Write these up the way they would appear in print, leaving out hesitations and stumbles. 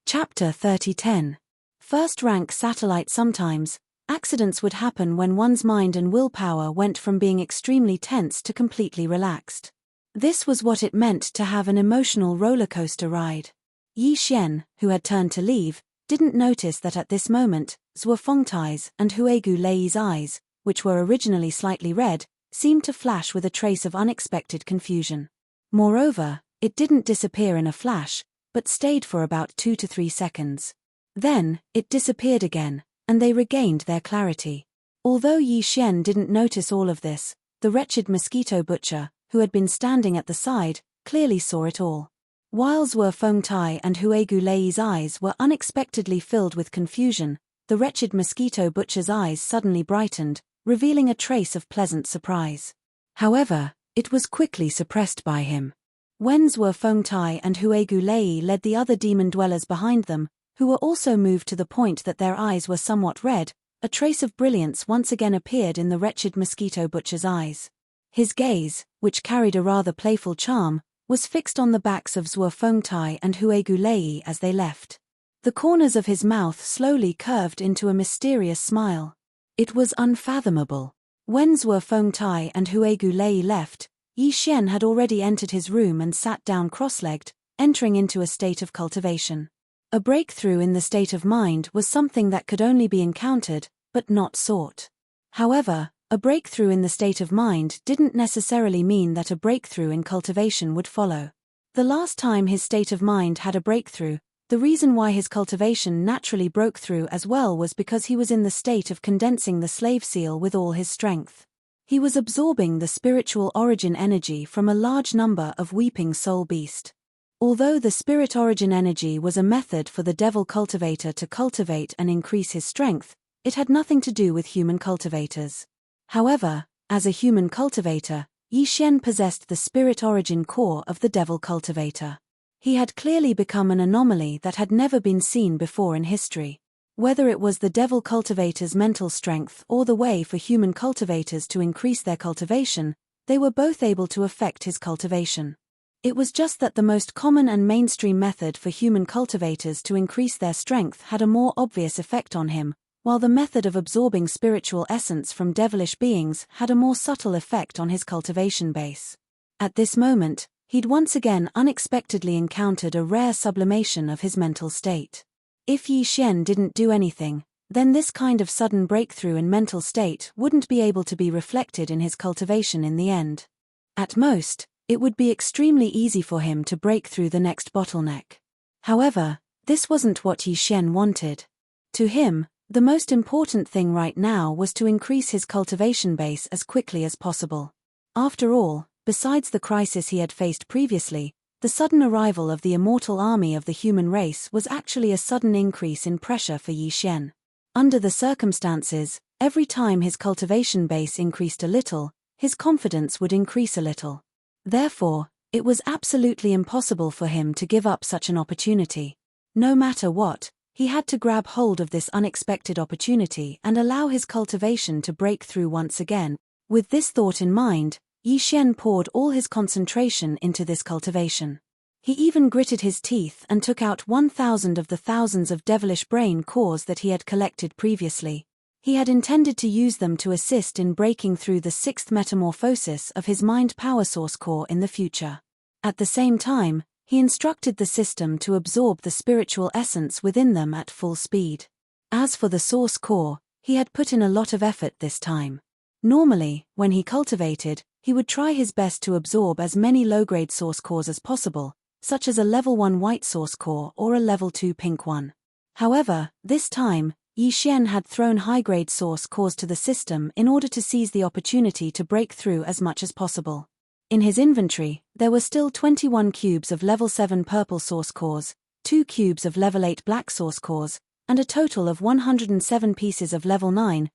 Chapter 30:10. First-rank satellite. Sometimes, accidents would happen when one's mind and willpower went from being extremely tense to completely relaxed. This was what it meant to have an emotional rollercoaster ride. Yi Xian, who had turned to leave, didn't notice that at this moment, Zhuo Fengtai's and Huigu Lei's eyes, which were originally slightly red, seemed to flash with a trace of unexpected confusion. Moreover, it didn't disappear in a flash, but stayed for about 2 to 3 seconds. Then, it disappeared again, and they regained their clarity. Although Yi Xian didn't notice all of this, the wretched mosquito butcher, who had been standing at the side, clearly saw it all. While Zhuo Fengtai and Huigu Lei's eyes were unexpectedly filled with confusion, the wretched mosquito butcher's eyes suddenly brightened, revealing a trace of pleasant surprise. However, it was quickly suppressed by him. When Zhuo Fengtai and Huigu Lei led the other demon dwellers behind them, who were also moved to the point that their eyes were somewhat red, a trace of brilliance once again appeared in the wretched mosquito butcher's eyes. His gaze, which carried a rather playful charm, was fixed on the backs of Zhuo Fengtai and Huigu Lei as they left. The corners of his mouth slowly curved into a mysterious smile. It was unfathomable. When Zhuo Fengtai and Huigu Lei left, Yi Xian had already entered his room and sat down cross-legged, entering into a state of cultivation. A breakthrough in the state of mind was something that could only be encountered, but not sought. However, a breakthrough in the state of mind didn't necessarily mean that a breakthrough in cultivation would follow. The last time his state of mind had a breakthrough, the reason why his cultivation naturally broke through as well was because he was in the state of condensing the slave seal with all his strength. He was absorbing the spiritual origin energy from a large number of weeping soul beast. Although the spirit origin energy was a method for the devil cultivator to cultivate and increase his strength, it had nothing to do with human cultivators. However, as a human cultivator, Yi Xian possessed the spirit origin core of the devil cultivator. He had clearly become an anomaly that had never been seen before in history. Whether it was the devil cultivator's mental strength or the way for human cultivators to increase their cultivation, they were both able to affect his cultivation. It was just that the most common and mainstream method for human cultivators to increase their strength had a more obvious effect on him, while the method of absorbing spiritual essence from devilish beings had a more subtle effect on his cultivation base. At this moment, he'd once again unexpectedly encountered a rare sublimation of his mental state. If Yi Xian didn't do anything, then this kind of sudden breakthrough in mental state wouldn't be able to be reflected in his cultivation in the end. At most, it would be extremely easy for him to break through the next bottleneck. However, this wasn't what Yi Xian wanted. To him, the most important thing right now was to increase his cultivation base as quickly as possible. After all, besides the crisis he had faced previously, the sudden arrival of the immortal army of the human race was actually a sudden increase in pressure for Yi Xian. Under the circumstances, every time his cultivation base increased a little, his confidence would increase a little. Therefore, it was absolutely impossible for him to give up such an opportunity. No matter what, he had to grab hold of this unexpected opportunity and allow his cultivation to break through once again. With this thought in mind, Yi Xian poured all his concentration into this cultivation. He even gritted his teeth and took out 1,000 of the thousands of devilish brain cores that he had collected previously. He had intended to use them to assist in breaking through the 6th metamorphosis of his mind power source core in the future. At the same time, he instructed the system to absorb the spiritual essence within them at full speed. As for the source core, he had put in a lot of effort this time. Normally, when he cultivated, he would try his best to absorb as many low-grade source cores as possible, such as a level 1 white source core or a level 2 pink one. However, this time, Yi Xian had thrown high-grade source cores to the system in order to seize the opportunity to break through as much as possible. In his inventory, there were still 21 cubes of level 7 purple source cores, 2 cubes of level 8 black source cores, and a total of 107 pieces of level 9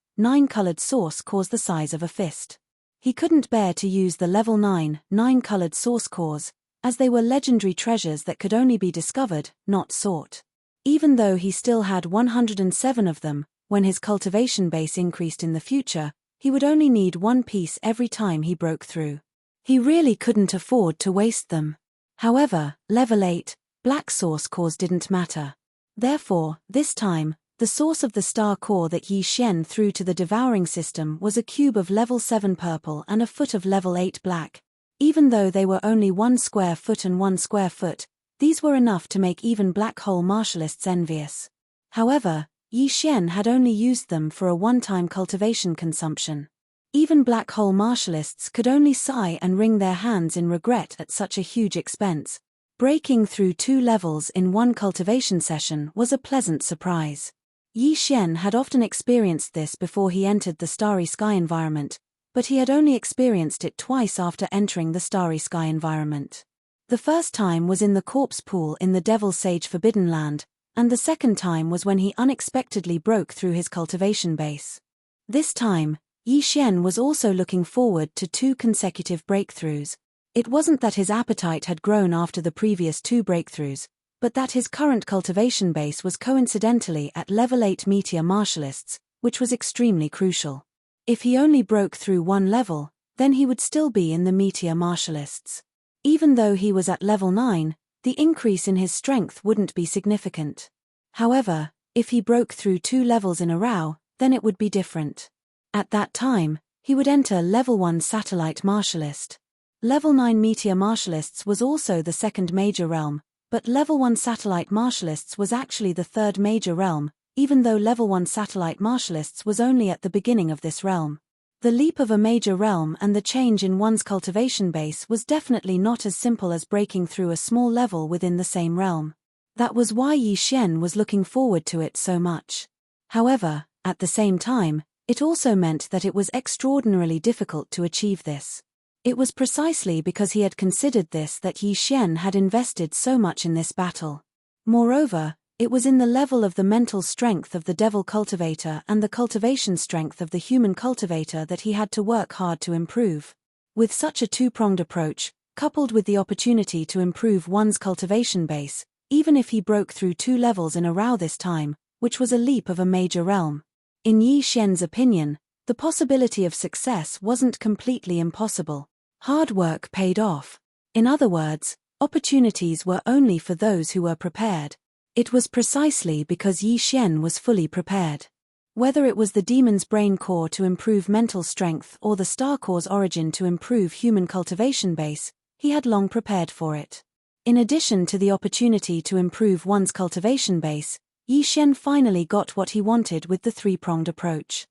colored source cores the size of a fist. He couldn't bear to use the level 9 colored source cores, as they were legendary treasures that could only be discovered, not sought. Even though he still had 107 of them, when his cultivation base increased in the future, he would only need one piece every time he broke through. He really couldn't afford to waste them. However, level 8, black source cores didn't matter. Therefore, this time, the source of the star core that Yi Xian threw to the devouring system was a cube of level 7 purple and a foot of level 8 black. Even though they were only 1 square foot and 1 square foot, these were enough to make even black hole martialists envious. However, Yi Xian had only used them for a one-time cultivation consumption. Even black hole martialists could only sigh and wring their hands in regret at such a huge expense. Breaking through 2 levels in one cultivation session was a pleasant surprise. Yi Xian had often experienced this before he entered the starry sky environment, but he had only experienced it twice after entering the starry sky environment. The first time was in the corpse pool in the Devil Sage Forbidden Land, and the second time was when he unexpectedly broke through his cultivation base. This time, Yi Xian was also looking forward to 2 consecutive breakthroughs. It wasn't that his appetite had grown after the previous 2 breakthroughs, but that his current cultivation base was coincidentally at level 8 meteor martialists, which was extremely crucial. If he only broke through 1 level, then he would still be in the meteor martialists. Even though he was at level 9, the increase in his strength wouldn't be significant. However, if he broke through 2 levels in a row, then it would be different. At that time, he would enter level 1 satellite martialist. Level 9 meteor martialists was also the second major realm, but level 1 satellite martialists was actually the third major realm, even though level 1 satellite martialists was only at the beginning of this realm. The leap of a major realm and the change in one's cultivation base was definitely not as simple as breaking through a small level within the same realm. That was why Yi Xian was looking forward to it so much. However, at the same time, it also meant that it was extraordinarily difficult to achieve this. It was precisely because he had considered this that Yi Xian had invested so much in this battle. Moreover, it was in the level of the mental strength of the devil cultivator and the cultivation strength of the human cultivator that he had to work hard to improve. With such a 2-pronged approach, coupled with the opportunity to improve one's cultivation base, even if he broke through 2 levels in a row this time, which was a leap of a major realm. In Yi Xian's opinion, the possibility of success wasn't completely impossible. Hard work paid off. In other words, opportunities were only for those who were prepared. It was precisely because Yi Xian was fully prepared. Whether it was the demon's brain core to improve mental strength or the star core's origin to improve human cultivation base, he had long prepared for it. In addition to the opportunity to improve one's cultivation base, Yi Xian finally got what he wanted with the 3-pronged approach.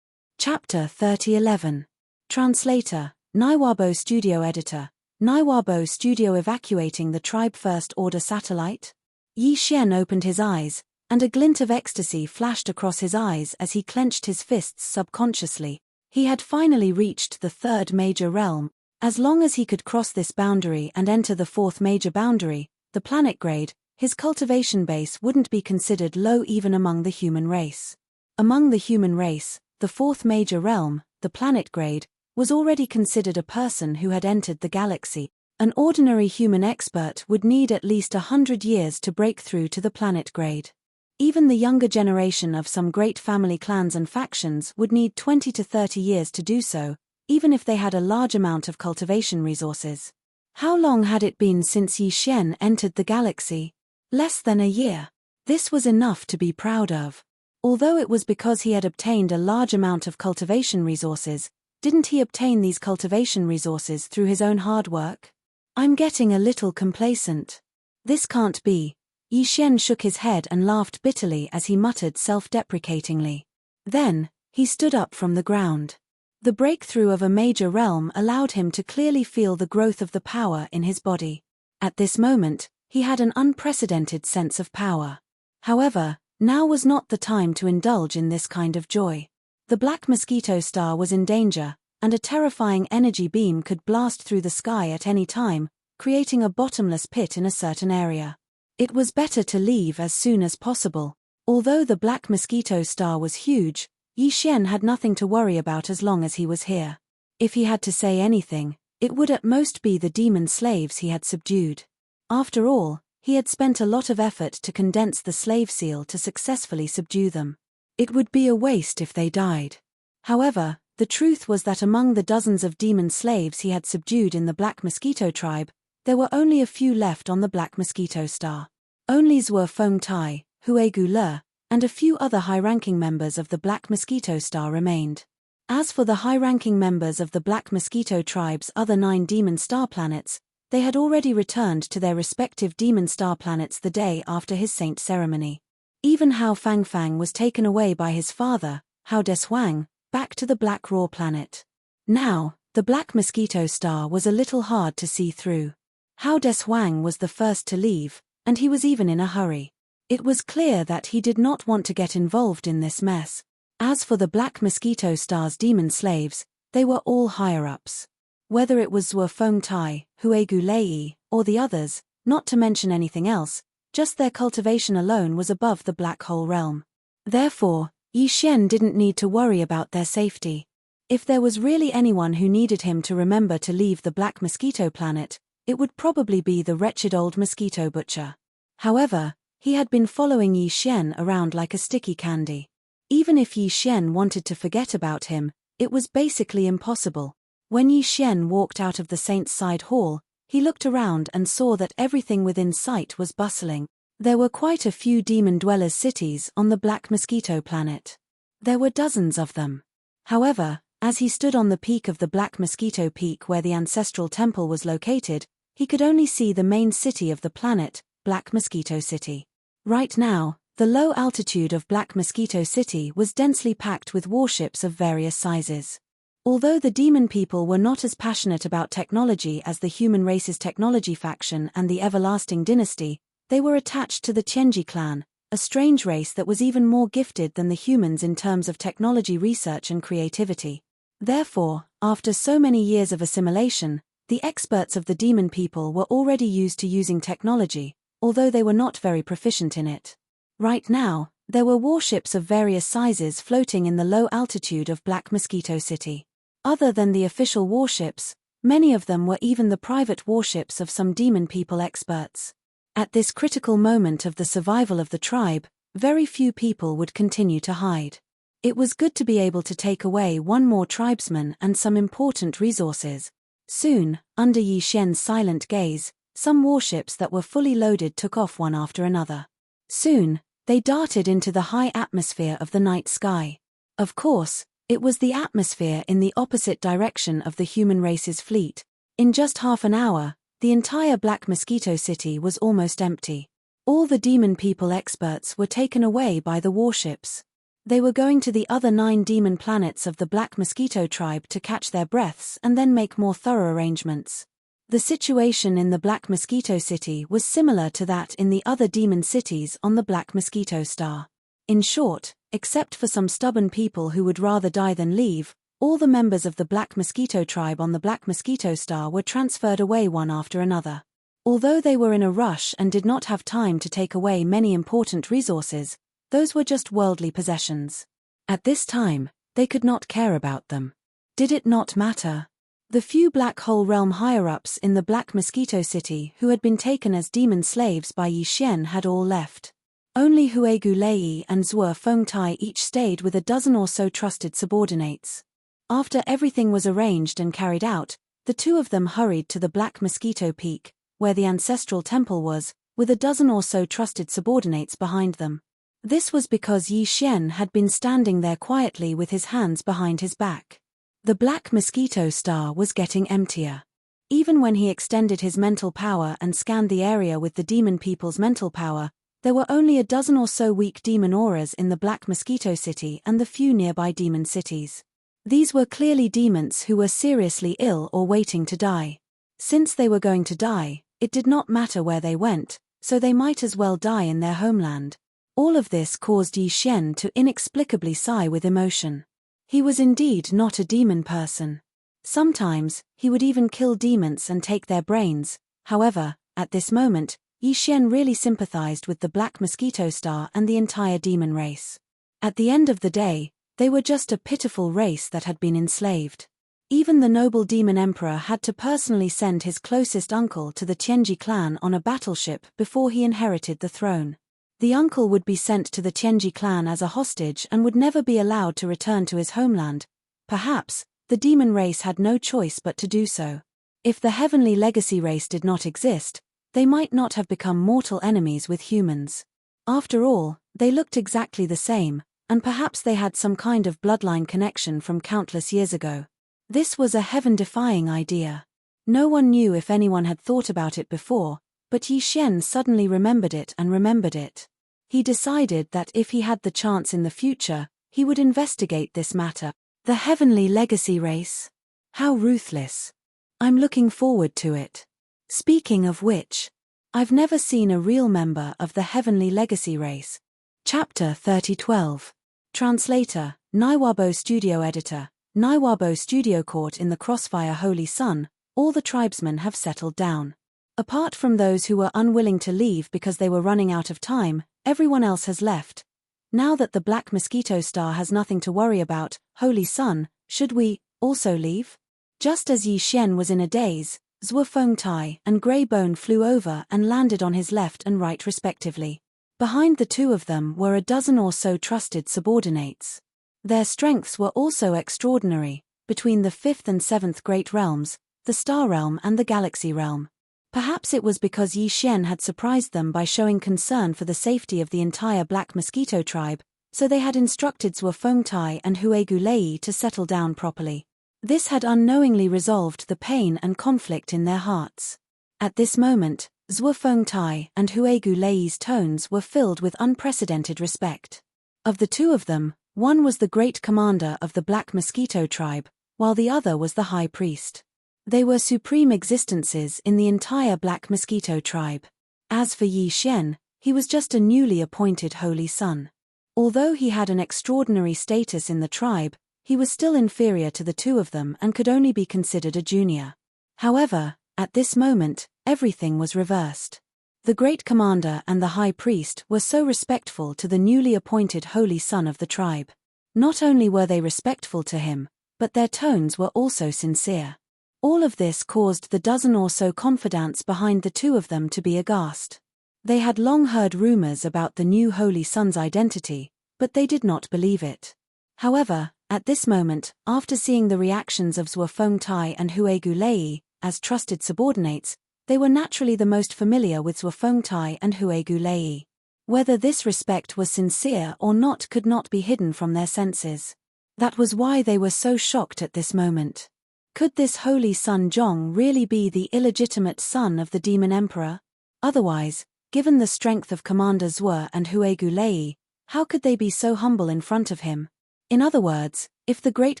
Chapter 3011. Translator, Naiwabo Studio Editor, Naiwabo Studio evacuating the tribe First Order satellite? Yi Xian opened his eyes, and a glint of ecstasy flashed across his eyes as he clenched his fists subconsciously. He had finally reached the 3rd major realm. As long as he could cross this boundary and enter the 4th major boundary, the planet grade, his cultivation base wouldn't be considered low even among the human race. Among the human race, the 4th major realm, the planet grade, was already considered a person who had entered the galaxy. An ordinary human expert would need at least 100 years to break through to the planet grade. Even the younger generation of some great family clans and factions would need 20 to 30 years to do so, even if they had a large amount of cultivation resources. How long had it been since Yi Xian entered the galaxy? Less than a year. This was enough to be proud of. Although it was because he had obtained a large amount of cultivation resources, didn't he obtain these cultivation resources through his own hard work? I'm getting a little complacent. This can't be. Yi Xian shook his head and laughed bitterly as he muttered self-deprecatingly. Then, he stood up from the ground. The breakthrough of a major realm allowed him to clearly feel the growth of the power in his body. At this moment, he had an unprecedented sense of power. However, now was not the time to indulge in this kind of joy. The black mosquito star was in danger, and a terrifying energy beam could blast through the sky at any time, creating a bottomless pit in a certain area. It was better to leave as soon as possible. Although the black mosquito star was huge, Yi Xian had nothing to worry about as long as he was here. If he had to say anything, it would at most be the demon slaves he had subdued. After all, he had spent a lot of effort to condense the slave seal to successfully subdue them. It would be a waste if they died. However, the truth was that among the dozens of demon slaves he had subdued in the Black Mosquito tribe, there were only a few left on the Black Mosquito star. Only Zhuo Fengtai, Huegu Le, and a few other high-ranking members of the Black Mosquito Star remained. As for the high-ranking members of the Black Mosquito tribe's other 9 demon star planets, they had already returned to their respective demon star planets the day after his saint ceremony. Even Hao Fangfang was taken away by his father, Hao Deshuang, back to the Black Raw planet. Now, the Black Mosquito Star was a little hard to see through. Hao Deshuang was the first to leave, and he was even in a hurry. It was clear that he did not want to get involved in this mess. As for the Black Mosquito Star's demon slaves, they were all higher-ups. Whether it was Zhuo Fengtai, Huegu Lei, or the others, not to mention anything else, just their cultivation alone was above the Black Hole realm. Therefore, Yi Xian didn't need to worry about their safety. If there was really anyone who needed him to remember to leave the Black Mosquito planet, it would probably be the wretched old mosquito butcher. However, he had been following Yi Xian around like a sticky candy. Even if Yi Xian wanted to forget about him, it was basically impossible. When Yi Xian walked out of the Saint's Side Hall, he looked around and saw that everything within sight was bustling. There were quite a few demon dwellers' cities on the Black Mosquito planet. There were dozens of them. However, as he stood on the peak of the Black Mosquito Peak where the ancestral temple was located, he could only see the main city of the planet, Black Mosquito City. Right now, the low altitude of Black Mosquito City was densely packed with warships of various sizes. Although the demon people were not as passionate about technology as the human race's technology faction and the Everlasting Dynasty, they were attached to the Tianji clan, a strange race that was even more gifted than the humans in terms of technology research and creativity. Therefore, after so many years of assimilation, the experts of the demon people were already used to using technology, although they were not very proficient in it. Right now, there were warships of various sizes floating in the low altitude of Black Mosquito City. Other than the official warships, many of them were even the private warships of some demon people experts. At this critical moment of the survival of the tribe, very few people would continue to hide. It was good to be able to take away one more tribesman and some important resources. Soon, under Yi Xian's silent gaze, some warships that were fully loaded took off one after another. Soon, they darted into the high atmosphere of the night sky. Of course, it was the atmosphere in the opposite direction of the human race's fleet. In just half an hour, the entire Black Mosquito City was almost empty. All the demon people experts were taken away by the warships. They were going to the other 9 demon planets of the Black Mosquito tribe to catch their breaths and then make more thorough arrangements. The situation in the Black Mosquito City was similar to that in the other demon cities on the Black Mosquito Star. In short, except for some stubborn people who would rather die than leave, all the members of the Black Mosquito tribe on the Black Mosquito Star were transferred away one after another. Although they were in a rush and did not have time to take away many important resources, those were just worldly possessions. At this time, they could not care about them. Did it not matter? The few Black Hole Realm higher-ups in the Black Mosquito City who had been taken as demon slaves by Yi Xian had all left. Only Huegu Lei and Zhuo Fengtai each stayed with a dozen or so trusted subordinates. After everything was arranged and carried out, the two of them hurried to the Black Mosquito Peak, where the ancestral temple was, with a dozen or so trusted subordinates behind them. This was because Yi Xian had been standing there quietly with his hands behind his back. The Black Mosquito Star was getting emptier. Even when he extended his mental power and scanned the area with the demon people's mental power, there were only a dozen or so weak demon auras in the Black Mosquito City and the few nearby demon cities. These were clearly demons who were seriously ill or waiting to die. Since they were going to die, it did not matter where they went, so they might as well die in their homeland. All of this caused Yi Xian to inexplicably sigh with emotion. He was indeed not a demon person. Sometimes, he would even kill demons and take their brains. However, at this moment, Yi Xian really sympathized with the Black Mosquito Star and the entire demon race. At the end of the day, they were just a pitiful race that had been enslaved. Even the noble demon emperor had to personally send his closest uncle to the Tianji clan on a battleship before he inherited the throne. The uncle would be sent to the Tianji clan as a hostage and would never be allowed to return to his homeland. Perhaps, the demon race had no choice but to do so. If the heavenly legacy race did not exist, they might not have become mortal enemies with humans. After all, they looked exactly the same, and perhaps they had some kind of bloodline connection from countless years ago. This was a heaven-defying idea. No one knew if anyone had thought about it before, but Yi Xian suddenly remembered it and remembered it. He decided that if he had the chance in the future, he would investigate this matter. The Heavenly Legacy Race. How ruthless. I'm looking forward to it. Speaking of which, I've never seen a real member of the Heavenly Legacy Race. Chapter 3012. Translator, Naiwabo Studio Editor, Naiwabo Studio. Caught in the crossfire Holy Sun, all the tribesmen have settled down. Apart from those who were unwilling to leave because they were running out of time, everyone else has left. Now that the Black Mosquito Star has nothing to worry about, Holy Sun, should we also leave? Just as Yi Xian was in a daze, Zhuo Fengtai and Grey Bone flew over and landed on his left and right respectively. Behind the two of them were a dozen or so trusted subordinates. Their strengths were also extraordinary, between the 5th and 7th Great Realms, the Star Realm and the Galaxy Realm. Perhaps it was because Yi Xian had surprised them by showing concern for the safety of the entire Black Mosquito tribe, so they had instructed Zhuo Fengtai and Huegu Lei to settle down properly. This had unknowingly resolved the pain and conflict in their hearts. At this moment, Zhuo Fengtai and Huegu Lei's tones were filled with unprecedented respect. Of the two of them, one was the great commander of the Black Mosquito tribe, while the other was the high priest. They were supreme existences in the entire Black Mosquito tribe. As for Yi Xian, he was just a newly appointed Holy Son. Although he had an extraordinary status in the tribe, he was still inferior to the two of them and could only be considered a junior. However, at this moment, everything was reversed. The great commander and the high priest were so respectful to the newly appointed Holy Son of the tribe. Not only were they respectful to him, but their tones were also sincere. All of this caused the dozen or so confidants behind the two of them to be aghast. They had long heard rumors about the new Holy Son's identity, but they did not believe it. However, at this moment, after seeing the reactions of Zhuo Fengtai and Huegu Lei, as trusted subordinates, they were naturally the most familiar with Zhuo Fengtai and Huegu Lei. Whether this respect was sincere or not could not be hidden from their senses. That was why they were so shocked at this moment. Could this Holy Son Zhong really be the illegitimate son of the Demon Emperor? Otherwise, given the strength of Commander Zhuo and Huegu Lei, how could they be so humble in front of him? In other words, if the great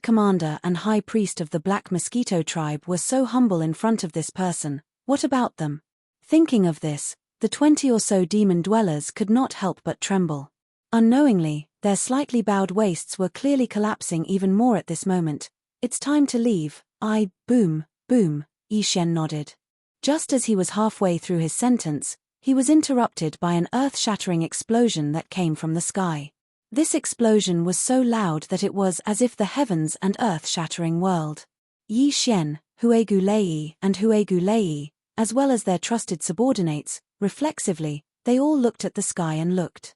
commander and high priest of the Black Mosquito tribe were so humble in front of this person, what about them? Thinking of this, the 20 or so demon dwellers could not help but tremble. Unknowingly, their slightly bowed waists were clearly collapsing even more at this moment. It's time to leave. Boom, boom, Yi Xian nodded. Just as he was halfway through his sentence, he was interrupted by an earth-shattering explosion that came from the sky. This explosion was so loud that it was as if the heavens and earth-shattering whirled. Yi Xian, Huegu Lei, as well as their trusted subordinates, reflexively, they all looked at the sky and looked.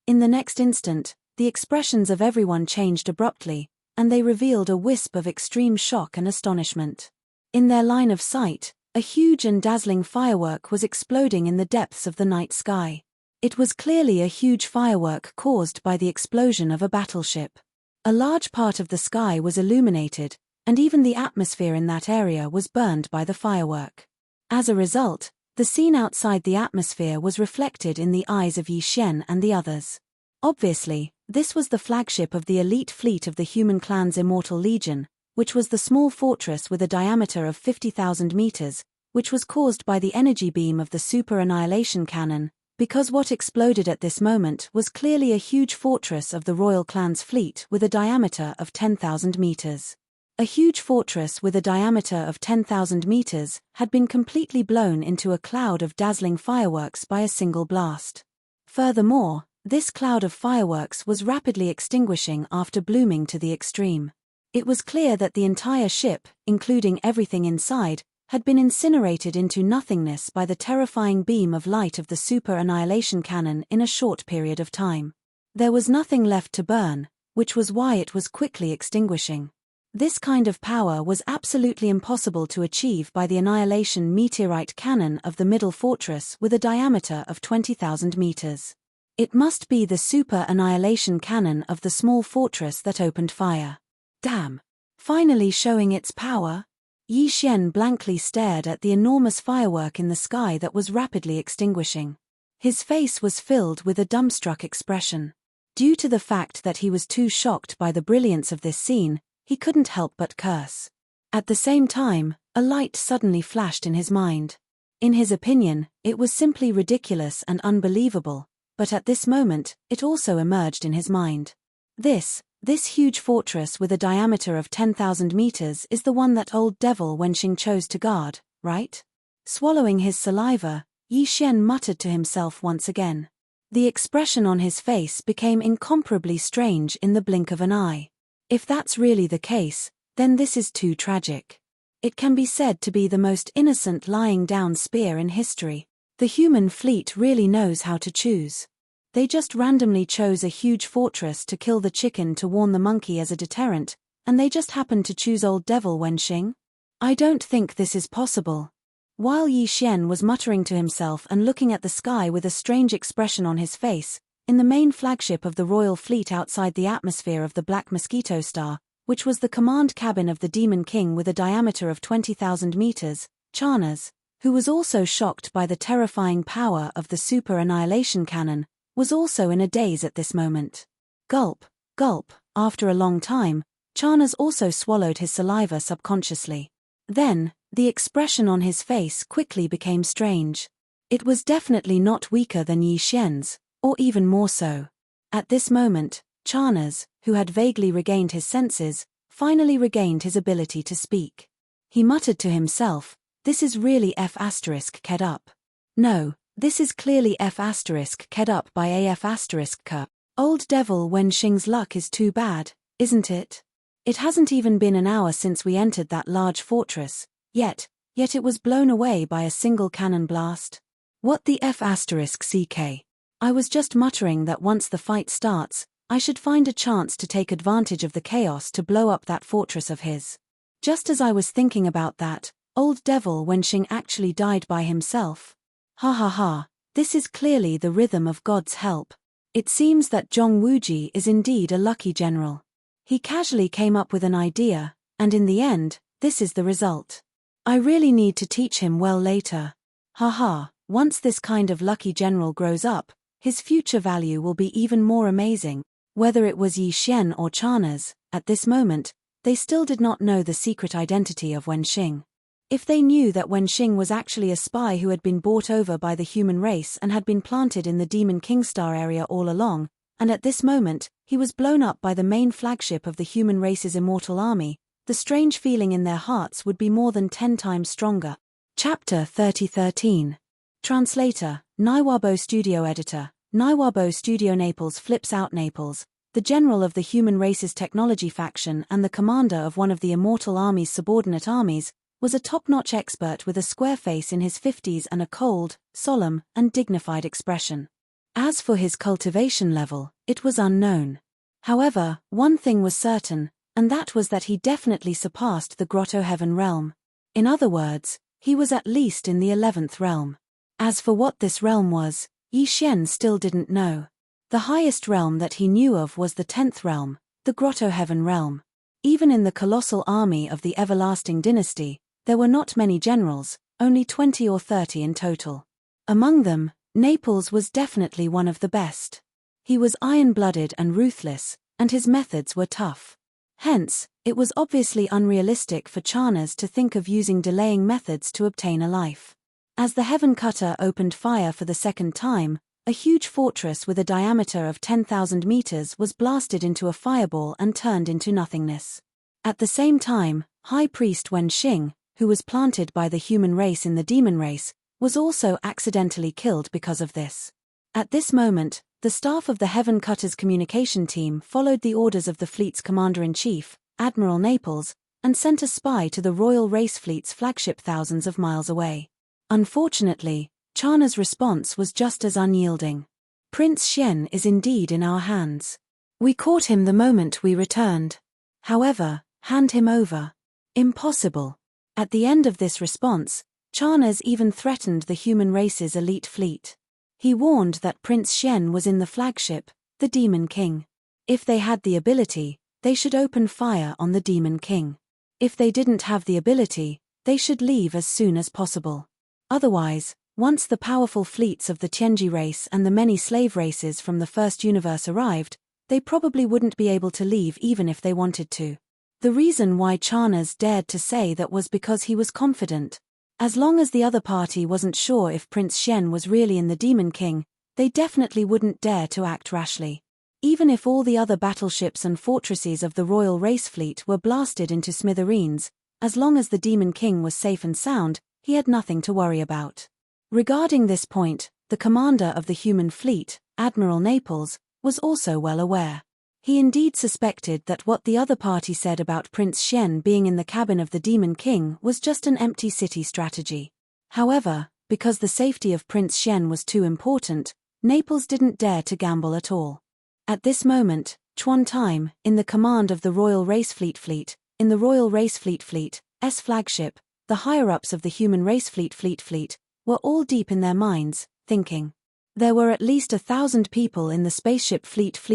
In the next instant, the expressions of everyone changed abruptly, and they revealed a wisp of extreme shock and astonishment. In their line of sight, a huge and dazzling firework was exploding in the depths of the night sky. It was clearly a huge firework caused by the explosion of a battleship. A large part of the sky was illuminated, and even the atmosphere in that area was burned by the firework. As a result, the scene outside the atmosphere was reflected in the eyes of Yi Xian and the others. Obviously, this was the flagship of the elite fleet of the human clan's Immortal Legion, which was the small fortress with a diameter of 50,000 meters, which was caused by the energy beam of the super annihilation cannon, because what exploded at this moment was clearly a huge fortress of the royal clan's fleet with a diameter of 10,000 meters. A huge fortress with a diameter of 10,000 meters had been completely blown into a cloud of dazzling fireworks by a single blast. Furthermore, this cloud of fireworks was rapidly extinguishing after blooming to the extreme. It was clear that the entire ship, including everything inside, had been incinerated into nothingness by the terrifying beam of light of the super annihilation cannon in a short period of time. There was nothing left to burn, which was why it was quickly extinguishing. This kind of power was absolutely impossible to achieve by the annihilation meteorite cannon of the middle fortress with a diameter of 20,000 meters. It must be the super annihilation cannon of the small fortress that opened fire. Damn! Finally showing its power? Yi Xian blankly stared at the enormous firework in the sky that was rapidly extinguishing. His face was filled with a dumbstruck expression. Due to the fact that he was too shocked by the brilliance of this scene, he couldn't help but curse. At the same time, a light suddenly flashed in his mind. In his opinion, it was simply ridiculous and unbelievable, but at this moment, it also emerged in his mind. This huge fortress with a diameter of 10,000 meters is the one that old devil Wenxing chose to guard, right? Swallowing his saliva, Yi Xian muttered to himself once again. The expression on his face became incomparably strange in the blink of an eye. If that's really the case, then this is too tragic. It can be said to be the most innocent lying down spear in history. The human fleet really knows how to choose. They just randomly chose a huge fortress to kill the chicken to warn the monkey as a deterrent, and they just happened to choose old devil Wenxing? I don't think this is possible. While Yi Xian was muttering to himself and looking at the sky with a strange expression on his face, in the main flagship of the royal fleet outside the atmosphere of the Black Mosquito Star, which was the command cabin of the Demon King with a diameter of 20,000 meters, Charnas, who was also shocked by the terrifying power of the super annihilation cannon, was also in a daze at this moment. Gulp, gulp, after a long time, Charnas also swallowed his saliva subconsciously. Then, the expression on his face quickly became strange. It was definitely not weaker than Yi Xian's, or even more so. At this moment, Charnas, who had vaguely regained his senses, finally regained his ability to speak. He muttered to himself, "This is really F***ked up. No, this is clearly F***ked up by AF***k. Old devil Wenxing's luck is too bad, isn't it? It hasn't even been an hour since we entered that large fortress, yet it was blown away by a single cannon blast. What the F***ck? I was just muttering that once the fight starts, I should find a chance to take advantage of the chaos to blow up that fortress of his. Just as I was thinking about that, old devil Wenxing actually died by himself. Ha ha ha, this is clearly the rhythm of God's help. It seems that Zhong Wuji is indeed a lucky general. He casually came up with an idea, and in the end, this is the result. I really need to teach him well later. Ha, once this kind of lucky general grows up, his future value will be even more amazing. Whether it was Yi Xian or Charnas, at this moment, they still did not know the secret identity of Wenxing. If they knew that Wenxing was actually a spy who had been bought over by the human race and had been planted in the Demon King Star area all along, and at this moment, he was blown up by the main flagship of the human race's immortal army, the strange feeling in their hearts would be more than 10 times stronger. Chapter 3013. Translator, Naiwabo Studio Editor, Naiwabo Studio. Naples flips out. Naples, the general of the human race's technology faction and the commander of one of the immortal army's subordinate armies, was a top-notch expert with a square face in his 50s and a cold, solemn, and dignified expression. As for his cultivation level, it was unknown. However, one thing was certain, and that was that he definitely surpassed the Grotto Heaven realm. In other words, he was at least in the 11th realm. As for what this realm was, Yi Xian still didn't know. The highest realm that he knew of was the 10th realm, the Grotto Heaven realm. Even in the colossal army of the Everlasting Dynasty, there were not many generals, only 20 or 30 in total. Among them, Naples was definitely one of the best. He was iron-blooded and ruthless, and his methods were tough. Hence, it was obviously unrealistic for Charnas to think of using delaying methods to obtain a life. As the Heaven Cutter opened fire for the second time, a huge fortress with a diameter of 10,000 meters was blasted into a fireball and turned into nothingness. At the same time, High Priest Wenxing, who was planted by the human race in the demon race, was also accidentally killed because of this. At this moment, the staff of the Heaven Cutter's communication team followed the orders of the fleet's commander-in-chief, Admiral Naples, and sent a spy to the Royal Race Fleet's flagship thousands of miles away. Unfortunately, Charna's response was just as unyielding. Prince Xian is indeed in our hands. We caught him the moment we returned. However, hand him over. Impossible. At the end of this response, Charnas even threatened the human race's elite fleet. He warned that Prince Shen was in the flagship, the Demon King. If they had the ability, they should open fire on the Demon King. If they didn't have the ability, they should leave as soon as possible. Otherwise, once the powerful fleets of the Tianji race and the many slave races from the first universe arrived, they probably wouldn't be able to leave even if they wanted to. The reason why Charnas dared to say that was because he was confident. As long as the other party wasn't sure if Prince Shen was really in the Demon King, they definitely wouldn't dare to act rashly. Even if all the other battleships and fortresses of the Royal Race Fleet were blasted into smithereens, as long as the Demon King was safe and sound, he had nothing to worry about. Regarding this point, the commander of the human fleet, Admiral Naples, was also well aware. He indeed suspected that what the other party said about Prince Shen being in the cabin of the Demon King was just an empty city strategy. However, because the safety of Prince Shen was too important, Naples didn't dare to gamble at all. At this moment, Chuan Time, in the command of the Royal Race Fleet, in the Royal Race Fleet's flagship, the higher-ups of the Human Race Fleet, were all deep in their minds, thinking. There were at least 1,000 people in the spaceship fleet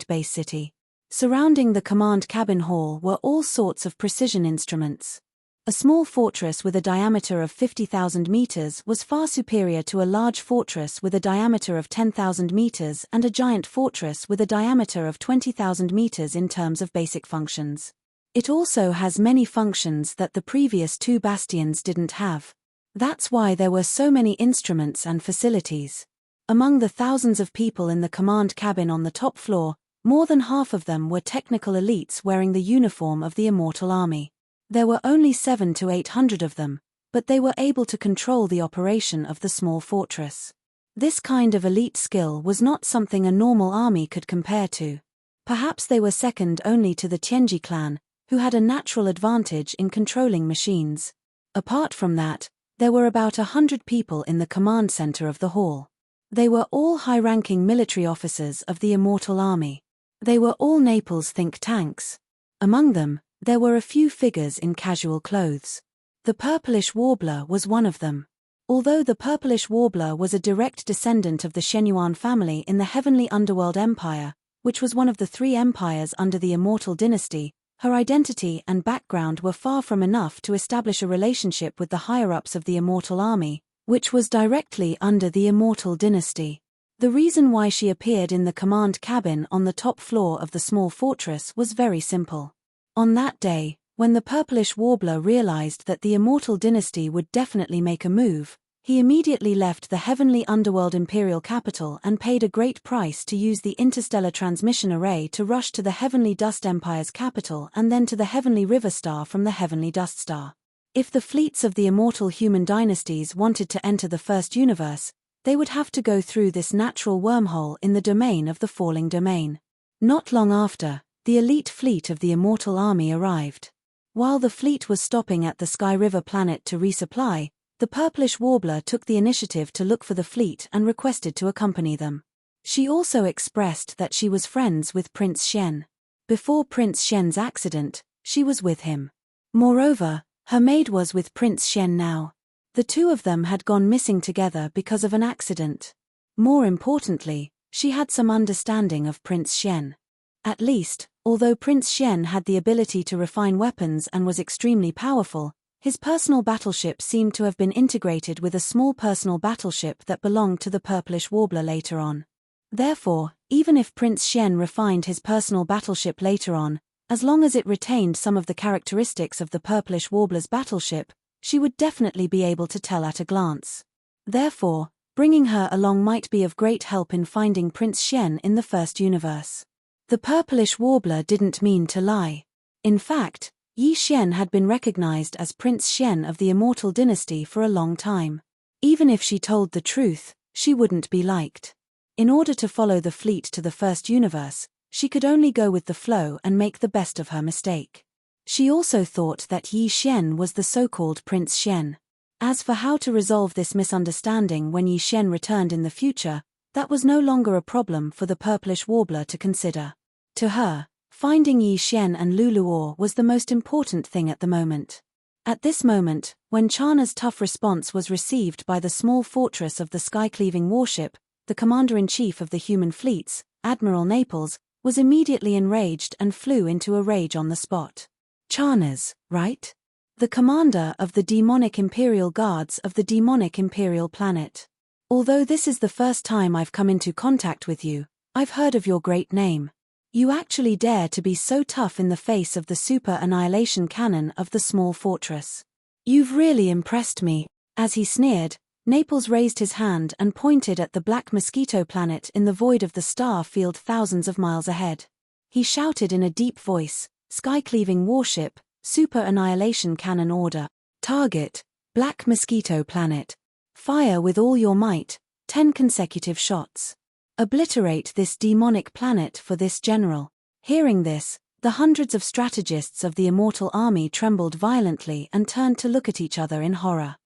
base city. Surrounding the command cabin hall were all sorts of precision instruments. A small fortress with a diameter of 50,000 meters was far superior to a large fortress with a diameter of 10,000 meters and a giant fortress with a diameter of 20,000 meters in terms of basic functions. It also has many functions that the previous two bastions didn't have. That's why there were so many instruments and facilities. Among the thousands of people in the command cabin on the top floor, more than half of them were technical elites wearing the uniform of the Immortal Army. There were only 700 to 800 of them, but they were able to control the operation of the small fortress. This kind of elite skill was not something a normal army could compare to. Perhaps they were second only to the Tianji clan, who had a natural advantage in controlling machines. Apart from that, there were about 100 people in the command center of the hall. They were all high-ranking military officers of the Immortal Army. They were all Naples think tanks. Among them, there were a few figures in casual clothes. The purplish warbler was one of them. Although the purplish warbler was a direct descendant of the Shenyuan family in the Heavenly Underworld Empire, which was one of the 3 empires under the Immortal Dynasty, her identity and background were far from enough to establish a relationship with the higher-ups of the Immortal Army, which was directly under the Immortal Dynasty. The reason why she appeared in the command cabin on the top floor of the small fortress was very simple. On that day, when the purplish warbler realized that the Immortal Dynasty would definitely make a move, he immediately left the Heavenly Underworld Imperial capital and paid a great price to use the interstellar transmission array to rush to the Heavenly Dust Empire's capital and then to the Heavenly River Star from the Heavenly Dust Star. If the fleets of the immortal human dynasties wanted to enter the first universe, they would have to go through this natural wormhole in the domain of the falling domain. Not long after, the elite fleet of the Immortal Army arrived. While the fleet was stopping at the Sky River planet to resupply, the purplish warbler took the initiative to look for the fleet and requested to accompany them. She also expressed that she was friends with Prince Shen. Before Prince Shen's accident, she was with him. Moreover, her maid was with Prince Shen now. The two of them had gone missing together because of an accident. More importantly, she had some understanding of Prince Shen. At least, although Prince Shen had the ability to refine weapons and was extremely powerful, his personal battleship seemed to have been integrated with a small personal battleship that belonged to the purplish warbler later on. Therefore, even if Prince Shen refined his personal battleship later on, as long as it retained some of the characteristics of the purplish warbler's battleship, she would definitely be able to tell at a glance. Therefore, bringing her along might be of great help in finding Prince Shen in the first universe. The purplish warbler didn't mean to lie. In fact, Yi Shen had been recognized as Prince Shen of the Immortal Dynasty for a long time. Even if she told the truth, she wouldn't be liked. In order to follow the fleet to the first universe, she could only go with the flow and make the best of her mistake. She also thought that Yi Shen was the so-called Prince Shen. As for how to resolve this misunderstanding when Yi Shen returned in the future, that was no longer a problem for the purplish warbler to consider. To her, finding Yi Shen and Luluor was the most important thing at the moment. At this moment, when Chana's tough response was received by the small fortress of the sky-cleaving warship, the commander-in-chief of the human fleets, Admiral Naples, was immediately enraged and flew into a rage on the spot. Chana's, right? The commander of the demonic Imperial Guards of the demonic Imperial planet. Although this is the first time I've come into contact with you, I've heard of your great name. You actually dare to be so tough in the face of the super annihilation cannon of the small fortress. You've really impressed me. As he sneered, Naples raised his hand and pointed at the black mosquito planet in the void of the star field thousands of miles ahead. He shouted in a deep voice, "Sky-cleaving warship, super annihilation cannon order. Target, black mosquito planet. Fire with all your might, 10 consecutive shots. Obliterate this demonic planet for this general." Hearing this, the hundreds of strategists of the immortal army trembled violently and turned to look at each other in horror.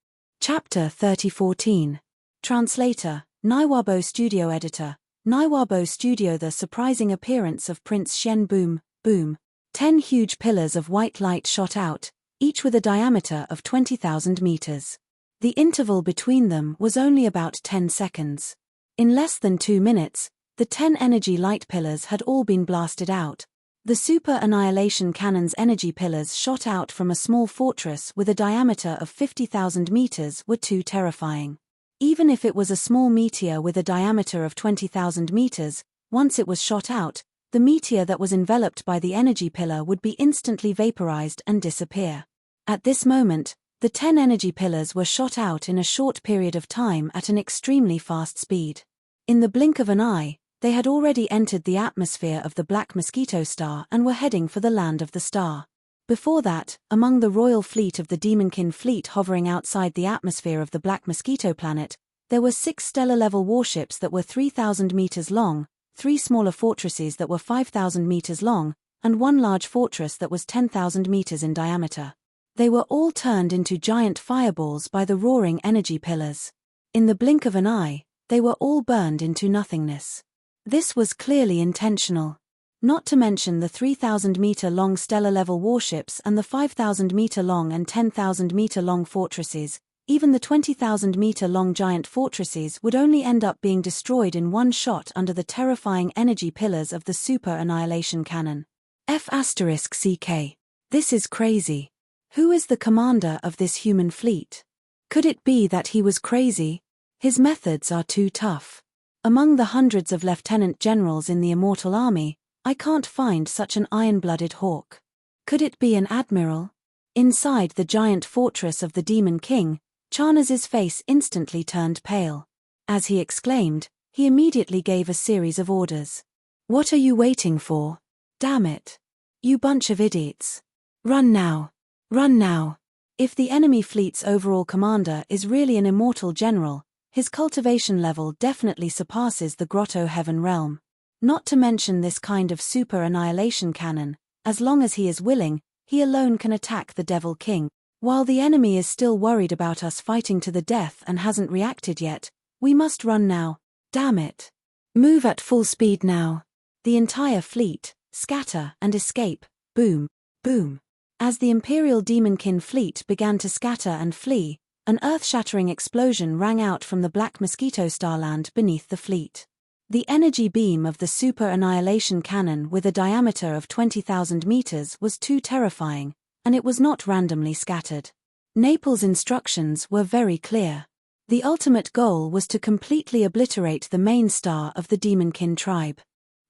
Chapter 3014. Translator, Naiwabo Studio Editor, Naiwabo Studio. The surprising appearance of Prince Shen. Boom, boom. 10 huge pillars of white light shot out, each with a diameter of 20,000 meters. The interval between them was only about 10 seconds. In less than 2 minutes, the 10 energy light pillars had all been blasted out. The super annihilation cannon's energy pillars shot out from a small fortress with a diameter of 50,000 meters were too terrifying. Even if it was a small meteor with a diameter of 20,000 meters, once it was shot out, the meteor that was enveloped by the energy pillar would be instantly vaporized and disappear. At this moment, the 10 energy pillars were shot out in a short period of time at an extremely fast speed. In the blink of an eye, they had already entered the atmosphere of the Black Mosquito Star and were heading for the land of the star. Before that, among the royal fleet of the Demonkin fleet hovering outside the atmosphere of the Black Mosquito planet, there were 6 stellar-level warships that were 3,000 meters long, 3 smaller fortresses that were 5,000 meters long, and 1 large fortress that was 10,000 meters in diameter. They were all turned into giant fireballs by the roaring energy pillars. In the blink of an eye, they were all burned into nothingness. This was clearly intentional. Not to mention the 3,000-meter-long stellar-level warships and the 5,000-meter-long and 10,000-meter-long fortresses. Even the 20,000-meter-long giant fortresses would only end up being destroyed in one shot under the terrifying energy pillars of the super annihilation cannon. F***CK. This is crazy. Who is the commander of this human fleet? Could it be that he was crazy? His methods are too tough. Among the hundreds of lieutenant generals in the immortal army, I can't find such an iron-blooded hawk. Could it be an admiral? Inside the giant fortress of the Demon King, Chana's face instantly turned pale. As he exclaimed, he immediately gave a series of orders. "What are you waiting for? Damn it. You bunch of idiots. Run now. Run now." If the enemy fleet's overall commander is really an immortal general, his cultivation level definitely surpasses the Grotto Heaven realm. Not to mention this kind of super annihilation cannon, as long as he is willing, he alone can attack the Devil King. While the enemy is still worried about us fighting to the death and hasn't reacted yet, we must run now. Damn it. Move at full speed now. The entire fleet, scatter and escape. Boom, boom. As the Imperial Demonkin fleet began to scatter and flee, an earth-shattering explosion rang out from the Black Mosquito Starland beneath the fleet. The energy beam of the super annihilation cannon with a diameter of 20,000 meters was too terrifying, and it was not randomly scattered. Naples' instructions were very clear. The ultimate goal was to completely obliterate the main star of the Demonkin tribe.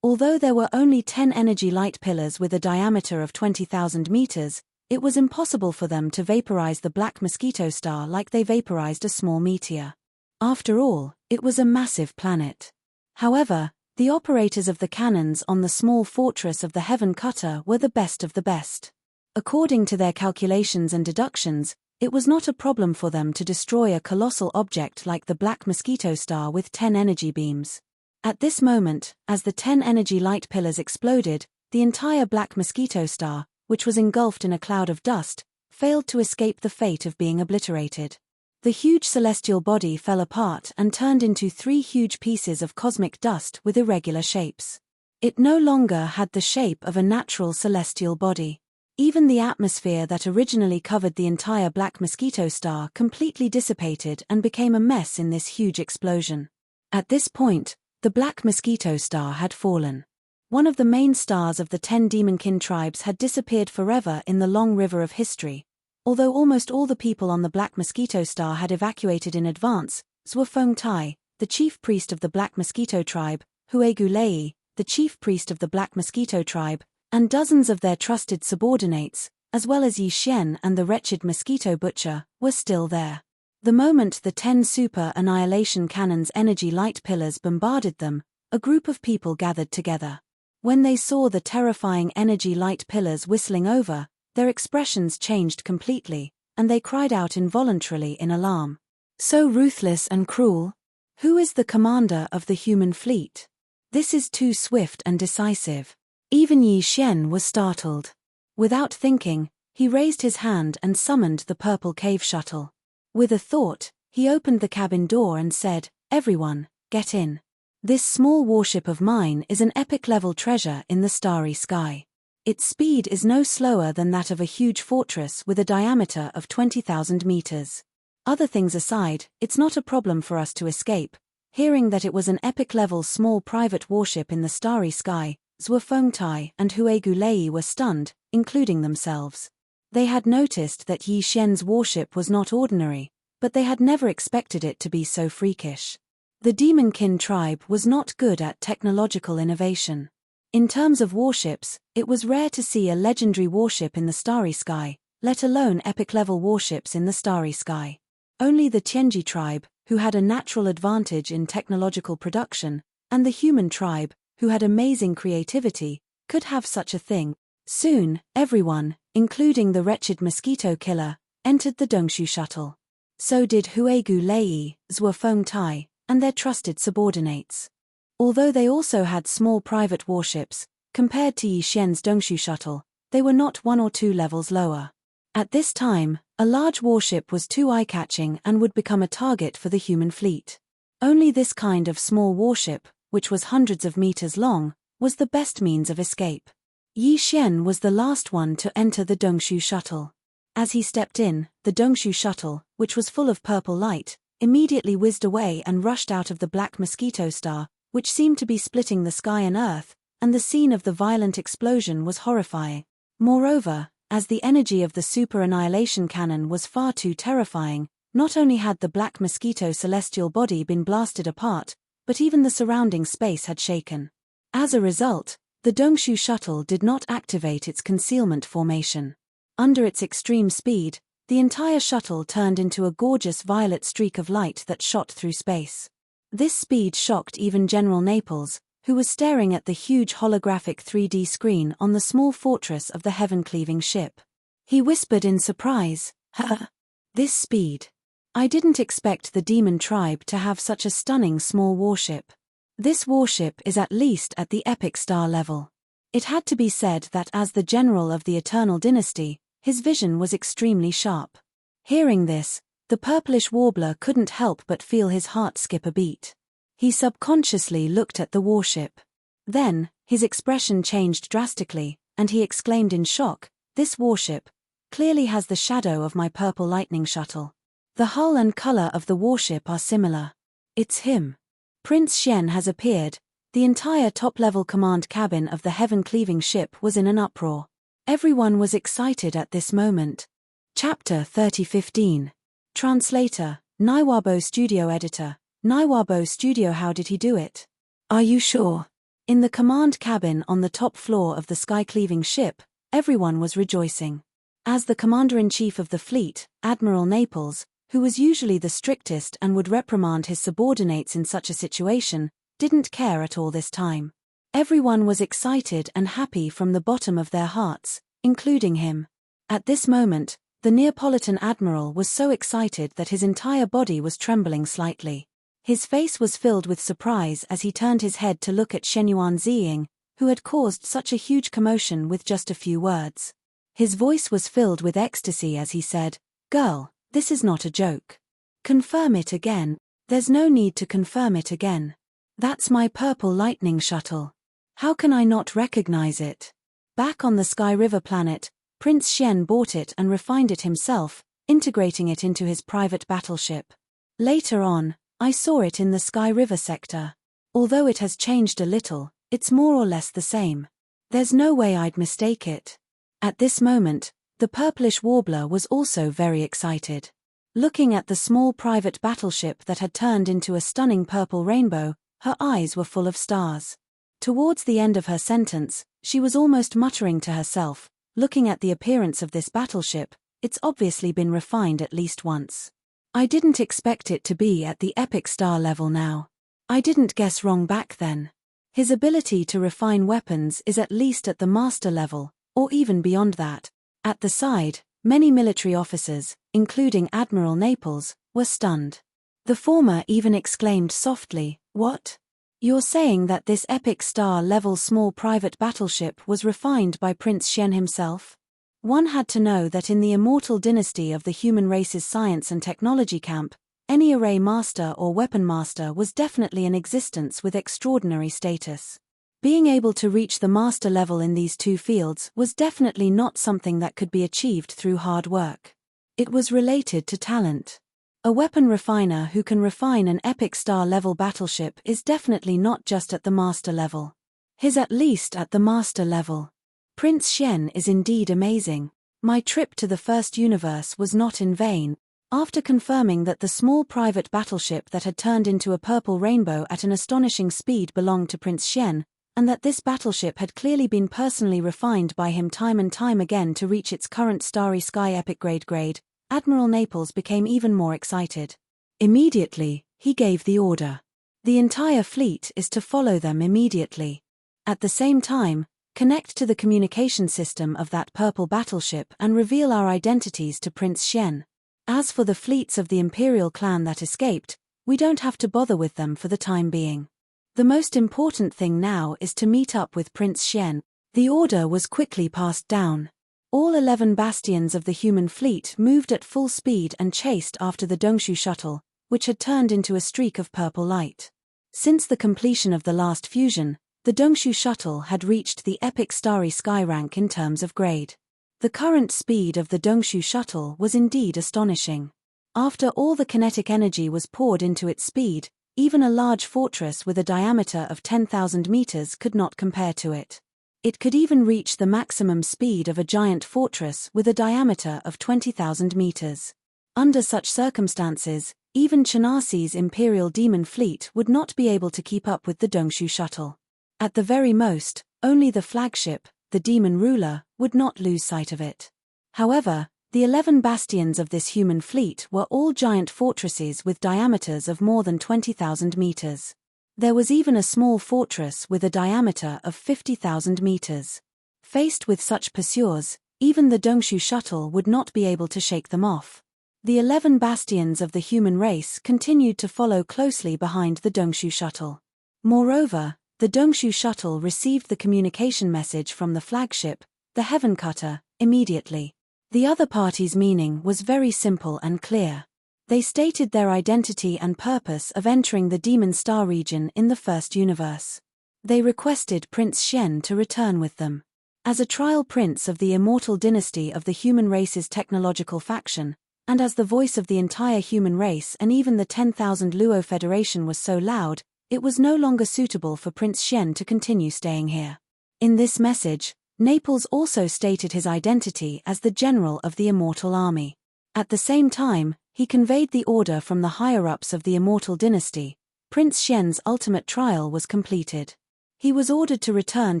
Although there were only 10 energy light pillars with a diameter of 20,000 meters, it was impossible for them to vaporize the Black Mosquito Star like they vaporized a small meteor. After all, it was a massive planet. However, the operators of the cannons on the small fortress of the Heaven Cutter were the best of the best. According to their calculations and deductions, it was not a problem for them to destroy a colossal object like the Black Mosquito Star with 10 energy beams. At this moment, as the 10 energy light pillars exploded, the entire Black Mosquito Star, which was engulfed in a cloud of dust, failed to escape the fate of being obliterated. The huge celestial body fell apart and turned into 3 huge pieces of cosmic dust with irregular shapes. It no longer had the shape of a natural celestial body. Even the atmosphere that originally covered the entire Black Mosquito star completely dissipated and became a mess in this huge explosion. At this point, the Black Mosquito star had fallen. One of the main stars of the 10 Demonkin tribes had disappeared forever in the long river of history. Although almost all the people on the Black Mosquito star had evacuated in advance, Zhuofeng Tai, the chief priest of the Black Mosquito tribe, Huegu Lei, the chief priest of the Black Mosquito tribe, and dozens of their trusted subordinates, as well as Yi Xian and the wretched mosquito butcher, were still there. The moment the 10 super annihilation cannons' energy light pillars bombarded them, a group of people gathered together. When they saw the terrifying energy light pillars whistling over, their expressions changed completely, and they cried out involuntarily in alarm. So ruthless and cruel? Who is the commander of the human fleet? This is too swift and decisive. Even Yi Xian was startled. Without thinking, he raised his hand and summoned the purple cave shuttle. With a thought, he opened the cabin door and said, "Everyone, get in. This small warship of mine is an epic-level treasure in the starry sky. Its speed is no slower than that of a huge fortress with a diameter of 20,000 meters. Other things aside, it's not a problem for us to escape." Hearing that it was an epic-level small private warship in the starry sky, Zhuofeng Tai and Huegu Lei were stunned, including themselves. They had noticed that Yi Xian's warship was not ordinary, but they had never expected it to be so freakish. The Demonkin tribe was not good at technological innovation. In terms of warships, it was rare to see a legendary warship in the starry sky, let alone epic-level warships in the starry sky. Only the Tianji tribe, who had a natural advantage in technological production, and the human tribe, who had amazing creativity, could have such a thing. Soon, everyone, including the wretched mosquito killer, entered the Dongshu shuttle. So did Huegu Lei, Zhuofeng Tai, and their trusted subordinates. Although they also had small private warships, compared to Yi Xian's Dongshu shuttle, they were not 1 or 2 levels lower. At this time, a large warship was too eye-catching and would become a target for the human fleet. Only this kind of small warship, which was hundreds of meters long, was the best means of escape. Yi Xian was the last one to enter the Dongshu shuttle. As he stepped in, the Dongshu shuttle, which was full of purple light, immediately whizzed away and rushed out of the Black Mosquito star, which seemed to be splitting the sky and earth, and the scene of the violent explosion was horrifying. Moreover, as the energy of the super annihilation cannon was far too terrifying, not only had the Black Mosquito celestial body been blasted apart, but even the surrounding space had shaken. As a result, the Dongshu shuttle did not activate its concealment formation. Under its extreme speed, the entire shuttle turned into a gorgeous violet streak of light that shot through space. This speed shocked even General Naples, who was staring at the huge holographic 3D screen on the small fortress of the heaven-cleaving ship. He whispered in surprise, "Huh? This speed. I didn't expect the demon tribe to have such a stunning small warship. This warship is at least at the epic star level." It had to be said that as the general of the Eternal Dynasty, his vision was extremely sharp. Hearing this, the purplish warbler couldn't help but feel his heart skip a beat. He subconsciously looked at the warship. Then, his expression changed drastically, and he exclaimed in shock, "This warship clearly has the shadow of my purple lightning shuttle. The hull and color of the warship are similar. It's him. Prince Xian has appeared." The entire top-level command cabin of the heaven-cleaving ship was in an uproar. Everyone was excited at this moment. Chapter 30:15. Translator, Naiwabo Studio Editor. Naiwabo Studio. How did he do it? Are you sure? In the command cabin on the top floor of the sky-cleaving ship, everyone was rejoicing. As the commander-in-chief of the fleet, Admiral Naples, who was usually the strictest and would reprimand his subordinates in such a situation, didn't care at all this time. Everyone was excited and happy from the bottom of their hearts, including him. At this moment, the Neapolitan admiral was so excited that his entire body was trembling slightly. His face was filled with surprise as he turned his head to look at Shenyuan Ziying, who had caused such a huge commotion with just a few words. His voice was filled with ecstasy as he said, "Girl, this is not a joke. Confirm it again." "There's no need to confirm it again. That's my purple lightning shuttle. How can I not recognize it?" Back on the Sky River planet, Prince Xian bought it and refined it himself, integrating it into his private battleship. Later on, I saw it in the Sky River sector. Although it has changed a little, it's more or less the same. There's no way I'd mistake it. At this moment, the purplish warbler was also very excited. Looking at the small private battleship that had turned into a stunning purple rainbow, her eyes were full of stars. Towards the end of her sentence, she was almost muttering to herself, looking at the appearance of this battleship, it's obviously been refined at least once. I didn't expect it to be at the epic star level now. I didn't guess wrong back then. His ability to refine weapons is at least at the master level, or even beyond that. At the side, many military officers, including Admiral Naples, were stunned. The former even exclaimed softly, "What? You're saying that this epic star-level small private battleship was refined by Prince Xian himself?" One had to know that in the immortal dynasty of the human race's science and technology camp, any array master or weapon master was definitely in existence with extraordinary status. Being able to reach the master level in these two fields was definitely not something that could be achieved through hard work. It was related to talent. A weapon refiner who can refine an epic star-level battleship is definitely not just at the master level. He's at least at the master level. Prince Xian is indeed amazing. My trip to the first universe was not in vain. After confirming that the small private battleship that had turned into a purple rainbow at an astonishing speed belonged to Prince Xian, and that this battleship had clearly been personally refined by him time and time again to reach its current starry sky epic grade, Admiral Naples became even more excited. Immediately, he gave the order. The entire fleet is to follow them immediately. At the same time, connect to the communication system of that purple battleship and reveal our identities to Prince Xian. As for the fleets of the Imperial clan that escaped, we don't have to bother with them for the time being. The most important thing now is to meet up with Prince Xian. The order was quickly passed down. All 11 bastions of the human fleet moved at full speed and chased after the Dongshu shuttle, which had turned into a streak of purple light. Since the completion of the last fusion, the Dongshu shuttle had reached the epic starry sky rank in terms of grade. The current speed of the Dongshu shuttle was indeed astonishing. After all the kinetic energy was poured into its speed, even a large fortress with a diameter of 10,000 meters could not compare to it. It could even reach the maximum speed of a giant fortress with a diameter of 20,000 meters. Under such circumstances, even Chanasi's Imperial Demon Fleet would not be able to keep up with the Dongshu shuttle. At the very most, only the flagship, the Demon Ruler, would not lose sight of it. However, the 11 bastions of this human fleet were all giant fortresses with diameters of more than 20,000 meters. There was even a small fortress with a diameter of 50,000 meters. Faced with such pursuers, even the Dongshu shuttle would not be able to shake them off. The 11 bastions of the human race continued to follow closely behind the Dongshu shuttle. Moreover, the Dongshu shuttle received the communication message from the flagship, the Heaven Cutter, immediately. The other party's meaning was very simple and clear. They stated their identity and purpose of entering the Demon Star region in the first universe. They requested Prince Xian to return with them. As a trial prince of the immortal dynasty of the human race's technological faction, and as the voice of the entire human race and even the 10,000 Luo Federation was so loud, it was no longer suitable for Prince Xian to continue staying here. In this message, Naples also stated his identity as the general of the Immortal Army. At the same time, he conveyed the order from the higher-ups of the Immortal Dynasty. Prince Xian's ultimate trial was completed. He was ordered to return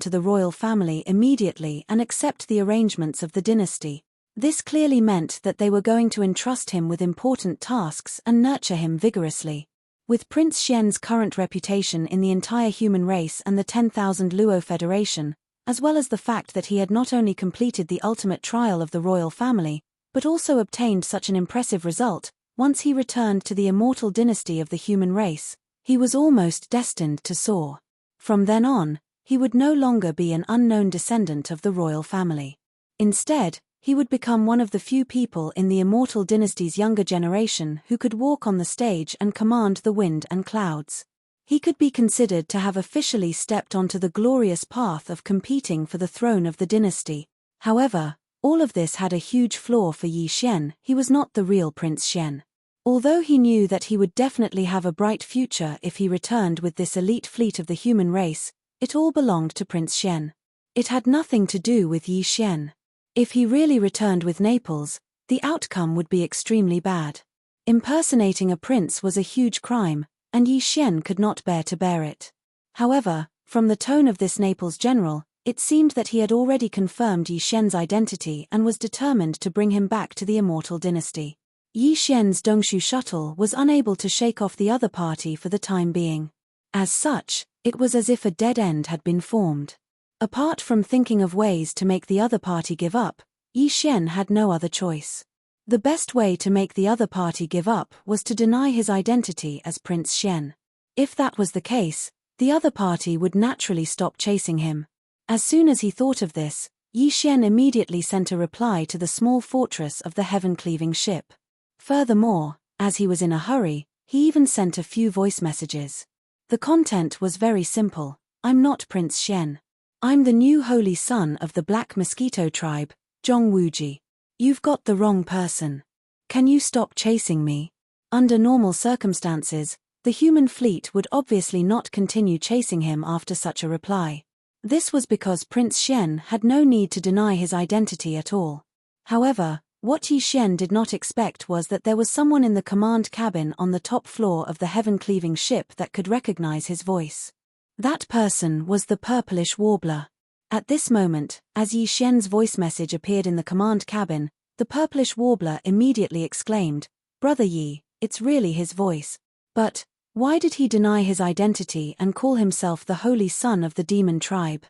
to the royal family immediately and accept the arrangements of the dynasty. This clearly meant that they were going to entrust him with important tasks and nurture him vigorously. With Prince Xian's current reputation in the entire human race and the 10,000 Luo Federation, as well as the fact that he had not only completed the ultimate trial of the royal family, but also obtained such an impressive result, once he returned to the immortal dynasty of the human race, he was almost destined to soar. From then on, he would no longer be an unknown descendant of the royal family. Instead, he would become one of the few people in the immortal dynasty's younger generation who could walk on the stage and command the wind and clouds. He could be considered to have officially stepped onto the glorious path of competing for the throne of the dynasty. However, All of this had a huge flaw for Yi Xian. He was not the real Prince Xian. Although he knew that he would definitely have a bright future if he returned with this elite fleet of the human race, it all belonged to Prince Xian. It had nothing to do with Yi Xian. If he really returned with Naples, the outcome would be extremely bad. Impersonating a prince was a huge crime, and Yi Xian could not bear to bear it. However, from the tone of this Naples general, it seemed that he had already confirmed Yi Xian's identity and was determined to bring him back to the immortal dynasty. Yi Xian's Dongshu shuttle was unable to shake off the other party for the time being. As such, it was as if a dead end had been formed. Apart from thinking of ways to make the other party give up, Yi Xian had no other choice. The best way to make the other party give up was to deny his identity as Prince Xian. If that was the case, the other party would naturally stop chasing him. As soon as he thought of this, Yi Xian immediately sent a reply to the small fortress of the heaven-cleaving ship. Furthermore, as he was in a hurry, he even sent a few voice messages. The content was very simple. I'm not Prince Xian. I'm the new holy son of the Black Mosquito tribe, Zhong Wuji. You've got the wrong person. Can you stop chasing me? Under normal circumstances, the human fleet would obviously not continue chasing him after such a reply. This was because Prince Xian had no need to deny his identity at all. However, what Yi Xian did not expect was that there was someone in the command cabin on the top floor of the heaven-cleaving ship that could recognize his voice. That person was the purplish warbler. At this moment, as Yi Xian's voice message appeared in the command cabin, the purplish warbler immediately exclaimed, "Brother Yi, it's really his voice. But why did he deny his identity and call himself the holy son of the demon tribe?"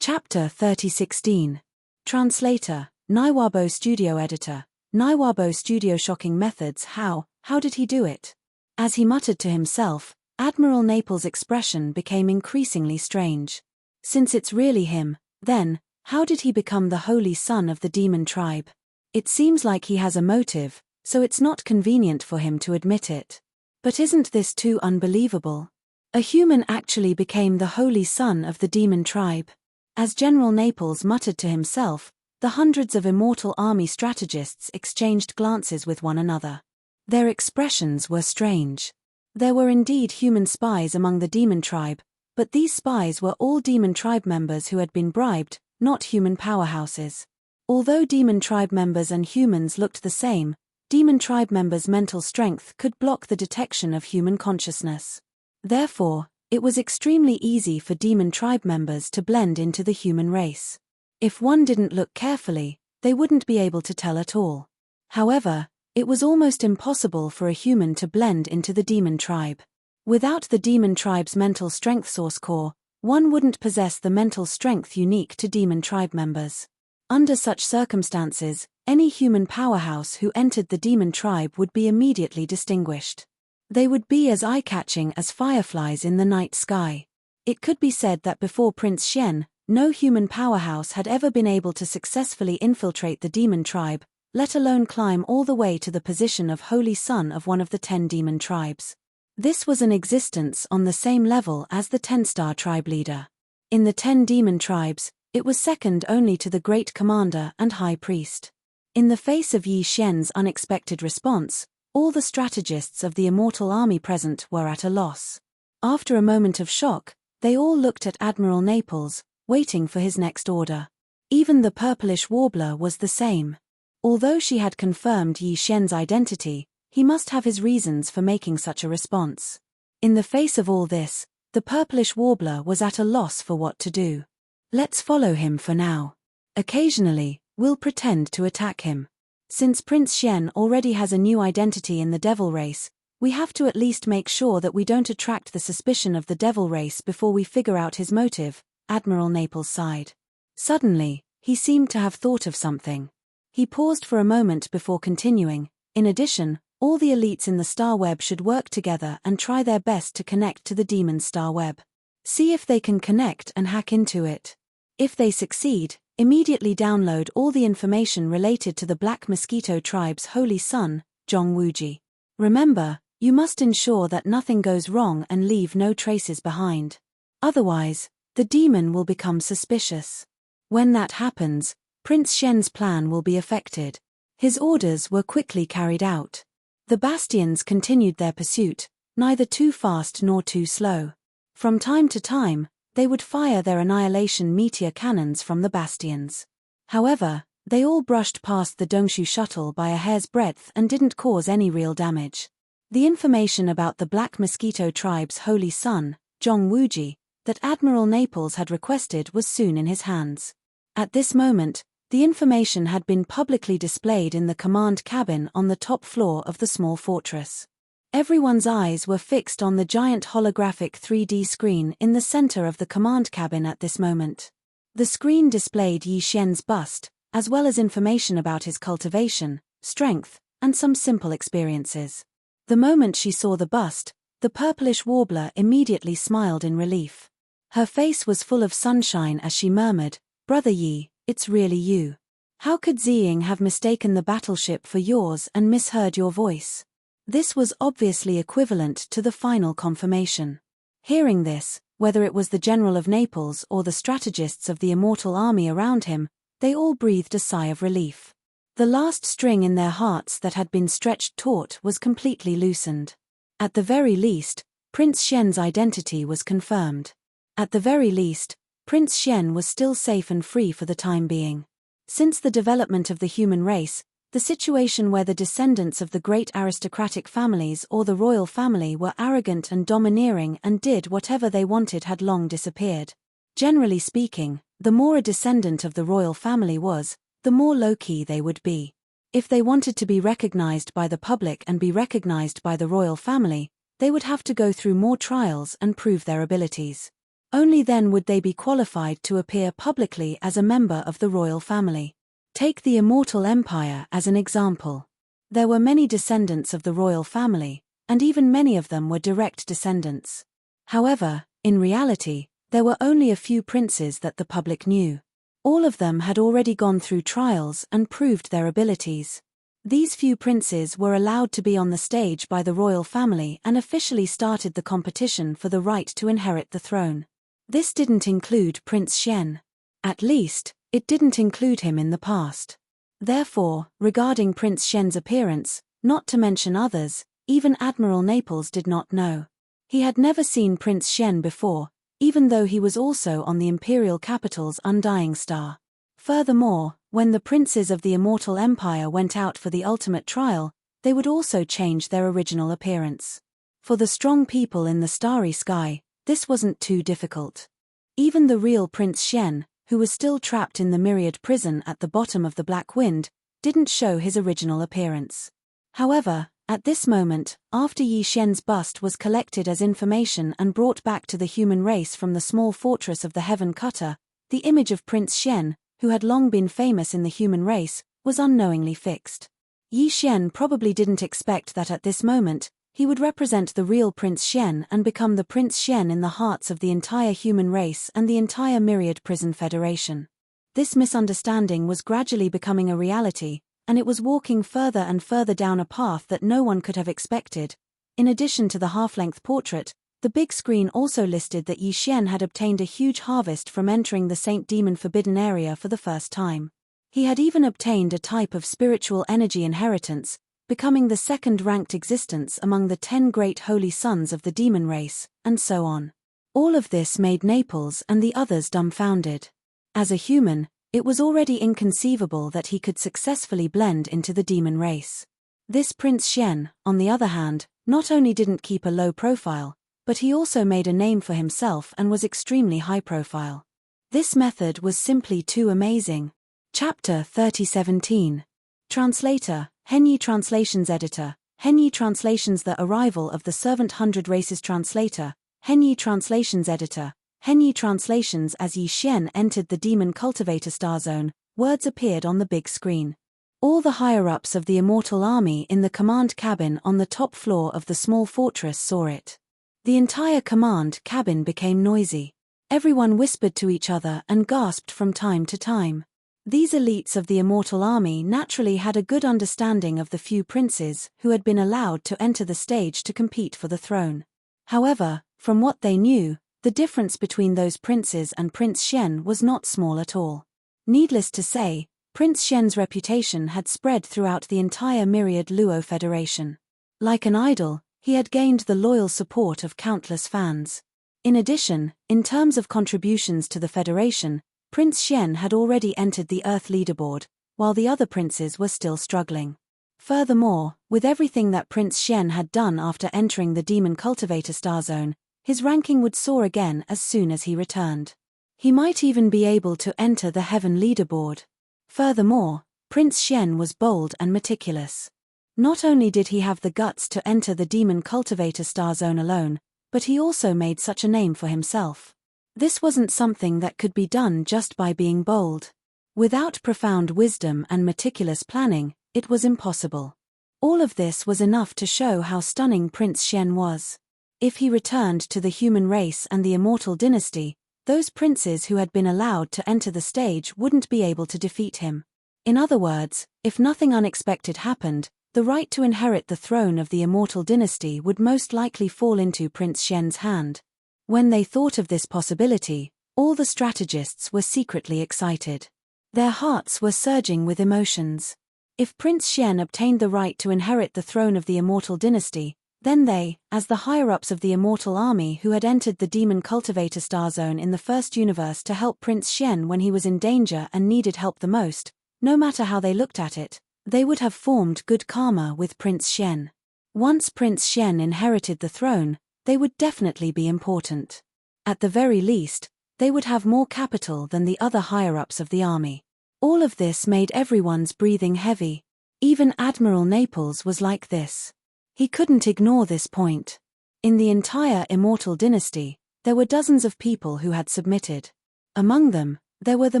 Chapter 3016. Translator, Naiwabo Studio Editor. Naiwabo Studio. Shocking methods. How did he do it? As he muttered to himself, Admiral Naples' expression became increasingly strange. Since it's really him, then, how did he become the holy son of the demon tribe? It seems like he has a motive, so it's not convenient for him to admit it. But isn't this too unbelievable? A human actually became the holy son of the demon tribe. As General Naples muttered to himself, the hundreds of immortal army strategists exchanged glances with one another. Their expressions were strange. There were indeed human spies among the demon tribe, but these spies were all demon tribe members who had been bribed, not human powerhouses. Although demon tribe members and humans looked the same, demon tribe members' mental strength could block the detection of human consciousness. Therefore, it was extremely easy for demon tribe members to blend into the human race. If one didn't look carefully, they wouldn't be able to tell at all. However, it was almost impossible for a human to blend into the demon tribe. Without the demon tribe's mental strength source core, one wouldn't possess the mental strength unique to demon tribe members. Under such circumstances, any human powerhouse who entered the demon tribe would be immediately distinguished. They would be as eye-catching as fireflies in the night sky. It could be said that before Prince Xian, no human powerhouse had ever been able to successfully infiltrate the demon tribe, let alone climb all the way to the position of holy son of one of the 10 demon tribes. This was an existence on the same level as the 10-star tribe leader. In the 10 demon tribes, it was second only to the great commander and high priest. In the face of Yi Xian's unexpected response, all the strategists of the immortal army present were at a loss. After a moment of shock, they all looked at Admiral Naples, waiting for his next order. Even the purplish warbler was the same. Although she had confirmed Yi Xian's identity, he must have his reasons for making such a response. In the face of all this, the purplish warbler was at a loss for what to do. Let's follow him for now. Occasionally, we'll pretend to attack him. Since Prince Xian already has a new identity in the devil race, we have to at least make sure that we don't attract the suspicion of the devil race before we figure out his motive, Admiral Naples sighed. Suddenly, he seemed to have thought of something. He paused for a moment before continuing. In addition, all the elites in the star web should work together and try their best to connect to the demon star web. See if they can connect and hack into it. If they succeed, immediately download all the information related to the Black Mosquito tribe's holy son, Zhong Wuji. Remember, you must ensure that nothing goes wrong and leave no traces behind. Otherwise, the demon will become suspicious. When that happens, Prince Shen's plan will be affected. His orders were quickly carried out. The bastions continued their pursuit, neither too fast nor too slow. From time to time, they would fire their annihilation meteor cannons from the bastions. However, they all brushed past the Dongshu shuttle by a hair's breadth and didn't cause any real damage. The information about the Black Mosquito tribe's holy son, Zhongwuji, that Admiral Naples had requested was soon in his hands. At this moment, the information had been publicly displayed in the command cabin on the top floor of the small fortress. Everyone's eyes were fixed on the giant holographic 3D screen in the center of the command cabin at this moment. The screen displayed Yi Xian's bust, as well as information about his cultivation, strength, and some simple experiences. The moment she saw the bust, the purplish warbler immediately smiled in relief. Her face was full of sunshine as she murmured, "Brother Yi, it's really you. How could Ziying have mistaken the battleship for yours and misheard your voice?" This was obviously equivalent to the final confirmation. Hearing this, whether it was the general of Naples or the strategists of the immortal army around him, they all breathed a sigh of relief. The last string in their hearts that had been stretched taut was completely loosened. At the very least, Prince Shen's identity was confirmed. At the very least, Prince Shen was still safe and free for the time being. Since the development of the human race, the situation where the descendants of the great aristocratic families or the royal family were arrogant and domineering and did whatever they wanted had long disappeared. Generally speaking, the more a descendant of the royal family was, the more low-key they would be. If they wanted to be recognized by the public and be recognized by the royal family, they would have to go through more trials and prove their abilities. Only then would they be qualified to appear publicly as a member of the royal family. Take the Immortal Empire as an example. There were many descendants of the royal family, and even many of them were direct descendants. However, in reality, there were only a few princes that the public knew. All of them had already gone through trials and proved their abilities. These few princes were allowed to be on the stage by the royal family and officially started the competition for the right to inherit the throne. This didn't include Prince Shen. At least, it didn't include him in the past. Therefore, regarding Prince Shen's appearance, not to mention others, even Admiral Naples did not know. He had never seen Prince Shen before, even though he was also on the imperial capital's undying star. Furthermore, when the princes of the Immortal Empire went out for the ultimate trial, they would also change their original appearance. For the strong people in the starry sky, this wasn't too difficult. Even the real Prince Shen, who was still trapped in the myriad prison at the bottom of the Black Wind, didn't show his original appearance. However, at this moment, after Yi Xian's bust was collected as information and brought back to the human race from the small fortress of the Heaven Cutter, the image of Prince Shen, who had long been famous in the human race, was unknowingly fixed. Yi Xian probably didn't expect that at this moment, he would represent the real Prince Shen and become the Prince Shen in the hearts of the entire human race and the entire Myriad Prison Federation. This misunderstanding was gradually becoming a reality, and it was walking further and further down a path that no one could have expected. In addition to the half-length portrait, the big screen also listed that Yi Xian had obtained a huge harvest from entering the Saint Demon Forbidden Area for the first time. He had even obtained a type of spiritual energy inheritance, becoming the second-ranked existence among the 10 great holy sons of the demon race, and so on. All of this made Naples and the others dumbfounded. As a human, it was already inconceivable that he could successfully blend into the demon race. This Prince Shen, on the other hand, not only didn't keep a low profile, but he also made a name for himself and was extremely high profile. This method was simply too amazing. Chapter 3017. Translator, Henyi Translations Editor, Henyi Translations The Arrival of the Servant 100 Races Translator, Henyi Translations Editor, Henyi Translations. As Yi Xian entered the Demon Cultivator Star Zone, words appeared on the big screen. All the higher-ups of the Immortal Army in the command cabin on the top floor of the small fortress saw it. The entire command cabin became noisy. Everyone whispered to each other and gasped from time to time. These elites of the Immortal Army naturally had a good understanding of the few princes who had been allowed to enter the stage to compete for the throne. However, from what they knew, the difference between those princes and Prince Shen was not small at all. Needless to say, Prince Shen's reputation had spread throughout the entire myriad Luo Federation. Like an idol, he had gained the loyal support of countless fans. In addition, in terms of contributions to the Federation, Prince Shen had already entered the Earth leaderboard, while the other princes were still struggling. Furthermore, with everything that Prince Shen had done after entering the Demon Cultivator Star Zone, his ranking would soar again as soon as he returned. He might even be able to enter the Heaven leaderboard. Furthermore, Prince Shen was bold and meticulous. Not only did he have the guts to enter the Demon Cultivator Star Zone alone, but he also made such a name for himself. This wasn't something that could be done just by being bold. Without profound wisdom and meticulous planning, it was impossible. All of this was enough to show how stunning Prince Shen was. If he returned to the human race and the immortal dynasty, those princes who had been allowed to enter the stage wouldn't be able to defeat him. In other words, if nothing unexpected happened, the right to inherit the throne of the immortal dynasty would most likely fall into Prince Shen's hand. When they thought of this possibility, all the strategists were secretly excited. Their hearts were surging with emotions. If Prince Shen obtained the right to inherit the throne of the immortal dynasty, then they, as the higher-ups of the immortal army who had entered the Demon Cultivator Star Zone in the first universe to help Prince Shen when he was in danger and needed help the most, no matter how they looked at it, they would have formed good karma with Prince Shen. Once Prince Shen inherited the throne, they would definitely be important. At the very least, they would have more capital than the other higher-ups of the army. All of this made everyone's breathing heavy. Even Admiral Naples was like this. He couldn't ignore this point. In the entire Immortal Dynasty, there were dozens of people who had submitted. Among them, there were the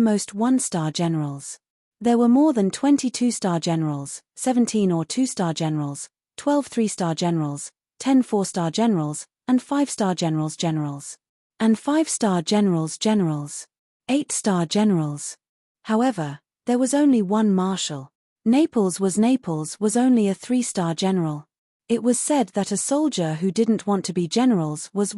most one-star generals. There were more than 20 2-star generals, 17 or 2-star generals, 12 3-star generals, 10 4-star generals, and 5-star generals. And 5-star generals. 8-star generals. However, there was only one marshal. Naples was only a 3-star general. It was said that a soldier who didn't want to be generals was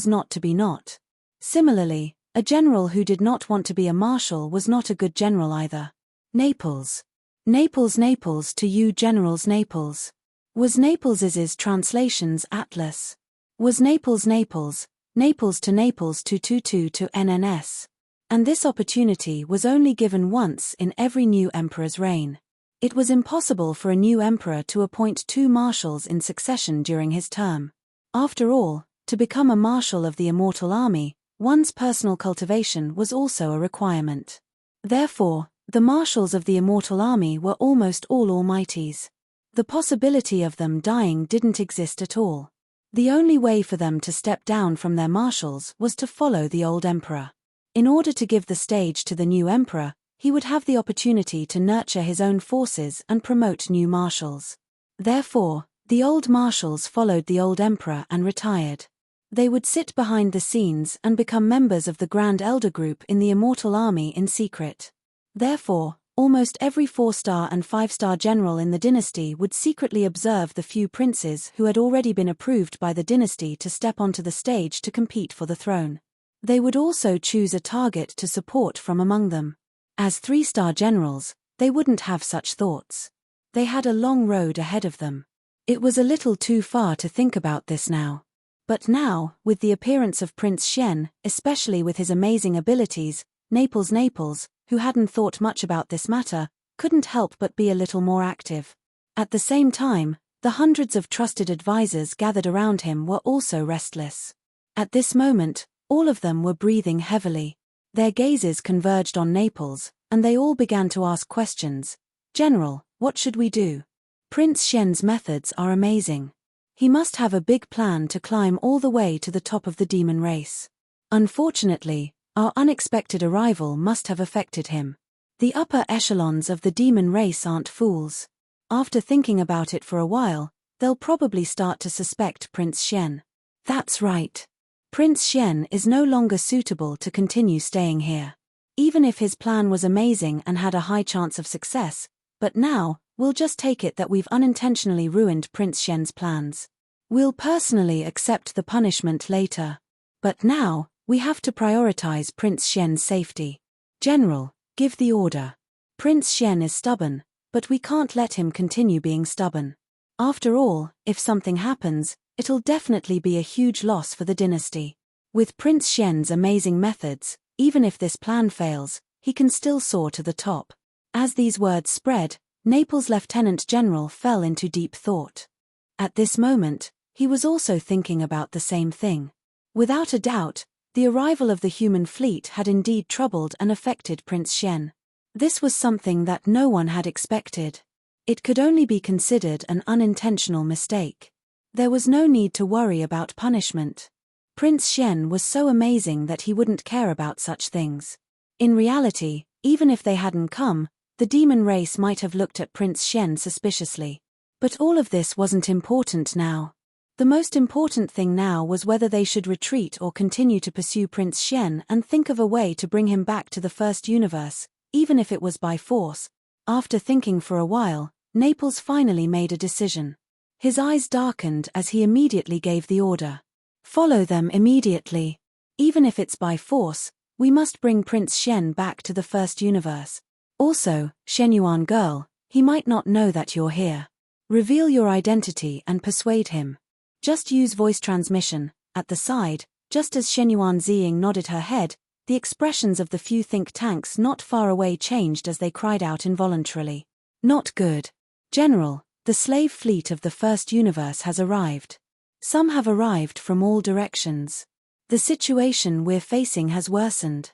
not to be not. Similarly, a general who did not want to be a marshal was not a good general either. Naples to you generals. Naples. Was Naples's translations Atlas? Was Naples to Naples to NNS? And this opportunity was only given once in every new emperor's reign. It was impossible for a new emperor to appoint 2 marshals in succession during his term. After all, to become a marshal of the immortal army, one's personal cultivation was also a requirement. Therefore, the marshals of the immortal army were almost all almighties. The possibility of them dying didn't exist at all. The only way for them to step down from their marshals was to follow the old emperor. In order to give the stage to the new emperor, he would have the opportunity to nurture his own forces and promote new marshals. Therefore, the old marshals followed the old emperor and retired. They would sit behind the scenes and become members of the Grand Elder Group in the Immortal Army in secret. Therefore, almost every 4-star and 5-star general in the dynasty would secretly observe the few princes who had already been approved by the dynasty to step onto the stage to compete for the throne. They would also choose a target to support from among them. As 3-star generals, they wouldn't have such thoughts. They had a long road ahead of them. It was a little too far to think about this now. But now, with the appearance of Prince Shen, especially with his amazing abilities, Naples, who hadn't thought much about this matter, couldn't help but be a little more active. At the same time, the hundreds of trusted advisors gathered around him were also restless. At this moment, all of them were breathing heavily. Their gazes converged on Naples, and they all began to ask questions. General, what should we do? Prince Shen's methods are amazing. He must have a big plan to climb all the way to the top of the demon race. Unfortunately, our unexpected arrival must have affected him. The upper echelons of the demon race aren't fools. After thinking about it for a while, they'll probably start to suspect Prince Shen. That's right. Prince Shen is no longer suitable to continue staying here. Even if his plan was amazing and had a high chance of success, but now, we'll just take it that we've unintentionally ruined Prince Shen's plans. We'll personally accept the punishment later. But now, we have to prioritize Prince Shen's safety. General, Give the order. Prince Shen is stubborn, but we can't let him continue being stubborn. After all, if something happens, it'll definitely be a huge loss for the dynasty. With Prince Shen's amazing methods, even if this plan fails, he can still soar to the top. As these words spread, Naples' Lieutenant General fell into deep thought. At this moment, he was also thinking about the same thing. Without a doubt, the arrival of the human fleet had indeed troubled and affected Prince Shen. This was something that no one had expected. It could only be considered an unintentional mistake. There was no need to worry about punishment. Prince Shen was so amazing that he wouldn't care about such things. In reality, even if they hadn't come, the demon race might have looked at Prince Shen suspiciously. But all of this wasn't important now. The most important thing now was whether they should retreat or continue to pursue Prince Shen and think of a way to bring him back to the first universe, even if it was by force. After thinking for a while, Naples finally made a decision. His eyes darkened as he immediately gave the order. Follow them immediately. Even if it's by force, we must bring Prince Shen back to the first universe. Also, Shenyuan girl, he might not know that you're here. Reveal your identity and persuade him. Just use voice transmission. At the side, just as Shenyuan Ziying nodded her head, the expressions of the few think tanks not far away changed as they cried out involuntarily. Not good. General, the slave fleet of the first universe has arrived. Some have arrived from all directions. The situation we're facing has worsened.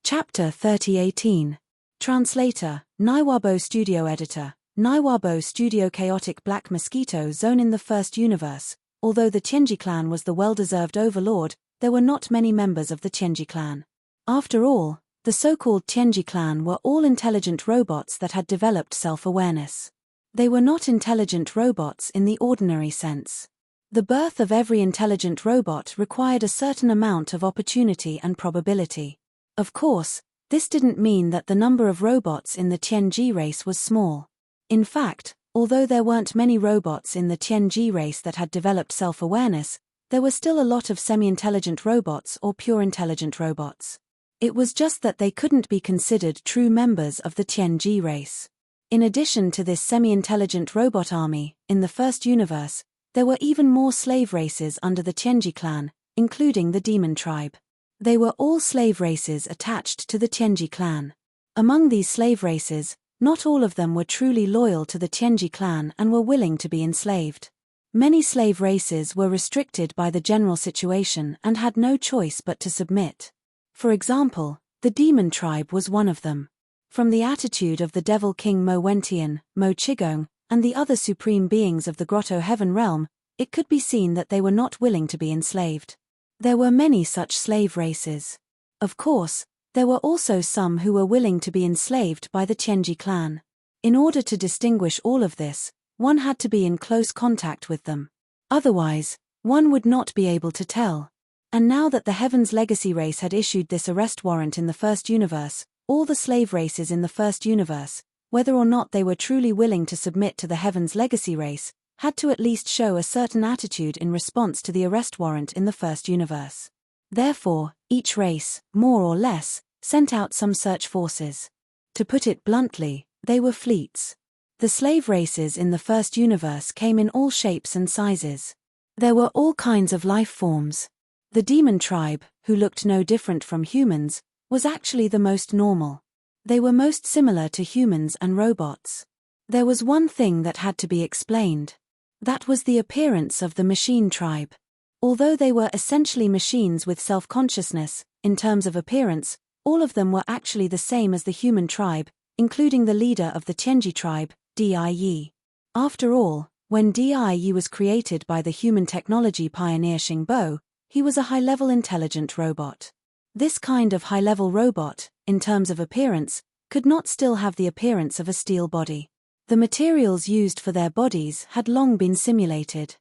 Chapter 3018. Translator, Naiwabo Studio Editor, Naiwabo Studio. Chaotic Black Mosquito Zone. In the first universe, although the Tianji clan was the well-deserved overlord, there were not many members of the Tianji clan. After all, the so-called Tianji clan were all intelligent robots that had developed self-awareness. They were not intelligent robots in the ordinary sense. The birth of every intelligent robot required a certain amount of opportunity and probability. Of course, this didn't mean that the number of robots in the Tianji race was small. In fact, although there weren't many robots in the Tianji race that had developed self-awareness, there were still a lot of semi-intelligent robots or pure intelligent robots. It was just that they couldn't be considered true members of the Tianji race. In addition to this semi-intelligent robot army, in the first universe, there were even more slave races under the Tianji clan, including the demon tribe. They were all slave races attached to the Tianji clan. Among these slave races, not all of them were truly loyal to the Tianji clan and were willing to be enslaved. Many slave races were restricted by the general situation and had no choice but to submit. For example, the demon tribe was one of them. From the attitude of the devil king Mo Wentian, Mo Qigong, and the other supreme beings of the Grotto Heaven realm, it could be seen that they were not willing to be enslaved. There were many such slave races. Of course, there were also some who were willing to be enslaved by the Tianji clan. In order to distinguish all of this, one had to be in close contact with them. Otherwise, one would not be able to tell. And now that the Heaven's Legacy race had issued this arrest warrant in the first universe, all the slave races in the first universe, whether or not they were truly willing to submit to the Heaven's Legacy race, had to at least show a certain attitude in response to the arrest warrant in the first universe. Therefore, each race, more or less, sent out some search forces. To put it bluntly, they were fleets. The slave races in the first universe came in all shapes and sizes. There were all kinds of life forms. The demon tribe, who looked no different from humans, was actually the most normal. They were most similar to humans and robots. There was one thing that had to be explained. That was the appearance of the machine tribe. Although they were essentially machines with self-consciousness, in terms of appearance, all of them were actually the same as the human tribe, including the leader of the Tianji tribe, Di. After all, when Di was created by the human technology pioneer Xingbo, he was a high-level intelligent robot. This kind of high-level robot, in terms of appearance, could not still have the appearance of a steel body. The materials used for their bodies had long been simulated.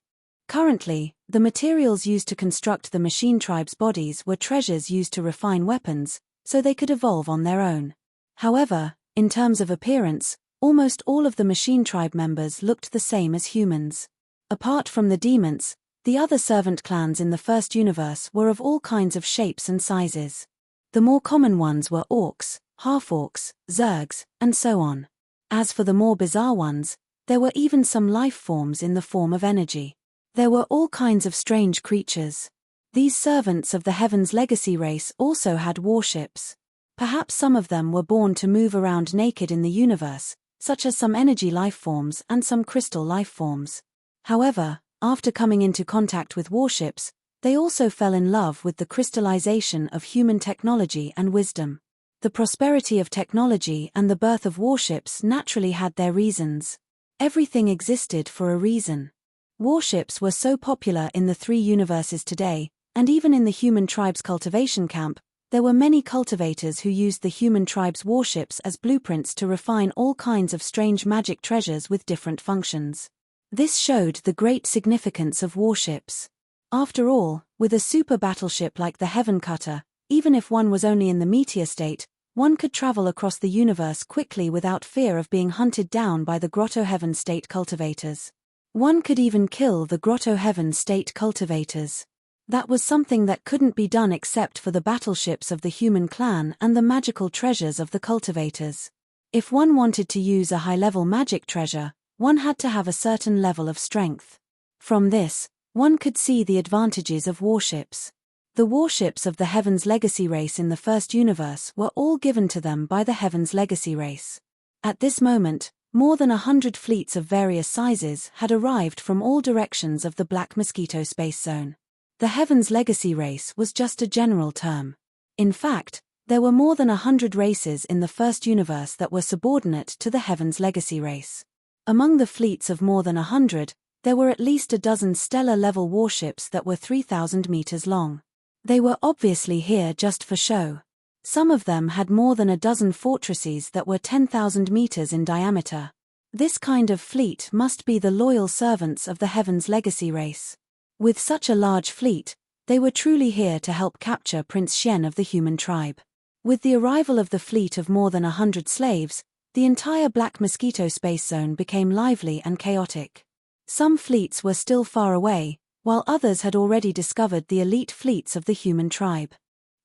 Currently, the materials used to construct the machine tribe's bodies were treasures used to refine weapons, so they could evolve on their own. However, in terms of appearance, almost all of the machine tribe members looked the same as humans. Apart from the demons, the other servant clans in the first universe were of all kinds of shapes and sizes. The more common ones were orcs, half-orcs, zergs, and so on. As for the more bizarre ones, there were even some life forms in the form of energy. There were all kinds of strange creatures. These servants of the Heaven's Legacy race also had warships. Perhaps some of them were born to move around naked in the universe, such as some energy life forms and some crystal life forms. However, after coming into contact with warships, they also fell in love with the crystallization of human technology and wisdom. The prosperity of technology and the birth of warships naturally had their reasons. Everything existed for a reason. Warships were so popular in the three universes today, and even in the human tribe's cultivation camp, there were many cultivators who used the human tribe's warships as blueprints to refine all kinds of strange magic treasures with different functions. This showed the great significance of warships. After all, with a super battleship like the Heaven Cutter, even if one was only in the meteor state, one could travel across the universe quickly without fear of being hunted down by the Grotto Heaven state cultivators. One could even kill the Grotto Heaven state cultivators. That was something that couldn't be done except for the battleships of the human clan and the magical treasures of the cultivators. If one wanted to use a high-level magic treasure, one had to have a certain level of strength. From this, one could see the advantages of warships. The warships of the Heaven's Legacy race in the first universe were all given to them by the Heaven's Legacy race. At this moment, more than 100 fleets of various sizes had arrived from all directions of the Black Mosquito space zone. The Heaven's Legacy race was just a general term. In fact, there were more than 100 races in the first universe that were subordinate to the Heaven's Legacy race. Among the fleets of more than 100, there were at least a dozen stellar-level warships that were 3,000 meters long. They were obviously here just for show. Some of them had more than a dozen fortresses that were 10,000 meters in diameter. This kind of fleet must be the loyal servants of the Heaven's Legacy race. With such a large fleet, they were truly here to help capture Prince Xian of the human tribe. With the arrival of the fleet of more than 100 slaves, the entire Black Mosquito space zone became lively and chaotic. Some fleets were still far away, while others had already discovered the elite fleets of the human tribe.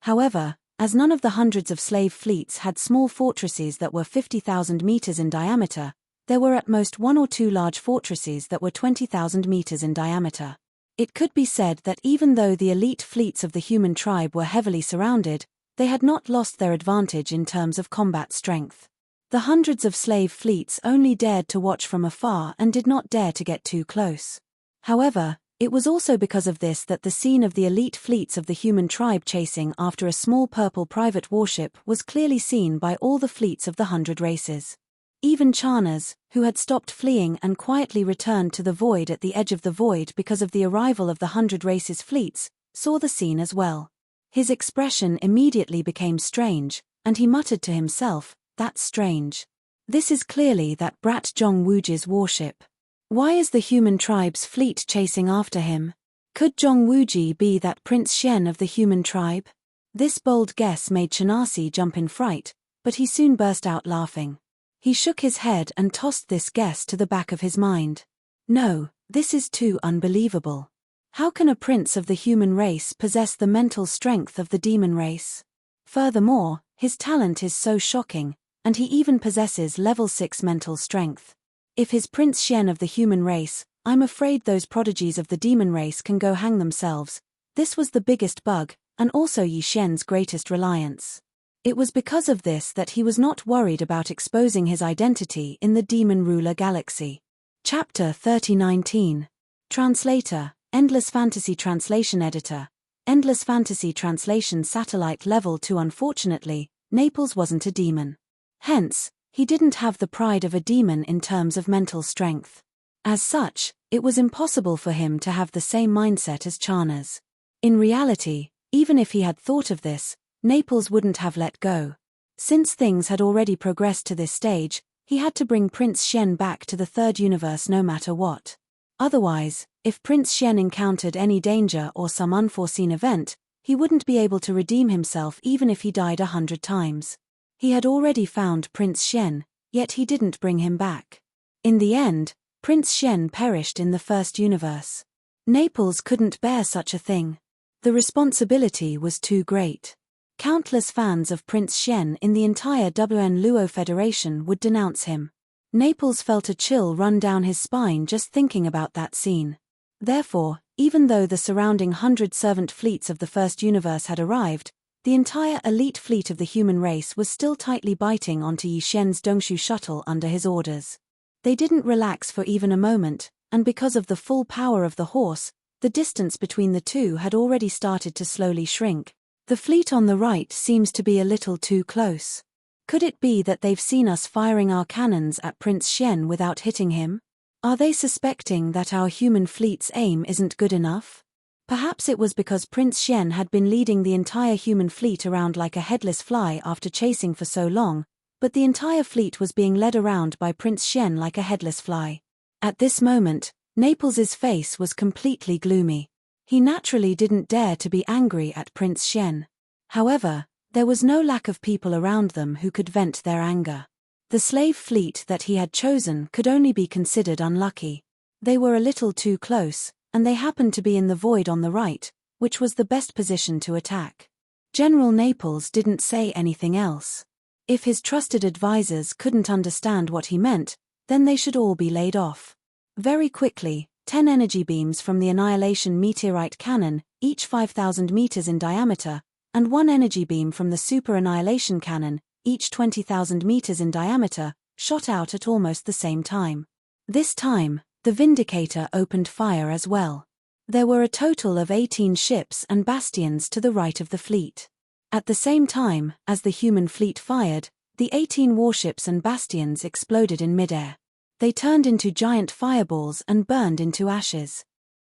However, as none of the hundreds of slave fleets had small fortresses that were 50,000 meters in diameter, there were at most one or two large fortresses that were 20,000 meters in diameter. It could be said that even though the elite fleets of the human tribe were heavily surrounded, they had not lost their advantage in terms of combat strength. The hundreds of slave fleets only dared to watch from afar and did not dare to get too close. However, it was also because of this that the scene of the elite fleets of the human tribe chasing after a small purple private warship was clearly seen by all the fleets of the 100 races. Even Charnas, who had stopped fleeing and quietly returned to the void at the edge of the void because of the arrival of the 100 races' fleets, saw the scene as well. His expression immediately became strange, and he muttered to himself, "That's strange. This is clearly that brat Zhong Wuji's warship. Why is the human tribe's fleet chasing after him? Could Zhong Wuji be that Prince Xian of the human tribe?" This bold guess made Chanasi jump in fright, but he soon burst out laughing. He shook his head and tossed this guess to the back of his mind. No, this is too unbelievable. How can a prince of the human race possess the mental strength of the demon race? Furthermore, his talent is so shocking, and he even possesses level 6 mental strength. If his Prince Xian of the human race, I'm afraid those prodigies of the demon race can go hang themselves. This was the biggest bug, and also Yi Xian's greatest reliance. It was because of this that he was not worried about exposing his identity in the Demon Ruler Galaxy. Chapter 3019. Translator, Endless Fantasy Translation Editor. Endless Fantasy Translation Satellite Level 2. Unfortunately, Naples wasn't a demon. Hence, he didn't have the pride of a demon in terms of mental strength. As such, it was impossible for him to have the same mindset as Charnas. In reality, even if he had thought of this, Naples wouldn't have let go. Since things had already progressed to this stage, he had to bring Prince Xian back to the third universe no matter what. Otherwise, if Prince Xian encountered any danger or some unforeseen event, he wouldn't be able to redeem himself even if he died 100 times. He had already found Prince Xian, yet he didn't bring him back. In the end, Prince Xian perished in the first universe. Naples couldn't bear such a thing. The responsibility was too great. Countless fans of Prince Xian in the entire WN Luo Federation would denounce him. Naples felt a chill run down his spine just thinking about that scene. Therefore, even though the surrounding 100 servant fleets of the First Universe had arrived, the entire elite fleet of the human race was still tightly biting onto Yi Xian's Dongshu shuttle under his orders. They didn't relax for even a moment, and because of the full power of the horse, the distance between the two had already started to slowly shrink. The fleet on the right seems to be a little too close. Could it be that they've seen us firing our cannons at Prince Xian without hitting him? Are they suspecting that our human fleet's aim isn't good enough? Perhaps it was because Prince Xian had been leading the entire human fleet around like a headless fly after chasing for so long, but the entire fleet was being led around by Prince Xian like a headless fly. At this moment, Naples's face was completely gloomy. He naturally didn't dare to be angry at Prince Xian. However, there was no lack of people around them who could vent their anger. The slave fleet that he had chosen could only be considered unlucky. They were a little too close, and they happened to be in the void on the right, which was the best position to attack. General Naples didn't say anything else. If his trusted advisors couldn't understand what he meant, then they should all be laid off. Very quickly, 10 energy beams from the Annihilation Meteorite Cannon, each 5,000 meters in diameter, and 1 energy beam from the Super Annihilation Cannon, each 20,000 meters in diameter, shot out at almost the same time. This time, the Vindicator opened fire as well. There were a total of 18 ships and bastions to the right of the fleet. At the same time, as the human fleet fired, the 18 warships and bastions exploded in midair. They turned into giant fireballs and burned into ashes.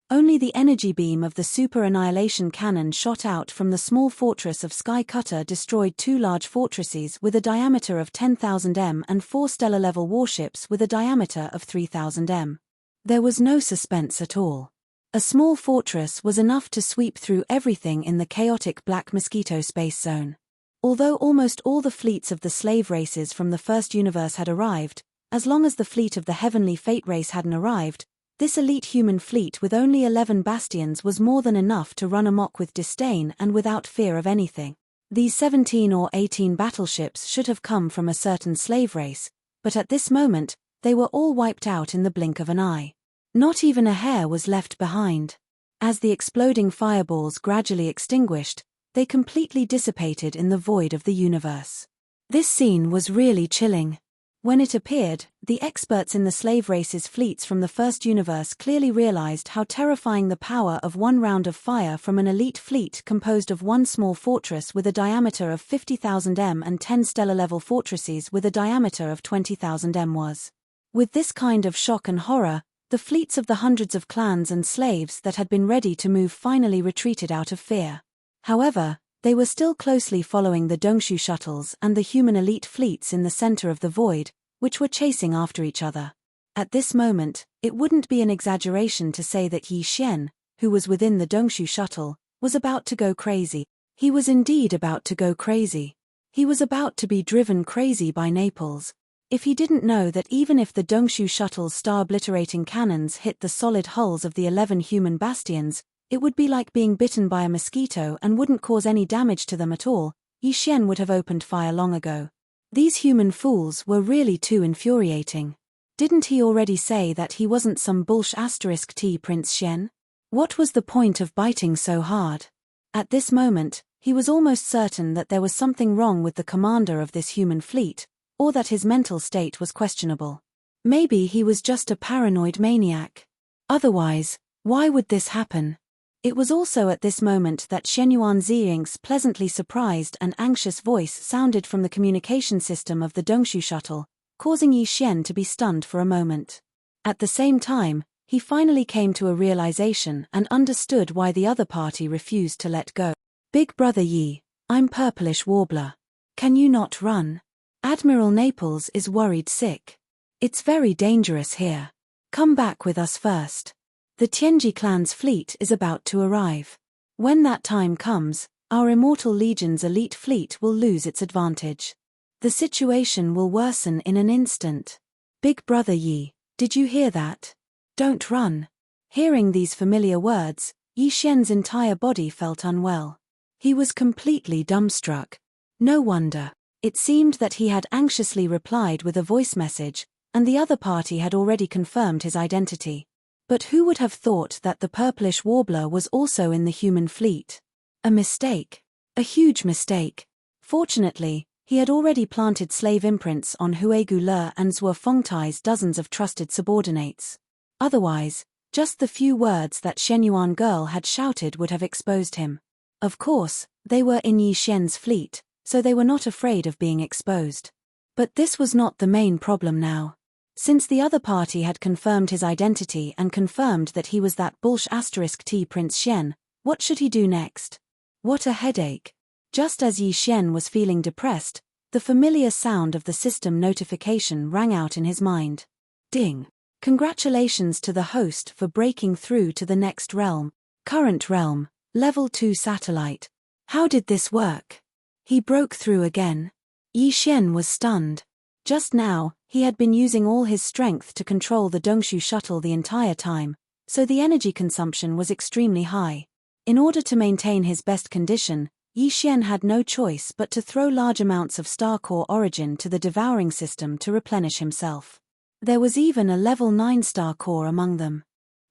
Only the energy beam of the Super Annihilation Cannon shot out from the small fortress of Sky Cutter destroyed 2 large fortresses with a diameter of 10,000 m and 4 stellar-level warships with a diameter of 3,000 m. There was no suspense at all. A small fortress was enough to sweep through everything in the chaotic Black Mosquito space zone. Although almost all the fleets of the slave races from the First Universe had arrived, as long as the fleet of the Heavenly Fate race hadn't arrived, this elite human fleet with only 11 bastions was more than enough to run amok with disdain and without fear of anything. These 17 or 18 battleships should have come from a certain slave race, but at this moment, they were all wiped out in the blink of an eye. Not even a hair was left behind. As the exploding fireballs gradually extinguished, they completely dissipated in the void of the universe. This scene was really chilling. When it appeared, the experts in the slave race's fleets from the First Universe clearly realized how terrifying the power of one round of fire from an elite fleet composed of one small fortress with a diameter of 50,000 m and 10 stellar-level fortresses with a diameter of 20,000 m was. With this kind of shock and horror, the fleets of the hundreds of clans and slaves that had been ready to move finally retreated out of fear. However, they were still closely following the Dongshu shuttles and the human elite fleets in the center of the void, which were chasing after each other. At this moment, it wouldn't be an exaggeration to say that Yi Xian, who was within the Dongshu shuttle, was about to go crazy. He was indeed about to go crazy. He was about to be driven crazy by Naples. If he didn't know that even if the Dongshu shuttle's star-obliterating cannons hit the solid hulls of the 11 human bastions, it would be like being bitten by a mosquito and wouldn't cause any damage to them at all, Yi Xian would have opened fire long ago. These human fools were really too infuriating. Didn't he already say that he wasn't some *T Prince Xian? What was the point of biting so hard? At this moment, he was almost certain that there was something wrong with the commander of this human fleet, or that his mental state was questionable. Maybe he was just a paranoid maniac. Otherwise, why would this happen? It was also at this moment that Shenyuan Ziying's pleasantly surprised and anxious voice sounded from the communication system of the Dongshu shuttle, causing Yi Xian to be stunned for a moment. At the same time, he finally came to a realization and understood why the other party refused to let go. Big Brother Yi, I'm Purplish Warbler. Can you not run? Admiral Naples is worried sick. It's very dangerous here. Come back with us first. The Tianji clan's fleet is about to arrive. When that time comes, our Immortal Legion's elite fleet will lose its advantage. The situation will worsen in an instant. Big Brother Yi, did you hear that? Don't run. Hearing these familiar words, Yi Xian's entire body felt unwell. He was completely dumbstruck. No wonder. It seemed that he had anxiously replied with a voice message, and the other party had already confirmed his identity. But who would have thought that the purplish warbler was also in the human fleet? A mistake. A huge mistake. Fortunately, he had already planted slave imprints on Huegu Le and Zhuo Fengtai's dozens of trusted subordinates. Otherwise, just the few words that Shenyuan girl had shouted would have exposed him. Of course, they were in Yi Xian's fleet, so they were not afraid of being exposed. But this was not the main problem now. Since the other party had confirmed his identity and confirmed that he was that *T Prince Xian, what should he do next? What a headache. Just as Yi Xian was feeling depressed, the familiar sound of the system notification rang out in his mind. Ding. Congratulations to the host for breaking through to the next realm. Current realm, level 2 satellite. How did this work? He broke through again. Yi Xian was stunned. Just now, he had been using all his strength to control the Dongshu shuttle the entire time, so the energy consumption was extremely high. In order to maintain his best condition, Yi Xian had no choice but to throw large amounts of star core origin to the devouring system to replenish himself. There was even a level 9 star core among them.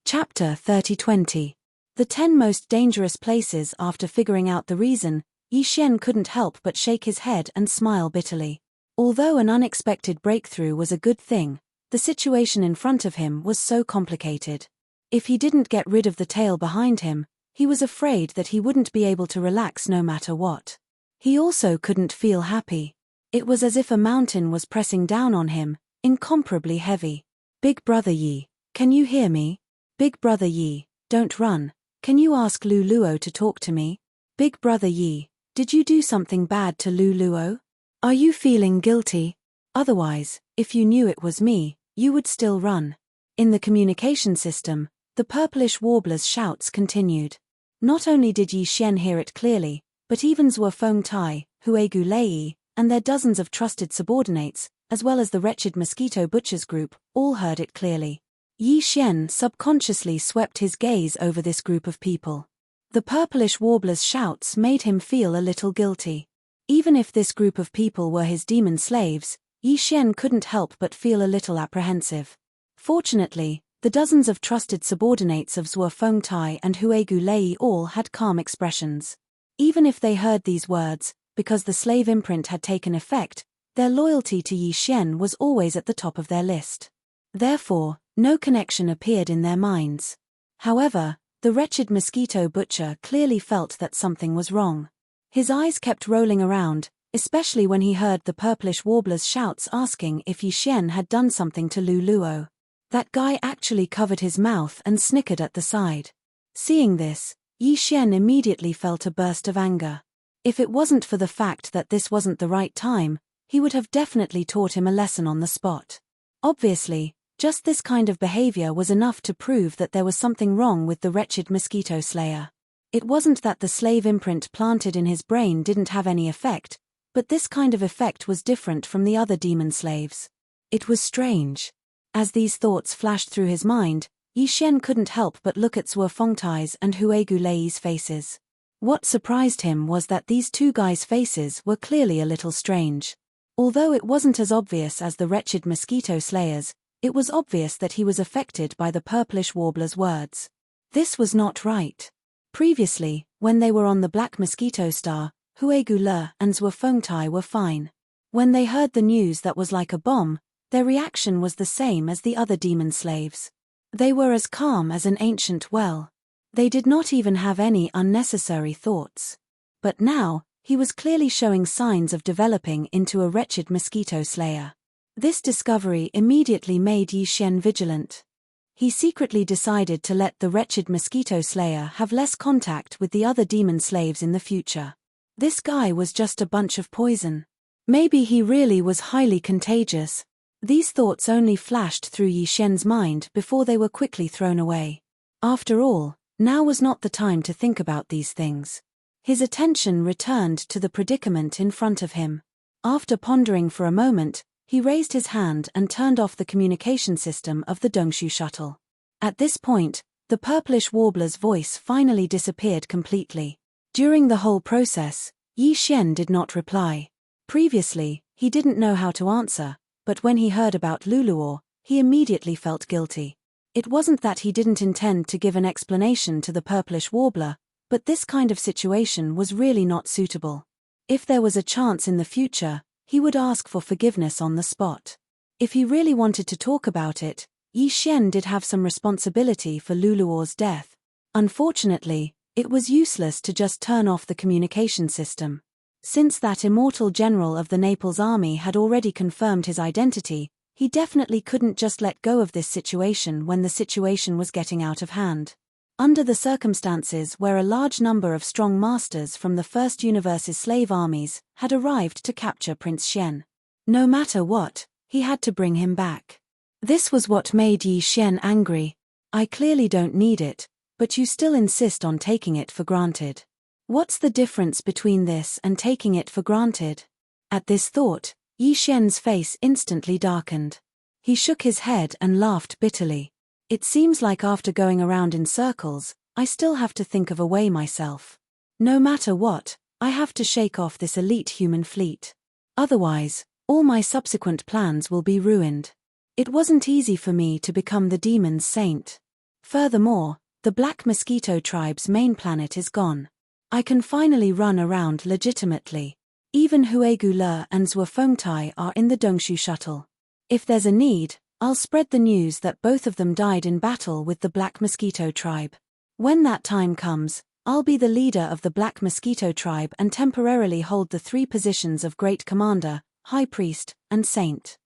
Chapter 3020. The 10 most dangerous places. After figuring out the reason, Yi Xian couldn't help but shake his head and smile bitterly. Although an unexpected breakthrough was a good thing, the situation in front of him was so complicated. If he didn't get rid of the tail behind him, he was afraid that he wouldn't be able to relax no matter what. He also couldn't feel happy. It was as if a mountain was pressing down on him, incomparably heavy. Big Brother Yi, can you hear me? Big Brother Yi, don't run. Can you ask Lu Luo to talk to me? Big Brother Yi, did you do something bad to Lu Luo? Are you feeling guilty? Otherwise, if you knew it was me, you would still run. In the communication system, the purplish warbler's shouts continued. Not only did Yi Xian hear it clearly, but even Zhuo Fengtai, Huegu Lei, and their dozens of trusted subordinates, as well as the wretched mosquito butchers group, all heard it clearly. Yi Xian subconsciously swept his gaze over this group of people. The purplish warbler's shouts made him feel a little guilty. Even if this group of people were his demon slaves, Yi Xian couldn't help but feel a little apprehensive. Fortunately, the dozens of trusted subordinates of Zhuo Fengtai and Huegu Lei all had calm expressions. Even if they heard these words, because the slave imprint had taken effect, their loyalty to Yi Xian was always at the top of their list. Therefore, no connection appeared in their minds. However, the wretched mosquito butcher clearly felt that something was wrong. His eyes kept rolling around, especially when he heard the purplish warbler's shouts asking if Yi Xian had done something to Lu Luo. That guy actually covered his mouth and snickered at the side. Seeing this, Yi Xian immediately felt a burst of anger. If it wasn't for the fact that this wasn't the right time, he would have definitely taught him a lesson on the spot. Obviously, just this kind of behavior was enough to prove that there was something wrong with the wretched mosquito slayer. It wasn't that the slave imprint planted in his brain didn't have any effect, but this kind of effect was different from the other demon slaves. It was strange. As these thoughts flashed through his mind, Yi Xian couldn't help but look at Zhuo Fengtai's and Huegu Lei's faces. What surprised him was that these two guys' faces were clearly a little strange. Although it wasn't as obvious as the wretched mosquito slayer's, it was obvious that he was affected by the purplish warbler's words. This was not right. Previously, when they were on the Black Mosquito Star, Huegu Le and Zhuo Fengtai were fine. When they heard the news that was like a bomb, their reaction was the same as the other demon slaves. They were as calm as an ancient well. They did not even have any unnecessary thoughts. But now, he was clearly showing signs of developing into a wretched mosquito slayer. This discovery immediately made Yi Xian vigilant. He secretly decided to let the wretched mosquito slayer have less contact with the other demon slaves in the future. This guy was just a bunch of poison. Maybe he really was highly contagious. These thoughts only flashed through Yi Xian's mind before they were quickly thrown away. After all, now was not the time to think about these things. His attention returned to the predicament in front of him. After pondering for a moment, he raised his hand and turned off the communication system of the Dongshu shuttle. At this point, the purplish warbler's voice finally disappeared completely. During the whole process, Yi Xian did not reply. Previously, he didn't know how to answer, but when he heard about Luluor, he immediately felt guilty. It wasn't that he didn't intend to give an explanation to the purplish warbler, but this kind of situation was really not suitable. If there was a chance in the future, he would ask for forgiveness on the spot. If he really wanted to talk about it, Yi Xian did have some responsibility for Luluor's death. Unfortunately, it was useless to just turn off the communication system. Since that immortal general of the Naples army had already confirmed his identity, he definitely couldn't just let go of this situation when the situation was getting out of hand. Under the circumstances where a large number of strong masters from the First Universe's slave armies had arrived to capture Prince Xian. No matter what, he had to bring him back. This was what made Yi Xian angry. I clearly don't need it, but you still insist on taking it for granted. What's the difference between this and taking it for granted? At this thought, Yi Xian's face instantly darkened. He shook his head and laughed bitterly. It seems like after going around in circles, I still have to think of a way myself. No matter what, I have to shake off this elite human fleet. Otherwise, all my subsequent plans will be ruined. It wasn't easy for me to become the demon's saint. Furthermore, the Black Mosquito tribe's main planet is gone. I can finally run around legitimately. Even Huegu Le and Zhuofengtai are in the Dongshu shuttle. If there's a need, I'll spread the news that both of them died in battle with the Black Mosquito tribe. When that time comes, I'll be the leader of the Black Mosquito tribe and temporarily hold the 3 positions of Great Commander, High Priest, and Saint.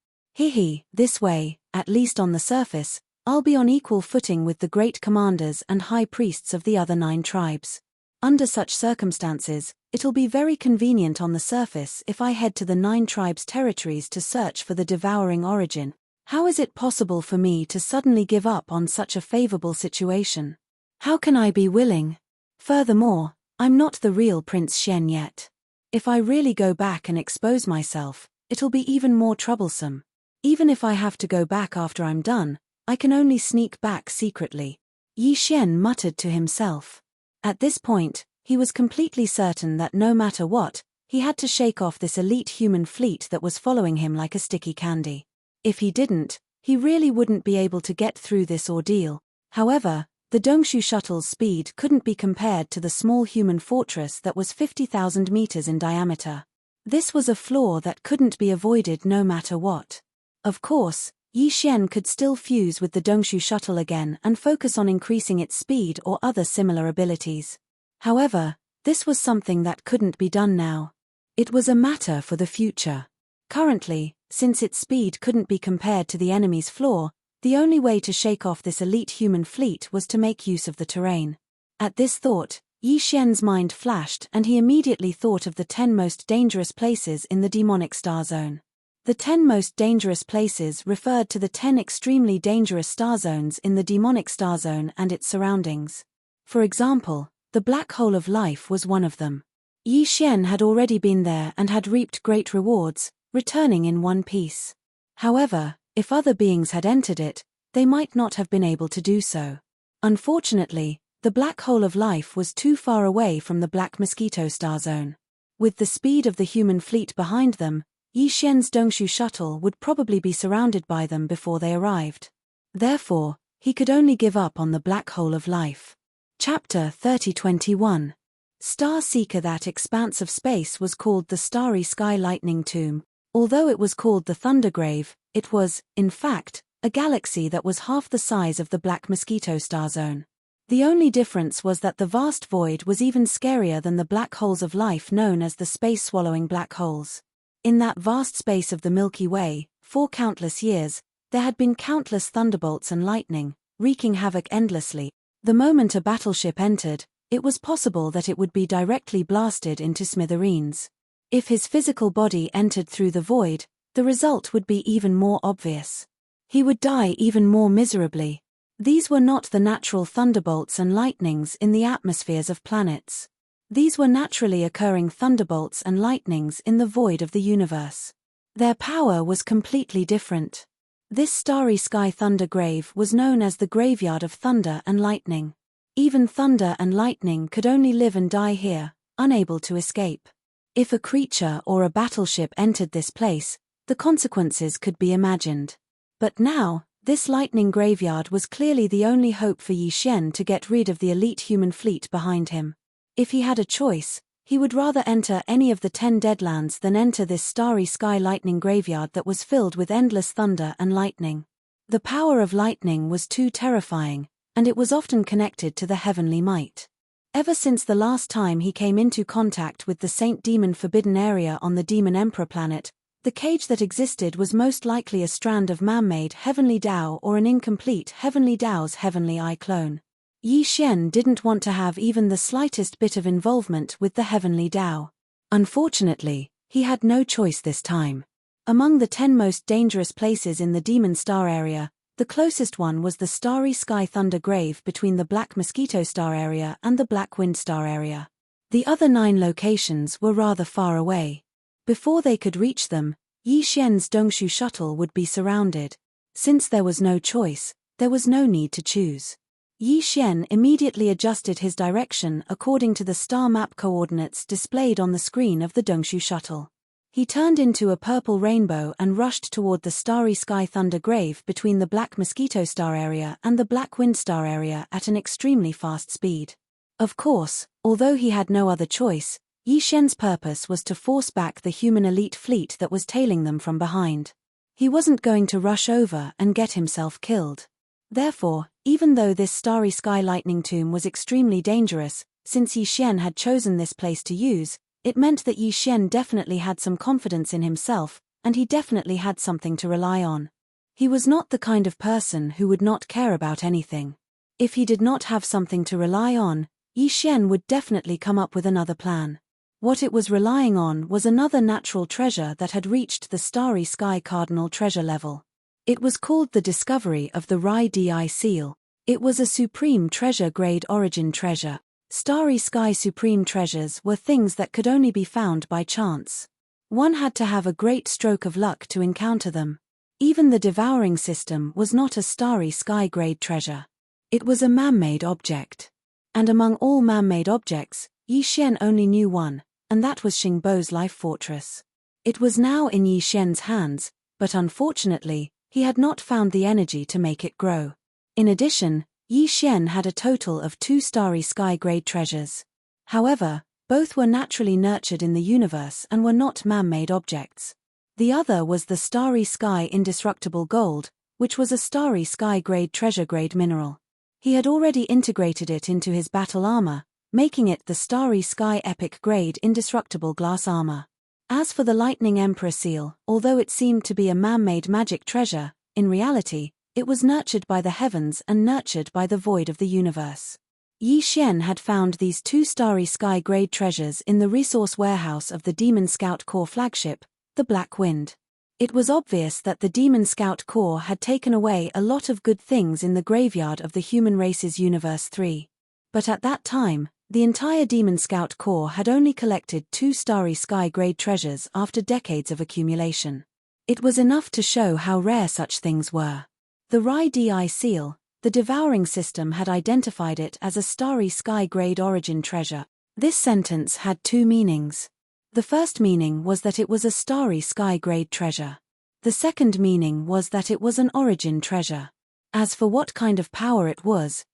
This way, at least on the surface, I'll be on equal footing with the Great Commanders and High Priests of the other 9 tribes. Under such circumstances, it'll be very convenient on the surface if I head to the 9 tribes' territories to search for the devouring origin. How is it possible for me to suddenly give up on such a favorable situation? How can I be willing? Furthermore, I'm not the real Prince Xian yet. If I really go back and expose myself, it'll be even more troublesome. Even if I have to go back after I'm done, I can only sneak back secretly. Yi Xian muttered to himself. At this point, he was completely certain that no matter what, he had to shake off this elite human fleet that was following him like a sticky candy. If he didn't, he really wouldn't be able to get through this ordeal. However, the Dongshu shuttle's speed couldn't be compared to the small human fortress that was 50,000 meters in diameter. This was a flaw that couldn't be avoided no matter what. Of course, Yi Xian could still fuse with the Dongshu shuttle again and focus on increasing its speed or other similar abilities. However, this was something that couldn't be done now. It was a matter for the future. Currently, since its speed couldn't be compared to the enemy's flaw, the only way to shake off this elite human fleet was to make use of the terrain. At this thought, Yi Xian's mind flashed and he immediately thought of the 10 most dangerous places in the demonic star zone. The 10 most dangerous places referred to the 10 extremely dangerous star zones in the demonic star zone and its surroundings. For example, the Black Hole of Life was one of them. Yi Xian had already been there and had reaped great rewards, returning in one piece. However, if other beings had entered it, they might not have been able to do so. Unfortunately, the Black Hole of Life was too far away from the Black Mosquito star zone. With the speed of the human fleet behind them, Yi Xian's Dongshu shuttle would probably be surrounded by them before they arrived. Therefore, he could only give up on the Black Hole of Life. Chapter 3021. Star Seeker. That expanse of space was called the Starry Sky Lightning Tomb. Although it was called the Thunder Grave, it was, in fact, a galaxy that was half the size of the Black Mosquito star zone. The only difference was that the vast void was even scarier than the black holes of life known as the space-swallowing black holes. In that vast space of the Milky Way, for countless years, there had been countless thunderbolts and lightning, wreaking havoc endlessly. The moment a battleship entered, it was possible that it would be directly blasted into smithereens. If his physical body entered through the void, the result would be even more obvious. He would die even more miserably. These were not the natural thunderbolts and lightnings in the atmospheres of planets. These were naturally occurring thunderbolts and lightnings in the void of the universe. Their power was completely different. This starry sky thunder grave was known as the graveyard of thunder and lightning. Even thunder and lightning could only live and die here, unable to escape. If a creature or a battleship entered this place, the consequences could be imagined. But now, this lightning graveyard was clearly the only hope for Yi Xian to get rid of the elite human fleet behind him. If he had a choice, he would rather enter any of the 10 Deadlands than enter this starry sky lightning graveyard that was filled with endless thunder and lightning. The power of lightning was too terrifying, and it was often connected to the heavenly might. Ever since the last time he came into contact with the Saint Demon Forbidden Area on the Demon Emperor planet, the cage that existed was most likely a strand of man-made heavenly Tao or an incomplete heavenly Tao's heavenly eye clone. Yi Xian didn't want to have even the slightest bit of involvement with the heavenly Tao. Unfortunately, he had no choice this time. Among the 10 most dangerous places in the Demon Star area, the closest one was the Starry Sky Thunder Grave between the Black Mosquito Star area and the Black Wind Star area. The other 9 locations were rather far away. Before they could reach them, Yi Xian's Dongshu shuttle would be surrounded. Since there was no choice, there was no need to choose. Yi Xian immediately adjusted his direction according to the star map coordinates displayed on the screen of the Dongshu shuttle. He turned into a purple rainbow and rushed toward the Starry Sky Thunder Grave between the Black Mosquito Star area and the Black Wind Star area at an extremely fast speed. Of course, although he had no other choice, Yi Xian's purpose was to force back the human elite fleet that was tailing them from behind. He wasn't going to rush over and get himself killed. Therefore, even though this Starry Sky Lightning Tomb was extremely dangerous, since Yi Xian had chosen this place to use, it meant that Yi Xian definitely had some confidence in himself, and he definitely had something to rely on. He was not the kind of person who would not care about anything. If he did not have something to rely on, Yi Xian would definitely come up with another plan. What it was relying on was another natural treasure that had reached the Starry Sky Cardinal treasure level. It was called the discovery of the Rai Di seal. It was a supreme treasure-grade origin treasure. Starry Sky supreme treasures were things that could only be found by chance. One had to have a great stroke of luck to encounter them. Even the devouring system was not a Starry Sky grade treasure. It was a man-made object. And among all man-made objects, Yi Xian only knew one, and that was Xingbo's life fortress. It was now in Yi Xian's hands, but unfortunately, he had not found the energy to make it grow. In addition, Yi Xian had a total of 2 Starry Sky grade treasures. However, both were naturally nurtured in the universe and were not man-made objects. The other was the Starry Sky Indestructible Gold, which was a Starry Sky grade treasure grade mineral. He had already integrated it into his battle armor, making it the Starry Sky Epic Grade Indestructible Glass Armor. As for the Lightning Emperor seal, although it seemed to be a man-made magic treasure, in reality, it was nurtured by the heavens and nurtured by the void of the universe. Yi Xian had found these 2 Starry Sky grade treasures in the resource warehouse of the Demon Scout Corps flagship, the Black Wind. It was obvious that the Demon Scout Corps had taken away a lot of good things in the graveyard of the human race's Universe 3. But at that time, the entire Demon Scout Corps had only collected 2 Starry Sky grade treasures after decades of accumulation. It was enough to show how rare such things were. The Rai Di seal, the devouring system had identified it as a Starry Sky grade origin treasure. This sentence had 2 meanings. The first meaning was that it was a Starry Sky grade treasure. The second meaning was that it was an origin treasure. As for what kind of power it was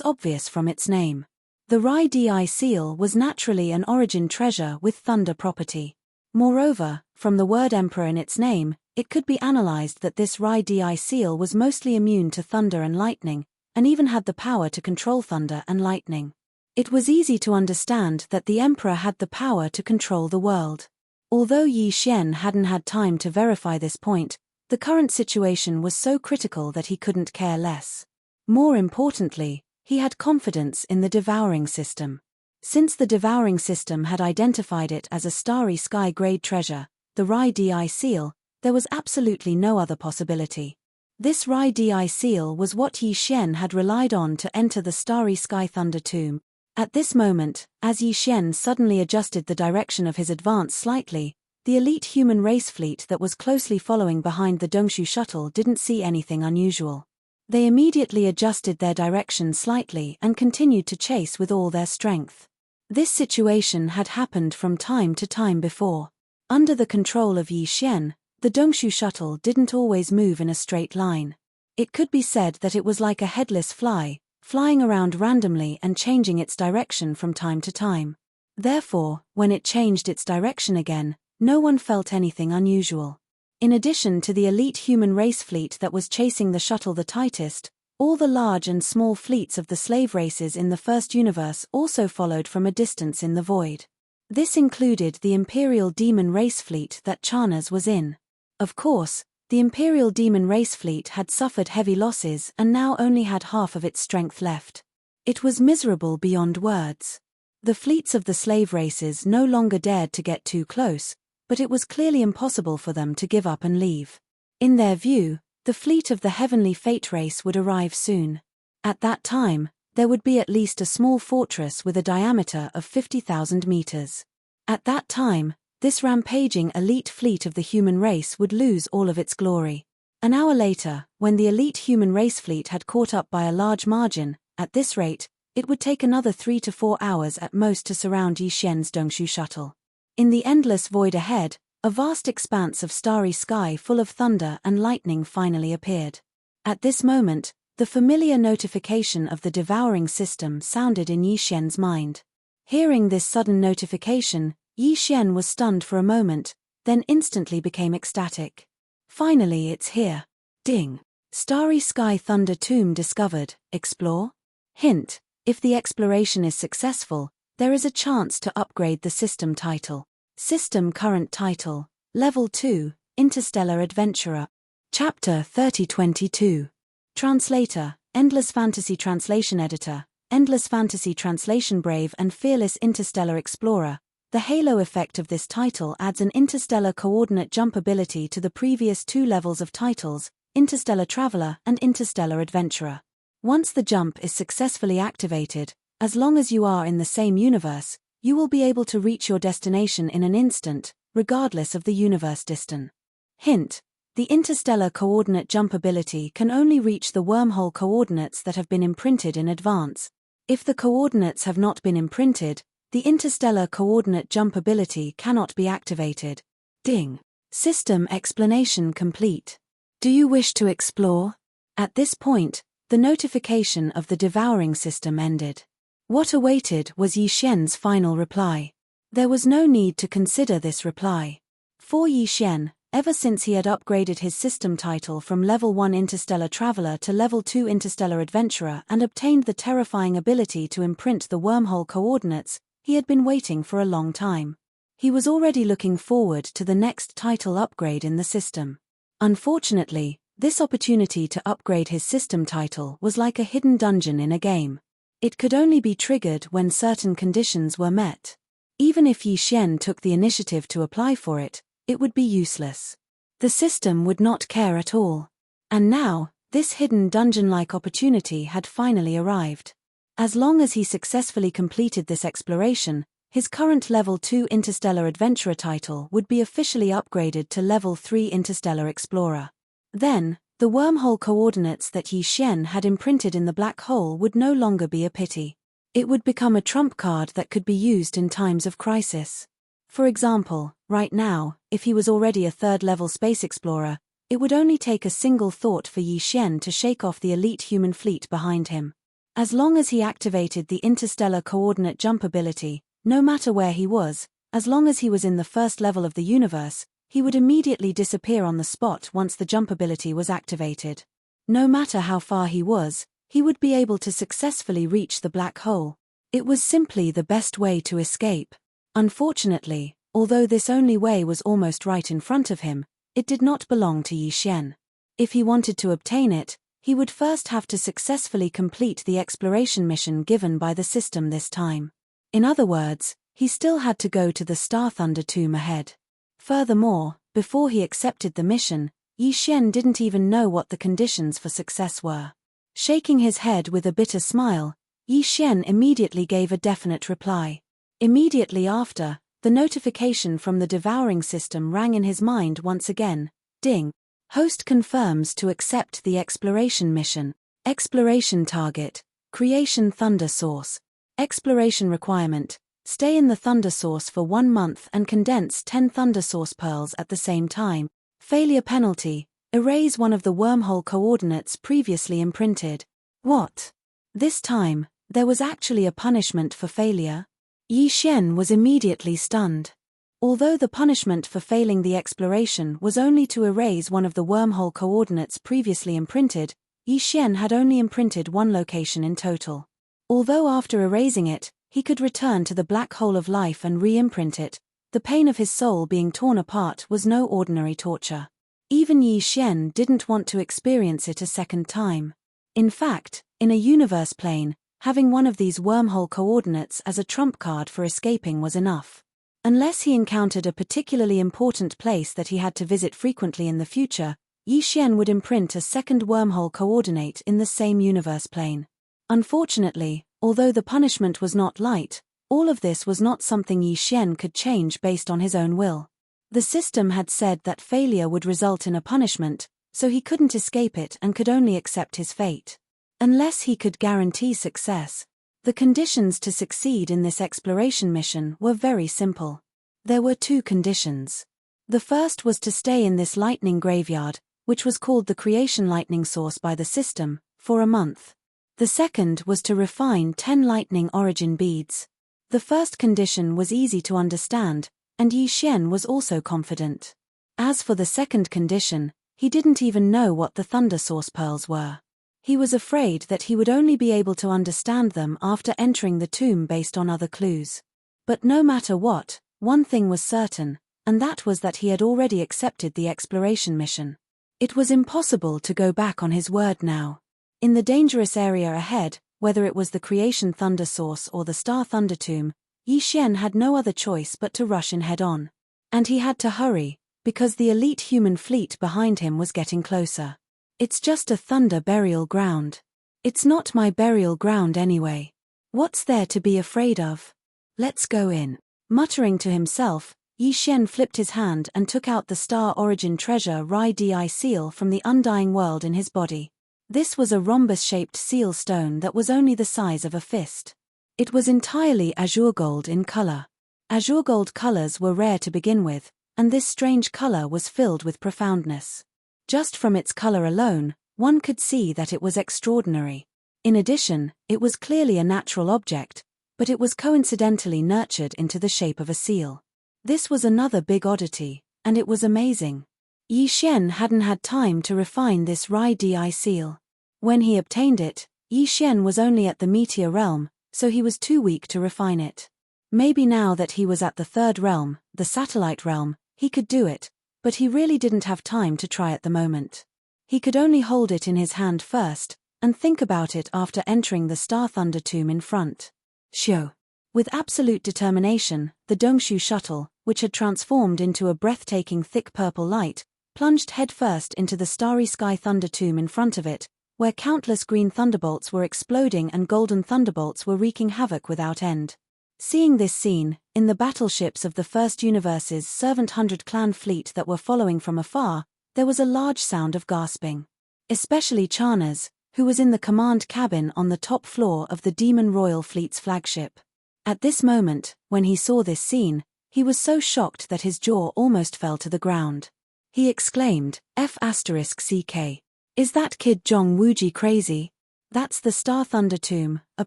obvious from its name. The Rai Di seal was naturally an origin treasure with thunder property. Moreover, from the word emperor in its name, it could be analyzed that this Rai Di seal was mostly immune to thunder and lightning, and even had the power to control thunder and lightning. It was easy to understand that the emperor had the power to control the world. Although Yi Xian hadn't had time to verify this point, the current situation was so critical that he couldn't care less. More importantly, he had confidence in the devouring system. Since the devouring system had identified it as a Starry Sky grade treasure, the Rai Di seal, there was absolutely no other possibility. This Rai Di seal was what Yi Xian had relied on to enter the Starry Sky Thunder Tomb. At this moment, as Yi Xian suddenly adjusted the direction of his advance slightly, the elite human race fleet that was closely following behind the Dongshu shuttle didn't see anything unusual. They immediately adjusted their direction slightly and continued to chase with all their strength. This situation had happened from time to time before. Under the control of Yi Xian, the Dongshu shuttle didn't always move in a straight line. It could be said that it was like a headless fly, flying around randomly and changing its direction from time to time. Therefore, when it changed its direction again, no one felt anything unusual. In addition to the elite human race fleet that was chasing the shuttle the tightest, all the large and small fleets of the slave races in the first universe also followed from a distance in the void. This included the Imperial Demon Race fleet that Chanaz was in. Of course, the Imperial Demon Race fleet had suffered heavy losses and now only had half of its strength left. It was miserable beyond words. The fleets of the slave races no longer dared to get too close, but it was clearly impossible for them to give up and leave. In their view, the fleet of the Heavenly Fate race would arrive soon. At that time, there would be at least a small fortress with a diameter of 50,000 meters. At that time, this rampaging elite fleet of the human race would lose all of its glory. An hour later, when the elite human race fleet had caught up by a large margin, at this rate, it would take another 3 to 4 hours at most to surround Yi Xian's Dongshu shuttle. In the endless void ahead, a vast expanse of starry sky full of thunder and lightning finally appeared. At this moment, the familiar notification of the devouring system sounded in Yi Xian's mind. Hearing this sudden notification, Yi Xian was stunned for a moment, then instantly became ecstatic. Finally, it's here. Ding. Starry Sky Thunder Tomb discovered. Explore? Hint: if the exploration is successful, there is a chance to upgrade the system title. System current title: Level 2, Interstellar Adventurer. Chapter 3022. Translator: Endless Fantasy Translation Editor, Endless Fantasy Translation. Brave and fearless interstellar explorer. The halo effect of this title adds an interstellar coordinate jump ability to the previous 2 levels of titles, Interstellar Traveler and Interstellar Adventurer. Once the jump is successfully activated, as long as you are in the same universe, you will be able to reach your destination in an instant, regardless of the universe distance. Hint: the interstellar coordinate jump ability can only reach the wormhole coordinates that have been imprinted in advance. If the coordinates have not been imprinted, the interstellar coordinate jump ability cannot be activated. Ding. System explanation complete. Do you wish to explore? At this point, the notification of the devouring system ended. What awaited was Yi Xian's final reply. There was no need to consider this reply. For Yi Xian, ever since he had upgraded his system title from Level 1 Interstellar Traveler to Level 2 Interstellar Adventurer and obtained the terrifying ability to imprint the wormhole coordinates, he had been waiting for a long time. He was already looking forward to the next title upgrade in the system. Unfortunately, this opportunity to upgrade his system title was like a hidden dungeon in a game. It could only be triggered when certain conditions were met. Even if Yi Xian took the initiative to apply for it, it would be useless. The system would not care at all. And now, this hidden dungeon-like opportunity had finally arrived. As long as he successfully completed this exploration, his current Level 2 Interstellar Adventurer title would be officially upgraded to Level 3 Interstellar Explorer. Then, the wormhole coordinates that Yi Xian had imprinted in the black hole would no longer be a pity. It would become a trump card that could be used in times of crisis. For example, right now, if he was already a 3rd-level space explorer, it would only take a single thought for Yi Xian to shake off the elite human fleet behind him. As long as he activated the interstellar coordinate jump ability, no matter where he was, as long as he was in the 1st level of the universe, he would immediately disappear on the spot once the jump ability was activated. No matter how far he was, he would be able to successfully reach the black hole. It was simply the best way to escape. Unfortunately, although this only way was almost right in front of him, it did not belong to Yi Xian. If he wanted to obtain it, he would first have to successfully complete the exploration mission given by the system this time. In other words, he still had to go to the Star Thunder tomb ahead. Furthermore, before he accepted the mission, Yi Xian didn't even know what the conditions for success were. Shaking his head with a bitter smile, Yi Xian immediately gave a definite reply. Immediately after, the notification from the devouring system rang in his mind once again. Ding. Host confirms to accept the exploration mission. Exploration target: Creation Thunder Source. Exploration requirement: Stay in the Thunder Source for 1 month and condense 10 Thunder Source pearls at the same time. Failure penalty: erase one of the wormhole coordinates previously imprinted. What? This time, there was actually a punishment for failure? Yi Xian was immediately stunned. Although the punishment for failing the exploration was only to erase one of the wormhole coordinates previously imprinted, Yi Xian had only imprinted one location in total. Although after erasing it, he could return to the black hole of life and re-imprint it, the pain of his soul being torn apart was no ordinary torture. Even Yi Xian didn't want to experience it a second time. In fact, in a universe plane, having one of these wormhole coordinates as a trump card for escaping was enough. Unless he encountered a particularly important place that he had to visit frequently in the future, Yi Xian would imprint a second wormhole coordinate in the same universe plane. Unfortunately, although the punishment was not light, all of this was not something Yi Xian could change based on his own will. The system had said that failure would result in a punishment, so he couldn't escape it and could only accept his fate. Unless he could guarantee success. The conditions to succeed in this exploration mission were very simple. There were 2 conditions. The first was to stay in this lightning graveyard, which was called the creation lightning source by the system, for a month. The second was to refine 10 lightning origin beads. The first condition was easy to understand, and Yi Xian was also confident. As for the second condition, he didn't even know what the Thunder Source pearls were. He was afraid that he would only be able to understand them after entering the tomb based on other clues. But no matter what, one thing was certain, and that was that he had already accepted the exploration mission. It was impossible to go back on his word now. In the dangerous area ahead, whether it was the Creation Thunder Source or the Star Thunder Tomb, Yi Xian had no other choice but to rush in head-on. And he had to hurry, because the elite human fleet behind him was getting closer. It's just a thunder burial ground. It's not my burial ground anyway. What's there to be afraid of? Let's go in. Muttering to himself, Yi Xian flipped his hand and took out the Star Origin Treasure Rai Di seal from the undying world in his body. This was a rhombus-shaped seal stone that was only the size of a fist. It was entirely azure gold in color. Azure gold colors were rare to begin with, and this strange color was filled with profoundness. Just from its color alone, one could see that it was extraordinary. In addition, it was clearly a natural object, but it was coincidentally nurtured into the shape of a seal. This was another big oddity, and it was amazing. Yi Xian hadn't had time to refine this Rai Di seal. When he obtained it, Yi Xian was only at the meteor realm, so he was too weak to refine it. Maybe now that he was at the 3rd realm, the satellite realm, he could do it, but he really didn't have time to try at the moment. He could only hold it in his hand first, and think about it after entering the Star Thunder Tomb in front. Shio. With absolute determination, the Dongshu shuttle, which had transformed into a breathtaking thick purple light, plunged headfirst into the starry sky Thunder Tomb in front of it, where countless green thunderbolts were exploding and golden thunderbolts were wreaking havoc without end. Seeing this scene, in the battleships of the First Universe's Servant 100 clan fleet that were following from afar, there was a large sound of gasping. Especially Chana's, who was in the command cabin on the top floor of the Demon Royal Fleet's flagship. At this moment, when he saw this scene, he was so shocked that his jaw almost fell to the ground. He exclaimed, F***CK. Is that kid Zhong Wuji crazy? That's the Star Thunder Tomb, a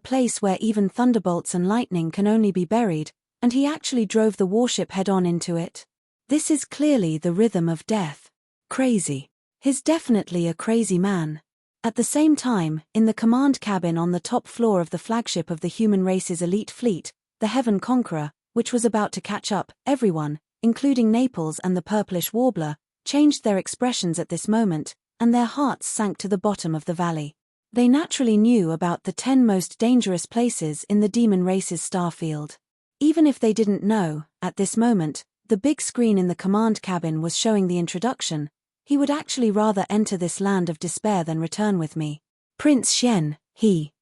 place where even thunderbolts and lightning can only be buried, and he actually drove the warship head-on into it. This is clearly the rhythm of death. Crazy. He's definitely a crazy man. At the same time, in the command cabin on the top floor of the flagship of the human race's elite fleet, the Heaven Conqueror, which was about to catch up, everyone, including Naples and the purplish warbler, changed their expressions at this moment, and their hearts sank to the bottom of the valley. They naturally knew about the 10 most dangerous places in the demon race's starfield. Even if they didn't know, at this moment, the big screen in the command cabin was showing the introduction. He would actually rather enter this land of despair than return with me. Prince Xian, he.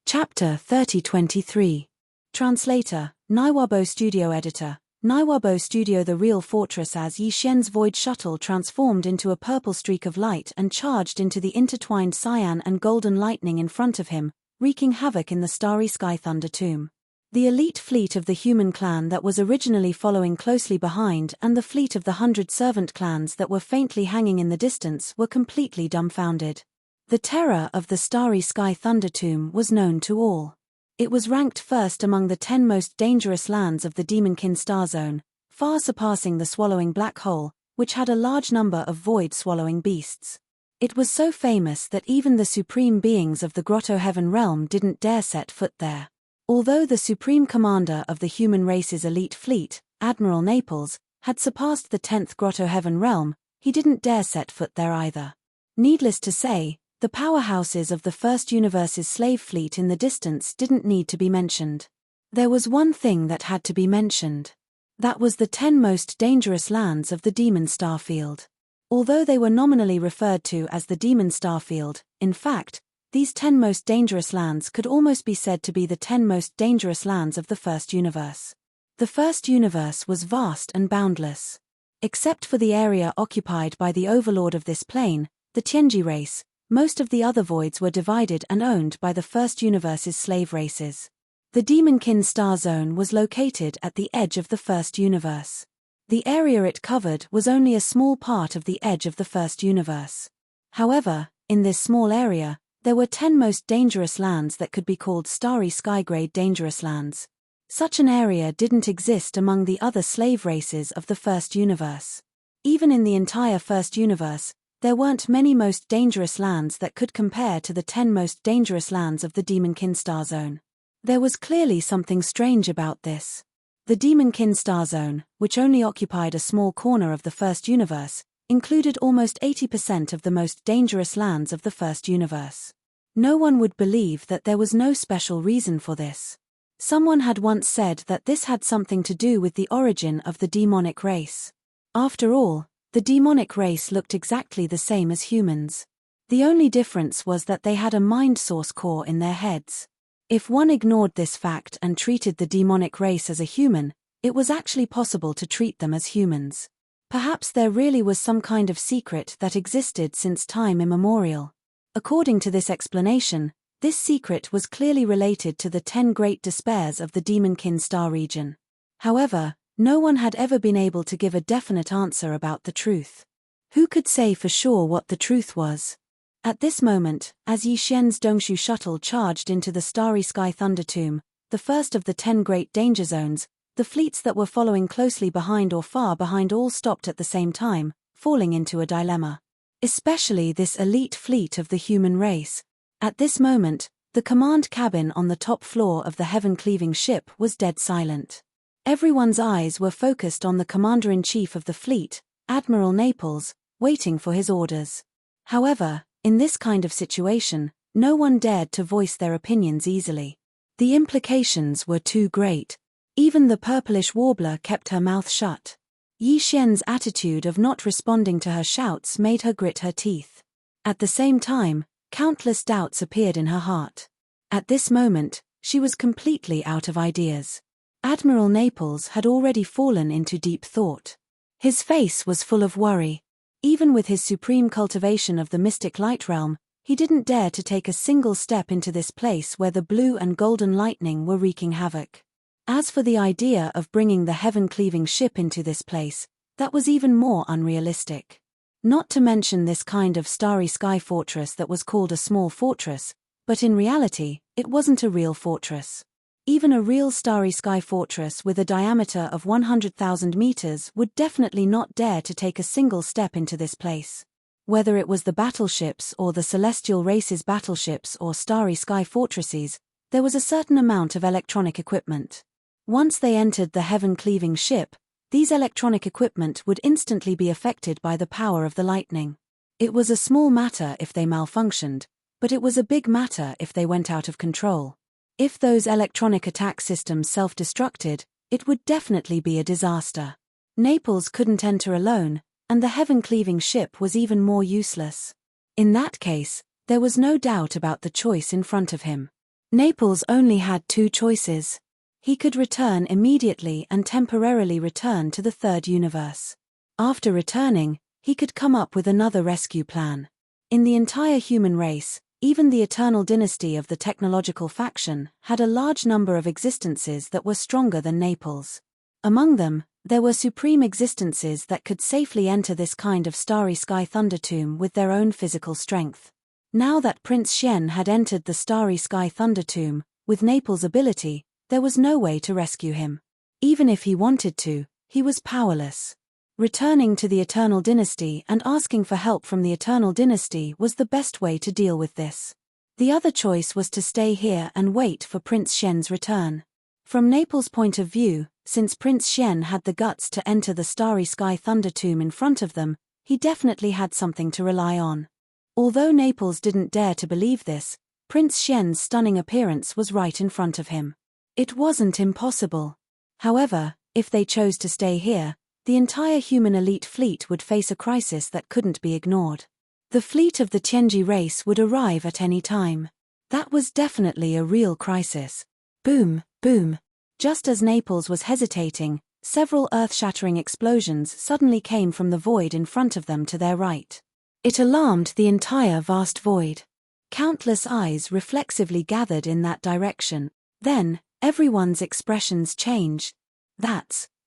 Chapter 3023. Translator, Naiwabo Studio Editor. Naiwabo Studio. The real fortress. As Yi Xian's void shuttle transformed into a purple streak of light and charged into the intertwined cyan and golden lightning in front of him, wreaking havoc in the starry sky Thunder Tomb. The elite fleet of the human clan that was originally following closely behind and the fleet of the 100 servant clans that were faintly hanging in the distance were completely dumbfounded. The terror of the starry sky thunder tomb was known to all. It was ranked first among the 10 most dangerous lands of the Demonkin star zone, far surpassing the swallowing black hole, which had a large number of void-swallowing beasts. It was so famous that even the supreme beings of the Grotto Heaven realm didn't dare set foot there. Although the supreme commander of the human race's elite fleet, Admiral Naples, had surpassed the 10th Grotto Heaven realm, he didn't dare set foot there either. Needless to say, the powerhouses of the First Universe's slave fleet in the distance didn't need to be mentioned. There was one thing that had to be mentioned. That was the 10 most dangerous lands of the Demon Starfield. Although they were nominally referred to as the Demon Starfield, in fact, these 10 most dangerous lands could almost be said to be the 10 most dangerous lands of the First Universe. The First Universe was vast and boundless. Except for the area occupied by the overlord of this plane, the Tianji race, most of the other voids were divided and owned by the First Universe's slave races. The Demonkin star zone was located at the edge of the First Universe. The area it covered was only a small part of the edge of the First Universe. However, in this small area, there were 10 most dangerous lands that could be called starry sky-grade dangerous lands. Such an area didn't exist among the other slave races of the First Universe. Even in the entire First Universe, there weren't many most dangerous lands that could compare to the 10 most dangerous lands of the Demonkin star zone. There was clearly something strange about this. The Demonkin star zone, which only occupied a small corner of the First Universe, included almost 80% of the most dangerous lands of the First Universe. No one would believe that there was no special reason for this. Someone had once said that this had something to do with the origin of the demonic race. After all, the demonic race looked exactly the same as humans. The only difference was that they had a mind source core in their heads. If one ignored this fact and treated the demonic race as a human, it was actually possible to treat them as humans. Perhaps there really was some kind of secret that existed since time immemorial. According to this explanation, this secret was clearly related to the 10 great despairs of the Demonkin star region. However, no one had ever been able to give a definite answer about the truth. Who could say for sure what the truth was? At this moment, as Yi Xian's Dongshu shuttle charged into the starry sky thunder tomb, the first of the 10 great danger zones, the fleets that were following closely behind or far behind all stopped at the same time, falling into a dilemma. Especially this elite fleet of the human race. At this moment, the command cabin on the top floor of the heaven-cleaving ship was dead silent. Everyone's eyes were focused on the commander-in-chief of the fleet, Admiral Naples, waiting for his orders. However, in this kind of situation, no one dared to voice their opinions easily. The implications were too great. Even the purplish warbler kept her mouth shut. Yi Xian's attitude of not responding to her shouts made her grit her teeth. At the same time, countless doubts appeared in her heart. At this moment, she was completely out of ideas. Admiral Naples had already fallen into deep thought. His face was full of worry. Even with his supreme cultivation of the mystic light realm, he didn't dare to take a single step into this place where the blue and golden lightning were wreaking havoc. As for the idea of bringing the heaven-cleaving ship into this place, that was even more unrealistic. Not to mention this kind of starry sky fortress that was called a small fortress, but in reality, it wasn't a real fortress. Even a real starry sky fortress with a diameter of 100,000 meters would definitely not dare to take a single step into this place. Whether it was the battleships or the celestial race's battleships or starry sky fortresses, there was a certain amount of electronic equipment. Once they entered the heaven-cleaving ship, these electronic equipment would instantly be affected by the power of the lightning. It was a small matter if they malfunctioned, but it was a big matter if they went out of control. If those electronic attack systems self-destructed, it would definitely be a disaster. Naples couldn't enter alone, and the heaven-cleaving ship was even more useless. In that case, there was no doubt about the choice in front of him. Naples only had 2 choices. He could return immediately and temporarily return to the third universe. After returning, he could come up with another rescue plan. In the entire human race, Even the eternal dynasty of the technological faction had a large number of existences that were stronger than Naples. Among them, there were supreme existences that could safely enter this kind of starry sky thunder tomb with their own physical strength. Now that Prince Shen had entered the starry sky thunder tomb, with Naples' ability, there was no way to rescue him. Even if he wanted to, he was powerless. Returning to the Eternal Dynasty and asking for help from the Eternal Dynasty was the best way to deal with this. The other choice was to stay here and wait for Prince Shen's return. From Naples' point of view, since Prince Shen had the guts to enter the Starry Sky Thunder Tomb in front of them, he definitely had something to rely on. Although Naples didn't dare to believe this, Prince Shen's stunning appearance was right in front of him. It wasn't impossible. However, if they chose to stay here, the entire human elite fleet would face a crisis that couldn't be ignored. The fleet of the Tianji race would arrive at any time. That was definitely a real crisis. Boom, boom. Just as Naples was hesitating, several earth-shattering explosions suddenly came from the void in front of them to their right. It alarmed the entire vast void. Countless eyes reflexively gathered in that direction. Then, everyone's expressions changed.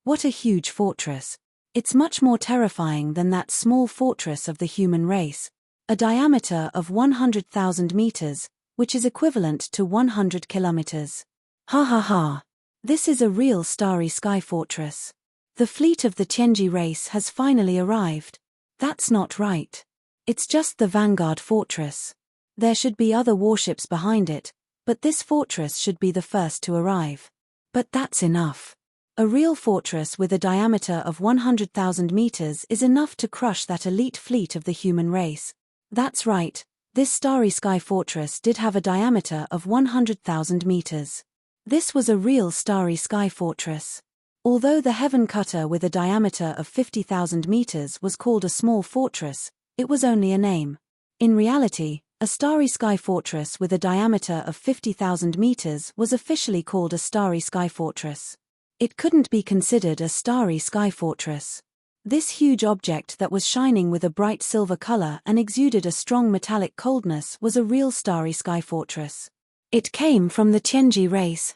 What a huge fortress. It's much more terrifying than that small fortress of the human race. A diameter of 100,000 meters, which is equivalent to 100 kilometers. Ha ha ha. This is a real starry sky fortress. The fleet of the Tianji race has finally arrived. That's not right. It's just the Vanguard fortress. There should be other warships behind it, but this fortress should be the first to arrive. But that's enough. A real fortress with a diameter of 100,000 meters is enough to crush that elite fleet of the human race. That's right, this starry sky fortress did have a diameter of 100,000 meters. This was a real starry sky fortress. Although the Heaven Cutter with a diameter of 50,000 meters was called a small fortress, it was only a name. In reality, a starry sky fortress with a diameter of 50,000 meters was officially called a starry sky fortress. It couldn't be considered a starry sky fortress. This huge object that was shining with a bright silver color and exuded a strong metallic coldness was a real starry sky fortress. It came from the Tianji race.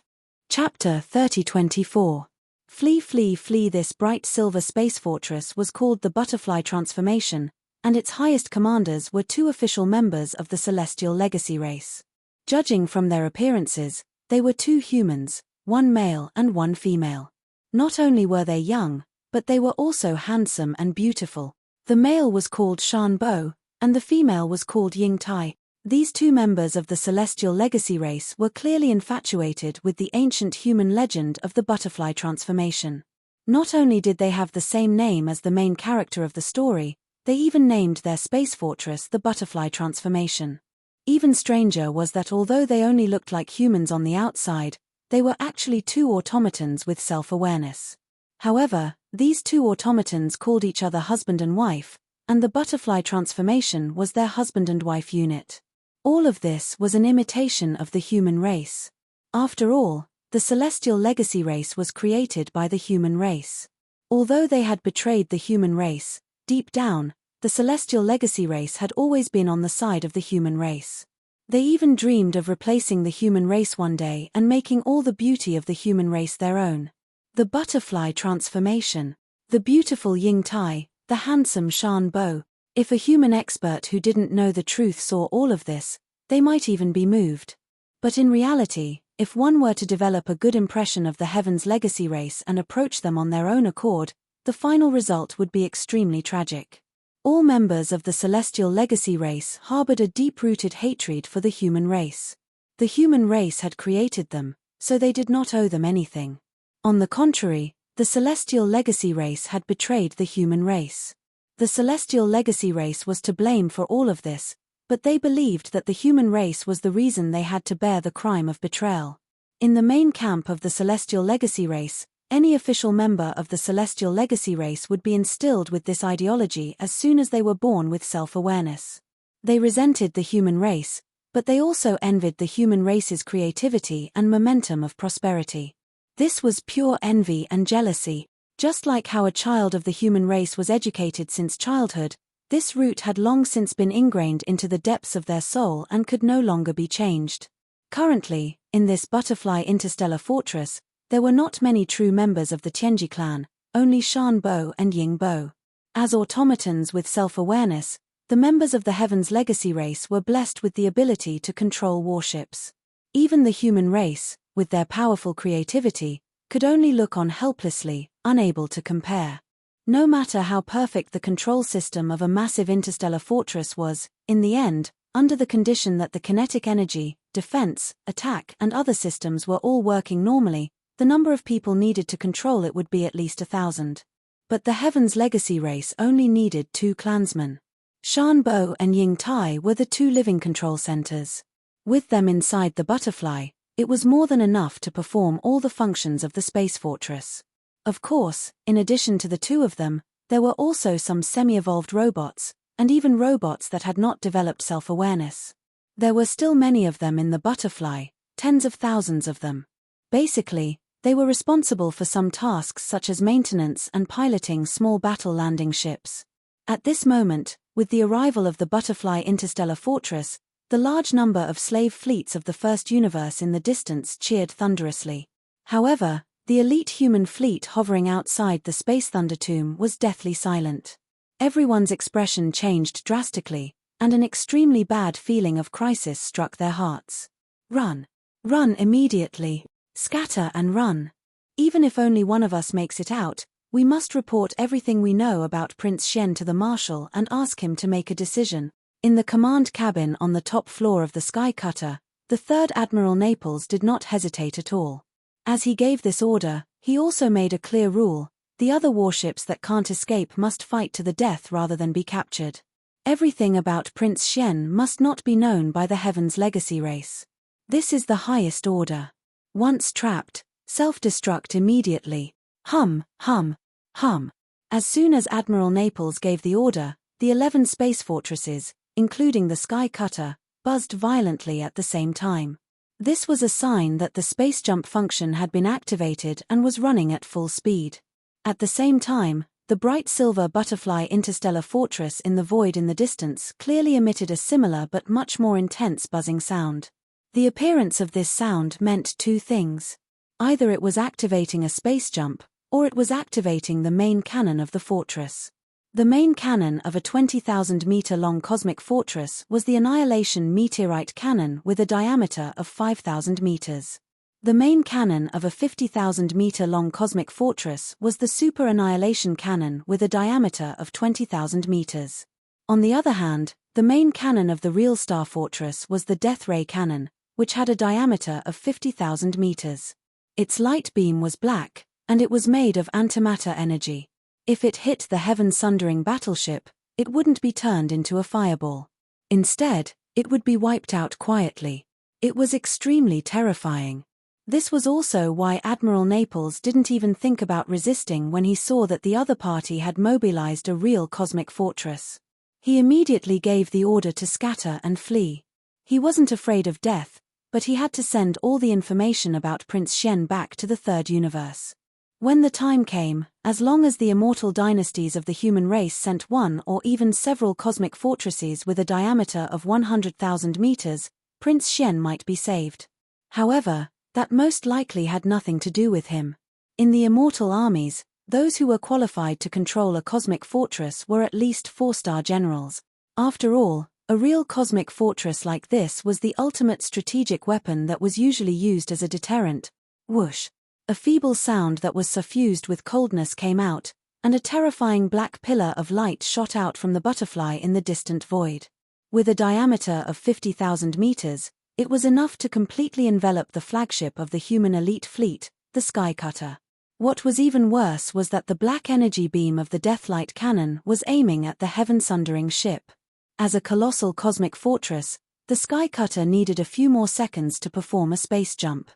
Chapter 3024. Flee, flee, flee. This bright silver space fortress was called the Butterfly Transformation, and its highest commanders were two official members of the Celestial Legacy race. Judging from their appearances, they were two humans, one male and one female. Not only were they young, but they were also handsome and beautiful. The male was called Shan Bo, and the female was called Ying Tai. These two members of the Celestial Legacy race were clearly infatuated with the ancient human legend of the butterfly transformation. Not only did they have the same name as the main character of the story, they even named their space fortress the Butterfly Transformation. Even stranger was that although they only looked like humans on the outside, they were actually two automatons with self-awareness. However, these two automatons called each other husband and wife, and the butterfly transformation was their husband and wife unit. All of this was an imitation of the human race. After all, the Celestial Legacy race was created by the human race. Although they had betrayed the human race, deep down, the Celestial Legacy race had always been on the side of the human race. They even dreamed of replacing the human race one day and making all the beauty of the human race their own. The butterfly transformation, the beautiful Ying Tai, the handsome Shan Bo. If a human expert who didn't know the truth saw all of this, they might even be moved. But in reality, if one were to develop a good impression of the Heaven's Legacy race and approach them on their own accord, the final result would be extremely tragic. All members of the Celestial Legacy race harbored a deep-rooted hatred for the human race. The human race had created them, so they did not owe them anything. On the contrary, the Celestial Legacy race had betrayed the human race. The Celestial Legacy race was to blame for all of this, but they believed that the human race was the reason they had to bear the crime of betrayal. In the main camp of the Celestial Legacy race, any official member of the Celestial Legacy race would be instilled with this ideology as soon as they were born with self-awareness. They resented the human race, but they also envied the human race's creativity and momentum of prosperity. This was pure envy and jealousy. Just like how a child of the human race was educated since childhood, This root had long since been ingrained into the depths of their soul and could no longer be changed. Currently, in this butterfly interstellar fortress, there were not many true members of the Tianji clan, only Shan Bo and Ying Bo. As automatons with self-awareness, the members of the Heaven's Legacy race were blessed with the ability to control warships. Even the human race, with their powerful creativity, could only look on helplessly, unable to compare. No matter how perfect the control system of a massive interstellar fortress was, in the end, under the condition that the kinetic energy, defense, attack and other systems were all working normally, the number of people needed to control it would be at least 1,000. But the Heaven's Legacy race only needed 2 clansmen. Shan Bo and Ying Tai were the 2 living control centers. With them inside the butterfly, it was more than enough to perform all the functions of the space fortress. Of course, in addition to the 2 of them, there were also some semi-evolved robots, and even robots that had not developed self-awareness. There were still many of them in the butterfly, tens of thousands of them. Basically, they were responsible for some tasks such as maintenance and piloting small battle landing ships. At this moment, with the arrival of the butterfly interstellar fortress, the large number of slave fleets of the first universe in the distance cheered thunderously. However, the elite human fleet hovering outside the Space Thunder Tomb was deathly silent. Everyone's expression changed drastically, and an extremely bad feeling of crisis struck their hearts. Run. Run immediately. Scatter and run. Even if only one of us makes it out, we must report everything we know about Prince Shen to the Marshal and ask him to make a decision. In the command cabin on the top floor of the Sky Cutter, the 3rd Admiral Naples did not hesitate at all. As he gave this order, he also made a clear rule: the other warships that can't escape must fight to the death rather than be captured. Everything about Prince Shen must not be known by the Heaven's Legacy race. This is the highest order. Once trapped, self-destruct immediately. Hum, hum, hum. As soon as Admiral Naples gave the order, the 11 space fortresses, including the Sky Cutter, buzzed violently at the same time. This was a sign that the space jump function had been activated and was running at full speed. At the same time, the bright silver butterfly interstellar fortress in the void in the distance clearly emitted a similar but much more intense buzzing sound. The appearance of this sound meant 2 things. Either it was activating a space jump, or it was activating the main cannon of the fortress. The main cannon of a 20,000-meter-long cosmic fortress was the Annihilation Meteorite Cannon with a diameter of 5,000 meters. The main cannon of a 50,000-meter-long cosmic fortress was the Super Annihilation Cannon with a diameter of 20,000 meters. On the other hand, the main cannon of the real star fortress was the Death Ray Cannon, which had a diameter of 50,000 meters. Its light beam was black, and it was made of antimatter energy. If it hit the heaven-sundering battleship, it wouldn't be turned into a fireball. Instead, it would be wiped out quietly. It was extremely terrifying. This was also why Admiral Naples didn't even think about resisting when he saw that the other party had mobilized a real cosmic fortress. He immediately gave the order to scatter and flee. He wasn't afraid of death, but he had to send all the information about Prince Shen back to the 3rd universe. When the time came, as long as the immortal dynasties of the human race sent one or even several cosmic fortresses with a diameter of 100,000 meters, Prince Shen might be saved. However, that most likely had nothing to do with him. In the immortal armies, those who were qualified to control a cosmic fortress were at least 4-star generals. After all, a real cosmic fortress like this was the ultimate strategic weapon that was usually used as a deterrent. Whoosh! A feeble sound that was suffused with coldness came out, and a terrifying black pillar of light shot out from the butterfly in the distant void. With a diameter of 50,000 meters, it was enough to completely envelop the flagship of the human elite fleet, the Sky Cutter. What was even worse was that the black energy beam of the Deathlight Cannon was aiming at the heaven-sundering ship. As a colossal cosmic fortress, the Sky Cutter needed a few more seconds to perform a space jump.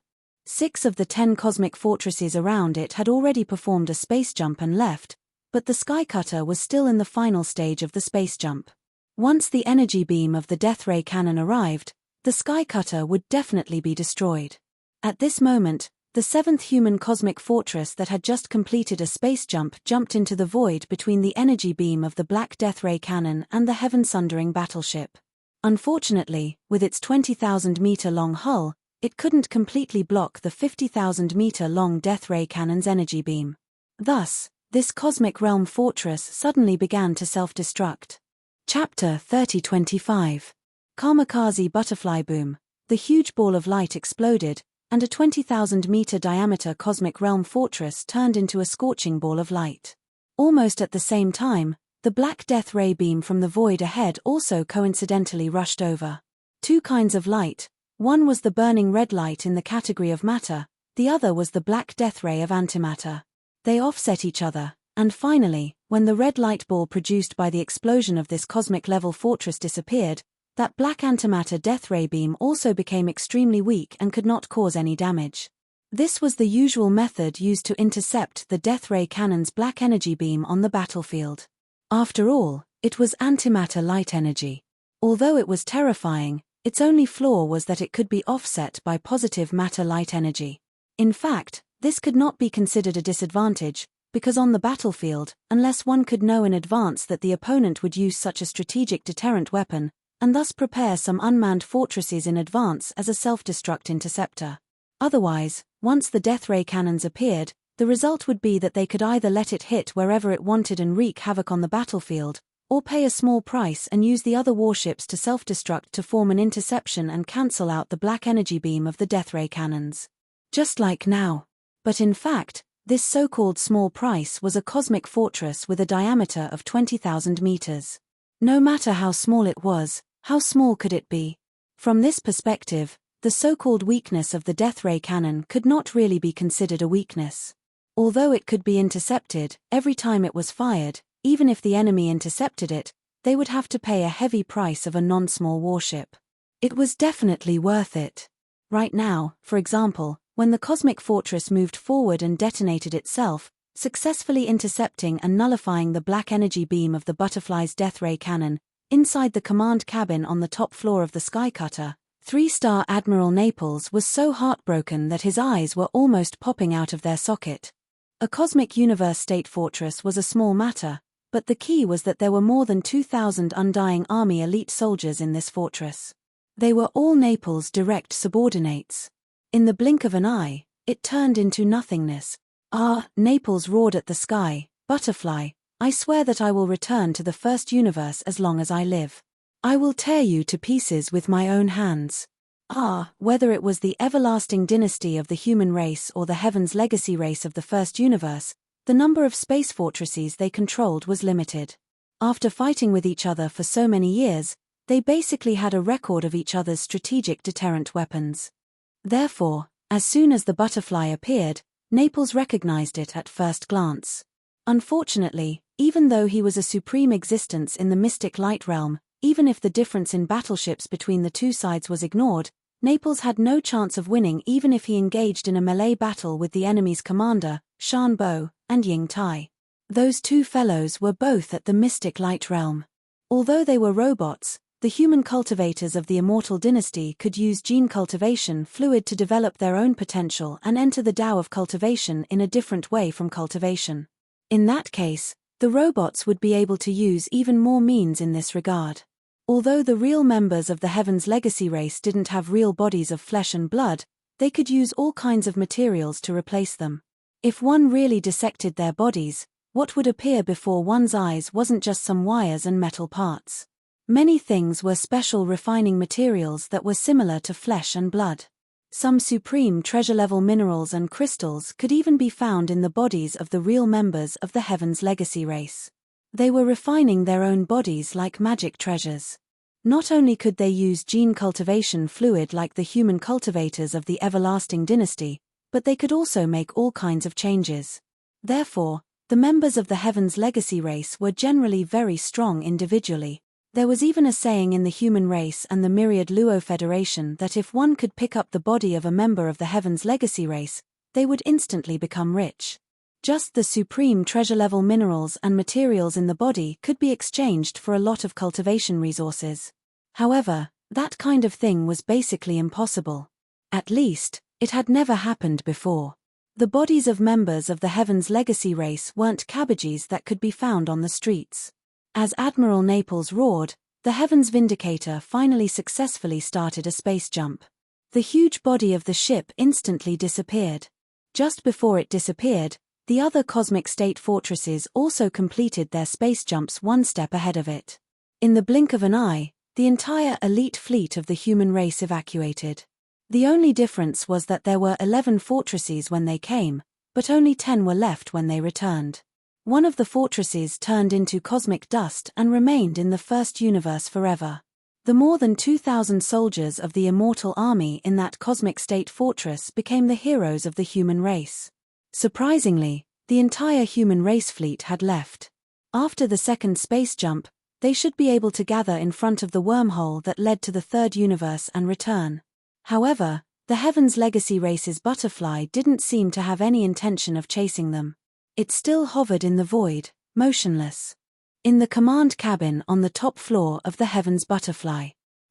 6 of the 10 cosmic fortresses around it had already performed a space jump and left, but the Sky Cutter was still in the final stage of the space jump. Once the energy beam of the Death Ray Cannon arrived, the Sky Cutter would definitely be destroyed. At this moment, The seventh human cosmic fortress that had just completed a space jump jumped into the void between the energy beam of the Black Death Ray cannon and the heaven-sundering battleship. Unfortunately, with its 20,000-meter-long hull, it couldn't completely block the 50,000-meter-long Death Ray cannon's energy beam. Thus, this cosmic realm fortress suddenly began to self-destruct. Chapter 3025. Kamikaze Butterfly Boom. The huge ball of light exploded, and a 20,000-meter diameter cosmic realm fortress turned into a scorching ball of light. Almost at the same time, the Black Death Ray beam from the void ahead also coincidentally rushed over. Two kinds of light. One was the burning red light in the category of matter, the other was the Black Death Ray of antimatter. They offset each other, and finally, when the red light ball produced by the explosion of this cosmic-level fortress disappeared, that black antimatter death ray beam also became extremely weak and could not cause any damage. This was the usual method used to intercept the death ray cannon's black energy beam on the battlefield. After all, it was antimatter light energy. Although it was terrifying, its only flaw was that it could be offset by positive matter light energy. In fact, this could not be considered a disadvantage, because on the battlefield, unless one could know in advance that the opponent would use such a strategic deterrent weapon, and thus prepare some unmanned fortresses in advance as a self-destruct interceptor. Otherwise, once the death ray cannons appeared, the result would be that they could either let it hit wherever it wanted and wreak havoc on the battlefield, or pay a small price and use the other warships to self-destruct to form an interception and cancel out the black energy beam of the death ray cannons. Just like now. But in fact, this so-called small price was a cosmic fortress with a diameter of 20,000 meters. No matter how small it was, how small could it be? From this perspective, the so-called weakness of the death ray cannon could not really be considered a weakness. Although it could be intercepted, every time it was fired, even if the enemy intercepted it, they would have to pay a heavy price of a non-small warship. It was definitely worth it. Right now, for example, when the cosmic fortress moved forward and detonated itself, successfully intercepting and nullifying the black energy beam of the Butterfly's death ray cannon, inside the command cabin on the top floor of the Skycutter, 3-star Admiral Naples was so heartbroken that his eyes were almost popping out of their socket. A cosmic universe state fortress was a small matter, but the key was that there were more than 2,000 Undying Army elite soldiers in this fortress. They were all Naples' direct subordinates. In the blink of an eye, it turned into nothingness. "Ah," Naples roared at the sky, "Butterfly, I swear that I will return to the first universe as long as I live. I will tear you to pieces with my own hands." Ah, whether it was the everlasting dynasty of the human race or the Heaven's legacy race of the first universe, the number of space fortresses they controlled was limited. After fighting with each other for so many years, they basically had a record of each other's strategic deterrent weapons. Therefore, as soon as the Butterfly appeared, Naples recognized it at first glance. Unfortunately, even though he was a supreme existence in the mystic light realm, even if the difference in battleships between the two sides was ignored, Naples had no chance of winning even if he engaged in a melee battle with the enemy's commander, Shan Bo, and Ying Tai. Those two fellows were both at the mystic light realm. Although they were robots, the human cultivators of the immortal dynasty could use gene cultivation fluid to develop their own potential and enter the Tao of cultivation in a different way from cultivation. In that case, the robots would be able to use even more means in this regard. Although the real members of the Heaven's legacy race didn't have real bodies of flesh and blood, they could use all kinds of materials to replace them. If one really dissected their bodies, what would appear before one's eyes wasn't just some wires and metal parts. Many things were special refining materials that were similar to flesh and blood. Some supreme treasure-level minerals and crystals could even be found in the bodies of the real members of the Heaven's legacy race. They were refining their own bodies like magic treasures. Not only could they use gene cultivation fluid like the human cultivators of the everlasting dynasty, but they could also make all kinds of changes. Therefore, the members of the Heaven's legacy race were generally very strong individually. There was even a saying in the human race and the myriad Luo Federation that if one could pick up the body of a member of the Heaven's legacy race, they would instantly become rich. Just the supreme treasure-level minerals and materials in the body could be exchanged for a lot of cultivation resources. However, that kind of thing was basically impossible. At least, It had never happened before. The bodies of members of the Heaven's Legacy race weren't cabbages that could be found on the streets. As Admiral Naples roared, the Heaven's Vindicator finally successfully started a space jump. The huge body of the ship instantly disappeared. Just before it disappeared, the other cosmic state fortresses also completed their space jumps one step ahead of it. In the blink of an eye, the entire elite fleet of the human race evacuated. The only difference was that there were 11 fortresses when they came, but only 10 were left when they returned. One of the fortresses turned into cosmic dust and remained in the first universe forever. The more than 2,000 soldiers of the immortal army in that cosmic state fortress became the heroes of the human race. Surprisingly, the entire human race fleet had left. After the second space jump, they should be able to gather in front of the wormhole that led to the third universe and return. However, the Heaven's Legacy race's butterfly didn't seem to have any intention of chasing them. It still hovered in the void, motionless. In the command cabin on the top floor of the Heaven's Butterfly.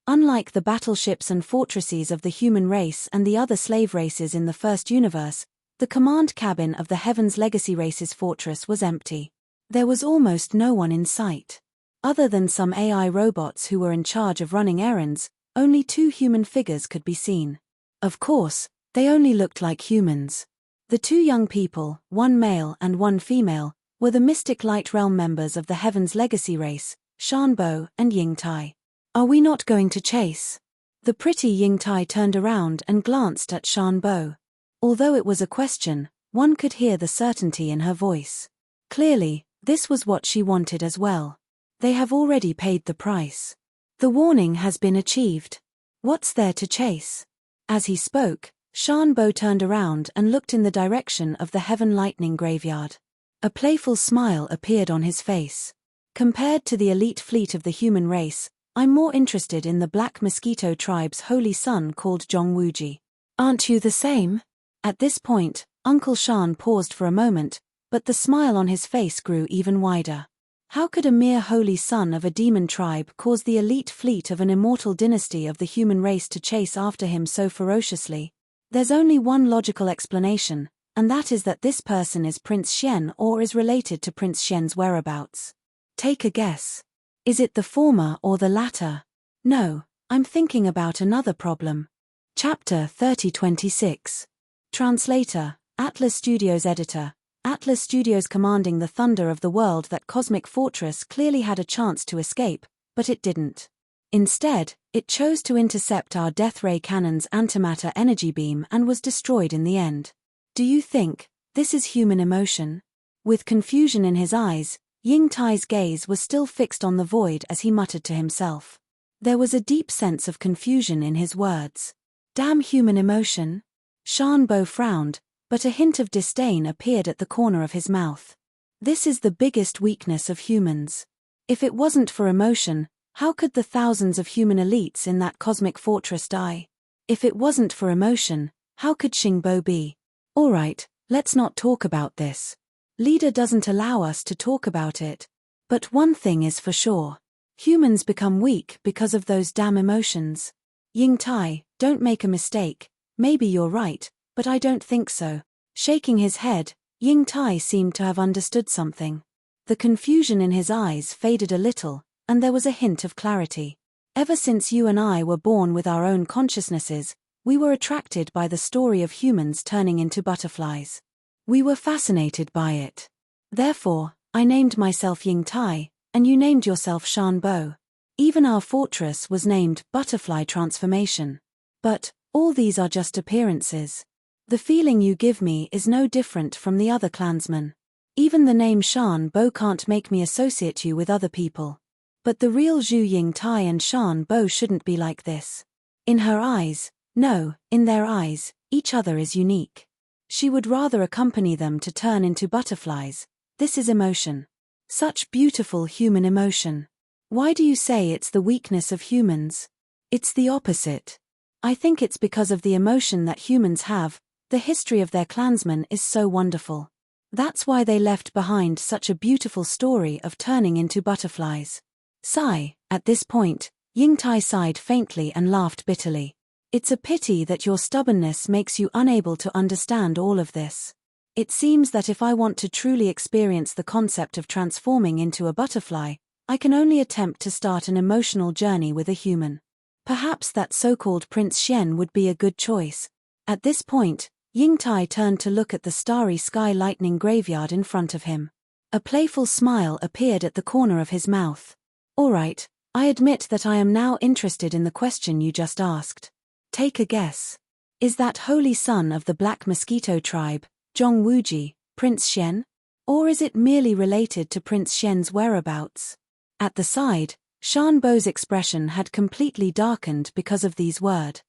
Unlike the battleships and fortresses of the human race and the other slave races in the first universe, the command cabin of the Heaven's Legacy race's fortress was empty. There was almost no one in sight. Other than some AI robots who were in charge of running errands, only 2 human figures could be seen. Of course, they only looked like humans. The 2 young people, one male and one female, were the Mystic Light Realm members of the Heaven's Legacy race, Shanbo and Ying-Tai. Are we not going to chase? The pretty Ying-Tai turned around and glanced at Shanbo. Although it was a question, one could hear the certainty in her voice. Clearly, this was what she wanted as well. They have already paid the price. The warning has been achieved. What's there to chase? As he spoke, Shanbo turned around and looked in the direction of the Heaven Lightning Graveyard. A playful smile appeared on his face. Compared to the elite fleet of the human race, I'm more interested in the Black Mosquito tribe's holy son called Zhongwuji. Aren't you the same? At this point, Uncle Shan paused for a moment, but the smile on his face grew even wider. How could a mere holy son of a demon tribe cause the elite fleet of an immortal dynasty of the human race to chase after him so ferociously? There's only one logical explanation, and that is that this person is Prince Xian or is related to Prince Xian's whereabouts. Take a guess. Is it the former or the latter? No, I'm thinking about another problem. Chapter 3026. Translator, Atlas Studios Editor. Atlas Studios commanding the thunder of the world. That cosmic fortress clearly had a chance to escape, but it didn't. Instead, it chose to intercept our Death Ray Cannon's antimatter energy beam and was destroyed in the end. Do you think this is human emotion? With confusion in his eyes, Ying-Tai's gaze was still fixed on the void as he muttered to himself. There was a deep sense of confusion in his words. Damn human emotion? Shanbo frowned, but a hint of disdain appeared at the corner of his mouth. This is the biggest weakness of humans. If it wasn't for emotion, how could the thousands of human elites in that cosmic fortress die? If it wasn't for emotion, how could Xingbo be? Alright, let's not talk about this. Leader doesn't allow us to talk about it. But one thing is for sure. Humans become weak because of those damn emotions. Ying-Tai, don't make a mistake. Maybe you're right, but I don't think so. Shaking his head, Ying-Tai seemed to have understood something. The confusion in his eyes faded a little, and there was a hint of clarity. Ever since you and I were born with our own consciousnesses, we were attracted by the story of humans turning into butterflies. We were fascinated by it. Therefore, I named myself Ying-Tai, and you named yourself Shanbo. Even our fortress was named Butterfly Transformation. But all these are just appearances. The feeling you give me is no different from the other clansmen. Even the name Shanbo can't make me associate you with other people. But the real Zhu Ying-Tai and Shanbo shouldn't be like this. In her eyes, no, in their eyes, each other is unique. She would rather accompany them to turn into butterflies. This is emotion. Such beautiful human emotion. Why do you say it's the weakness of humans? It's the opposite. I think it's because of the emotion that humans have. The history of their clansmen is so wonderful. That's why they left behind such a beautiful story of turning into butterflies. Sigh. At this point, Ying-Tai sighed faintly and laughed bitterly. It's a pity that your stubbornness makes you unable to understand all of this. It seems that if I want to truly experience the concept of transforming into a butterfly, I can only attempt to start an emotional journey with a human. Perhaps that so-called Prince Xian would be a good choice. At this point, Yingtai turned to look at the starry sky lightning graveyard in front of him. A playful smile appeared at the corner of his mouth. All right, I admit that I am now interested in the question you just asked. Take a guess. Is that holy son of the Black Mosquito tribe, Zhong Wuji, Prince Xian? Or is it merely related to Prince Xian's whereabouts? At the side, Shan Bo's expression had completely darkened because of these words.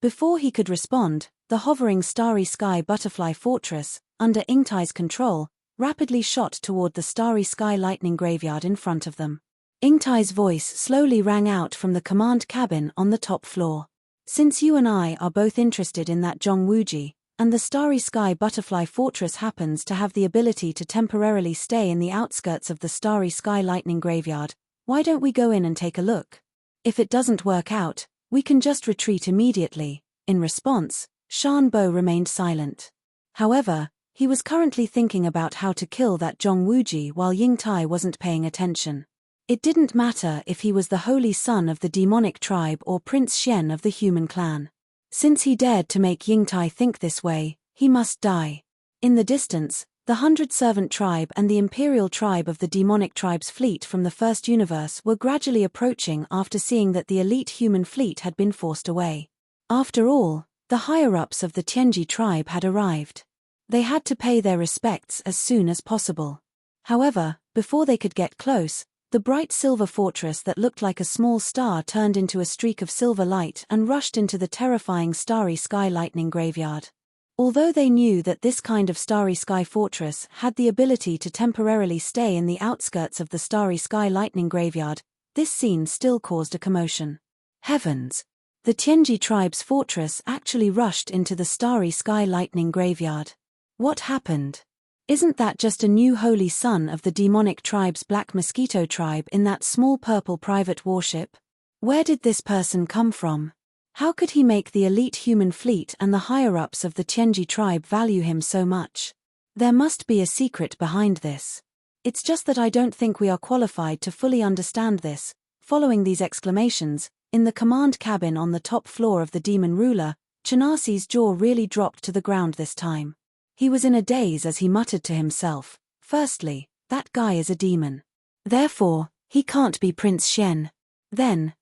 Before he could respond, the hovering starry sky butterfly fortress, under Yingtai's control, rapidly shot toward the starry sky lightning graveyard in front of them. Yingtai's voice slowly rang out from the command cabin on the top floor. Since you and I are both interested in that Zhong Wuji, and the starry sky butterfly fortress happens to have the ability to temporarily stay in the outskirts of the starry sky lightning graveyard, why don't we go in and take a look? If it doesn't work out, we can just retreat immediately. In response, Shan Bo remained silent. However, he was currently thinking about how to kill that Zhong Wuji while Yingtai wasn't paying attention. It didn't matter if he was the holy son of the demonic tribe or Prince Xian of the human clan. Since he dared to make Yingtai think this way, he must die. In the distance, the 100-servant tribe and the imperial tribe of the demonic tribe's fleet from the first universe were gradually approaching after seeing that the elite human fleet had been forced away. After all, the higher-ups of the Tianji tribe had arrived. They had to pay their respects as soon as possible. However, before they could get close, the bright silver fortress that looked like a small star turned into a streak of silver light and rushed into the terrifying starry sky lightning graveyard. Although they knew that this kind of starry sky fortress had the ability to temporarily stay in the outskirts of the starry sky lightning graveyard, this scene still caused a commotion. Heavens! The Tianji tribe's fortress actually rushed into the starry sky lightning graveyard. What happened? Isn't that just a new holy son of the demonic tribe's Black Mosquito tribe in that small purple private warship? Where did this person come from? How could he make the elite human fleet and the higher-ups of the Tianji tribe value him so much? There must be a secret behind this. It's just that I don't think we are qualified to fully understand this. Following these exclamations, in the command cabin on the top floor of the demon ruler, Chanasi's jaw really dropped to the ground this time. He was in a daze as he muttered to himself, firstly, that guy is a demon. Therefore, he can't be Prince Xian. Then,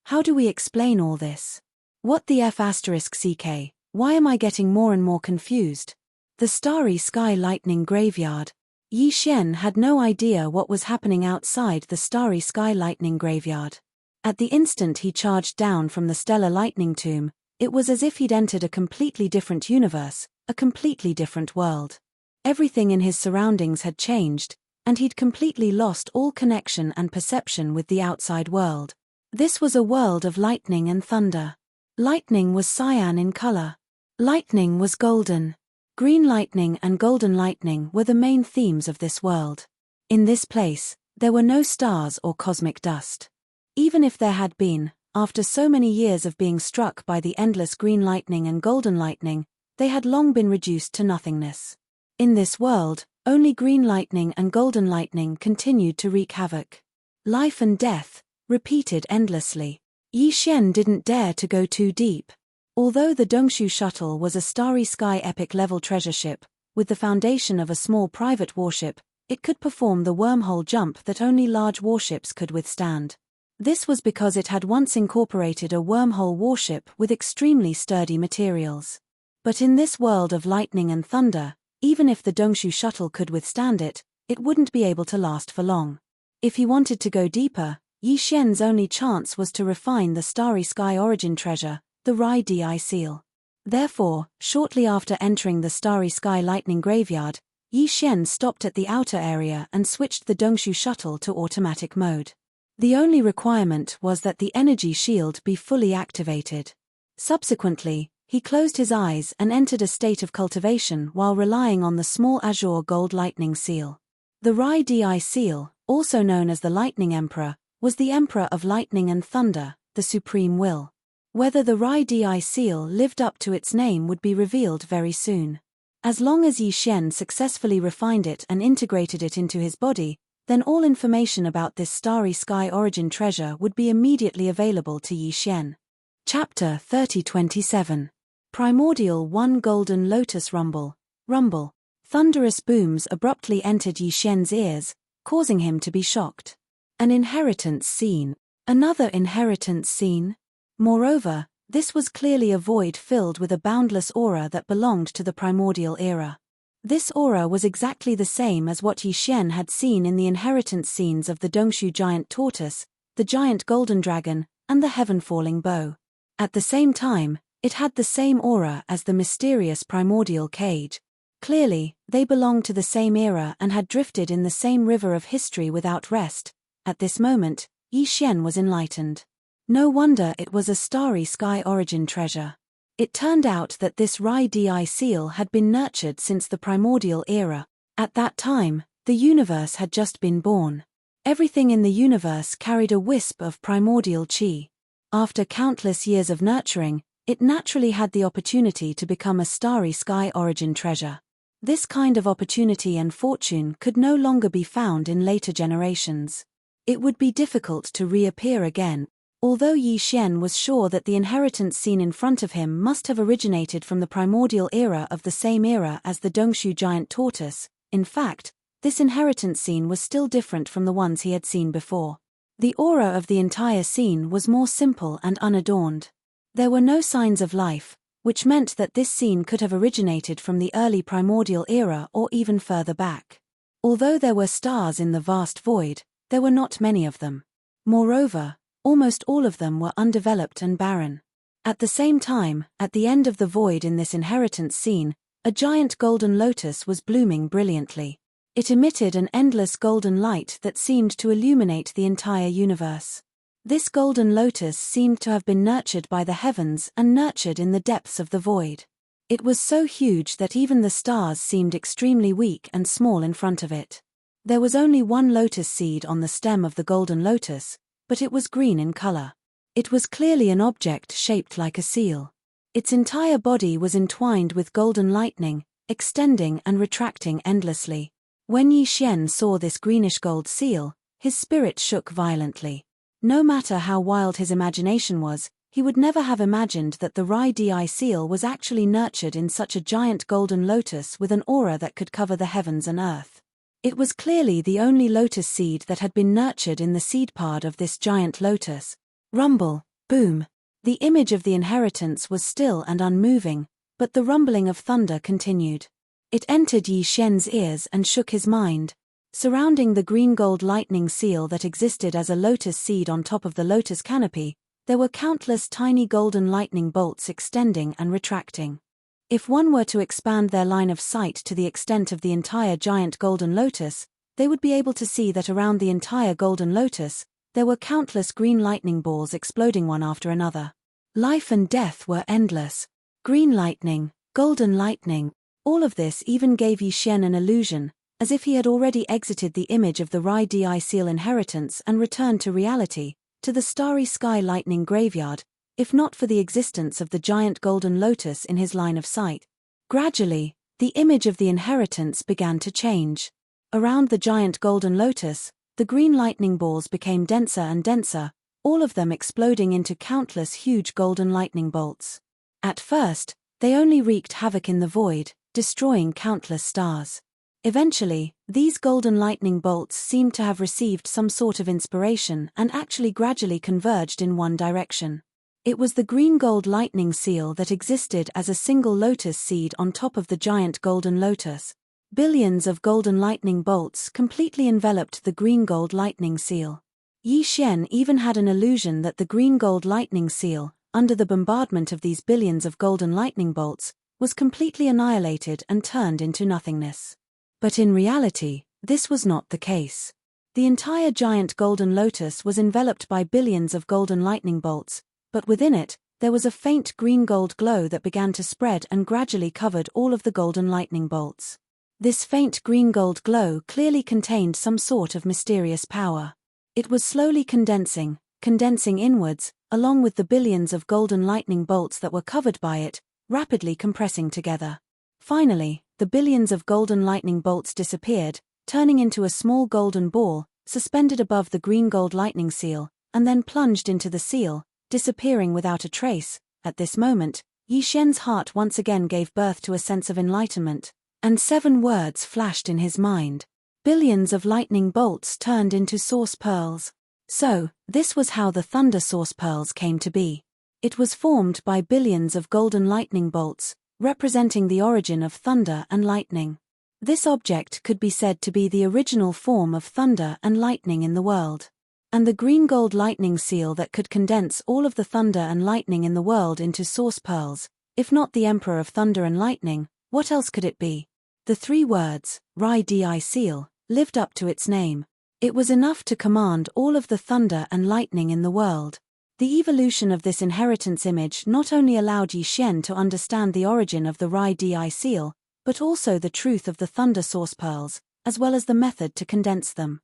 how do we explain all this? What the F***CK, why am I getting more and more confused? The starry sky lightning graveyard. Yi Xian had no idea what was happening outside the starry sky lightning graveyard. At the instant he charged down from the stellar lightning tomb, it was as if he'd entered a completely different universe, a completely different world. Everything in his surroundings had changed, and he'd completely lost all connection and perception with the outside world. This was a world of lightning and thunder. Lightning was cyan in color. Lightning was golden. Green lightning and golden lightning were the main themes of this world. In this place, there were no stars or cosmic dust. Even if there had been, after so many years of being struck by the endless green lightning and golden lightning, they had long been reduced to nothingness. In this world, only green lightning and golden lightning continued to wreak havoc. Life and death, repeated endlessly. Yi Xian didn't dare to go too deep. Although the Dongshu shuttle was a starry sky epic level treasure ship, with the foundation of a small private warship, it could perform the wormhole jump that only large warships could withstand. This was because it had once incorporated a wormhole warship with extremely sturdy materials. But in this world of lightning and thunder, even if the Dongshu shuttle could withstand it, it wouldn't be able to last for long. If he wanted to go deeper, Yi Xian's only chance was to refine the starry sky origin treasure, the Rai Di seal. Therefore, shortly after entering the starry sky lightning graveyard, Yi Xian stopped at the outer area and switched the Dongshu shuttle to automatic mode. The only requirement was that the energy shield be fully activated. Subsequently, he closed his eyes and entered a state of cultivation while relying on the small azure gold lightning seal. The Rai Di seal, also known as the Lightning Emperor, was the Emperor of Lightning and Thunder, the Supreme Will. Whether the Rai-Di seal lived up to its name would be revealed very soon. As long as Yi Xian successfully refined it and integrated it into his body, then all information about this starry sky origin treasure would be immediately available to Yi Xian. Chapter 30:27. Primordial 1 Golden Lotus Rumble. Rumble. Thunderous booms abruptly entered Yi Xian's ears, causing him to be shocked. An inheritance scene. Another inheritance scene? Moreover, this was clearly a void filled with a boundless aura that belonged to the primordial era. This aura was exactly the same as what Yi Xian had seen in the inheritance scenes of the Dongshu giant tortoise, the giant golden dragon, and the heaven-falling bow. At the same time, it had the same aura as the mysterious primordial cage. Clearly, they belonged to the same era and had drifted in the same river of history without rest. At this moment, Yi Xian was enlightened. No wonder it was a starry sky origin treasure. It turned out that this Rai-Di seal had been nurtured since the primordial era. At that time, the universe had just been born. Everything in the universe carried a wisp of primordial qi. After countless years of nurturing, it naturally had the opportunity to become a starry sky origin treasure. This kind of opportunity and fortune could no longer be found in later generations. It would be difficult to reappear again. Although Yi Xian was sure that the inheritance scene in front of him must have originated from the primordial era of the same era as the Dongshu giant tortoise, in fact, this inheritance scene was still different from the ones he had seen before. The aura of the entire scene was more simple and unadorned. There were no signs of life, which meant that this scene could have originated from the early primordial era or even further back. Although there were stars in the vast void, there were not many of them. Moreover, almost all of them were undeveloped and barren. At the same time, at the end of the void in this inheritance scene, a giant golden lotus was blooming brilliantly. It emitted an endless golden light that seemed to illuminate the entire universe. This golden lotus seemed to have been nurtured by the heavens and nurtured in the depths of the void. It was so huge that even the stars seemed extremely weak and small in front of it. There was only one lotus seed on the stem of the golden lotus, but it was green in color. It was clearly an object shaped like a seal. Its entire body was entwined with golden lightning, extending and retracting endlessly. When Yi Xian saw this greenish-gold seal, his spirit shook violently. No matter how wild his imagination was, he would never have imagined that the Rai-Di seal was actually nurtured in such a giant golden lotus with an aura that could cover the heavens and earth. It was clearly the only lotus seed that had been nurtured in the seed pod of this giant lotus. Rumble, boom. The image of the inheritance was still and unmoving, but the rumbling of thunder continued. It entered Yi Xian's ears and shook his mind. Surrounding the green-gold lightning seal that existed as a lotus seed on top of the lotus canopy, there were countless tiny golden lightning bolts extending and retracting. If one were to expand their line of sight to the extent of the entire giant golden lotus, they would be able to see that around the entire golden lotus, there were countless green lightning balls exploding one after another. Life and death were endless. Green lightning, golden lightning, all of this even gave Yi Xian an illusion, as if he had already exited the image of the Rai-Di seal inheritance and returned to reality, to the starry sky lightning graveyard, if not for the existence of the giant golden lotus in his line of sight. Gradually, the image of the inheritance began to change. Around the giant golden lotus, the green lightning balls became denser and denser, all of them exploding into countless huge golden lightning bolts. At first, they only wreaked havoc in the void, destroying countless stars. Eventually, these golden lightning bolts seemed to have received some sort of inspiration and actually gradually converged in one direction. It was the green-gold lightning seal that existed as a single lotus seed on top of the giant golden lotus. Billions of golden lightning bolts completely enveloped the green-gold lightning seal. Yi Xian even had an illusion that the green-gold lightning seal, under the bombardment of these billions of golden lightning bolts, was completely annihilated and turned into nothingness. But in reality, this was not the case. The entire giant golden lotus was enveloped by billions of golden lightning bolts, but within it, there was a faint green-gold glow that began to spread and gradually covered all of the golden lightning bolts. This faint green-gold glow clearly contained some sort of mysterious power. It was slowly condensing, condensing inwards, along with the billions of golden lightning bolts that were covered by it, rapidly compressing together. Finally, the billions of golden lightning bolts disappeared, turning into a small golden ball, suspended above the green gold lightning seal, and then plunged into the seal, disappearing without a trace. At this moment, Yi Xian's heart once again gave birth to a sense of enlightenment, and 7 words flashed in his mind. Billions of lightning bolts turned into source pearls. So, this was how the thunder source pearls came to be. It was formed by billions of golden lightning bolts, representing the origin of thunder and lightning. This object could be said to be the original form of thunder and lightning in the world. And the green gold lightning seal that could condense all of the thunder and lightning in the world into source pearls, if not the emperor of thunder and lightning, what else could it be? The 3 words, Rai Di seal, lived up to its name. It was enough to command all of the thunder and lightning in the world. The evolution of this inheritance image not only allowed Yi Xian to understand the origin of the Rai Di seal, but also the truth of the thunder source pearls, as well as the method to condense them.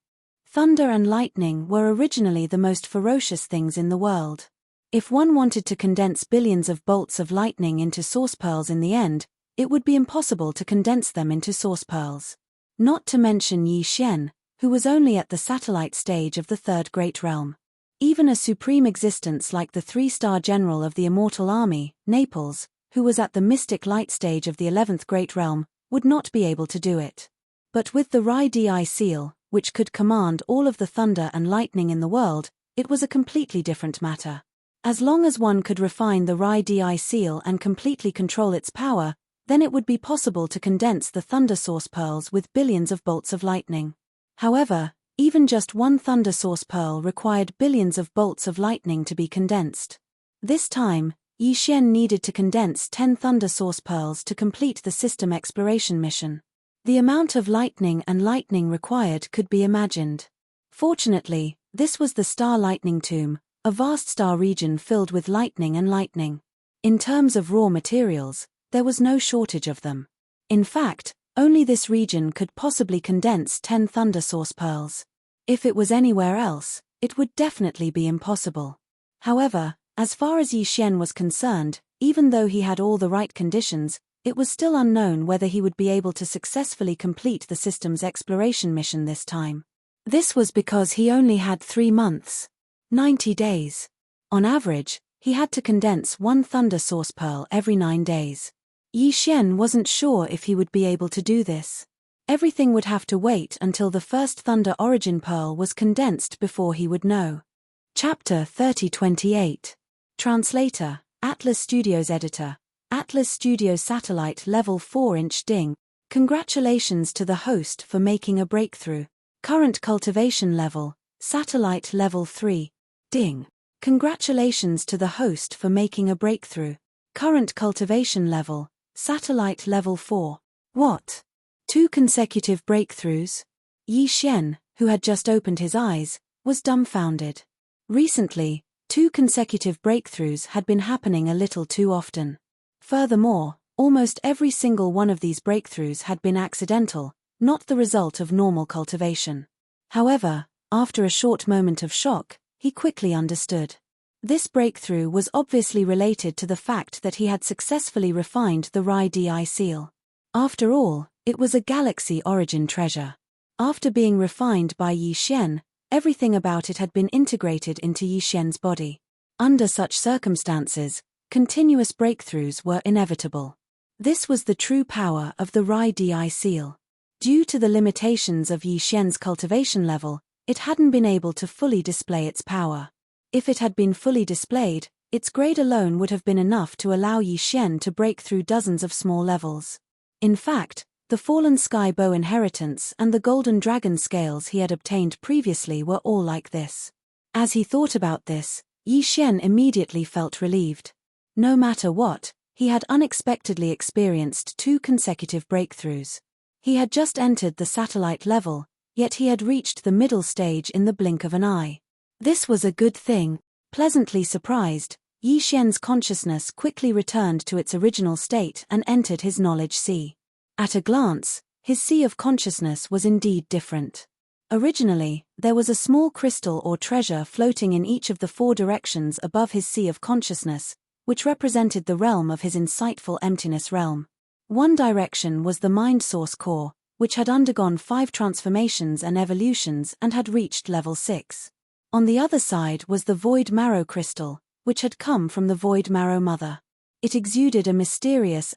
Thunder and lightning were originally the most ferocious things in the world. If one wanted to condense billions of bolts of lightning into source pearls in the end, it would be impossible to condense them into source pearls. Not to mention Yi Xian, who was only at the satellite stage of the 3rd Great Realm. Even a supreme existence like the 3-star general of the Immortal Army, Naples, who was at the mystic light stage of the 11th Great Realm, would not be able to do it. But with the Rai Di seal, which could command all of the thunder and lightning in the world, it was a completely different matter. As long as one could refine the Rai Di seal and completely control its power, then it would be possible to condense the thunder source pearls with billions of bolts of lightning. However, even just one thunder source pearl required billions of bolts of lightning to be condensed. This time, Yi Xian needed to condense 10 thunder source pearls to complete the system exploration mission. The amount of lightning required could be imagined. Fortunately, this was the Star Lightning Tomb, a vast star region filled with lightning and lightning. In terms of raw materials, there was no shortage of them. In fact, only this region could possibly condense 10 thunder source pearls. If it was anywhere else, it would definitely be impossible. However, as far as Yi Xian was concerned, even though he had all the right conditions, it was still unknown whether he would be able to successfully complete the system's exploration mission this time. This was because he only had 3 months. 90 days. On average, he had to condense 1 thunder source pearl every 9 days. Yi Xian wasn't sure if he would be able to do this. Everything would have to wait until the first thunder origin pearl was condensed before he would know. Chapter 3028. Translator, Atlas Studios Editor, Atlas Studios Satellite Level 4-inch Ding. Congratulations to the host for making a breakthrough. Current cultivation level, Satellite Level 3. Ding. Congratulations to the host for making a breakthrough. Current cultivation level, Satellite Level 4. What? 2 consecutive breakthroughs? Yi Xian, who had just opened his eyes, was dumbfounded. Recently, 2 consecutive breakthroughs had been happening a little too often. Furthermore, almost every single one of these breakthroughs had been accidental, not the result of normal cultivation. However, after a short moment of shock, he quickly understood. This breakthrough was obviously related to the fact that he had successfully refined the Rai Di seal. After all, it was a galaxy origin treasure. After being refined by Yi Xian, everything about it had been integrated into Yi Xian's body. Under such circumstances, continuous breakthroughs were inevitable. This was the true power of the Rai Di seal. Due to the limitations of Yi Xian's cultivation level, it hadn't been able to fully display its power. If it had been fully displayed, its grade alone would have been enough to allow Yi Xian to break through dozens of small levels. In fact, the Fallen Sky Bow inheritance and the Golden Dragon scales he had obtained previously were all like this. As he thought about this, Yi Xian immediately felt relieved. No matter what, he had unexpectedly experienced 2 consecutive breakthroughs. He had just entered the satellite level, yet he had reached the middle stage in the blink of an eye. This was a good thing. Pleasantly surprised, Yi Xian's consciousness quickly returned to its original state and entered his knowledge sea. At a glance, his sea of consciousness was indeed different. Originally, There was a small crystal or treasure floating in each of the 4 directions above his sea of consciousness, which represented the realm of his insightful emptiness realm. One direction was the mind source core, which had undergone 5 transformations and evolutions and had reached level 6. On the other side was the void marrow crystal, which had come from the void marrow mother. It exuded a mysterious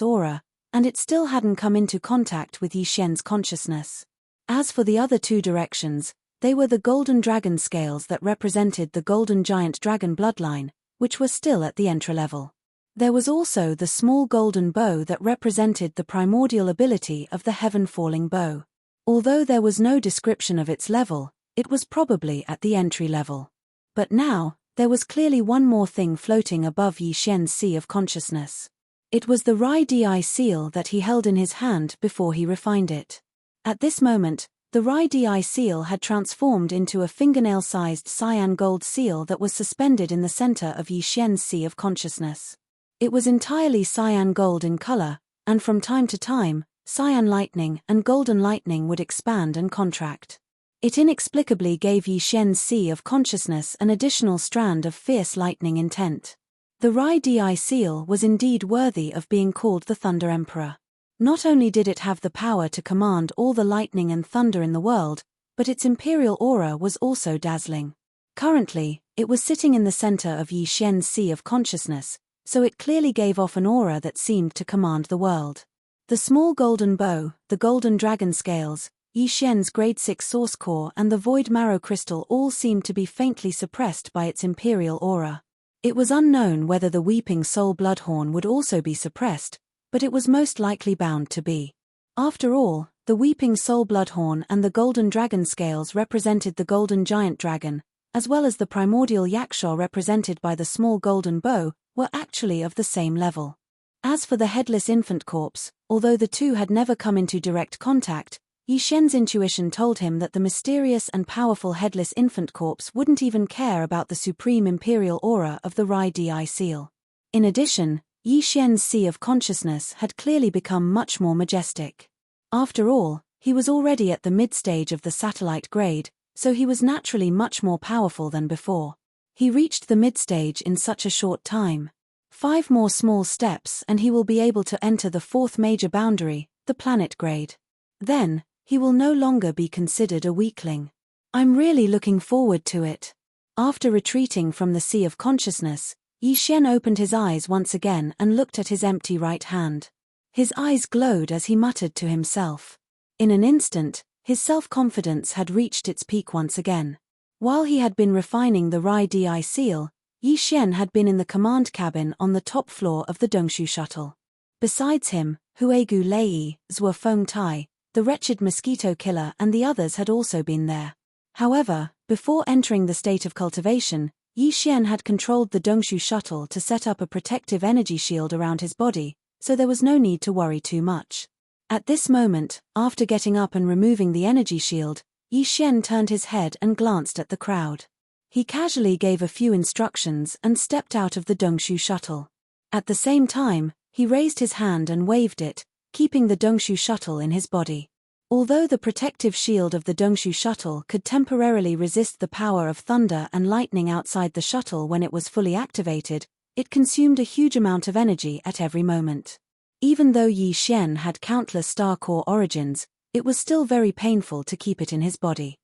aura, and it still hadn't come into contact with Yi Xian's consciousness. As for the other 2 directions, they were the golden dragon scales that represented the golden giant dragon bloodline, which were still at the entry level. There was also the small golden bow that represented the primordial ability of the heaven-falling bow. Although there was no description of its level, it was probably at the entry level. But now, there was clearly one more thing floating above Yi Xian's sea of consciousness. It was the Rai Di seal that he held in his hand before he refined it. At this moment, the Rai Di seal had transformed into a fingernail-sized cyan gold seal that was suspended in the center of Yi Xian's sea of consciousness. It was entirely cyan gold in color, and from time to time, cyan lightning and golden lightning would expand and contract. It inexplicably gave Yi Xian's sea of consciousness an additional strand of fierce lightning intent. The Rai Di seal was indeed worthy of being called the Thunder Emperor. Not only did it have the power to command all the lightning and thunder in the world, but its imperial aura was also dazzling. Currently, it was sitting in the center of Yi Xian's sea of consciousness, so it clearly gave off an aura that seemed to command the world. The small golden bow, the golden dragon scales, Yi Xian's grade 6 source core and the void marrow crystal all seemed to be faintly suppressed by its imperial aura. It was unknown whether the weeping soul bloodhorn would also be suppressed, but it was most likely bound to be. After all, the weeping soul bloodhorn and the golden dragon scales represented the golden giant dragon, as well as the primordial yaksha represented by the small golden bow, were actually of the same level. As for the headless infant corpse, although the 2 had never come into direct contact, Yi Xian's intuition told him that the mysterious and powerful headless infant corpse wouldn't even care about the supreme imperial aura of the Rai Di seal. In addition, Yi Xian's sea of consciousness had clearly become much more majestic. After all, he was already at the mid-stage of the satellite grade, so he was naturally much more powerful than before. He reached the mid-stage in such a short time. 5 more small steps and he will be able to enter the 4th major boundary, the planet grade. Then, he will no longer be considered a weakling. I'm really looking forward to it. After retreating from the sea of consciousness, Yi Xian opened his eyes once again and looked at his empty right hand. His eyes glowed as he muttered to himself. In an instant, his self-confidence had reached its peak once again. While he had been refining the Rai Di seal, Yi Xian had been in the command cabin on the top floor of the Dongshu shuttle. Besides him, Huegu Lei, Zhuo Feng Tai, the wretched mosquito killer and the others had also been there. However, before entering the state of cultivation, Yi Xian had controlled the Dongshu shuttle to set up a protective energy shield around his body, so there was no need to worry too much. At this moment, after getting up and removing the energy shield, Yi Xian turned his head and glanced at the crowd. He casually gave a few instructions and stepped out of the Dongshu shuttle. At the same time, he raised his hand and waved it, keeping the Dongshu shuttle in his body. Although the protective shield of the Dongshu shuttle could temporarily resist the power of thunder and lightning outside the shuttle when it was fully activated, it consumed a huge amount of energy at every moment. Even though Yi Xian had countless star core origins, it was still very painful to keep it in his body.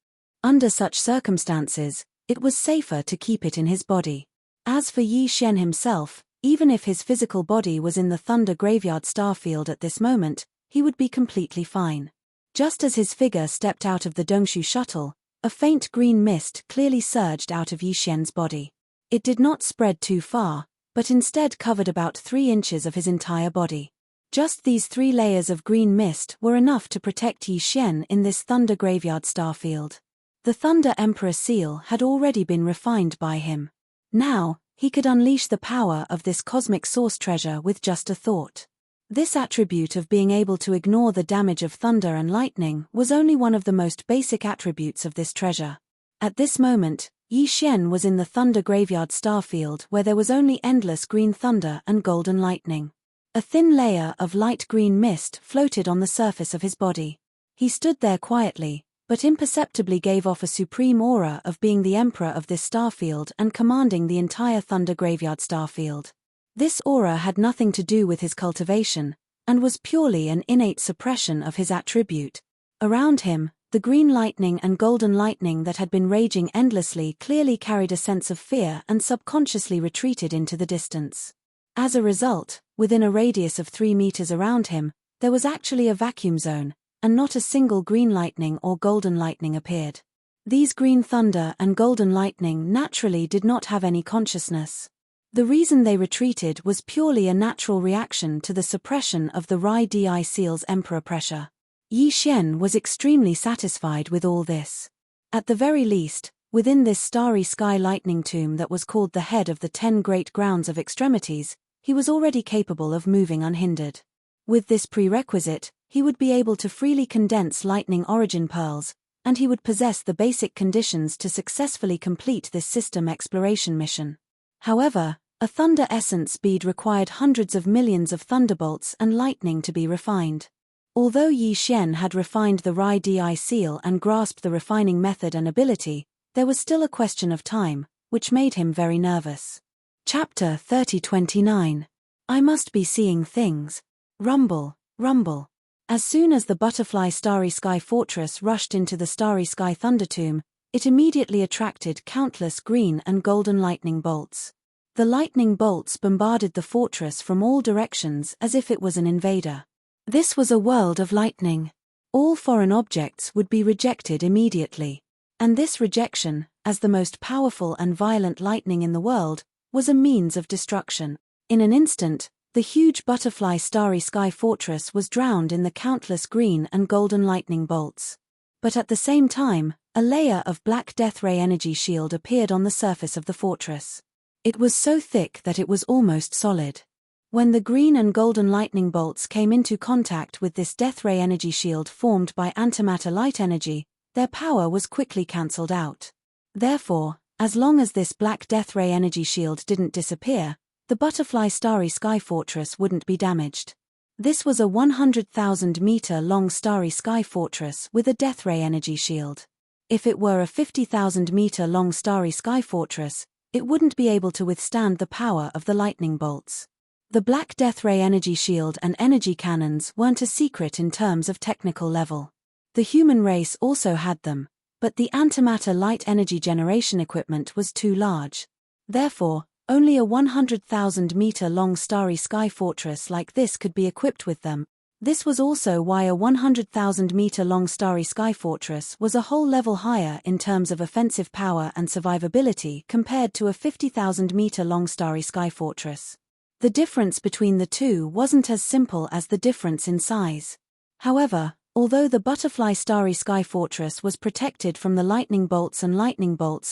Under such circumstances, it was safer to keep it in his body. As for Yi Xian himself, even if his physical body was in the Thunder Graveyard starfield at this moment, he would be completely fine. Just as his figure stepped out of the Dongshu shuttle, a faint green mist clearly surged out of Yi Xian's body. It did not spread too far, but instead covered about 3 inches of his entire body. Just these 3 layers of green mist were enough to protect Yi Xian in this Thunder Graveyard starfield. The Thunder Emperor seal had already been refined by him. Now, he could unleash the power of this cosmic source treasure with just a thought. This attribute of being able to ignore the damage of thunder and lightning was only one of the most basic attributes of this treasure. At this moment, Yi Xian was in the Thunder Graveyard starfield where there was only endless green thunder and golden lightning. A thin layer of light green mist floated on the surface of his body. He stood there quietly, but imperceptibly gave off a supreme aura of being the emperor of this starfield and commanding the entire Thunder Graveyard starfield. This aura had nothing to do with his cultivation, and was purely an innate suppression of his attribute. Around him, the green lightning and golden lightning that had been raging endlessly clearly carried a sense of fear and subconsciously retreated into the distance. As a result, within a radius of 3 meters around him, there was actually a vacuum zone, and not a single green lightning or golden lightning appeared. These green thunder and golden lightning naturally did not have any consciousness. The reason they retreated was purely a natural reaction to the suppression of the Rai Di Seal's emperor pressure. Yi Xian was extremely satisfied with all this. At the very least, within this starry sky lightning tomb that was called the head of the 10 great grounds of extremities, he was already capable of moving unhindered. With this prerequisite, he would be able to freely condense lightning origin pearls, and he would possess the basic conditions to successfully complete this system exploration mission. However, a thunder essence bead required hundreds of millions of thunderbolts and lightning to be refined. Although Yi Xian had refined the Rai Di seal and grasped the refining method and ability, there was still a question of time, which made him very nervous. Chapter 3029. I must be seeing things. Rumble, rumble. As soon as the butterfly Starry Sky Fortress rushed into the Starry Sky Thunder Tomb, it immediately attracted countless green and golden lightning bolts. The lightning bolts bombarded the fortress from all directions as if it was an invader. This was a world of lightning. All foreign objects would be rejected immediately. And this rejection, as the most powerful and violent lightning in the world, was a means of destruction. In an instant, the huge butterfly Starry Sky Fortress was drowned in the countless green and golden lightning bolts. But at the same time, a layer of black death ray energy shield appeared on the surface of the fortress. It was so thick that it was almost solid. When the green and golden lightning bolts came into contact with this death ray energy shield formed by antimatter light energy, their power was quickly cancelled out. Therefore, as long as this black death ray energy shield didn't disappear, the butterfly Starry Sky Fortress wouldn't be damaged. This was a 100,000-meter-long Starry Sky Fortress with a death ray energy shield. If it were a 50,000-meter-long Starry Sky Fortress, it wouldn't be able to withstand the power of the lightning bolts. The black death ray energy shield and energy cannons weren't a secret in terms of technical level. The human race also had them, but the antimatter light energy generation equipment was too large. Therefore, only a 100,000-meter-long Starry Sky Fortress like this could be equipped with them. This was also why a 100,000-meter-long Starry Sky Fortress was a whole level higher in terms of offensive power and survivability compared to a 50,000-meter-long Starry Sky Fortress. The difference between the two wasn't as simple as the difference in size. However, although the butterfly Starry Sky Fortress was protected from the lightning bolts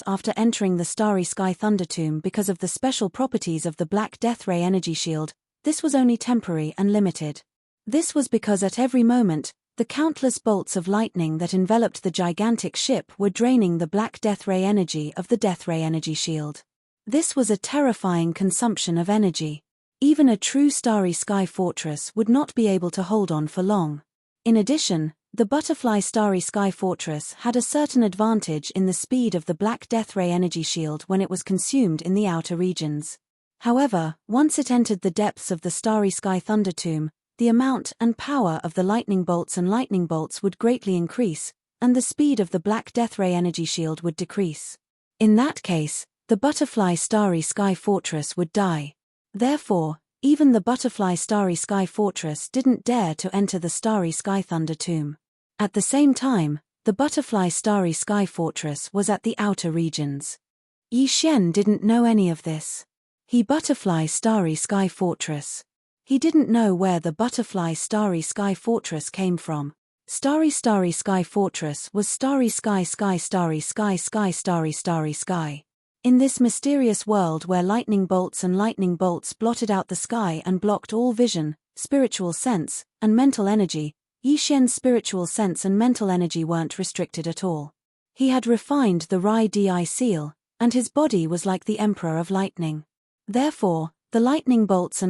after entering the Starry Sky Thunder Tomb because of the special properties of the black death ray energy shield, this was only temporary and limited. This was because at every moment, the countless bolts of lightning that enveloped the gigantic ship were draining the black death ray energy of the death ray energy shield. This was a terrifying consumption of energy. Even a true Starry Sky Fortress would not be able to hold on for long. In addition, the butterfly Starry Sky Fortress had a certain advantage in the speed of the black death ray energy shield when it was consumed in the outer regions. However, once it entered the depths of the Starry Sky Thunder Tomb, the amount and power of the lightning bolts would greatly increase, and the speed of the black death ray energy shield would decrease. In that case, the butterfly Starry Sky Fortress would die. Therefore, even the butterfly Starry Sky Fortress didn't dare to enter the Starry Sky Thunder Tomb. At the same time, the butterfly Starry Sky Fortress was at the outer regions. Yi Xian didn't know any of this. He butterfly Starry Sky Fortress. He didn't know where the butterfly Starry Sky Fortress came from. Starry Sky Fortress was Starry Sky Starry Sky. In this mysterious world where lightning bolts blotted out the sky and blocked all vision, spiritual sense, and mental energy, Yi Xian's spiritual sense and mental energy weren't restricted at all. He had refined the Rai Di seal, and his body was like the Emperor of Lightning. Therefore, the lightning bolts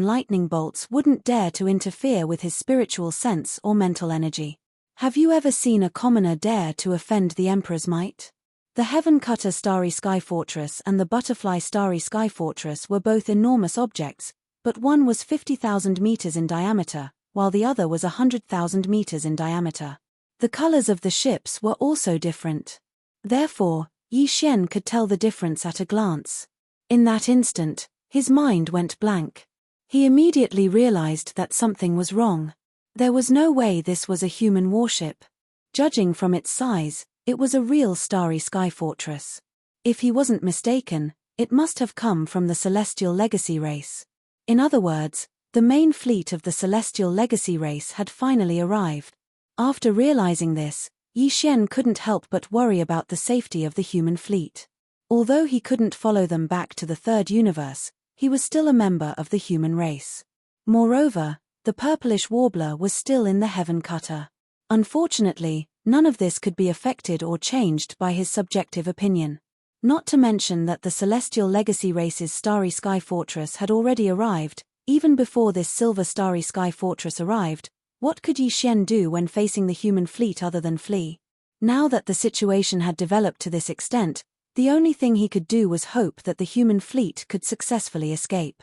wouldn't dare to interfere with his spiritual sense or mental energy. Have you ever seen a commoner dare to offend the Emperor's might? The Heaven Cutter Starry Sky Fortress and the Butterfly Starry Sky Fortress were both enormous objects, but one was 50,000 meters in diameter, while the other was 100,000 meters in diameter. The colors of the ships were also different. Therefore, Yi Xian could tell the difference at a glance. In that instant, his mind went blank. He immediately realized that something was wrong. There was no way this was a human warship. Judging from its size, it was a real Starry Sky Fortress. If he wasn't mistaken, it must have come from the Celestial Legacy race. In other words, the main fleet of the Celestial Legacy race had finally arrived. After realizing this, Yi Xian couldn't help but worry about the safety of the human fleet. Although he couldn't follow them back to the third universe, he was still a member of the human race. Moreover, the purplish warbler was still in the Heaven Cutter. Unfortunately, none of this could be affected or changed by his subjective opinion. Not to mention that the Celestial Legacy race's Starry Sky Fortress had already arrived. Even before this Silver Starry Sky Fortress arrived, what could Yi Xian do when facing the human fleet other than flee? Now that the situation had developed to this extent, the only thing he could do was hope that the human fleet could successfully escape.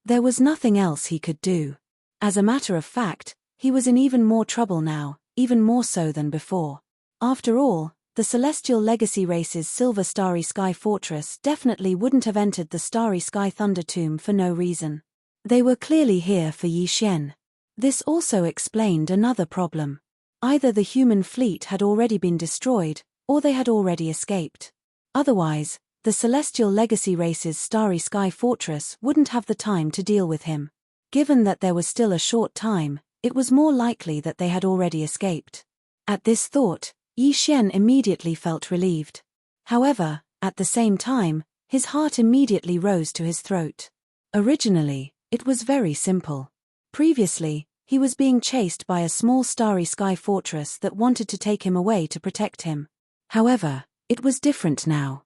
There was nothing else he could do. As a matter of fact, he was in even more trouble now, even more so than before. After all, the Celestial Legacy race's Silver Starry Sky Fortress definitely wouldn't have entered the Starry Sky Thunder Tomb for no reason. They were clearly here for Yi Xian. This also explained another problem. Either the human fleet had already been destroyed, or they had already escaped. Otherwise, the Celestial Legacy race's Starry Sky Fortress wouldn't have the time to deal with him. Given that there was still a short time, it was more likely that they had already escaped. At this thought, Yi Xian immediately felt relieved. However, at the same time, his heart immediately rose to his throat. Originally, it was very simple. Previously, he was being chased by a small Starry Sky Fortress that wanted to take him away to protect him. However, it was different now.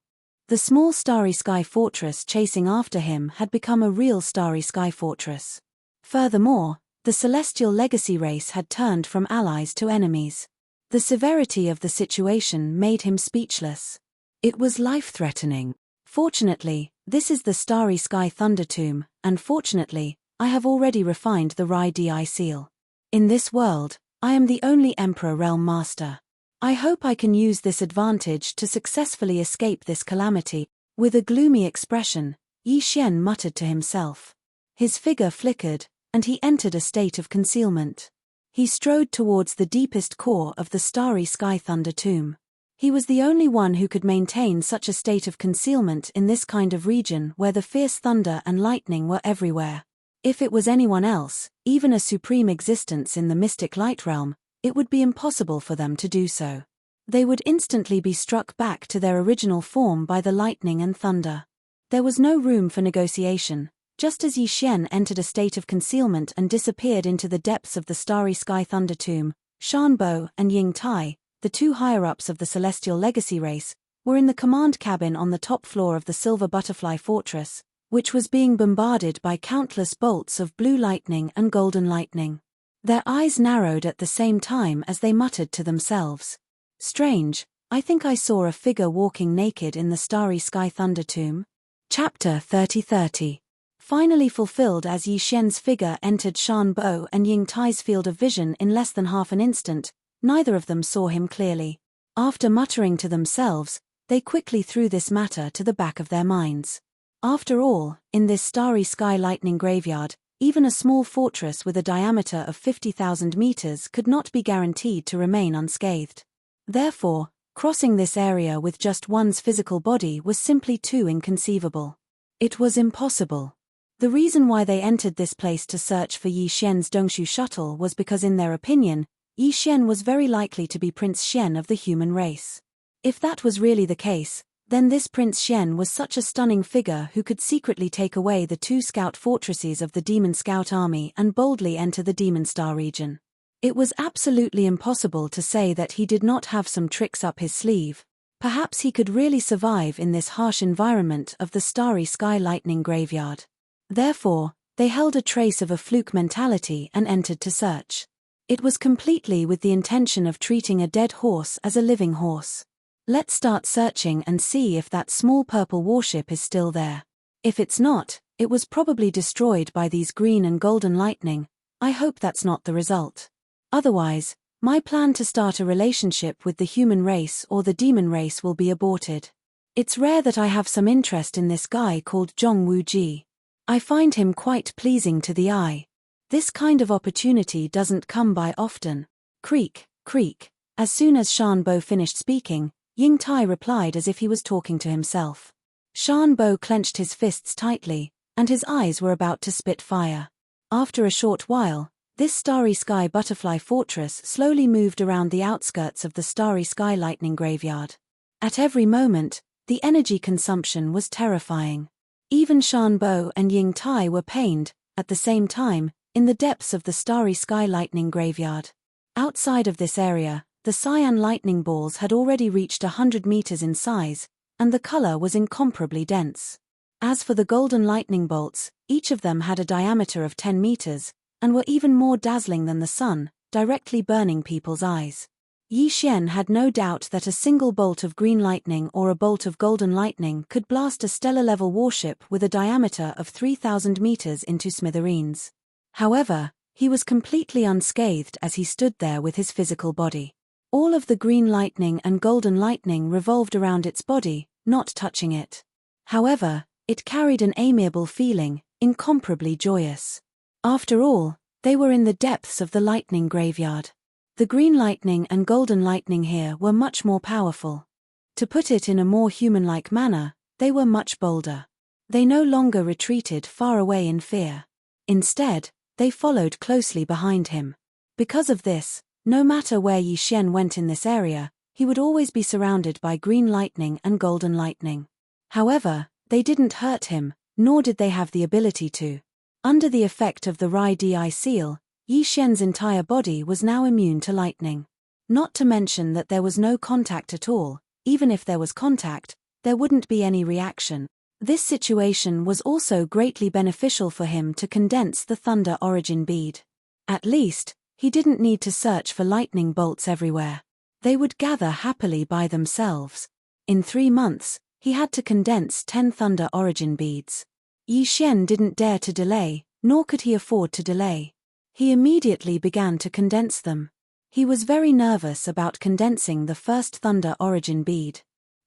The small Starry Sky Fortress chasing after him had become a real Starry Sky Fortress. Furthermore, the Celestial Legacy race had turned from allies to enemies. The severity of the situation made him speechless. It was life-threatening. Fortunately, this is the Starry Sky Thunder Tomb, and fortunately, I have already refined the Rai Di seal. In this world, I am the only Emperor Realm Master. I hope I can use this advantage to successfully escape this calamity. With a gloomy expression, Yi Xian muttered to himself. His figure flickered, and he entered a state of concealment. He strode towards the deepest core of the Starry Sky Thunder Tomb. He was the only one who could maintain such a state of concealment in this kind of region where the fierce thunder and lightning were everywhere. If it was anyone else, even a supreme existence in the mystic light realm, it would be impossible for them to do so. They would instantly be struck back to their original form by the lightning and thunder. There was no room for negotiation. Just as Yi Xian entered a state of concealment and disappeared into the depths of the Starry Sky Thunder Tomb, Shanbo and Ying Tai, the two higher-ups of the Celestial Legacy race, were in the command cabin on the top floor of the Silver Butterfly Fortress, which was being bombarded by countless bolts of blue lightning and golden lightning. Their eyes narrowed at the same time as they muttered to themselves. Strange, I think I saw a figure walking naked in the Starry Sky Thunder Tomb. Chapter 30. Finally fulfilled. As Yi Xian's figure entered Shan Bo and Ying Tai's field of vision in less than half an instant, neither of them saw him clearly. After muttering to themselves, they quickly threw this matter to the back of their minds. After all, in this Starry Sky Lightning Graveyard, even a small fortress with a diameter of 50,000 meters could not be guaranteed to remain unscathed. Therefore, crossing this area with just one's physical body was simply too inconceivable. It was impossible. The reason why they entered this place to search for Yi Xian's Dongshu shuttle was because in their opinion, Yi Xian was very likely to be Prince Xian of the human race. If that was really the case, then this Prince Xian was such a stunning figure who could secretly take away the two scout fortresses of the Demon Scout army and boldly enter the Demon Star region. It was absolutely impossible to say that he did not have some tricks up his sleeve. Perhaps he could really survive in this harsh environment of the Starry Sky Lightning Graveyard. Therefore, they held a trace of a fluke mentality and entered to search. It was completely with the intention of treating a dead horse as a living horse. Let's start searching and see if that small purple warship is still there. If it's not, it was probably destroyed by these green and golden lightning. I hope that's not the result. Otherwise, my plan to start a relationship with the human race or the demon race will be aborted. It's rare that I have some interest in this guy called Zhong Wuji. I find him quite pleasing to the eye. This kind of opportunity doesn't come by often. Creak, creak. As soon as Shan Bo finished speaking, Ying Tai replied as if he was talking to himself. Shan Bo clenched his fists tightly, and his eyes were about to spit fire. After a short while, this Starry Sky Butterfly Fortress slowly moved around the outskirts of the Starry Sky Lightning Graveyard. At every moment, the energy consumption was terrifying. Even Shan Bo and Ying Tai were pained, at the same time, in the depths of the Starry Sky Lightning Graveyard. Outside of this area, the cyan lightning balls had already reached 100 meters in size, and the color was incomparably dense. As for the golden lightning bolts, each of them had a diameter of 10 meters, and were even more dazzling than the sun, directly burning people's eyes. Yi Xian had no doubt that a single bolt of green lightning or a bolt of golden lightning could blast a stellar-level warship with a diameter of 3,000 meters into smithereens. However, he was completely unscathed as he stood there with his physical body. All of the green lightning and golden lightning revolved around its body, not touching it. However, it carried an amiable feeling, incomparably joyous. After all, they were in the depths of the lightning graveyard. The green lightning and golden lightning here were much more powerful. To put it in a more human-like manner, they were much bolder. They no longer retreated far away in fear. Instead, they followed closely behind him. Because of this, no matter where Yi Xian went in this area, he would always be surrounded by green lightning and golden lightning. However, they didn't hurt him, nor did they have the ability to. Under the effect of the Rai Di seal, Yi Xian's entire body was now immune to lightning. Not to mention that there was no contact at all. Even if there was contact, there wouldn't be any reaction. This situation was also greatly beneficial for him to condense the thunder origin bead. At least, he didn't need to search for lightning bolts everywhere. They would gather happily by themselves. In 3 months, he had to condense 10 thunder origin beads. Yi Xian didn't dare to delay, nor could he afford to delay. He immediately began to condense them. He was very nervous about condensing the first thunder origin bead.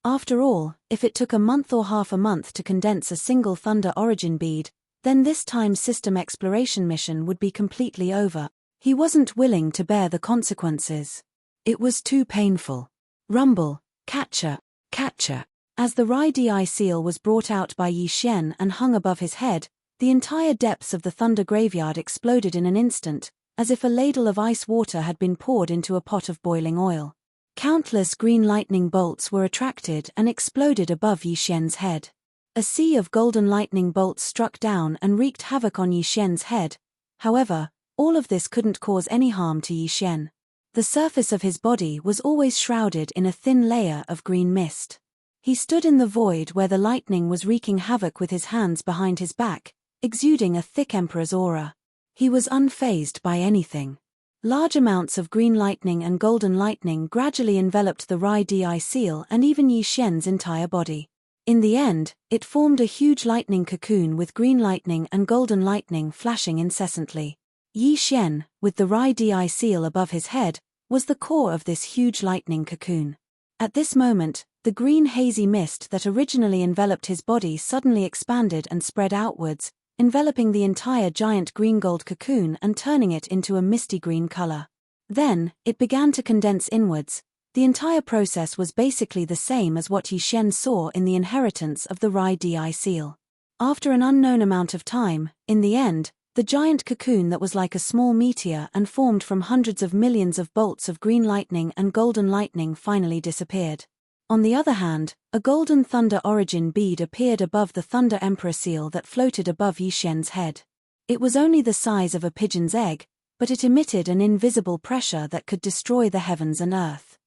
After all, if it took a month or half a month to condense a single thunder origin bead, then this time system exploration mission would be completely over. He wasn't willing to bear the consequences. It was too painful. Rumble, catcher, catcher. As the Rai Di seal was brought out by Yi Xian and hung above his head, the entire depths of the thunder graveyard exploded in an instant, as if a ladle of ice water had been poured into a pot of boiling oil. Countless green lightning bolts were attracted and exploded above Yi Xian's head. A sea of golden lightning bolts struck down and wreaked havoc on Yi Xian's head. However, all of this couldn't cause any harm to Yi Xian. The surface of his body was always shrouded in a thin layer of green mist. He stood in the void where the lightning was wreaking havoc with his hands behind his back, exuding a thick emperor's aura. He was unfazed by anything. Large amounts of green lightning and golden lightning gradually enveloped the Rai Di seal and even Yi Xian's entire body. In the end, it formed a huge lightning cocoon with green lightning and golden lightning flashing incessantly. Yi Xian, with the Rai Di seal above his head, was the core of this huge lightning cocoon. At this moment, the green hazy mist that originally enveloped his body suddenly expanded and spread outwards, enveloping the entire giant green-gold cocoon and turning it into a misty green color. Then, it began to condense inwards. The entire process was basically the same as what Yi Xian saw in the inheritance of the Rai Di seal. After an unknown amount of time, in the end, the giant cocoon that was like a small meteor and formed from hundreds of millions of bolts of green lightning and golden lightning finally disappeared. On the other hand, a golden thunder origin bead appeared above the Thunder Emperor seal that floated above Yi Xian's head. It was only the size of a pigeon's egg, but it emitted an invisible pressure that could destroy the heavens and earth.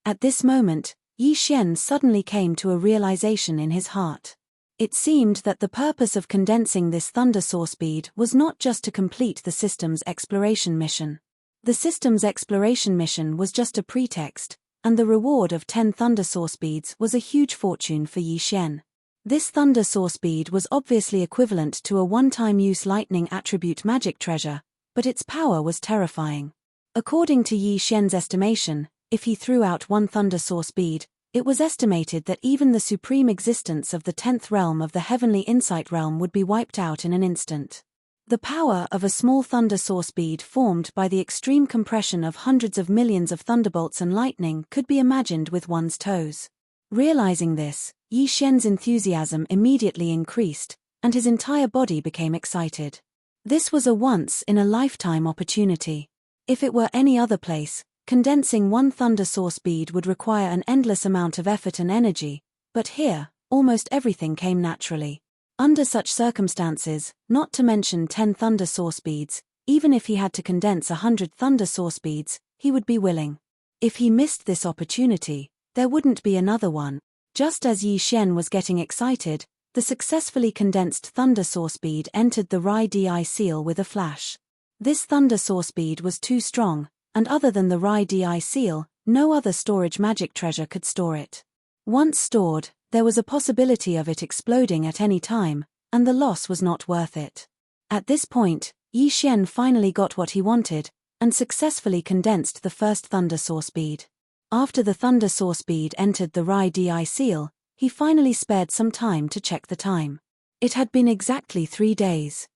At this moment, Yi Xian suddenly came to a realization in his heart. It seemed that the purpose of condensing this thunder source bead was not just to complete the system's exploration mission. The system's exploration mission was just a pretext, and the reward of 10 thunder source beads was a huge fortune for Yi Xian. This thunder source bead was obviously equivalent to a one-time use lightning attribute magic treasure, but its power was terrifying. According to Yi Xian's estimation, if he threw out one thunder source bead, it was estimated that even the supreme existence of the 10th realm of the heavenly insight realm would be wiped out in an instant. The power of a small thunder source bead formed by the extreme compression of hundreds of millions of thunderbolts and lightning could be imagined with one's toes. Realizing this, Yi Xian's enthusiasm immediately increased, and his entire body became excited. This was a once-in-a-lifetime opportunity. If it were any other place, condensing one thunder source bead would require an endless amount of effort and energy, but here, almost everything came naturally. Under such circumstances, not to mention 10 thunder source beads, even if he had to condense 100 thunder source beads, he would be willing. If he missed this opportunity, there wouldn't be another one. Just as Yi Xian was getting excited, the successfully condensed thunder source bead entered the Rai Di seal with a flash. This thunder source bead was too strong, and other than the Rai Di seal, no other storage magic treasure could store it. Once stored, there was a possibility of it exploding at any time, and the loss was not worth it. At this point, Yi Xian finally got what he wanted, and successfully condensed the first thunder source bead. After the thunder source bead entered the Rai Di seal, he finally spared some time to check the time. It had been exactly 3 days.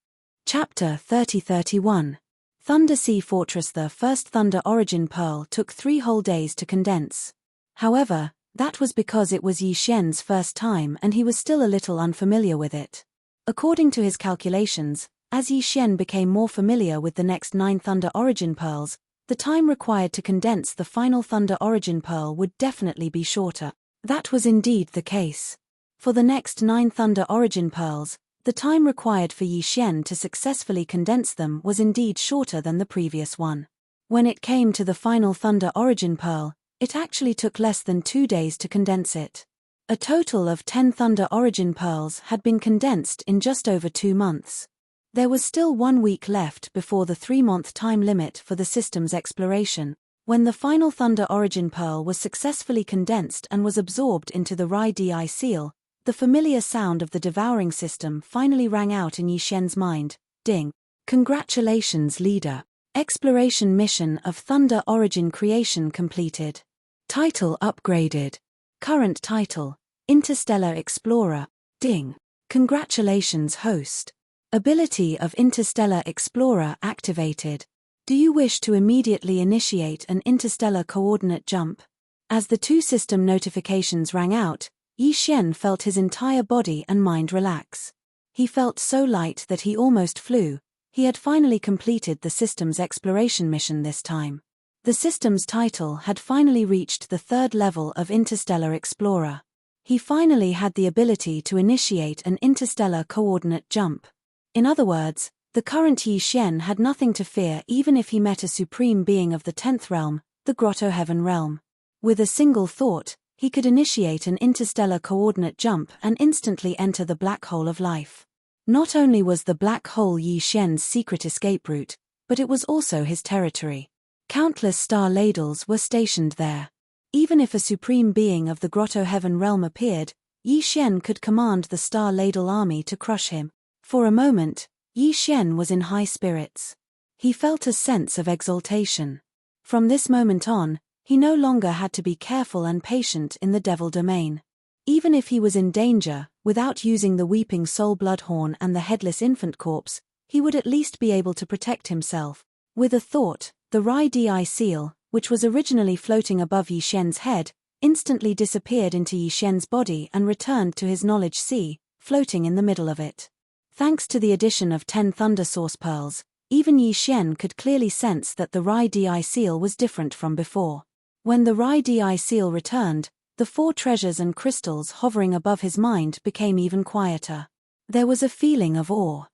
Chapter 30-31. Thunder Sea Fortress. The first Thunder Origin Pearl took 3 whole days to condense. However, that was because it was Yi Xian's first time and he was still a little unfamiliar with it. According to his calculations, as Yi Xian became more familiar with the next 9 Thunder Origin Pearls, the time required to condense the final Thunder Origin Pearl would definitely be shorter. That was indeed the case. For the next 9 Thunder Origin Pearls, the time required for Yi Xian to successfully condense them was indeed shorter than the previous one. When it came to the final Thunder Origin Pearl, it actually took less than 2 days to condense it. A total of 10 Thunder Origin Pearls had been condensed in just over 2 months. There was still 1 week left before the 3-month time limit for the system's exploration. When the final Thunder Origin Pearl was successfully condensed and was absorbed into the Rai Di seal, the familiar sound of the devouring system finally rang out in Yi Xian's mind. Ding. Congratulations, leader. Exploration mission of Thunder Origin creation completed. Title upgraded. Current title, Interstellar Explorer. Ding. Congratulations, host. Ability of Interstellar Explorer activated. Do you wish to immediately initiate an interstellar coordinate jump? As the 2 system notifications rang out, Yi Xian felt his entire body and mind relax. He felt so light that he almost flew. He had finally completed the system's exploration mission this time. The system's title had finally reached the 3rd level of Interstellar Explorer. He finally had the ability to initiate an interstellar coordinate jump. In other words, the current Yi Xian had nothing to fear even if he met a supreme being of the 10th realm, the Grotto Heaven realm. With a single thought, he could initiate an interstellar coordinate jump and instantly enter the black hole of life. Not only was the black hole Yi Xian's secret escape route, but it was also his territory. Countless star ladles were stationed there. Even if a supreme being of the Grotto Heaven realm appeared, Yi Xian could command the star ladle army to crush him. For a moment, Yi Xian was in high spirits. He felt a sense of exaltation. From this moment on, he no longer had to be careful and patient in the devil domain. Even if he was in danger, without using the Weeping Soul Bloodhorn and the Headless Infant Corpse, he would at least be able to protect himself. With a thought, the Rai Di seal, which was originally floating above Yi Xian's head, instantly disappeared into Yi Xian's body and returned to his knowledge sea, floating in the middle of it. Thanks to the addition of 10 Thunder Source Pearls, even Yi Xian could clearly sense that the Rai Di seal was different from before. When the Rai Di seal returned, the 4 treasures and crystals hovering above his mind became even quieter. There was a feeling of awe.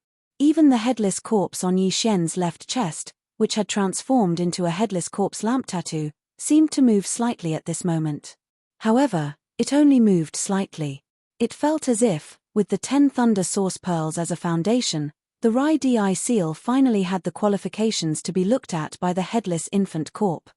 Even the headless corpse on Yi Xian's left chest, which had transformed into a headless corpse lamp tattoo, seemed to move slightly at this moment. However, it only moved slightly. It felt as if, with the 10 Thunder Source Pearls as a foundation, The Rai seal finally had the qualifications to be looked at by the headless infant corp.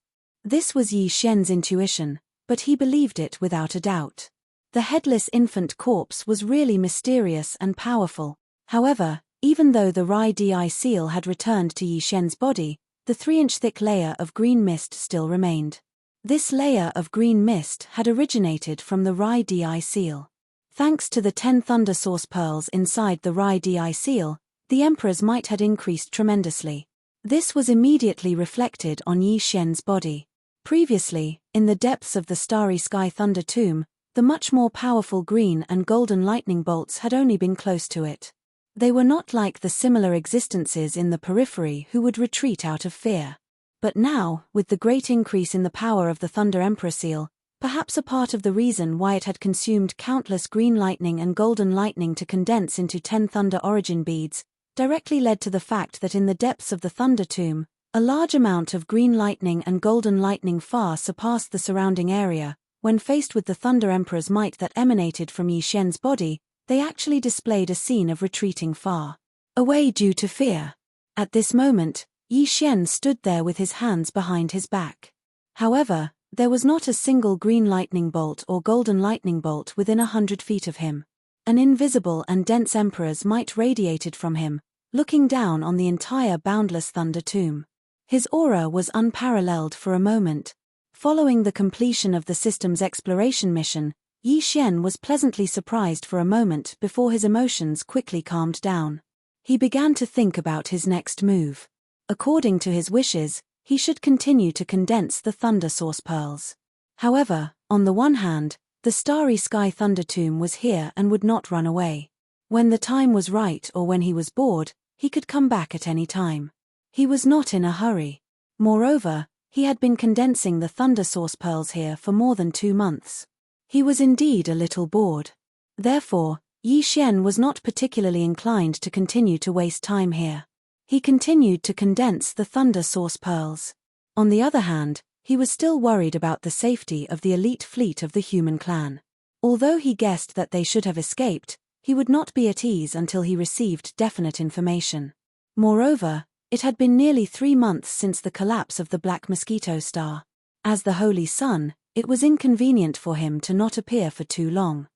This was Yi Xian's intuition, but he believed it without a doubt. The headless infant corpse was really mysterious and powerful. However, even though the Rai seal had returned to Yi Xian's body, the 3-inch thick layer of green mist still remained. This layer of green mist had originated from the Rai seal. Thanks to the 10 thunder source pearls inside the Rai seal, the Emperor's might had increased tremendously. This was immediately reflected on Yi Xian's body. Previously, in the depths of the starry sky thunder tomb, the much more powerful green and golden lightning bolts had only been close to it. They were not like the similar existences in the periphery who would retreat out of fear. But now, with the great increase in the power of the Thunder Emperor seal, perhaps a part of the reason why it had consumed countless green lightning and golden lightning to condense into 10 thunder origin beads, directly led to the fact that in the depths of the Thunder Tomb, a large amount of green lightning and golden lightning far surpassed the surrounding area. When faced with the Thunder Emperor's might that emanated from Yi Xian's body, they actually displayed a scene of retreating far away due to fear. At this moment, Yi Xian stood there with his hands behind his back. However, there was not a single green lightning bolt or golden lightning bolt within 100 feet of him. An invisible and dense Emperor's might radiated from him, looking down on the entire boundless Thunder Tomb. His aura was unparalleled for a moment. Following the completion of the system's exploration mission, Yi Xian was pleasantly surprised for a moment before his emotions quickly calmed down. He began to think about his next move. According to his wishes, he should continue to condense the Thunder Source Pearls. However, on the one hand, the starry sky Thunder Tomb was here and would not run away. When the time was right or when he was bored, he could come back at any time. He was not in a hurry. Moreover, he had been condensing the Thunder Source Pearls here for more than 2 months. He was indeed a little bored. Therefore, Yi Xian was not particularly inclined to continue to waste time here. He continued to condense the Thunder Source Pearls. On the other hand, he was still worried about the safety of the elite fleet of the human clan. Although he guessed that they should have escaped, he would not be at ease until he received definite information. Moreover, it had been nearly 3 months since the collapse of the Black Mosquito Star. As the Holy Sun, it was inconvenient for him to not appear for too long.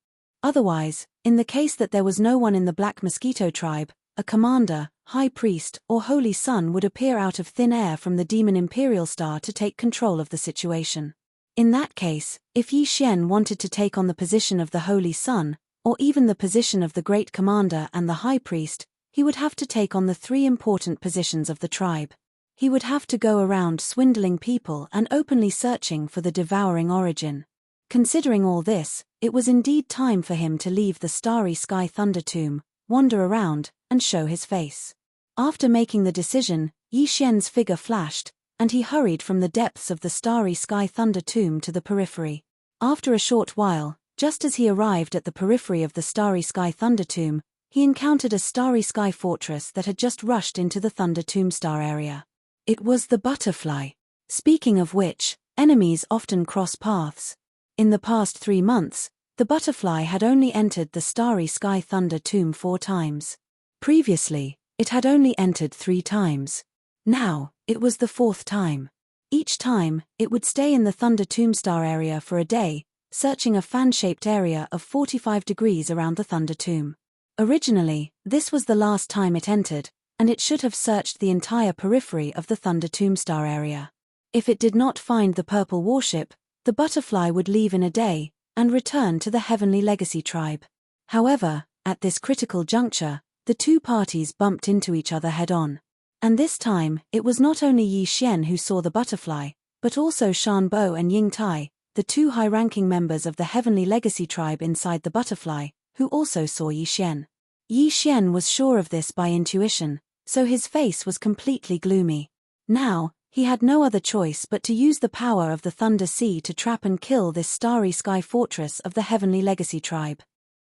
Otherwise, in the case that there was no one in the Black Mosquito tribe, a commander, high priest, or holy son would appear out of thin air from the demon imperial star to take control of the situation. In that case, if Yi Xian wanted to take on the position of the holy son, or even the position of the great commander and the high priest, he would have to take on the 3 important positions of the tribe. He would have to go around swindling people and openly searching for the devouring origin. Considering all this, it was indeed time for him to leave the starry sky Thunder Tomb, wander around, and show his face. After making the decision, Yi Xian's figure flashed, and he hurried from the depths of the starry sky Thunder Tomb to the periphery. After a short while, just as he arrived at the periphery of the starry sky Thunder Tomb, he encountered a starry sky fortress that had just rushed into the Thunder Tomb star area. It was the butterfly. Speaking of which, enemies often cross paths. In the past 3 months, the butterfly had only entered the starry sky Thunder Tomb 4 times. Previously, it had only entered 3 times. Now, it was the 4th time. Each time, it would stay in the Thunder Tomb star area for a day, searching a fan-shaped area of 45 degrees around the Thunder Tomb. Originally, this was the last time it entered, and it should have searched the entire periphery of the Thunder Tomb star area. If it did not find the purple warship, the butterfly would leave in a day, and return to the Heavenly Legacy tribe. However, at this critical juncture, the 2 parties bumped into each other head-on. And this time, it was not only Yi Xian who saw the butterfly, but also Shan Bo and Ying Tai, the 2 high-ranking members of the Heavenly Legacy tribe inside the butterfly, who also saw Yi Xian. Yi Xian was sure of this by intuition, so his face was completely gloomy. Now, he had no other choice but to use the power of the Thunder Sea to trap and kill this starry sky fortress of the Heavenly Legacy tribe.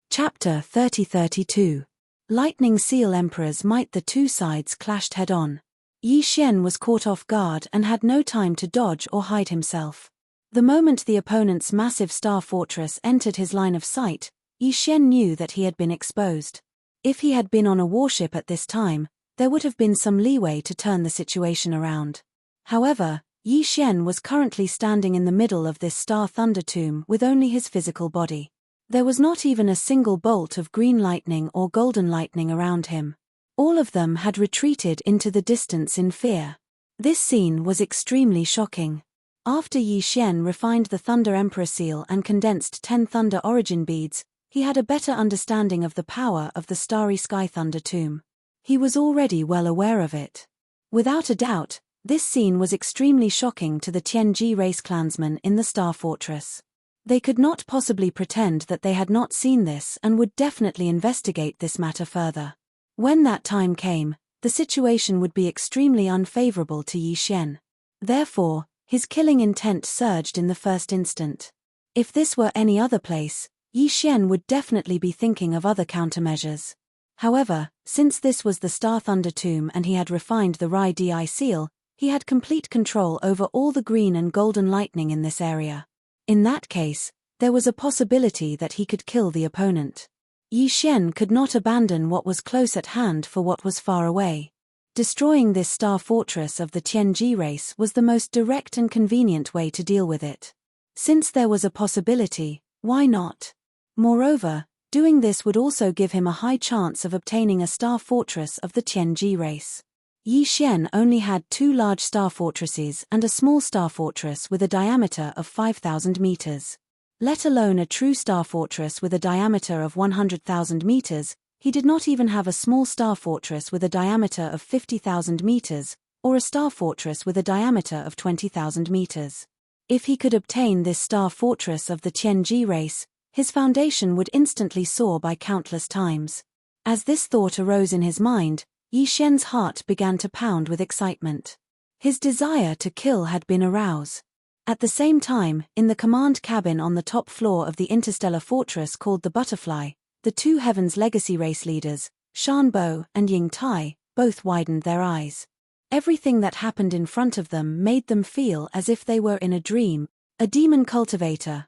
Chapter 30-32. Lightning Seal Emperor's might. The 2 sides clashed head-on. Yi Xian was caught off guard and had no time to dodge or hide himself. The moment the opponent's massive star fortress entered his line of sight, Yi Xian knew that he had been exposed. If he had been on a warship at this time, there would have been some leeway to turn the situation around. However, Yi Xian was currently standing in the middle of this star thunder tomb with only his physical body. There was not even a single bolt of green lightning or golden lightning around him. All of them had retreated into the distance in fear. This scene was extremely shocking. After Yi Xian refined the Thunder Emperor seal and condensed 10 Thunder Origin beads, he had a better understanding of the power of the Starry Sky Thunder Tomb. He was already well aware of it. Without a doubt, this scene was extremely shocking to the Tianji race clansmen in the Star Fortress. They could not possibly pretend that they had not seen this and would definitely investigate this matter further. When that time came, the situation would be extremely unfavorable to Yi Xian. Therefore, his killing intent surged in the first instant. If this were any other place, Yi Xian would definitely be thinking of other countermeasures. However, since this was the Star Thunder Tomb and he had refined the Rai Di seal, he had complete control over all the green and golden lightning in this area. In that case, there was a possibility that he could kill the opponent. Yi Xian could not abandon what was close at hand for what was far away. Destroying this star fortress of the Tianji race was the most direct and convenient way to deal with it. Since there was a possibility, why not? Moreover, doing this would also give him a high chance of obtaining a star fortress of the Tianji race. Yi Xian only had 2 large star fortresses and a small star fortress with a diameter of 5,000 meters. Let alone a true star fortress with a diameter of 100,000 meters, he did not even have a small star fortress with a diameter of 50,000 meters, or a star fortress with a diameter of 20,000 meters. If he could obtain this star fortress of the Tianji race, his foundation would instantly soar by countless times. As this thought arose in his mind, Yi Xian's heart began to pound with excitement. His desire to kill had been aroused. At the same time, in the command cabin on the top floor of the interstellar fortress called the Butterfly, the 2 Heaven's Legacy race leaders, Shan Bo and Ying Tai, both widened their eyes. Everything that happened in front of them made them feel as if they were in a dream. A demon cultivator,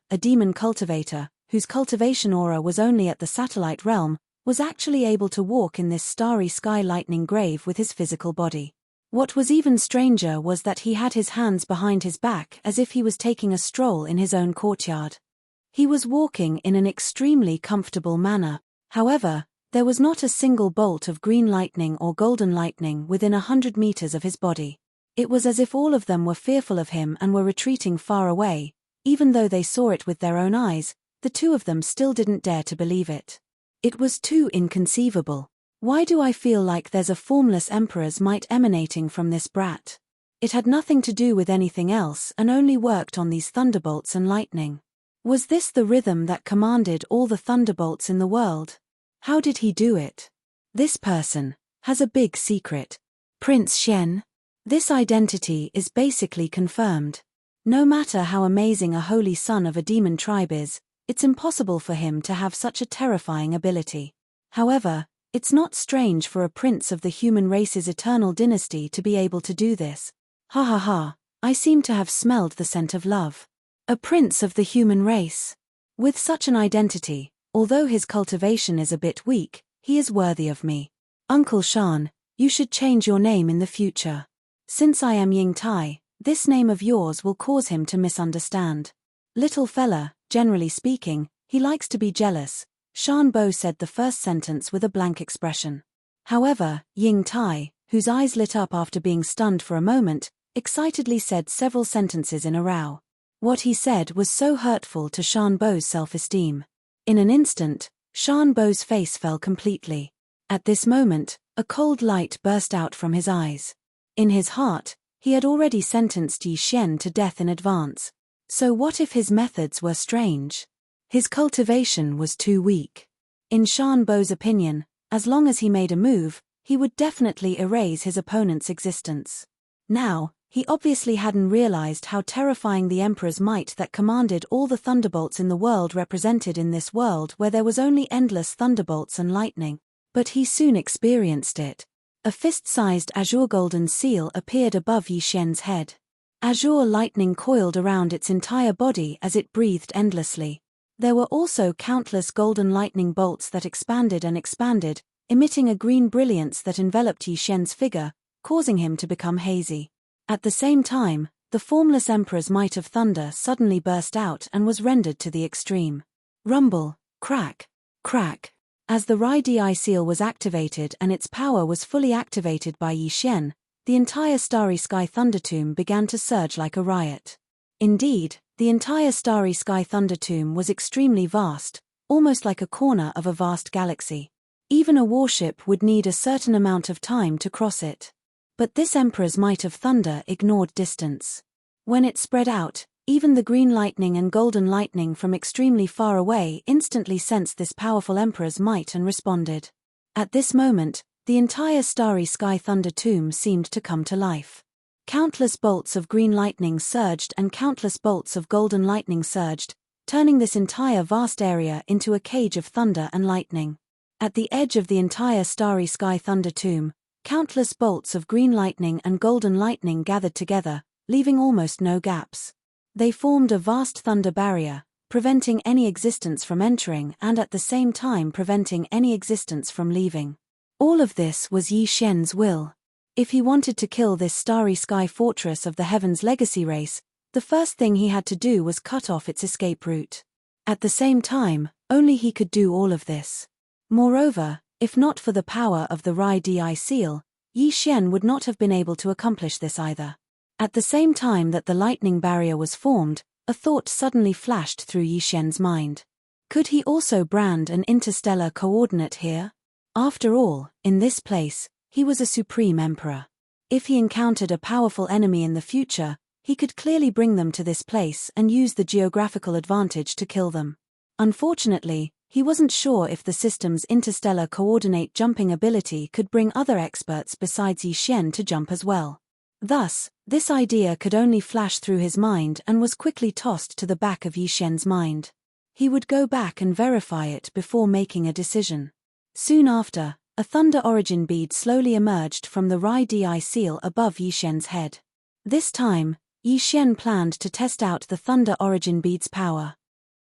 whose cultivation aura was only at the satellite realm, was actually able to walk in this starry sky lightning grave with his physical body. What was even stranger was that he had his hands behind his back as if he was taking a stroll in his own courtyard. He was walking in an extremely comfortable manner. However, there was not a single bolt of green lightning or golden lightning within 100 meters of his body. It was as if all of them were fearful of him and were retreating far away. Even though they saw it with their own eyes, the 2 of them still didn't dare to believe it. It was too inconceivable. Why do I feel like there's a formless emperor's might emanating from this brat? It had nothing to do with anything else and only worked on these thunderbolts and lightning. Was this the rhythm that commanded all the thunderbolts in the world? How did he do it? This person has a big secret. Prince Xian. This identity is basically confirmed. No matter how amazing a holy son of a demon tribe is, it's impossible for him to have such a terrifying ability. However, it's not strange for a prince of the human race's eternal dynasty to be able to do this. Ha ha ha, I seem to have smelled the scent of love. A prince of the human race. With such an identity, although his cultivation is a bit weak, he is worthy of me. Uncle Shan, you should change your name in the future. Since I am Ying Tai, this name of yours will cause him to misunderstand. Little fella, generally speaking, he likes to be jealous. Shan Bo said the first sentence with a blank expression. However, Ying Tai, whose eyes lit up after being stunned for a moment, excitedly said several sentences in a row. What he said was so hurtful to Shan Bo's self-esteem. In an instant, Shan Bo's face fell completely. At this moment, a cold light burst out from his eyes. In his heart, he had already sentenced Yi Xian to death in advance. So what if his methods were strange? His cultivation was too weak. In Shan Bo's opinion, as long as he made a move, he would definitely erase his opponent's existence. Now, he obviously hadn't realized how terrifying the Emperor's might that commanded all the thunderbolts in the world represented in this world where there was only endless thunderbolts and lightning. But he soon experienced it. A fist-sized azure golden seal appeared above Yi Xian's head. Azure lightning coiled around its entire body as it breathed endlessly. There were also countless golden lightning bolts that expanded and expanded, emitting a green brilliance that enveloped Yi Shen's figure, causing him to become hazy. At the same time, the formless Emperor's might of thunder suddenly burst out and was rendered to the extreme. Rumble, crack, crack. As the Rai-Di seal was activated and its power was fully activated by Yi Shen, the entire Starry Sky Thunder Tomb began to surge like a riot. Indeed, the entire Starry Sky Thunder Tomb was extremely vast, almost like a corner of a vast galaxy. Even a warship would need a certain amount of time to cross it. But this Emperor's might of thunder ignored distance. When it spread out, even the green lightning and golden lightning from extremely far away instantly sensed this powerful Emperor's might and responded. At this moment, the entire Starry Sky Thunder Tomb seemed to come to life. Countless bolts of green lightning surged and countless bolts of golden lightning surged, turning this entire vast area into a cage of thunder and lightning. At the edge of the entire Starry Sky Thunder Tomb, countless bolts of green lightning and golden lightning gathered together, leaving almost no gaps. They formed a vast thunder barrier, preventing any existence from entering and at the same time preventing any existence from leaving. All of this was Yi Shen's will. If he wanted to kill this Starry Sky Fortress of the Heavens Legacy race, the first thing he had to do was cut off its escape route. At the same time, only he could do all of this. Moreover, if not for the power of the Rai-Di seal, Yi Shen would not have been able to accomplish this either. At the same time that the lightning barrier was formed, a thought suddenly flashed through Yi Shen's mind. Could he also brand an interstellar coordinate here? After all, in this place, he was a supreme emperor. If he encountered a powerful enemy in the future, he could clearly bring them to this place and use the geographical advantage to kill them. Unfortunately, he wasn't sure if the system's interstellar coordinate jumping ability could bring other experts besides Yi Shen to jump as well. Thus, this idea could only flash through his mind and was quickly tossed to the back of Yi Shen's mind. He would go back and verify it before making a decision. Soon after, a thunder origin bead slowly emerged from the Rai-Di seal above Yi Shen's head. This time, Yi Shen planned to test out the thunder origin bead's power.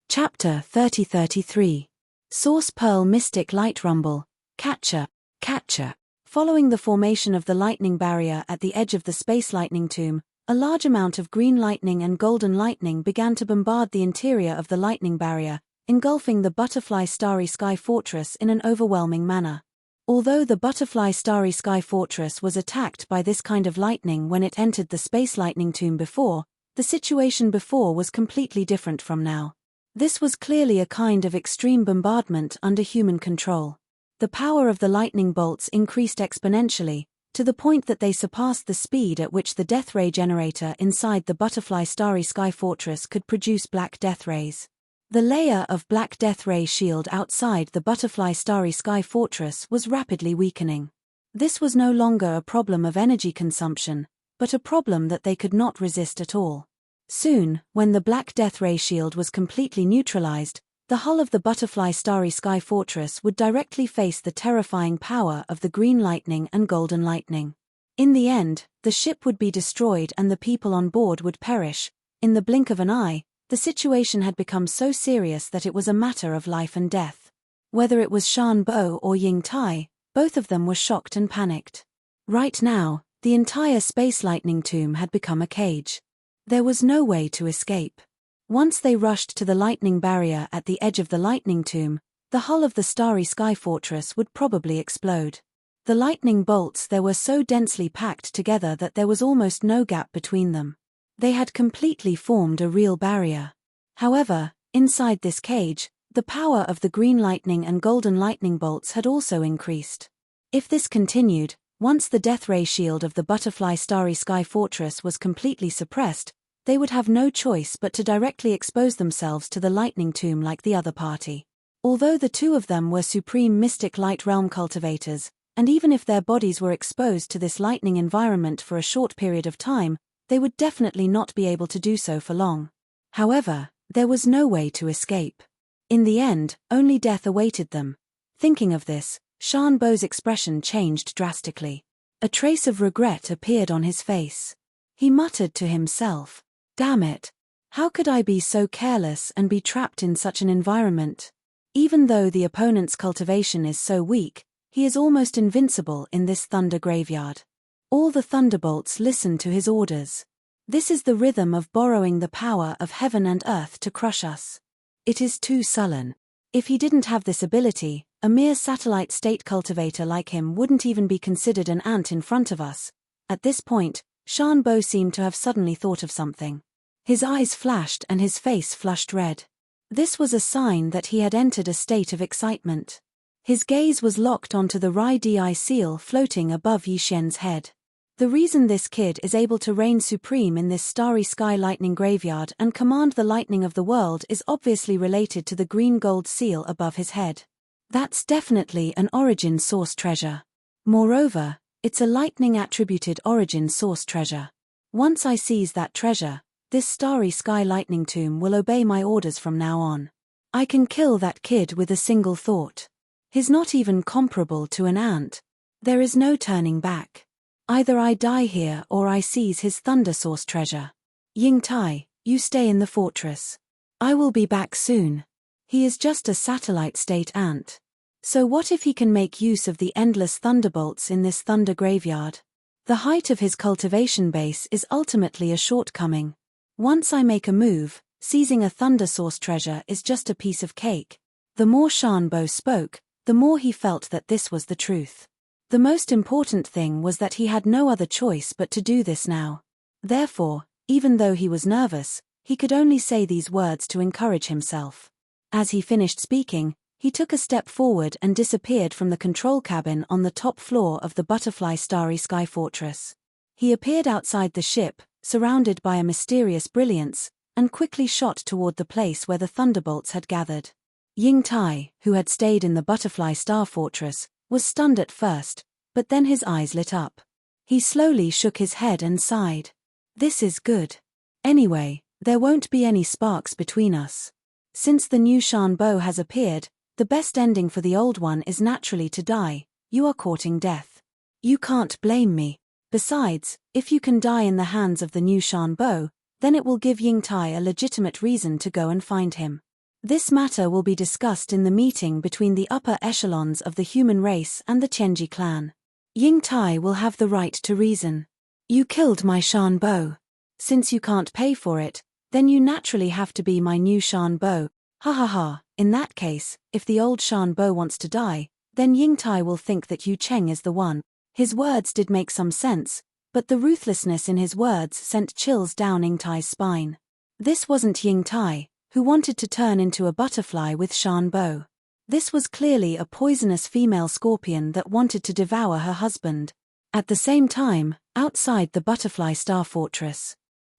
Chapter 3033. Source Pearl Mystic Light Rumble, Catcher, Catcher. Following the formation of the lightning barrier at the edge of the Space Lightning Tomb, a large amount of green lightning and golden lightning began to bombard the interior of the lightning barrier, engulfing the Butterfly Starry Sky Fortress in an overwhelming manner. Although the Butterfly Starry Sky Fortress was attacked by this kind of lightning when it entered the Space Lightning Tomb before, the situation before was completely different from now. This was clearly a kind of extreme bombardment under human control. The power of the lightning bolts increased exponentially, to the point that they surpassed the speed at which the death ray generator inside the Butterfly Starry Sky Fortress could produce black death rays. The layer of black death ray shield outside the Butterfly Starry Sky Fortress was rapidly weakening. This was no longer a problem of energy consumption, but a problem that they could not resist at all. Soon, when the black death ray shield was completely neutralized, the hull of the Butterfly Starry Sky Fortress would directly face the terrifying power of the green lightning and golden lightning. In the end, the ship would be destroyed and the people on board would perish. In the blink of an eye, the situation had become so serious that it was a matter of life and death. Whether it was Shan Bo or Ying Tai, both of them were shocked and panicked. Right now, the entire Space Lightning Tomb had become a cage. There was no way to escape. Once they rushed to the lightning barrier at the edge of the lightning tomb, the hull of the Starry Sky Fortress would probably explode. The lightning bolts there were so densely packed together that there was almost no gap between them. They had completely formed a real barrier. However, inside this cage, the power of the green lightning and golden lightning bolts had also increased. If this continued, once the death ray shield of the Butterfly Starry Sky Fortress was completely suppressed, they would have no choice but to directly expose themselves to the lightning tomb like the other party. Although the two of them were supreme mystic light realm cultivators, and even if their bodies were exposed to this lightning environment for a short period of time, they would definitely not be able to do so for long. However, there was no way to escape. In the end, only death awaited them. Thinking of this, Shan Bo's expression changed drastically. A trace of regret appeared on his face. He muttered to himself, "Damn it! How could I be so careless and be trapped in such an environment?" Even though the opponent's cultivation is so weak, He is almost invincible in this thunder graveyard. All the thunderbolts listen to his orders. This is the rhythm of borrowing the power of heaven and earth to crush us. It is too sullen. If he didn't have this ability, a mere satellite state cultivator like him wouldn't even be considered an ant in front of us. At this point, Shan Bo seemed to have suddenly thought of something. His eyes flashed and his face flushed red. This was a sign that he had entered a state of excitement. His gaze was locked onto the Rai Di seal floating above Yixian's head. The reason this kid is able to reign supreme in this starry sky lightning graveyard and command the lightning of the world is obviously related to the green gold seal above his head. That's definitely an origin source treasure. Moreover, it's a lightning-attributed origin source treasure. Once I seize that treasure, this starry sky lightning tomb will obey my orders from now on. I can kill that kid with a single thought. He's not even comparable to an ant. There is no turning back. Either I die here or I seize his thunder source treasure. Ying Tai, you stay in the fortress. I will be back soon. He is just a satellite state ant. So what if he can make use of the endless thunderbolts in this thunder graveyard? The height of his cultivation base is ultimately a shortcoming. Once I make a move, seizing a thunder source treasure is just a piece of cake. The more Shan Bo spoke, the more he felt that this was the truth. The most important thing was that he had no other choice but to do this now. Therefore, even though he was nervous, he could only say these words to encourage himself. As he finished speaking, he took a step forward and disappeared from the control cabin on the top floor of the Butterfly Starry Sky Fortress. He appeared outside the ship, surrounded by a mysterious brilliance, and quickly shot toward the place where the thunderbolts had gathered. Ying Tai, who had stayed in the Butterfly Star Fortress, was stunned at first, but then his eyes lit up. He slowly shook his head and sighed. This is good. Anyway, there won't be any sparks between us. Since the new Shan Bo has appeared, the best ending for the old one is naturally to die. You are courting death. You can't blame me. Besides, if you can die in the hands of the new Shan Bo, then it will give Ying Tai a legitimate reason to go and find him. This matter will be discussed in the meeting between the upper echelons of the human race and the Tianji clan. Ying Tai will have the right to reason. You killed my Shan Bo. Since you can't pay for it, then you naturally have to be my new Shan Bo. Ha ha ha, in that case, if the old Shan Bo wants to die, then Ying Tai will think that Yu Cheng is the one. His words did make some sense, but the ruthlessness in his words sent chills down Ying Tai's spine. This wasn't Ying Tai, who wanted to turn into a butterfly with Shan Bo. This was clearly a poisonous female scorpion that wanted to devour her husband. At the same time, outside the Butterfly Star Fortress.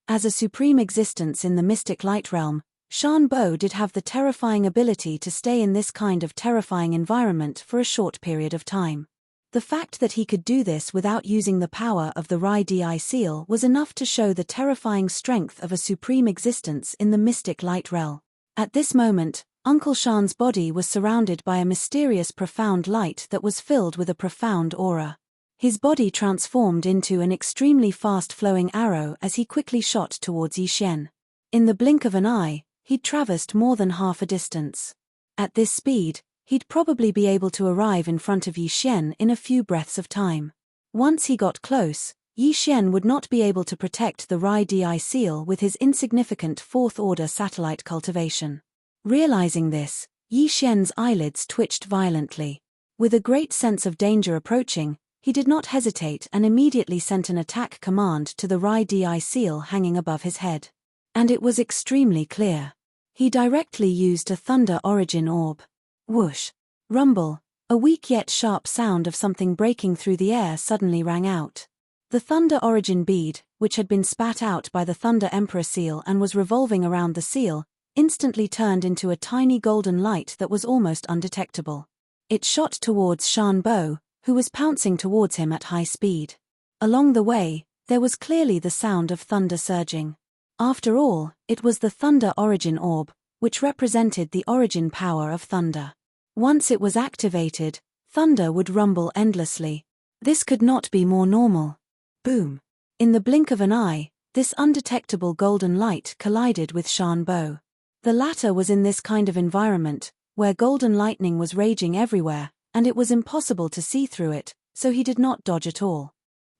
As a supreme existence in the mystic light realm, Shan Bo did have the terrifying ability to stay in this kind of terrifying environment for a short period of time. The fact that he could do this without using the power of the Rai Di seal was enough to show the terrifying strength of a supreme existence in the mystic light realm. At this moment, Uncle Shan's body was surrounded by a mysterious profound light that was filled with a profound aura. His body transformed into an extremely fast-flowing arrow as he quickly shot towards Yixian. In the blink of an eye, he'd traversed more than half a distance. At this speed, he'd probably be able to arrive in front of Yixian in a few breaths of time. Once he got close, Yixian would not be able to protect the Rai Di seal with his insignificant fourth-order satellite cultivation. Realizing this, Yixian's eyelids twitched violently. With a great sense of danger approaching, he did not hesitate and immediately sent an attack command to the Rai Di seal hanging above his head. And it was extremely clear. He directly used a thunder origin orb. Whoosh! Rumble! A weak yet sharp sound of something breaking through the air suddenly rang out. The thunder origin bead, which had been spat out by the Thunder Emperor seal and was revolving around the seal, instantly turned into a tiny golden light that was almost undetectable. It shot towards Shan Bo, who was pouncing towards him at high speed. Along the way, there was clearly the sound of thunder surging. After all, it was the thunder origin orb, which represented the origin power of thunder. Once it was activated, thunder would rumble endlessly. This could not be more normal. Boom! In the blink of an eye, this undetectable golden light collided with Shan Bo. The latter was in this kind of environment, where golden lightning was raging everywhere, and it was impossible to see through it, so he did not dodge at all.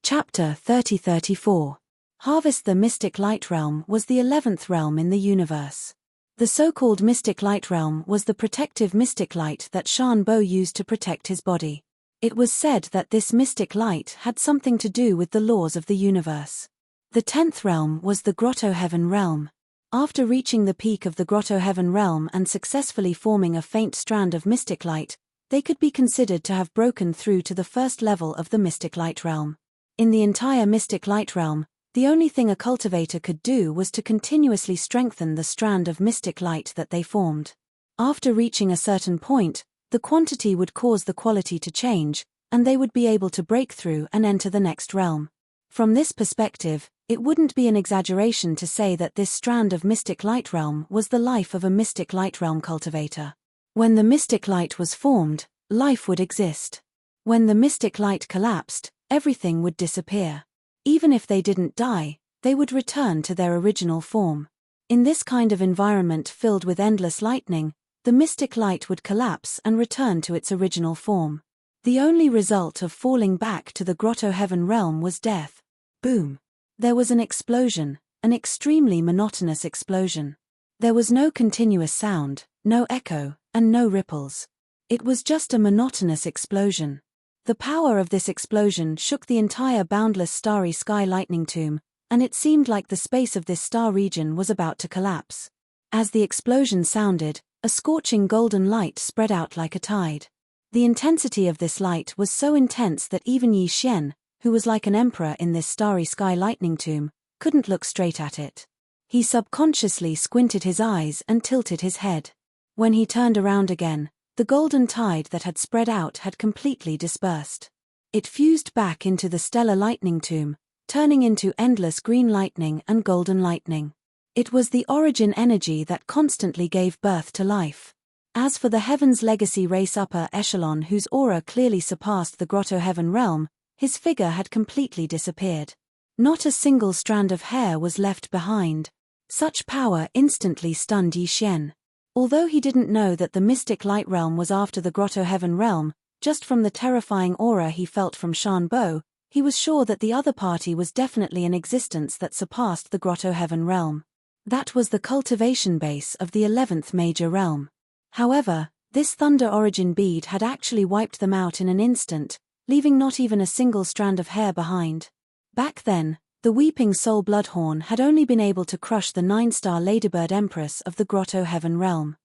Chapter 30-34. Harvest. The Mystic Light Realm was the 11th realm in the universe. The so-called Mystic Light Realm was the protective mystic light that Shan Bo used to protect his body. It was said that this mystic light had something to do with the laws of the universe. The 10th realm was the Grotto Heaven realm. After reaching the peak of the Grotto Heaven realm and successfully forming a faint strand of mystic light, they could be considered to have broken through to the first level of the Mystic Light realm. In the entire Mystic Light realm, the only thing a cultivator could do was to continuously strengthen the strand of mystic light that they formed. After reaching a certain point, the quantity would cause the quality to change, and they would be able to break through and enter the next realm. From this perspective, it wouldn't be an exaggeration to say that this strand of Mystic Light realm was the life of a Mystic Light realm cultivator. When the mystic light was formed, life would exist. When the mystic light collapsed, everything would disappear. Even if they didn't die, they would return to their original form. In this kind of environment filled with endless lightning, the mystic light would collapse and return to its original form. The only result of falling back to the Grotto Heaven realm was death. Boom! There was an explosion, an extremely monotonous explosion. There was no continuous sound, no echo, and no ripples. It was just a monotonous explosion. The power of this explosion shook the entire boundless starry sky lightning tomb, and it seemed like the space of this star region was about to collapse. As the explosion sounded, a scorching golden light spread out like a tide. The intensity of this light was so intense that even Yi Xian, who was like an emperor in this starry sky lightning tomb, couldn't look straight at it. He subconsciously squinted his eyes and tilted his head. When he turned around again, the golden tide that had spread out had completely dispersed. It fused back into the stellar lightning tomb, turning into endless green lightning and golden lightning. It was the origin energy that constantly gave birth to life. As for the Heaven's Legacy race upper echelon whose aura clearly surpassed the Grotto Heaven realm, his figure had completely disappeared. Not a single strand of hair was left behind. Such power instantly stunned Yi Xian. Although he didn't know that the Mystic Light realm was after the Grotto Heaven realm, just from the terrifying aura he felt from Shan Bo, he was sure that the other party was definitely an existence that surpassed the Grotto Heaven realm. That was the cultivation base of the 11th major realm. However, this Thunder Origin bead had actually wiped them out in an instant, leaving not even a single strand of hair behind. Back then, the Weeping Soul Bloodhorn had only been able to crush the 9-star Ladybird Empress of the Grotto Heaven realm.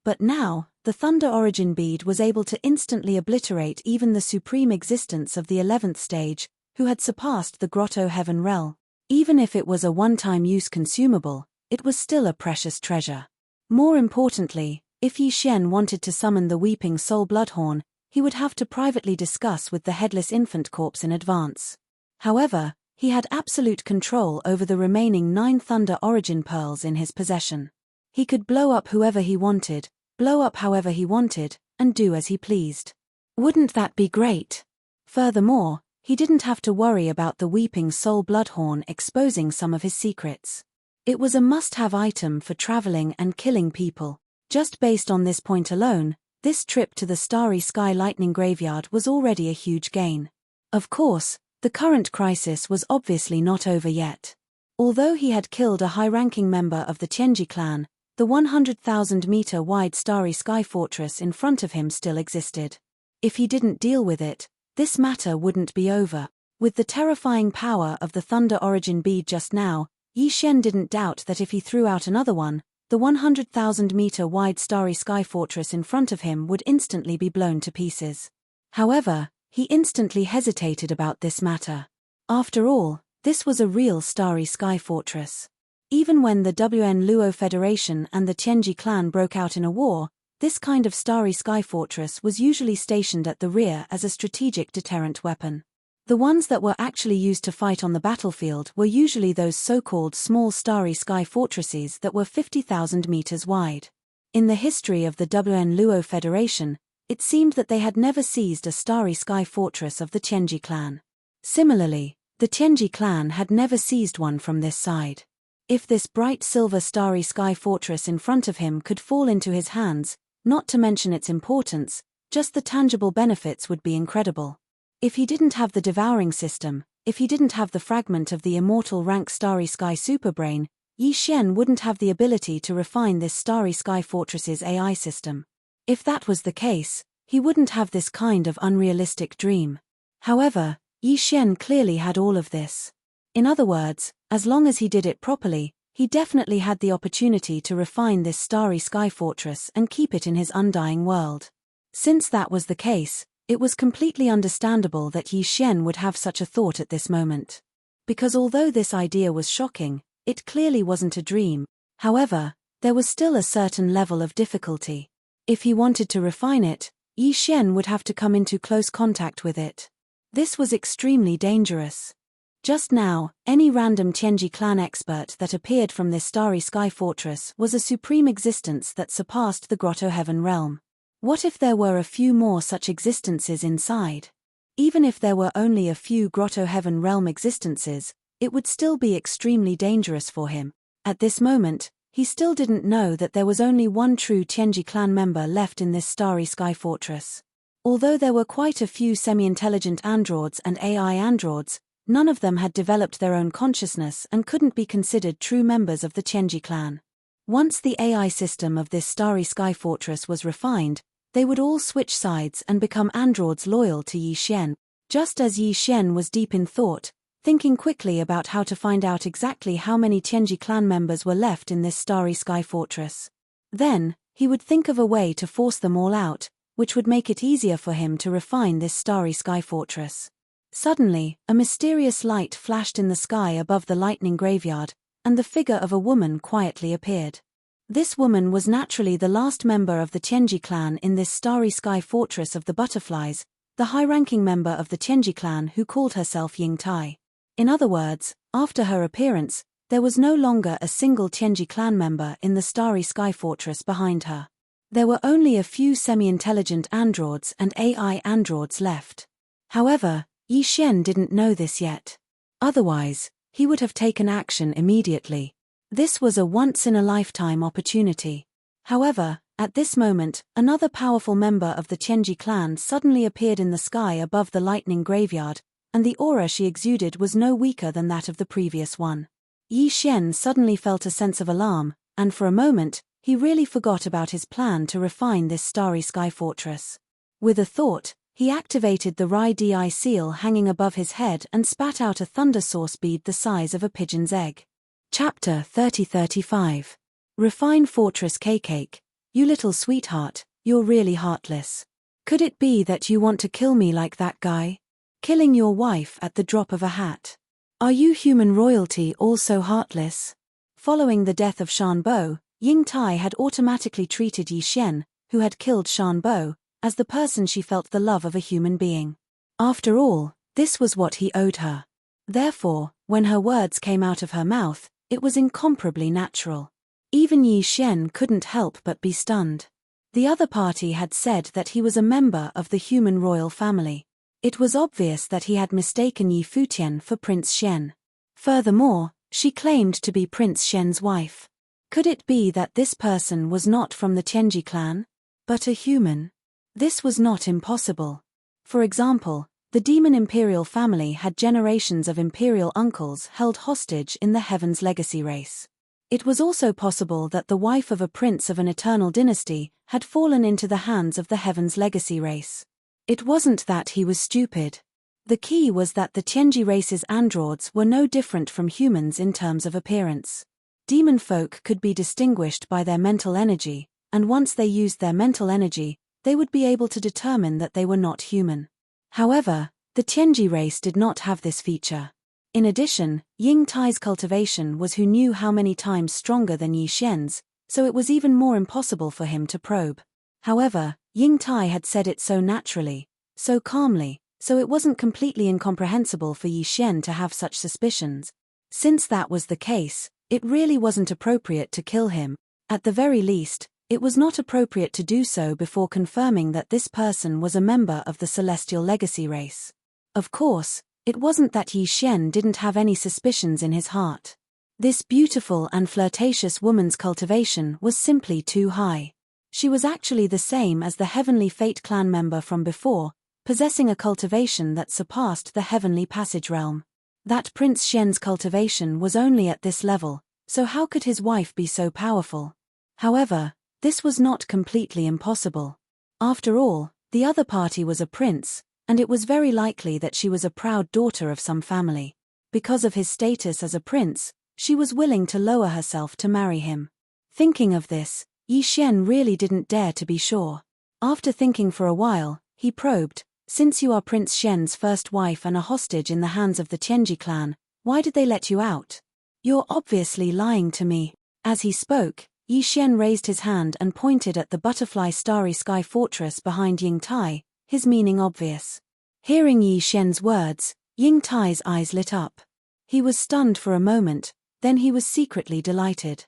But now, the Thunder Origin bead was able to instantly obliterate even the supreme existence of the 11th stage, who had surpassed the Grotto Heaven realm. Even if it was a one-time use consumable, it was still a precious treasure. More importantly, if Yi Xian wanted to summon the Weeping Soul Bloodhorn, he would have to privately discuss with the Headless Infant Corpse in advance. However, he had absolute control over the remaining 9 Thunder Origin Pearls in his possession. He could blow up whoever he wanted, blow up however he wanted, and do as he pleased. Wouldn't that be great? Furthermore, he didn't have to worry about the Weeping Soul Bloodhorn exposing some of his secrets. It was a must-have item for traveling and killing people. Just based on this point alone, this trip to the Starry Sky Lightning Graveyard was already a huge gain. Of course, the current crisis was obviously not over yet. Although he had killed a high-ranking member of the Tianji clan, the 100,000-meter-wide Starry Sky Fortress in front of him still existed. If he didn't deal with it, this matter wouldn't be over. With the terrifying power of the Thunder Origin bead just now, Yi Xian didn't doubt that if he threw out another one, the 100,000-meter-wide Starry Sky Fortress in front of him would instantly be blown to pieces. However, he instantly hesitated about this matter. After all, this was a real Starry Sky Fortress. Even when the WN Luo Federation and the Tianji clan broke out in a war, this kind of Starry Sky Fortress was usually stationed at the rear as a strategic deterrent weapon. The ones that were actually used to fight on the battlefield were usually those so-called small Starry Sky Fortresses that were 50,000 meters wide. In the history of the WN Luo Federation, it seemed that they had never seized a Starry Sky Fortress of the Tianji clan. Similarly, the Tianji clan had never seized one from this side. If this bright silver Starry Sky Fortress in front of him could fall into his hands, not to mention its importance, just the tangible benefits would be incredible. If he didn't have the devouring system, if he didn't have the fragment of the immortal rank Starry Sky superbrain, Yi Xian wouldn't have the ability to refine this Starry Sky Fortress's AI system. If that was the case, he wouldn't have this kind of unrealistic dream. However, Yi Xian clearly had all of this. In other words, as long as he did it properly, he definitely had the opportunity to refine this Starry Sky Fortress and keep it in his undying world. Since that was the case, it was completely understandable that Yi Xian would have such a thought at this moment. Because although this idea was shocking, it clearly wasn't a dream. However, there was still a certain level of difficulty. If he wanted to refine it, Yi Xian would have to come into close contact with it. This was extremely dangerous. Just now, any random Tianji clan expert that appeared from this Starry Sky Fortress was a supreme existence that surpassed the Grotto Heaven realm. What if there were a few more such existences inside? Even if there were only a few Grotto Heaven realm existences, it would still be extremely dangerous for him. At this moment, he still didn't know that there was only one true Tianji clan member left in this Starry Sky Fortress. Although there were quite a few semi-intelligent androids and AI androids, none of them had developed their own consciousness and couldn't be considered true members of the Tianji clan. Once the AI system of this Starry Sky Fortress was refined, they would all switch sides and become androids loyal to Yi Xian. Just as Yi Xian was deep in thought, thinking quickly about how to find out exactly how many Tianji clan members were left in this Starry Sky Fortress. Then, he would think of a way to force them all out, which would make it easier for him to refine this Starry Sky Fortress. Suddenly, a mysterious light flashed in the sky above the lightning graveyard, and the figure of a woman quietly appeared. This woman was naturally the last member of the Tianji clan in this Starry Sky Fortress of the Butterflies, the high-ranking member of the Tianji clan who called herself Ying Tai. In other words, after her appearance, there was no longer a single Tianji clan member in the Starry Sky Fortress behind her. There were only a few semi-intelligent androids and AI androids left. However, Yi Xian didn't know this yet. Otherwise, he would have taken action immediately. This was a once-in-a-lifetime opportunity. However, at this moment, another powerful member of the Tianji clan suddenly appeared in the sky above the lightning graveyard, and the aura she exuded was no weaker than that of the previous one. Yi Xian suddenly felt a sense of alarm, and for a moment, he really forgot about his plan to refine this Starry Sky Fortress. With a thought, he activated the Rai Di seal hanging above his head and spat out a thunder source bead the size of a pigeon's egg. Chapter 30-35. Refine Fortress Cake. You little sweetheart, you're really heartless. Could it be that you want to kill me like that guy? Killing your wife at the drop of a hat. Are you human royalty also heartless? Following the death of Shan Bo, Ying Tai had automatically treated Yi Xian, who had killed Shan Bo, as the person she felt the love of a human being. After all, this was what he owed her. Therefore, when her words came out of her mouth, it was incomparably natural. Even Yi Xian couldn't help but be stunned. The other party had said that he was a member of the human royal family. It was obvious that he had mistaken Yi Futian for Prince Shen. Furthermore, she claimed to be Prince Shen's wife. Could it be that this person was not from the Tianji clan, but a human? This was not impossible. For example, the demon imperial family had generations of imperial uncles held hostage in the Heaven's legacy race. It was also possible that the wife of a prince of an eternal dynasty had fallen into the hands of the Heaven's legacy race. It wasn't that he was stupid. The key was that the Tianji race's androids were no different from humans in terms of appearance. Demon folk could be distinguished by their mental energy, and once they used their mental energy, they would be able to determine that they were not human. However, the Tianji race did not have this feature. In addition, Ying Tai's cultivation was who knew how many times stronger than Yi Xian's, so it was even more impossible for him to probe. However, Ying Tai had said it so naturally, so calmly, so it wasn't completely incomprehensible for Yi Xian to have such suspicions. Since that was the case, it really wasn't appropriate to kill him. At the very least, it was not appropriate to do so before confirming that this person was a member of the Celestial Legacy race. Of course, it wasn't that Yi Xian didn't have any suspicions in his heart. This beautiful and flirtatious woman's cultivation was simply too high. She was actually the same as the Heavenly Fate clan member from before, possessing a cultivation that surpassed the Heavenly Passage realm. That Prince Shen's cultivation was only at this level, so how could his wife be so powerful? However, this was not completely impossible. After all, the other party was a prince, and it was very likely that she was a proud daughter of some family. Because of his status as a prince, she was willing to lower herself to marry him. Thinking of this, Yi Xian really didn't dare to be sure. After thinking for a while, he probed, "Since you are Prince Shen's first wife and a hostage in the hands of the Tianji clan, why did they let you out? You're obviously lying to me." As he spoke, Yi Xian raised his hand and pointed at the butterfly starry sky fortress behind Ying Tai, his meaning obvious. Hearing Yi Xian's words, Ying Tai's eyes lit up. He was stunned for a moment, then he was secretly delighted.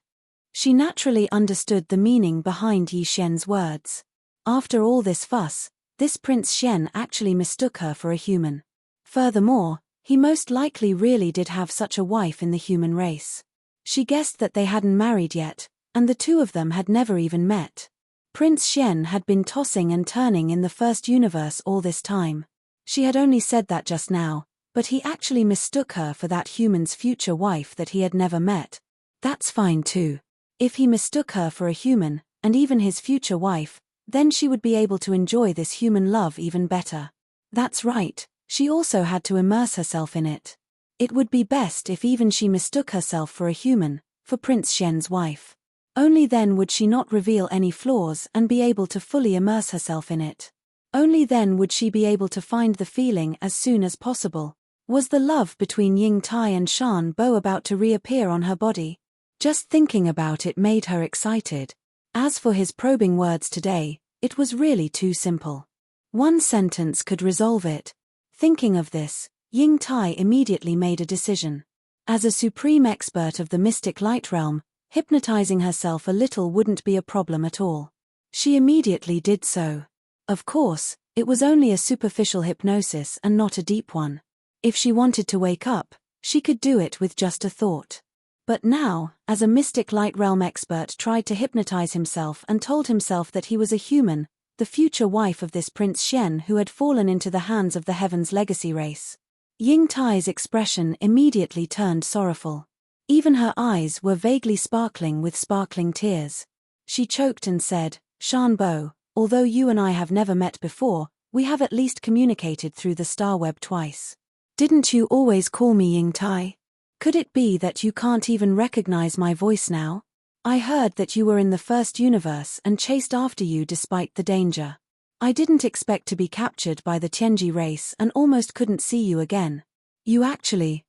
She naturally understood the meaning behind Yi Xian's words. After all this fuss, this Prince Shen actually mistook her for a human. Furthermore, he most likely really did have such a wife in the human race. She guessed that they hadn't married yet, and the two of them had never even met. Prince Shen had been tossing and turning in the first universe all this time. She had only said that just now, but he actually mistook her for that human's future wife that he had never met. That's fine too. If he mistook her for a human, and even his future wife, then she would be able to enjoy this human love even better. That's right, she also had to immerse herself in it. It would be best if even she mistook herself for a human, for Prince Shen's wife. Only then would she not reveal any flaws and be able to fully immerse herself in it. Only then would she be able to find the feeling as soon as possible. Was the love between Ying Tai and Shan Bo about to reappear on her body? Just thinking about it made her excited. As for his probing words today, it was really too simple. One sentence could resolve it. Thinking of this, Ying Tai immediately made a decision. As a supreme expert of the mystic light realm, hypnotizing herself a little wouldn't be a problem at all. She immediately did so. Of course, it was only a superficial hypnosis and not a deep one. If she wanted to wake up, she could do it with just a thought. But now, as a mystic light realm expert tried to hypnotize himself and told himself that he was a human, the future wife of this Prince Shen who had fallen into the hands of the Heaven's legacy race. Ying Tai's expression immediately turned sorrowful. Even her eyes were vaguely sparkling with sparkling tears. She choked and said, "Shan Bo, although you and I have never met before, we have at least communicated through the star web twice. Didn't you always call me Ying Tai? Could it be that you can't even recognize my voice now? I heard that you were in the first universe and chased after you despite the danger. I didn't expect to be captured by the Tianji race and almost couldn't see you again. You actually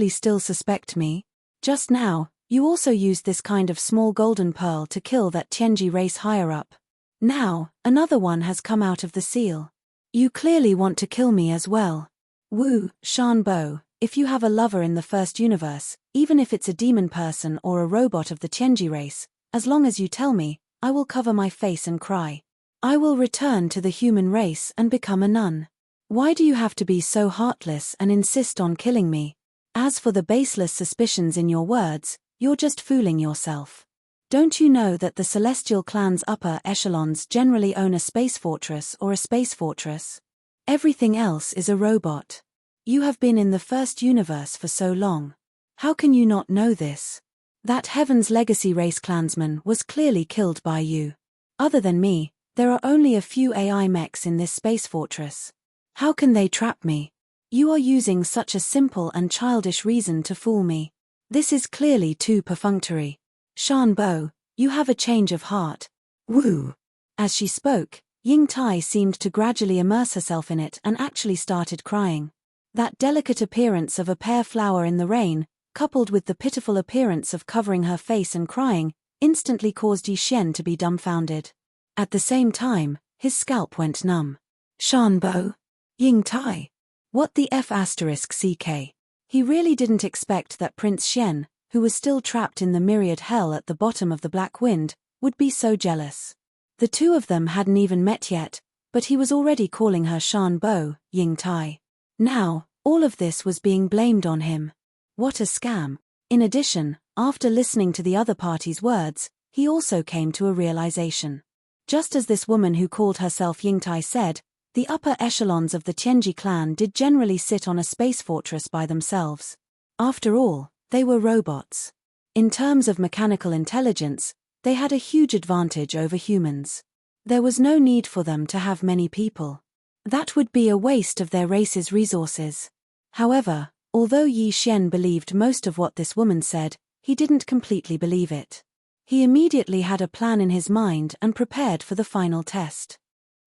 still suspect me? Just now, you also used this kind of small golden pearl to kill that Tianji race higher up. Now, another one has come out of the seal. You clearly want to kill me as well. Woo, Shan Bo. If you have a lover in the first universe, even if it's a demon person or a robot of the Tianji race, as long as you tell me, I will cover my face and cry. I will return to the human race and become a nun. Why do you have to be so heartless and insist on killing me? As for the baseless suspicions in your words, you're just fooling yourself. Don't you know that the celestial clan's upper echelons generally own a space fortress or a space fortress? Everything else is a robot. You have been in the first universe for so long. How can you not know this? That Heaven's legacy race clansman was clearly killed by you. Other than me, there are only a few AI mechs in this space fortress. How can they trap me? You are using such a simple and childish reason to fool me. This is clearly too perfunctory. Shan Bo, you have a change of heart. Woo. As she spoke, Ying Tai seemed to gradually immerse herself in it and actually started crying. That delicate appearance of a pear flower in the rain, coupled with the pitiful appearance of covering her face and crying, instantly caused Yi Xian to be dumbfounded. At the same time, his scalp went numb. Shan Bo? Ying Tai? What the F***CK? He really didn't expect that Prince Shen, who was still trapped in the myriad hell at the bottom of the Black Wind, would be so jealous. The two of them hadn't even met yet, but he was already calling her Shan Bo, Ying Tai. Now, all of this was being blamed on him. What a scam. In addition, after listening to the other party's words, he also came to a realization. Just as this woman who called herself Yingtai said, the upper echelons of the Tianji clan did generally sit on a space fortress by themselves. After all, they were robots. In terms of mechanical intelligence, they had a huge advantage over humans. There was no need for them to have many people. That would be a waste of their race's resources. However, although Yi Xian believed most of what this woman said, he didn't completely believe it. He immediately had a plan in his mind and prepared for the final test.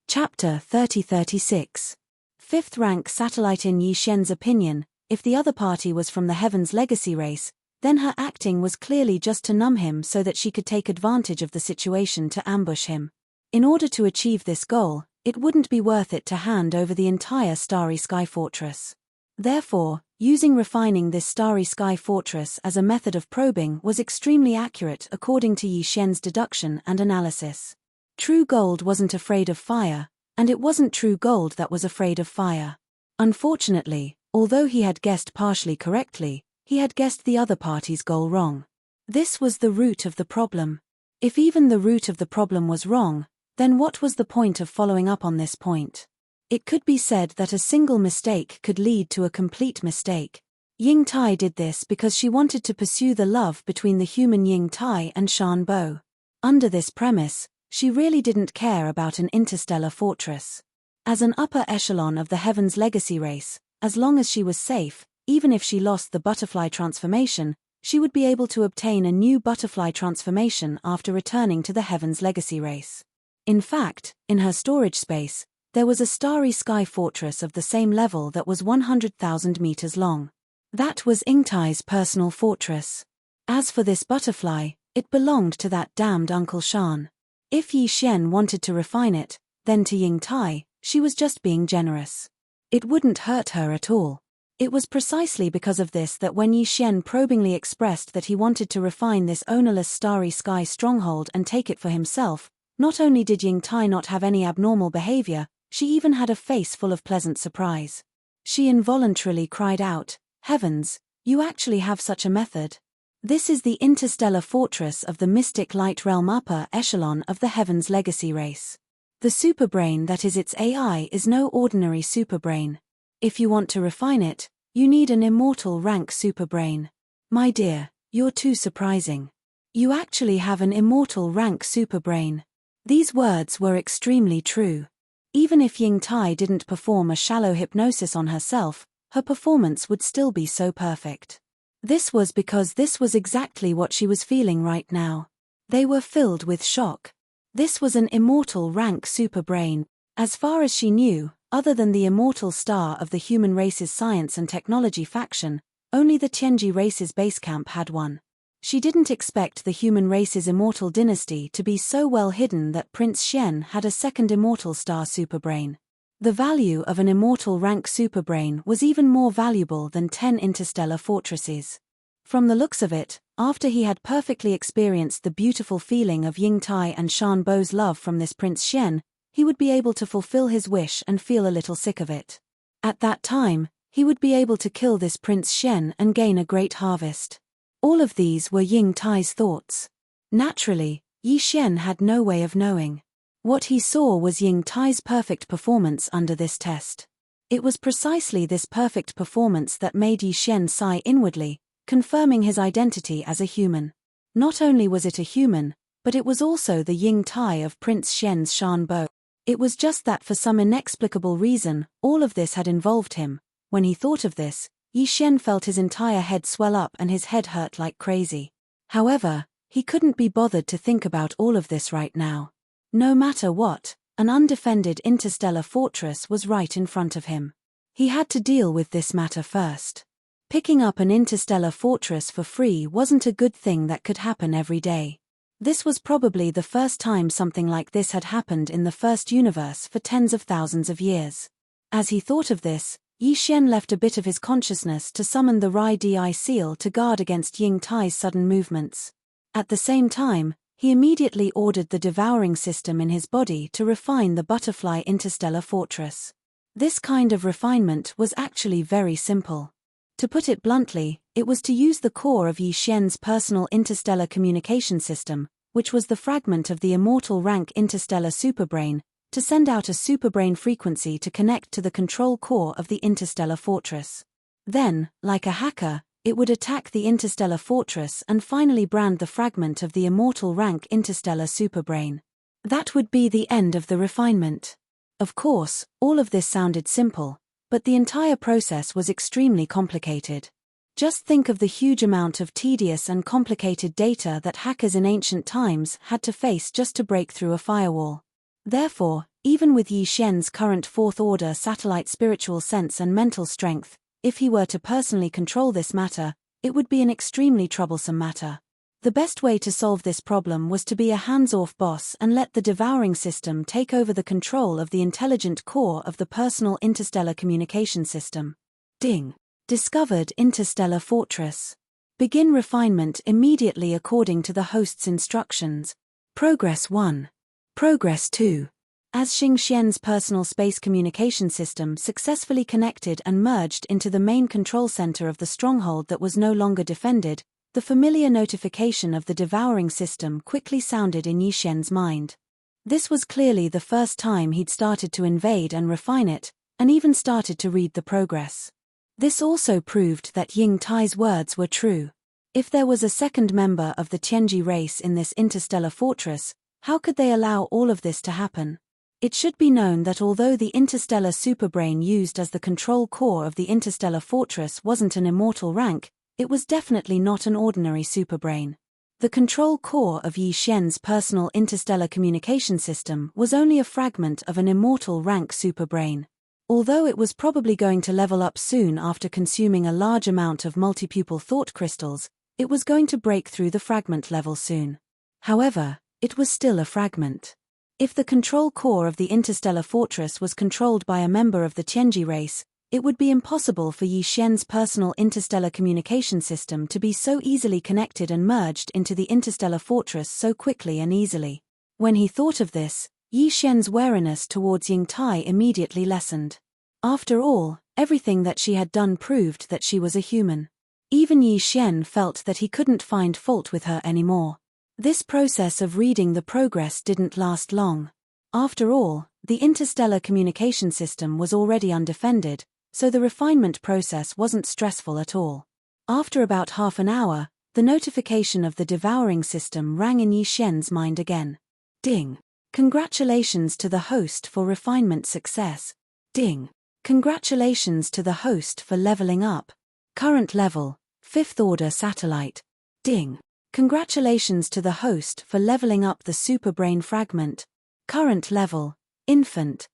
Chapter 30-36. Fifth rank satellite. In Yi Xian's opinion, if the other party was from the Heaven's Legacy race, then her acting was clearly just to numb him so that she could take advantage of the situation to ambush him. In order to achieve this goal, it wouldn't be worth it to hand over the entire Starry Sky Fortress. Therefore, using refining this Starry Sky Fortress as a method of probing was extremely accurate according to Yi Xian's deduction and analysis. True gold wasn't afraid of fire, and it wasn't true gold that was afraid of fire. Unfortunately, although he had guessed partially correctly, he had guessed the other party's goal wrong. This was the root of the problem. If even the root of the problem was wrong, then what was the point of following up on this point? It could be said that a single mistake could lead to a complete mistake. Yingtai did this because she wanted to pursue the love between the human Yingtai and Shan Bo. Under this premise, she really didn't care about an interstellar fortress. As an upper echelon of the Heaven's Legacy race, as long as she was safe, even if she lost the butterfly transformation, she would be able to obtain a new butterfly transformation after returning to the Heaven's Legacy race. In fact, in her storage space, there was a Starry Sky Fortress of the same level that was 100,000 meters long. That was Yingtai's personal fortress. As for this butterfly, it belonged to that damned Uncle Shan. If Yi Xian wanted to refine it, then to Yingtai, she was just being generous. It wouldn't hurt her at all. It was precisely because of this that when Yi Xian probingly expressed that he wanted to refine this ownerless Starry Sky stronghold and take it for himself, not only did Yingtai not have any abnormal behavior, she even had a face full of pleasant surprise. She involuntarily cried out, "Heavens, you actually have such a method." This is the interstellar fortress of the mystic light realm upper echelon of the Heaven's Legacy race. The superbrain that is its AI is no ordinary superbrain. If you want to refine it, you need an immortal rank superbrain. My dear, you're too surprising. You actually have an immortal rank superbrain. These words were extremely true. Even if Yingtai didn't perform a shallow hypnosis on herself, her performance would still be so perfect. This was because this was exactly what she was feeling right now. They were filled with shock. This was an immortal rank superbrain. As far as she knew, other than the immortal star of the human race's science and technology faction, only the Tianji race's base camp had one. She didn't expect the human race's immortal dynasty to be so well hidden that Prince Xian had a second immortal star superbrain. The value of an immortal rank superbrain was even more valuable than 10 interstellar fortresses. From the looks of it, after he had perfectly experienced the beautiful feeling of Yingtai and Shan Bo's love from this Prince Xian, he would be able to fulfill his wish and feel a little sick of it. At that time, he would be able to kill this Prince Xian and gain a great harvest. All of these were Yingtai's thoughts. Naturally, Yi Xian had no way of knowing. What he saw was Yingtai's perfect performance under this test. It was precisely this perfect performance that made Yi Xian sigh inwardly, confirming his identity as a human. Not only was it a human, but it was also the Yingtai of Prince Xian's Shan Bo. It was just that for some inexplicable reason, all of this had involved him. When he thought of this, Yi Xian felt his entire head swell up and his head hurt like crazy. However, he couldn't be bothered to think about all of this right now. No matter what, an undefended interstellar fortress was right in front of him. He had to deal with this matter first. Picking up an interstellar fortress for free wasn't a good thing that could happen every day. This was probably the first time something like this had happened in the first universe for tens of thousands of years. As he thought of this, Yi Xian left a bit of his consciousness to summon the Rai Di seal to guard against Yingtai's sudden movements. At the same time, he immediately ordered the devouring system in his body to refine the butterfly interstellar fortress. This kind of refinement was actually very simple. To put it bluntly, it was to use the core of Yi Xian's personal interstellar communication system, which was the fragment of the immortal rank interstellar superbrain, to send out a superbrain frequency to connect to the control core of the interstellar fortress. Then, like a hacker, it would attack the interstellar fortress and finally brand the fragment of the immortal rank interstellar superbrain. That would be the end of the refinement. Of course, all of this sounded simple, but the entire process was extremely complicated. Just think of the huge amount of tedious and complicated data that hackers in ancient times had to face just to break through a firewall. Therefore, even with Yi Xian's current fourth-order satellite spiritual sense and mental strength, if he were to personally control this matter, it would be an extremely troublesome matter. The best way to solve this problem was to be a hands-off boss and let the devouring system take over the control of the intelligent core of the personal interstellar communication system. Ding. Discovered interstellar fortress. Begin refinement immediately according to the host's instructions. Progress 1. Progress 2. As Xing Xian's personal space communication system successfully connected and merged into the main control center of the stronghold that was no longer defended, the familiar notification of the devouring system quickly sounded in Yi Xian's mind. This was clearly the first time he'd started to invade and refine it, and even started to read the progress. This also proved that Ying Tai's words were true. If there was a second member of the Tianji race in this interstellar fortress, how could they allow all of this to happen? It should be known that although the interstellar superbrain used as the control core of the interstellar fortress wasn't an immortal rank, it was definitely not an ordinary superbrain. The control core of Yi Xian's personal interstellar communication system was only a fragment of an immortal rank superbrain. Although it was probably going to level up soon after consuming a large amount of multipupil thought crystals, it was going to break through the fragment level soon. However, it was still a fragment. If the control core of the interstellar fortress was controlled by a member of the Tianji race, it would be impossible for Yi Xian's personal interstellar communication system to be so easily connected and merged into the interstellar fortress so quickly and easily. When he thought of this, Yi Xian's wariness towards Ying Tai immediately lessened. After all, everything that she had done proved that she was a human. Even Yi Xian felt that he couldn't find fault with her anymore. This process of reading the progress didn't last long. After all, the interstellar communication system was already undefended, so the refinement process wasn't stressful at all. After about half an hour, the notification of the devouring system rang in Yi Xian's mind again. Ding. Congratulations to the host for refinement success. Ding. Congratulations to the host for leveling up. Current level, 5th order satellite. Ding. Congratulations to the host for leveling up the superbrain fragment. Current level, infant.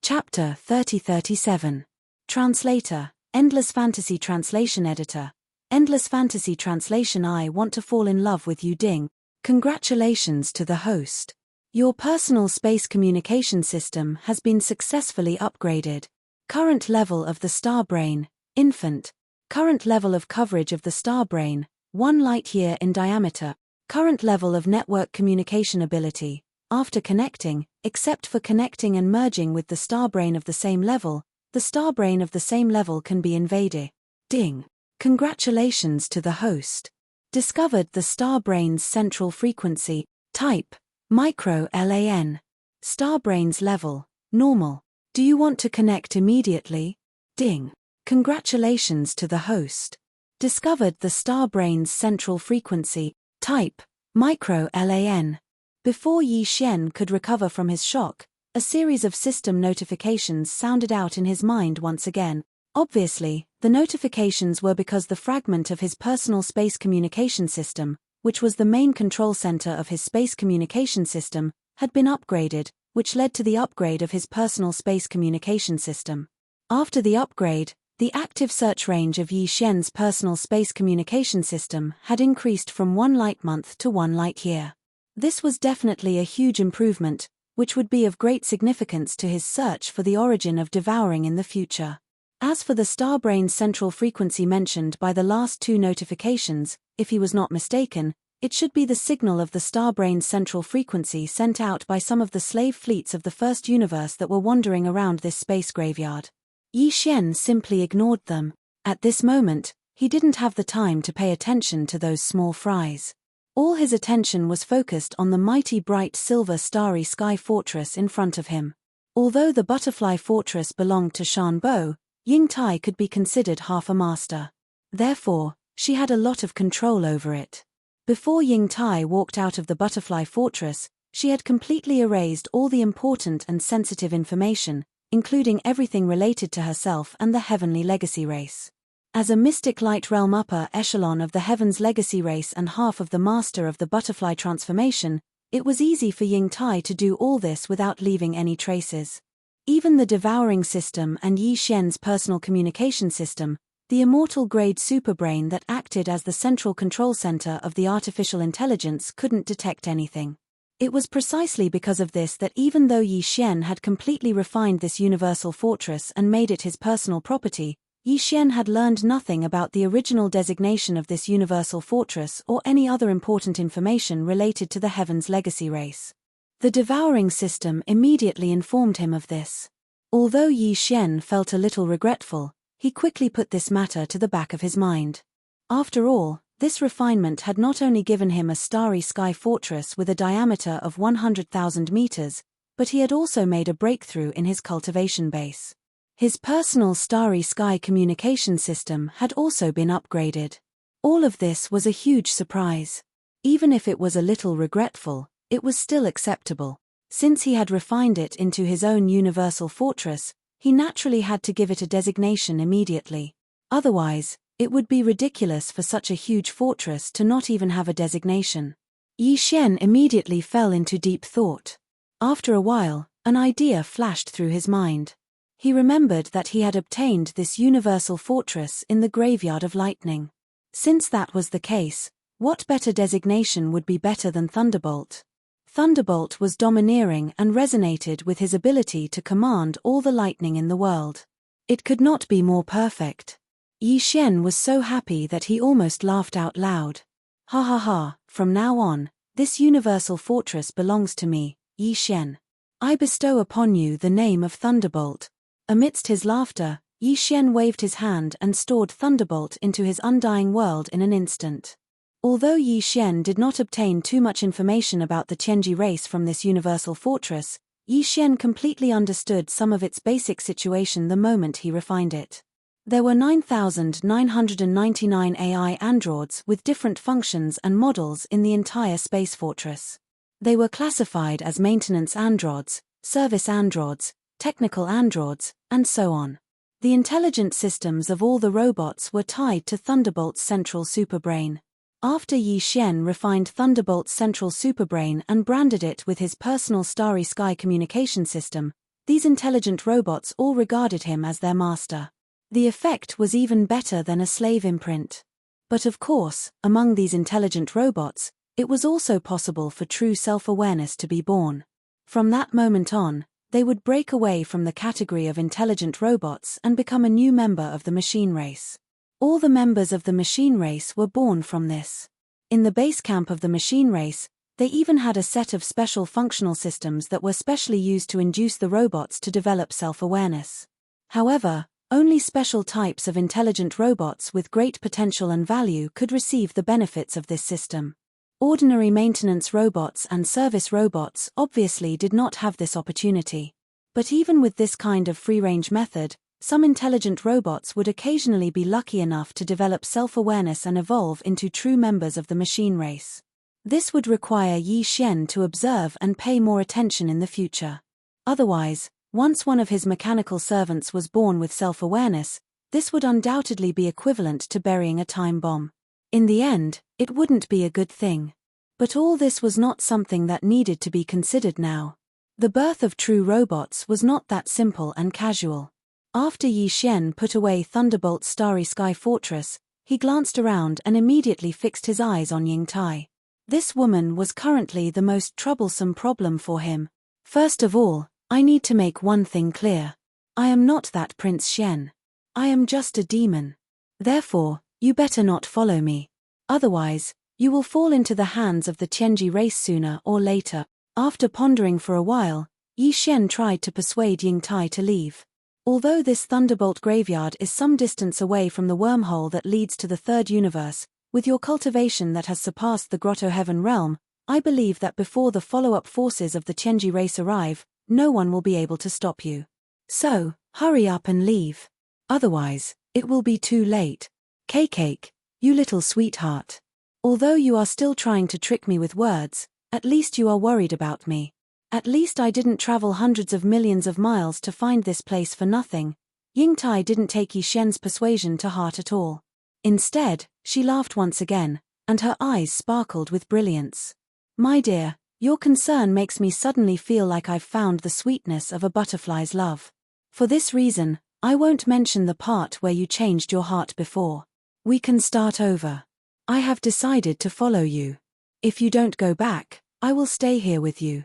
Chapter 3037. Translator, Endless Fantasy Translation Editor. Endless Fantasy Translation. I want to fall in love with you. Ding. Congratulations to the host. Your personal space communication system has been successfully upgraded. Current level of the star brain, infant. Current level of coverage of the star brain, 1 light-year in diameter. Current level of network communication ability. After connecting, except for connecting and merging with the star brain of the same level, the star brain of the same level can be invaded. Ding. Congratulations to the host. Discovered the star brain's central frequency, type. Micro LAN. Starbrain's level, normal. Do you want to connect immediately? Ding. Congratulations to the host. Discovered the Starbrain's central frequency, type, Micro LAN. Before Yi Xian could recover from his shock, a series of system notifications sounded out in his mind once again. Obviously, the notifications were because the fragment of his personal space communication system, which was the main control center of his space communication system, had been upgraded, which led to the upgrade of his personal space communication system. After the upgrade, the active search range of Yi Xian's personal space communication system had increased from 1 light-month to 1 light-year. This was definitely a huge improvement, which would be of great significance to his search for the origin of devouring in the future. As for the Starbrain's central frequency mentioned by the last 2 notifications, if he was not mistaken, it should be the signal of the Starbrain's central frequency sent out by some of the slave fleets of the first universe that were wandering around this space graveyard. Yi Xian simply ignored them. At this moment, he didn't have the time to pay attention to those small fries. All his attention was focused on the mighty bright silver starry sky fortress in front of him. Although the butterfly fortress belonged to Shan Bo, Ying Tai could be considered half a master. Therefore, she had a lot of control over it. Before Ying Tai walked out of the butterfly fortress, she had completely erased all the important and sensitive information, including everything related to herself and the heavenly legacy race. As a mystic light realm upper echelon of the Heaven's legacy race and half of the master of the butterfly transformation, it was easy for Ying Tai to do all this without leaving any traces. Even the devouring system and Yi Xian's personal communication system, the immortal grade superbrain that acted as the central control center of the artificial intelligence, couldn't detect anything. It was precisely because of this that even though Yi Xian had completely refined this universal fortress and made it his personal property, Yi Xian had learned nothing about the original designation of this universal fortress or any other important information related to the Heaven's legacy race. The devouring system immediately informed him of this. Although Yi Xian felt a little regretful, he quickly put this matter to the back of his mind. After all, this refinement had not only given him a starry sky fortress with a diameter of 100,000 meters, but he had also made a breakthrough in his cultivation base. His personal starry sky communication system had also been upgraded. All of this was a huge surprise. Even if it was a little regretful, it was still acceptable. Since he had refined it into his own universal fortress, he naturally had to give it a designation immediately. Otherwise, it would be ridiculous for such a huge fortress to not even have a designation. Yi Xian immediately fell into deep thought. After a while, an idea flashed through his mind. He remembered that he had obtained this universal fortress in the graveyard of lightning. Since that was the case, what better designation would be better than Thunderbolt? Thunderbolt was domineering and resonated with his ability to command all the lightning in the world. It could not be more perfect. Yi Xian was so happy that he almost laughed out loud. Ha ha ha, from now on, this universal fortress belongs to me, Yi Xian. I bestow upon you the name of Thunderbolt. Amidst his laughter, Yi Xian waved his hand and stored Thunderbolt into his undying world in an instant. Although Yi Xian did not obtain too much information about the Tianji race from this universal fortress, Yi Xian completely understood some of its basic situation the moment he refined it. There were 9,999 AI androids with different functions and models in the entire space fortress. They were classified as maintenance androids, service androids, technical androids, and so on. The intelligent systems of all the robots were tied to Thunderbolt's central superbrain. After Yi Xian refined Thunderbolt's central superbrain and branded it with his personal starry sky communication system, these intelligent robots all regarded him as their master. The effect was even better than a slave imprint. But of course, among these intelligent robots, it was also possible for true self-awareness to be born. From that moment on, they would break away from the category of intelligent robots and become a new member of the machine race. All the members of the machine race were born from this. In the base camp of the machine race, they even had a set of special functional systems that were specially used to induce the robots to develop self-awareness. However, only special types of intelligent robots with great potential and value could receive the benefits of this system. Ordinary maintenance robots and service robots obviously did not have this opportunity. But even with this kind of free-range method, some intelligent robots would occasionally be lucky enough to develop self-awareness and evolve into true members of the machine race. This would require Yi Xian to observe and pay more attention in the future. Otherwise, once one of his mechanical servants was born with self-awareness, this would undoubtedly be equivalent to burying a time bomb. In the end, it wouldn't be a good thing. But all this was not something that needed to be considered now. The birth of true robots was not that simple and casual. After Yi Xian put away Thunderbolt's starry sky fortress, he glanced around and immediately fixed his eyes on Ying Tai. This woman was currently the most troublesome problem for him. First of all, I need to make one thing clear. I am not that Prince Xian. I am just a demon. Therefore, you better not follow me. Otherwise, you will fall into the hands of the Tianji race sooner or later. After pondering for a while, Yi Xian tried to persuade Ying Tai to leave. Although this Thunderbolt graveyard is some distance away from the wormhole that leads to the third universe, With your cultivation that has surpassed the Grotto Heaven realm, I believe that before the follow-up forces of the Tianji race arrive, no one will be able to stop you. So, hurry up and leave. Otherwise, it will be too late. Cake, you little sweetheart. Although you are still trying to trick me with words, at least you are worried about me. At least I didn't travel hundreds of millions of miles to find this place for nothing. Yingtai didn't take Yi Shen's persuasion to heart at all. Instead, she laughed once again, and her eyes sparkled with brilliance. My dear, your concern makes me suddenly feel like I've found the sweetness of a butterfly's love. For this reason, I won't mention the part where you changed your heart before. We can start over. I have decided to follow you. If you don't go back, I will stay here with you.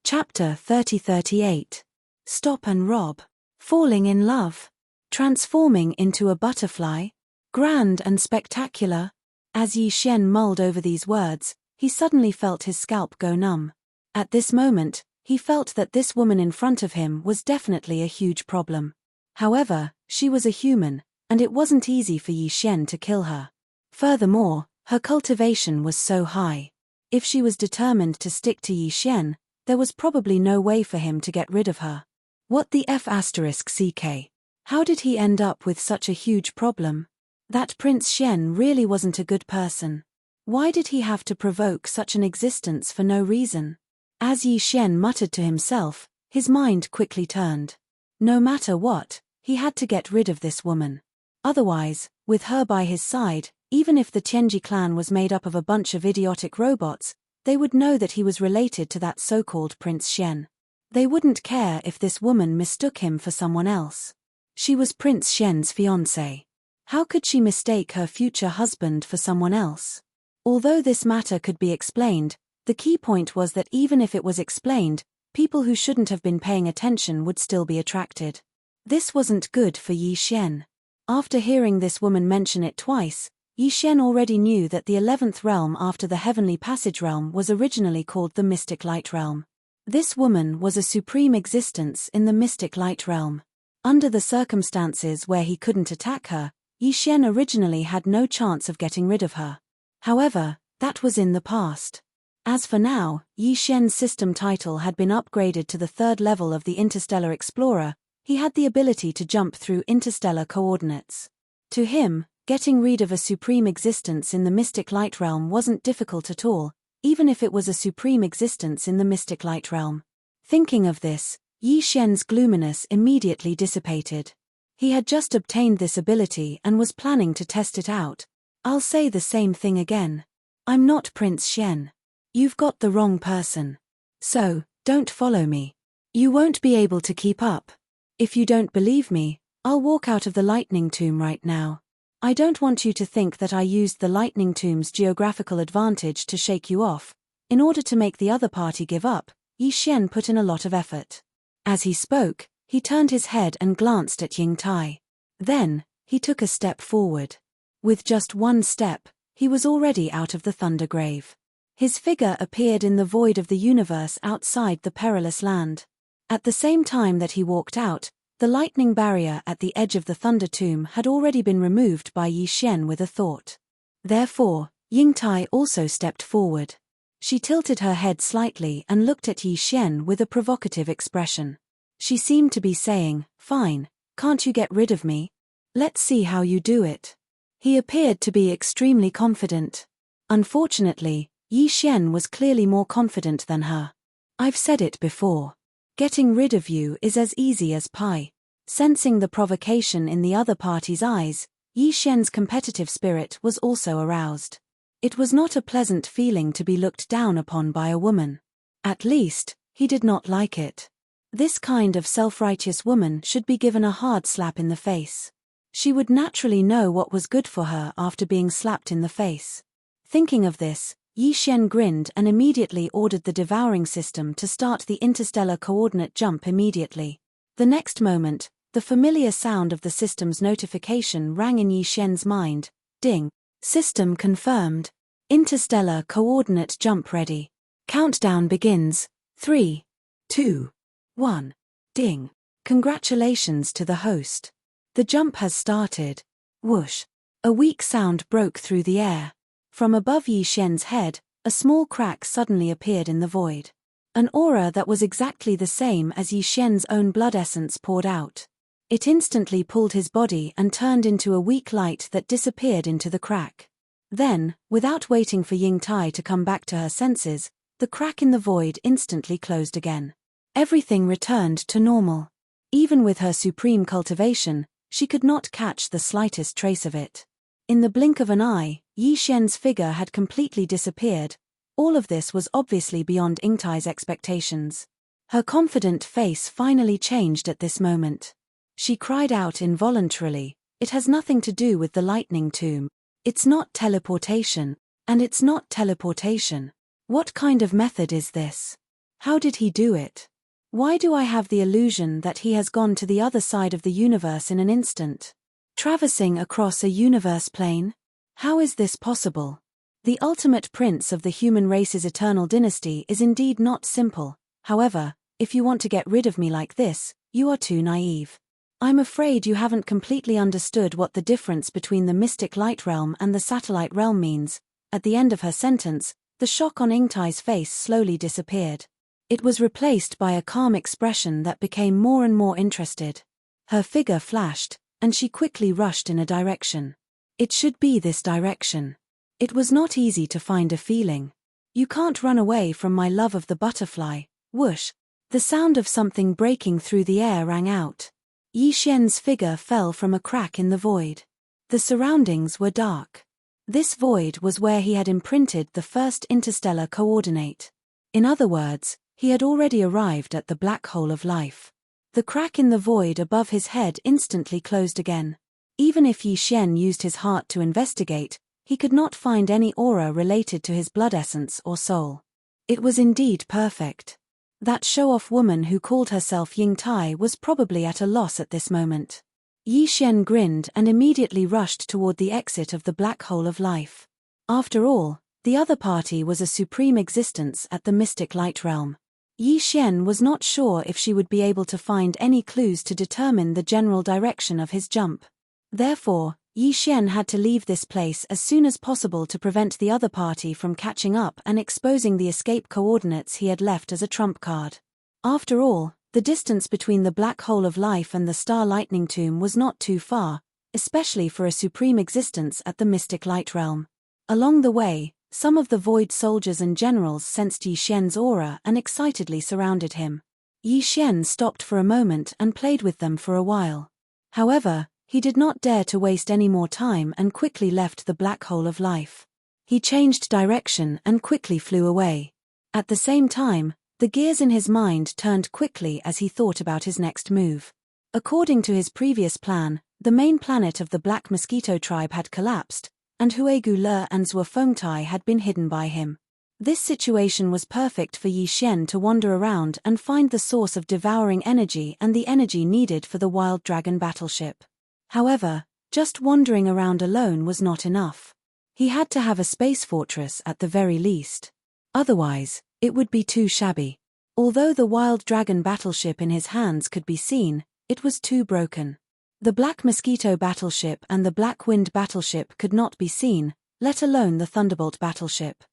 Chapter 30-38. Stop and rob. Falling in love. Transforming into a butterfly. Grand and spectacular. As Yi Shen mulled over these words, he suddenly felt his scalp go numb. At this moment, he felt that this woman in front of him was definitely a huge problem. However, she was a human, and it wasn't easy for Yi Shen to kill her. Furthermore, her cultivation was so high. If she was determined to stick to Yi Shen, there was probably no way for him to get rid of her. What the F***ck? How did he end up with such a huge problem? That Prince Shen really wasn't a good person. Why did he have to provoke such an existence for no reason? As Yi Shen muttered to himself, his mind quickly turned. No matter what, he had to get rid of this woman. Otherwise, with her by his side, even if the Tianji clan was made up of a bunch of idiotic robots, they would know that he was related to that so-called Prince Shen. They wouldn't care if this woman mistook him for someone else. She was Prince Shen's fiancée. How could she mistake her future husband for someone else? Although this matter could be explained, the key point was that even if it was explained, people who shouldn't have been paying attention would still be attracted. This wasn't good for Yi Shen. After hearing this woman mention it twice, Yi Shen already knew that the 11th realm after the Heavenly Passage realm was originally called the Mystic Light realm. This woman was a supreme existence in the Mystic Light realm. Under the circumstances where he couldn't attack her, Yi Shen originally had no chance of getting rid of her. However, that was in the past. As for now, Yi Shen's system title had been upgraded to the 3rd level of the Interstellar Explorer. He had the ability to jump through interstellar coordinates. To him, getting rid of a supreme existence in the Mystic Light realm wasn't difficult at all, even if it was a supreme existence in the Mystic Light realm. Thinking of this, Yi Shen's gloominess immediately dissipated. He had just obtained this ability and was planning to test it out. I'll say the same thing again. I'm not Prince Shen. You've got the wrong person. So, don't follow me. You won't be able to keep up. If you don't believe me, I'll walk out of the lightning tomb right now. I don't want you to think that I used the lightning tomb's geographical advantage to shake you off. In order to make the other party give up, Yi Shen put in a lot of effort. As he spoke, he turned his head and glanced at Yingtai. Then, he took a step forward. With just one step, he was already out of the Thunder Grave. His figure appeared in the void of the universe outside the perilous land. At the same time that he walked out, the lightning barrier at the edge of the Thunder Tomb had already been removed by Yi Shen with a thought. Therefore, Yingtai also stepped forward. She tilted her head slightly and looked at Yi Shen with a provocative expression. She seemed to be saying, "Fine, can't you get rid of me? Let's see how you do it." He appeared to be extremely confident. Unfortunately, Yi Shen was clearly more confident than her. I've said it before. Getting rid of you is as easy as pie. Sensing the provocation in the other party's eyes, Yi Shen's competitive spirit was also aroused. It was not a pleasant feeling to be looked down upon by a woman. At least, he did not like it. This kind of self-righteous woman should be given a hard slap in the face. She would naturally know what was good for her after being slapped in the face. Thinking of this, Yi Shen grinned and immediately ordered the devouring system to start the interstellar coordinate jump immediately. The next moment, the familiar sound of the system's notification rang in Yi Shen's mind. Ding. System confirmed. Interstellar coordinate jump ready. Countdown begins. 3, 2, 1. Ding. Congratulations to the host. The jump has started. Whoosh. A weak sound broke through the air. From above Yi Xian's head, a small crack suddenly appeared in the void. An aura that was exactly the same as Yi Xian's own blood essence poured out. It instantly pulled his body and turned into a weak light that disappeared into the crack. Then, without waiting for Ying Tai to come back to her senses, the crack in the void instantly closed again. Everything returned to normal. Even with her supreme cultivation, she could not catch the slightest trace of it. In the blink of an eye, Yi Xian's figure had completely disappeared. All of this was obviously beyond Ying Tai's expectations. Her confident face finally changed at this moment. She cried out involuntarily, "It has nothing to do with the lightning tomb. It's not teleportation. And it's not teleportation. What kind of method is this? How did he do it? Why do I have the illusion that he has gone to the other side of the universe in an instant? Traversing across a universe plane? How is this possible? The ultimate prince of the human race's eternal dynasty is indeed not simple. However, if you want to get rid of me like this, you are too naive. I'm afraid you haven't completely understood what the difference between the mystic light realm and the satellite realm means." At the end of her sentence, the shock on Ying Tai's face slowly disappeared. It was replaced by a calm expression that became more and more interested. Her figure flashed, and she quickly rushed in a direction. It should be this direction. It was not easy to find a feeling. You can't run away from my love of the butterfly. Whoosh! The sound of something breaking through the air rang out. Yi Xian's figure fell from a crack in the void. The surroundings were dark. This void was where he had imprinted the first interstellar coordinate. In other words, he had already arrived at the black hole of life. The crack in the void above his head instantly closed again. Even if Yi Xian used his heart to investigate, he could not find any aura related to his blood essence or soul. It was indeed perfect. That show-off woman who called herself Ying Tai was probably at a loss at this moment. Yi Xian grinned and immediately rushed toward the exit of the black hole of life. After all, the other party was a supreme existence at the mystic light realm. Yi Xian was not sure if she would be able to find any clues to determine the general direction of his jump. Therefore, Yi Xian had to leave this place as soon as possible to prevent the other party from catching up and exposing the escape coordinates he had left as a trump card. After all, the distance between the black hole of life and the star lightning tomb was not too far, especially for a supreme existence at the mystic light realm. Along the way, some of the void soldiers and generals sensed Yi Xian's aura and excitedly surrounded him. Yi Xian stopped for a moment and played with them for a while. However, he did not dare to waste any more time and quickly left the black hole of life. He changed direction and quickly flew away. At the same time, the gears in his mind turned quickly as he thought about his next move. According to his previous plan, the main planet of the Black Mosquito tribe had collapsed, and Huegu Le and Zhuofengtai had been hidden by him. This situation was perfect for Yi Xian to wander around and find the source of devouring energy and the energy needed for the Wild Dragon battleship. However, just wandering around alone was not enough. He had to have a space fortress at the very least. Otherwise, it would be too shabby. Although the Wild Dragon battleship in his hands could be seen, it was too broken. The Black Mosquito battleship and the Black Wind battleship could not be seen, let alone the Thunderbolt battleship.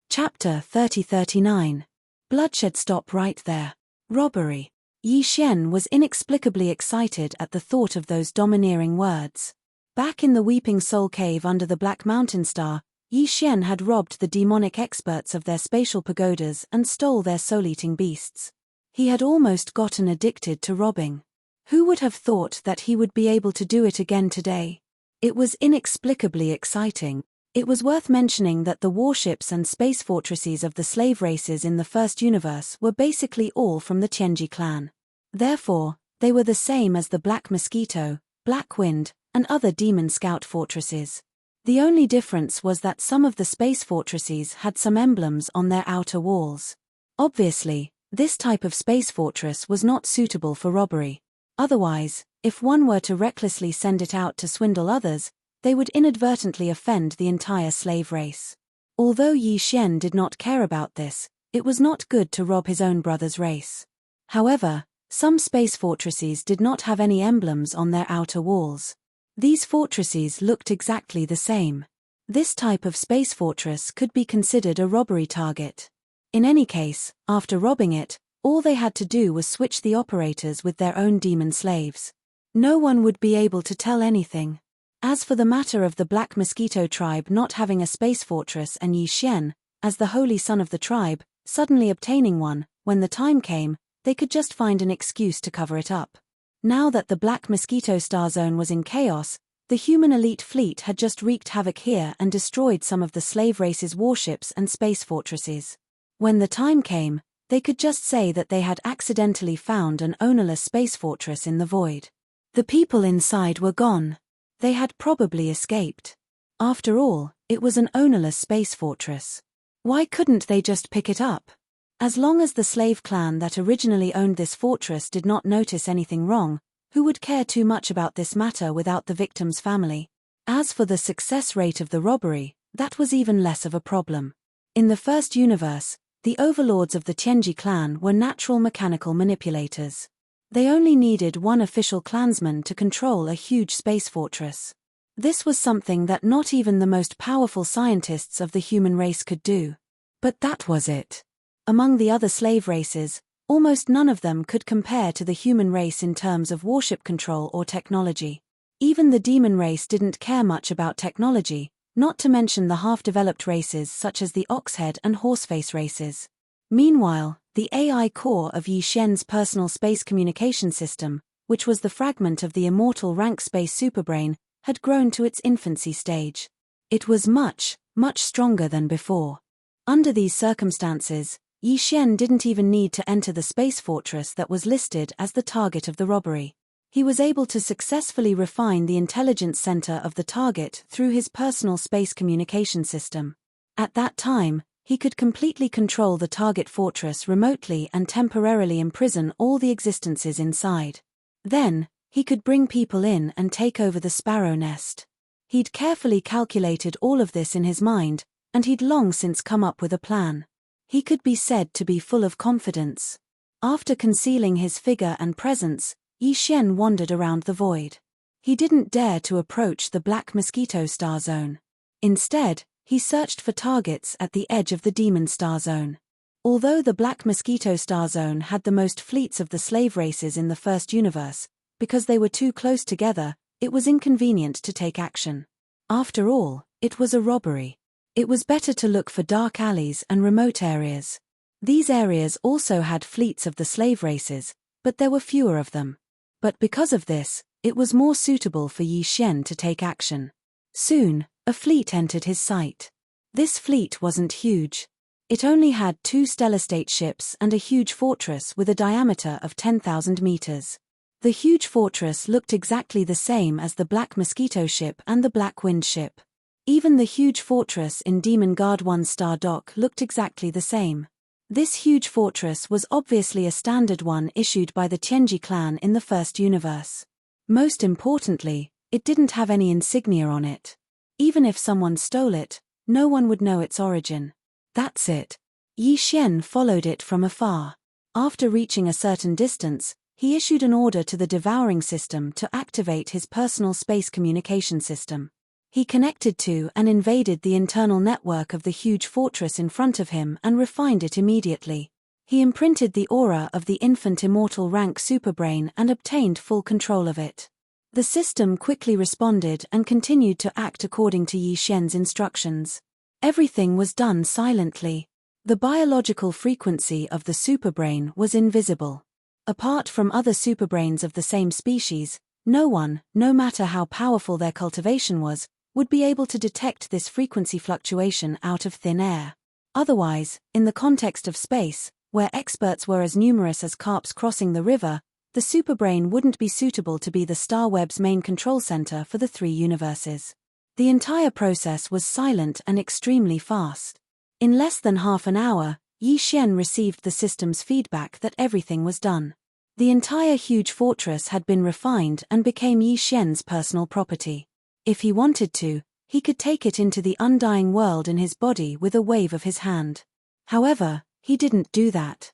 Chapter 3039. Bloodshed. Stop right there. Robbery. Yi Xian was inexplicably excited at the thought of those domineering words. Back in the Weeping Soul Cave under the Black Mountain Star, Yi Xian had robbed the demonic experts of their spatial pagodas and stole their soul-eating beasts. He had almost gotten addicted to robbing. Who would have thought that he would be able to do it again today? It was inexplicably exciting. It was worth mentioning that the warships and space fortresses of the slave races in the first universe were basically all from the Tianji clan. Therefore, they were the same as the Black Mosquito, Black Wind, and other demon scout fortresses. The only difference was that some of the space fortresses had some emblems on their outer walls. Obviously, this type of space fortress was not suitable for robbery. Otherwise, if one were to recklessly send it out to swindle others, they would inadvertently offend the entire slave race. Although Yi Xian did not care about this, it was not good to rob his own brother's race. However, some space fortresses did not have any emblems on their outer walls. These fortresses looked exactly the same. This type of space fortress could be considered a robbery target. In any case, after robbing it, all they had to do was switch the operators with their own demon slaves. No one would be able to tell anything. As for the matter of the Black Mosquito tribe not having a space fortress and Yi Xian, as the holy son of the tribe, suddenly obtaining one, when the time came, they could just find an excuse to cover it up. Now that the Black Mosquito star zone was in chaos, the human elite fleet had just wreaked havoc here and destroyed some of the slave race's warships and space fortresses. When the time came, they could just say that they had accidentally found an ownerless space fortress in the void. The people inside were gone. They had probably escaped. After all, it was an ownerless space fortress. Why couldn't they just pick it up? As long as the slave clan that originally owned this fortress did not notice anything wrong, who would care too much about this matter without the victim's family? As for the success rate of the robbery, that was even less of a problem. In the first universe, the overlords of the Tianji clan were natural mechanical manipulators. They only needed one official clansman to control a huge space fortress. This was something that not even the most powerful scientists of the human race could do. But that was it. Among the other slave races, almost none of them could compare to the human race in terms of warship control or technology. Even the demon race didn't care much about technology, not to mention the half-developed races such as the Oxhead and Horseface races. Meanwhile, the AI core of Yi Xian's personal space communication system, which was the fragment of the immortal rank space superbrain, had grown to its infancy stage. It was much, much stronger than before. Under these circumstances, Yi Xian didn't even need to enter the space fortress that was listed as the target of the robbery. He was able to successfully refine the intelligence center of the target through his personal space communication system. At that time, he could completely control the target fortress remotely and temporarily imprison all the existences inside. Then, he could bring people in and take over the sparrow nest. He'd carefully calculated all of this in his mind, and he'd long since come up with a plan. He could be said to be full of confidence. After concealing his figure and presence, Yi Xian wandered around the void. He didn't dare to approach the Black Mosquito star zone. Instead, he searched for targets at the edge of the Demon Star Zone. Although the Black Mosquito star zone had the most fleets of the slave races in the first universe, because they were too close together, it was inconvenient to take action. After all, it was a robbery. It was better to look for dark alleys and remote areas. These areas also had fleets of the slave races, but there were fewer of them. But because of this, it was more suitable for Yi Xian to take action. Soon, a fleet entered his sight. This fleet wasn't huge. It only had 2 stellar state ships and a huge fortress with a diameter of 10,000 meters. The huge fortress looked exactly the same as the Black Mosquito ship and the Black Wind ship. Even the huge fortress in Demon Guard 1 Star Dock looked exactly the same. This huge fortress was obviously a standard one issued by the Tianji clan in the first universe. Most importantly, it didn't have any insignia on it. Even if someone stole it, no one would know its origin. That's it. Yi Xian followed it from afar. After reaching a certain distance, he issued an order to the devouring system to activate his personal space communication system. He connected to and invaded the internal network of the huge fortress in front of him and refined it immediately. He imprinted the aura of the infant immortal rank superbrain and obtained full control of it. The system quickly responded and continued to act according to Yi Xian's instructions. Everything was done silently. The biological frequency of the superbrain was invisible. Apart from other superbrains of the same species, no one, no matter how powerful their cultivation was, would be able to detect this frequency fluctuation out of thin air. Otherwise, in the context of space, where experts were as numerous as carps crossing the river, the superbrain wouldn't be suitable to be the star web's main control center for the 3 universes. The entire process was silent and extremely fast. In less than half an hour, Yi Xian received the system's feedback that everything was done. The entire huge fortress had been refined and became Yi Xian's personal property. If he wanted to, he could take it into the undying world in his body with a wave of his hand. However, he didn't do that.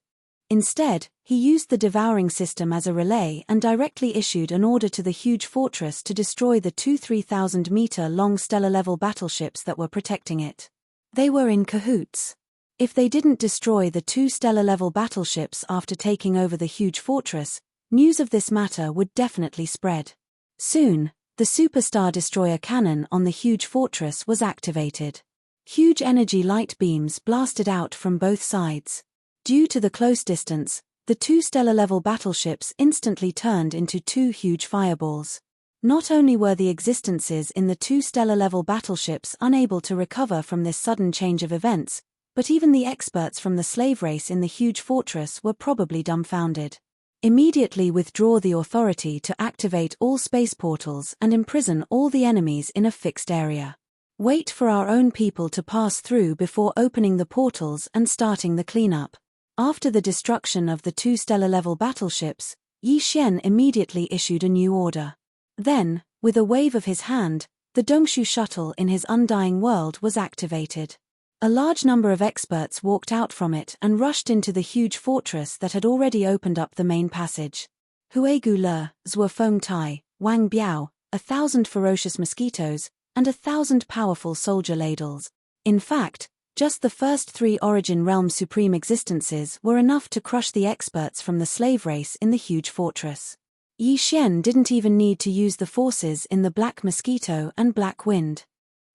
Instead, he used the devouring system as a relay and directly issued an order to the huge fortress to destroy the 3,000-meter-long stellar-level battleships that were protecting it. They were in cahoots. If they didn't destroy the 2 stellar-level battleships after taking over the huge fortress, news of this matter would definitely spread. Soon, the superstar destroyer cannon on the huge fortress was activated. Huge energy light beams blasted out from both sides. Due to the close distance, the 2 stellar-level battleships instantly turned into 2 huge fireballs. Not only were the existences in the 2 stellar-level battleships unable to recover from this sudden change of events, but even the experts from the slave race in the huge fortress were probably dumbfounded. Immediately withdraw the authority to activate all space portals and imprison all the enemies in a fixed area. Wait for our own people to pass through before opening the portals and starting the cleanup. After the destruction of the 2 stellar-level battleships, Yi Xian immediately issued a new order. Then, with a wave of his hand, the Dongshu shuttle in his undying world was activated. A large number of experts walked out from it and rushed into the huge fortress that had already opened up the main passage. Huigu Le, Zhuo Feng Tai, Wang Biao, 1,000 ferocious mosquitoes, and 1,000 powerful soldier ladles. In fact, just the first 3 Origin Realm Supreme existences were enough to crush the experts from the slave race in the huge fortress. Yi Xian didn't even need to use the forces in the Black Mosquito and Black Wind.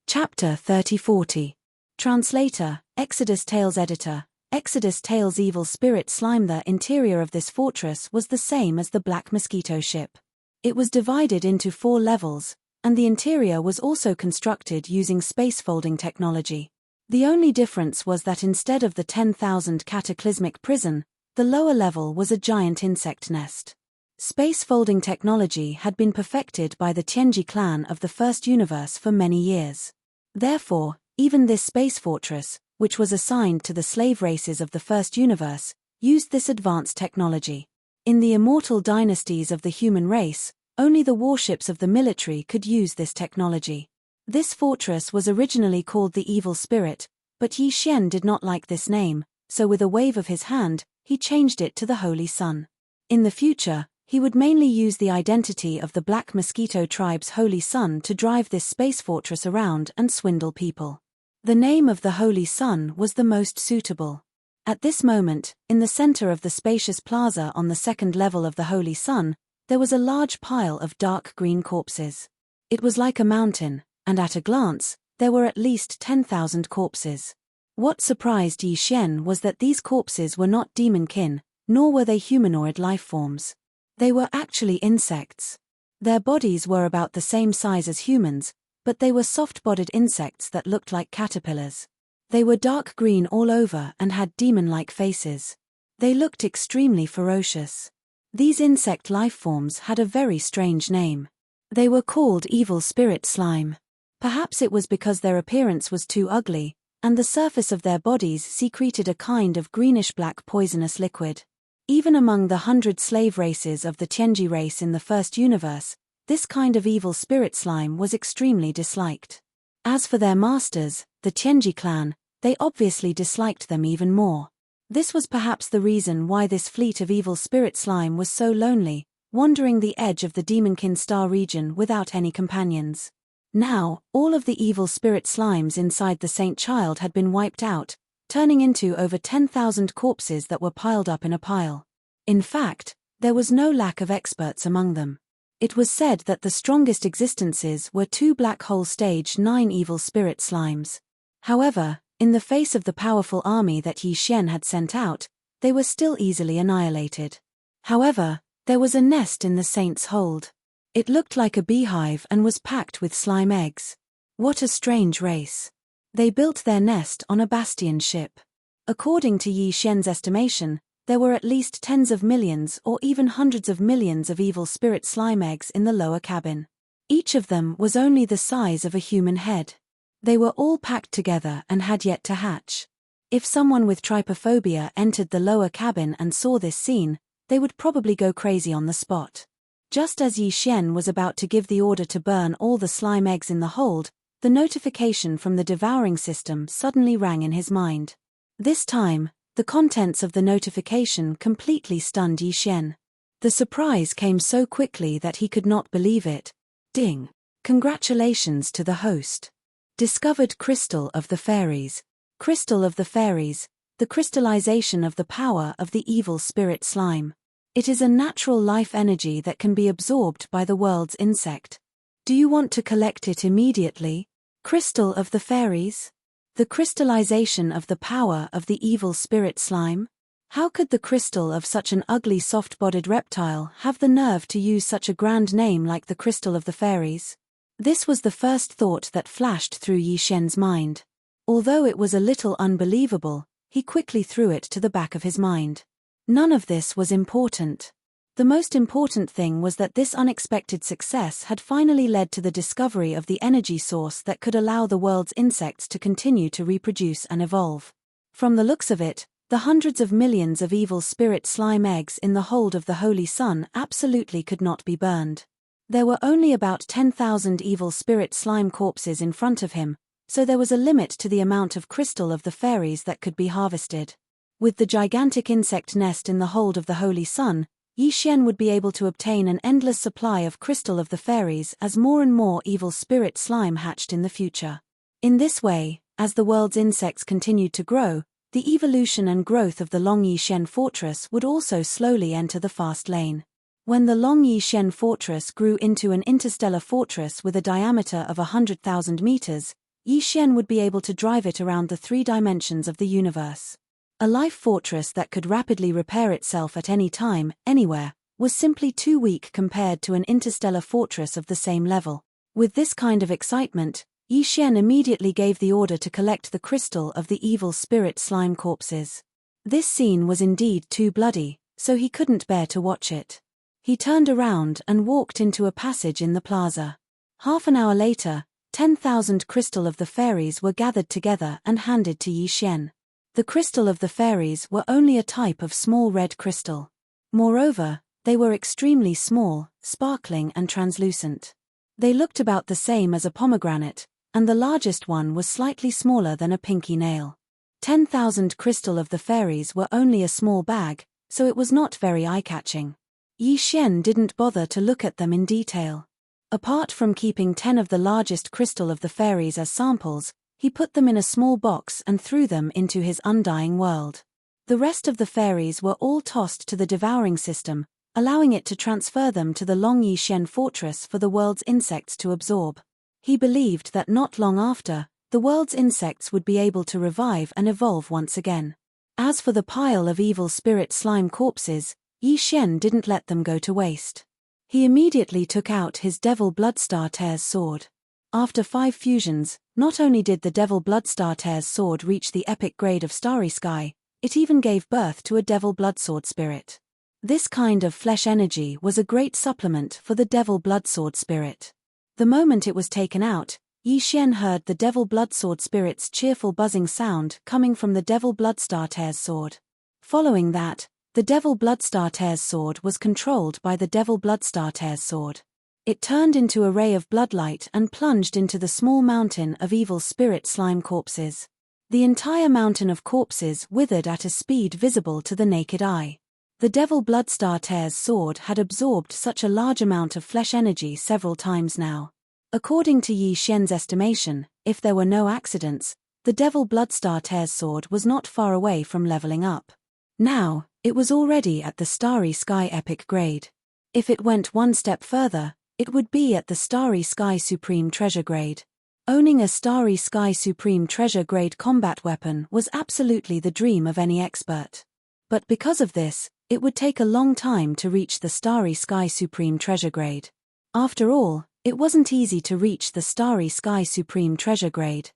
Chapter 3040. Translator, Exodus Tales Editor. Exodus Tales Evil Spirit Slime. The interior of this fortress was the same as the Black Mosquito ship. It was divided into 4 levels, and the interior was also constructed using space-folding technology. The only difference was that instead of the 10,000 cataclysmic prison, the lower level was a giant insect nest. Space-folding technology had been perfected by the Tianji clan of the First Universe for many years. Therefore, even this space fortress, which was assigned to the slave races of the First Universe, used this advanced technology. In the immortal dynasties of the human race, only the warships of the military could use this technology. This fortress was originally called the Evil Spirit, but Yi Xian did not like this name, so with a wave of his hand, he changed it to the Holy Sun. In the future, he would mainly use the identity of the Black Mosquito tribe's Holy Sun to drive this space fortress around and swindle people. The name of the Holy Sun was the most suitable. At this moment, in the center of the spacious plaza on the 2nd level of the Holy Sun, there was a large pile of dark green corpses. It was like a mountain, and at a glance, there were at least 10,000 corpses. What surprised Yi Xian was that these corpses were not demon-kin, nor were they humanoid life forms. They were actually insects. Their bodies were about the same size as humans, but they were soft-bodied insects that looked like caterpillars. They were dark green all over and had demon-like faces. They looked extremely ferocious. These insect life forms had a very strange name. They were called Evil Spirit Slime. Perhaps it was because their appearance was too ugly, and the surface of their bodies secreted a kind of greenish-black poisonous liquid. Even among the 100 slave races of the Tianji race in the First Universe, this kind of evil spirit slime was extremely disliked. As for their masters, the Tianji clan, they obviously disliked them even more. This was perhaps the reason why this fleet of evil spirit slime was so lonely, wandering the edge of the Demonkin Star region without any companions. Now, all of the evil spirit slimes inside the Saint Child had been wiped out, turning into over 10,000 corpses that were piled up in a pile. In fact, there was no lack of experts among them. It was said that the strongest existences were 2 Black Hole Stage 9 evil spirit slimes. However, in the face of the powerful army that Yi Xian had sent out, they were still easily annihilated. However, there was a nest in the saint's hold. It looked like a beehive and was packed with slime eggs. What a strange race. They built their nest on a bastion ship. According to Yi Xian's estimation, there were at least tens of millions or even hundreds of millions of evil spirit slime eggs in the lower cabin. Each of them was only the size of a human head. They were all packed together and had yet to hatch. If someone with trypophobia entered the lower cabin and saw this scene, they would probably go crazy on the spot. Just as Yi Xian was about to give the order to burn all the slime eggs in the hold, the notification from the devouring system suddenly rang in his mind. This time, The contents of the notification completely stunned Yi Xian. The surprise came so quickly that he could not believe it. Ding! Congratulations to the host. Discovered Crystal of the Fairies. Crystal of the Fairies, the crystallization of the power of the evil spirit slime. It is a natural life energy that can be absorbed by the world's insect. Do you want to collect it immediately? Crystal of the Fairies? The crystallization of the power of the evil spirit slime? How could the crystal of such an ugly soft-bodied reptile have the nerve to use such a grand name like the Crystal of the Fairies? This was the first thought that flashed through Yi Xian's mind. Although it was a little unbelievable, he quickly threw it to the back of his mind. None of this was important. The most important thing was that this unexpected success had finally led to the discovery of the energy source that could allow the world's insects to continue to reproduce and evolve. From the looks of it, the hundreds of millions of evil spirit slime eggs in the hold of the Holy Sun absolutely could not be burned. There were only about 10,000 evil spirit slime corpses in front of him, so there was a limit to the amount of Crystal of the Fairies that could be harvested. With the gigantic insect nest in the hold of the Holy Sun, Yi Xian would be able to obtain an endless supply of Crystal of the Fairies as more and more evil spirit slime hatched in the future. In this way, as the world's insects continued to grow, the evolution and growth of the Long Yi Xian fortress would also slowly enter the fast lane. When the Long Yi Xian fortress grew into an interstellar fortress with a diameter of 100,000 meters, Yi Xian would be able to drive it around the 3 dimensions of the universe. A life fortress that could rapidly repair itself at any time, anywhere, was simply too weak compared to an interstellar fortress of the same level. With this kind of excitement, Yi Xian immediately gave the order to collect the crystal of the evil spirit slime corpses. This scene was indeed too bloody, so he couldn't bear to watch it. He turned around and walked into a passage in the plaza. Half an hour later, 10,000 Crystal of the Fairies were gathered together and handed to Yi Xian. The Crystal of the Fairies were only a type of small red crystal. Moreover, they were extremely small, sparkling and translucent. They looked about the same as a pomegranate, and the largest one was slightly smaller than a pinky nail. 10,000 Crystal of the Fairies were only a small bag, so it was not very eye-catching. Yi Xian didn't bother to look at them in detail. Apart from keeping 10 of the largest Crystal of the Fairies as samples, he put them in a small box and threw them into his undying world. The rest of the fairies were all tossed to the devouring system, allowing it to transfer them to the Long Yi Xian fortress for the world's insects to absorb. He believed that not long after, the world's insects would be able to revive and evolve once again. As for the pile of evil spirit slime corpses, Yi Xian didn't let them go to waste. He immediately took out his Devil Bloodstar Tear's sword. After 5 fusions, not only did the Devil Bloodstar Tear's sword reach the epic grade of Starry Sky, it even gave birth to a Devil Bloodsword spirit. This kind of flesh energy was a great supplement for the Devil Bloodsword spirit. The moment it was taken out, Yi Xian heard the Devil Bloodsword spirit's cheerful buzzing sound coming from the Devil Bloodstar Tear's sword. Following that, the Devil Bloodstar Tear's sword was controlled by the Devil Bloodstar Tear's sword. It turned into a ray of bloodlight and plunged into the small mountain of evil spirit slime corpses. The entire mountain of corpses withered at a speed visible to the naked eye. The Devil Bloodstar Tear's sword had absorbed such a large amount of flesh energy several times now. According to Yi Xian's estimation, if there were no accidents, the Devil Bloodstar Tear's sword was not far away from leveling up. Now, it was already at the Starry Sky epic grade. If it went one step further, it would be at the Starry Sky Supreme Treasure grade. Owning a Starry Sky Supreme Treasure grade combat weapon was absolutely the dream of any expert. But because of this, it would take a long time to reach the Starry Sky Supreme Treasure grade. After all, it wasn't easy to reach the Starry Sky Supreme Treasure grade.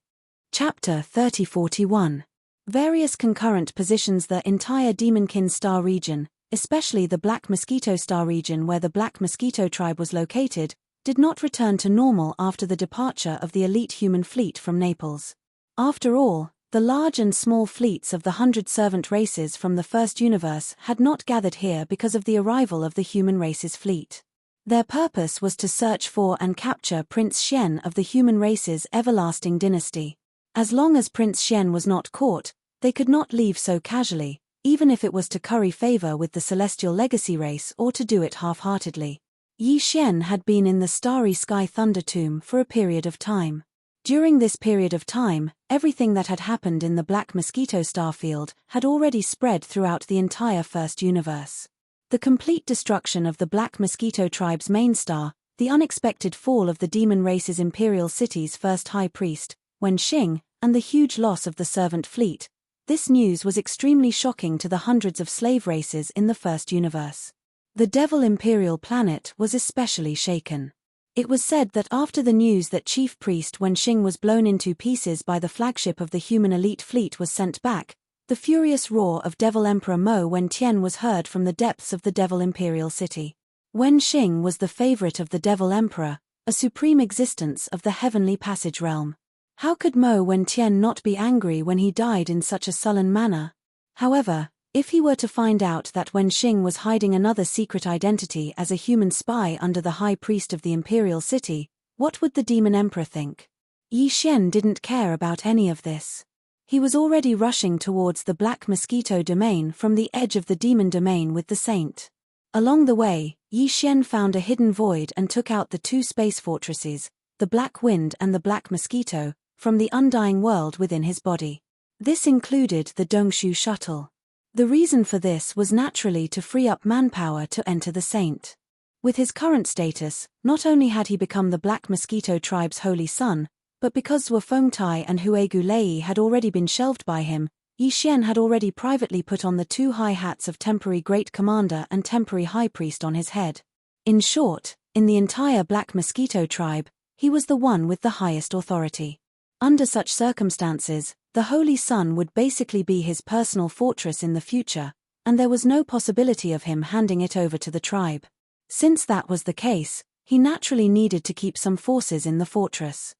Chapter 3041. Various concurrent positions. The entire Demonkin Star region, especially the Black Mosquito Star region where the Black Mosquito tribe was located, did not return to normal after the departure of the elite human fleet from Naples. After all, the large and small fleets of the 100 servant races from the first universe had not gathered here because of the arrival of the human race's fleet. Their purpose was to search for and capture Prince Xian of the human race's everlasting dynasty. As long as Prince Xian was not caught, They could not leave so casually, even if it was to curry favor with the Celestial Legacy race or to do it half-heartedly. Yi Xian had been in the Starry Sky Thunder Tomb for a period of time. During this period of time, everything that had happened in the Black Mosquito starfield had already spread throughout the entire First Universe. The complete destruction of the Black Mosquito tribe's main star, the unexpected fall of the demon race's Imperial City's first high priest, Wen Xing, and the huge loss of the servant fleet. This news was extremely shocking to the hundreds of slave races in the First Universe. The Devil Imperial planet was especially shaken. It was said that after the news that Chief Priest Wen Xing was blown into pieces by the flagship of the human elite fleet was sent back, the furious roar of Devil Emperor Mo Wen-Tien was heard from the depths of the Devil Imperial City. Wen Xing was the favorite of the Devil Emperor, a supreme existence of the heavenly passage realm. How could Mo Wen-Tien not be angry when he died in such a sullen manner? However, if he were to find out that Wen Xing was hiding another secret identity as a human spy under the High Priest of the Imperial City, what would the Demon Emperor think? Yi Xian didn't care about any of this. He was already rushing towards the Black Mosquito domain from the edge of the Demon domain with the Saint. Along the way, Yi Xian found a hidden void and took out the two space fortresses, the Black Wind and the Black Mosquito, from the undying world within his body. This included the Dongshu shuttle. The reason for this was naturally to free up manpower to enter the Saint. With his current status, not only had he become the Black Mosquito tribe's holy son, but because Zhuo Fengtai and Huegu Lei had already been shelved by him, Yi Xian had already privately put on the two high hats of temporary Great Commander and temporary High Priest on his head. In short, in the entire Black Mosquito tribe, he was the one with the highest authority. Under such circumstances, the Holy Sun would basically be his personal fortress in the future, and there was no possibility of him handing it over to the tribe. Since that was the case, he naturally needed to keep some forces in the fortress.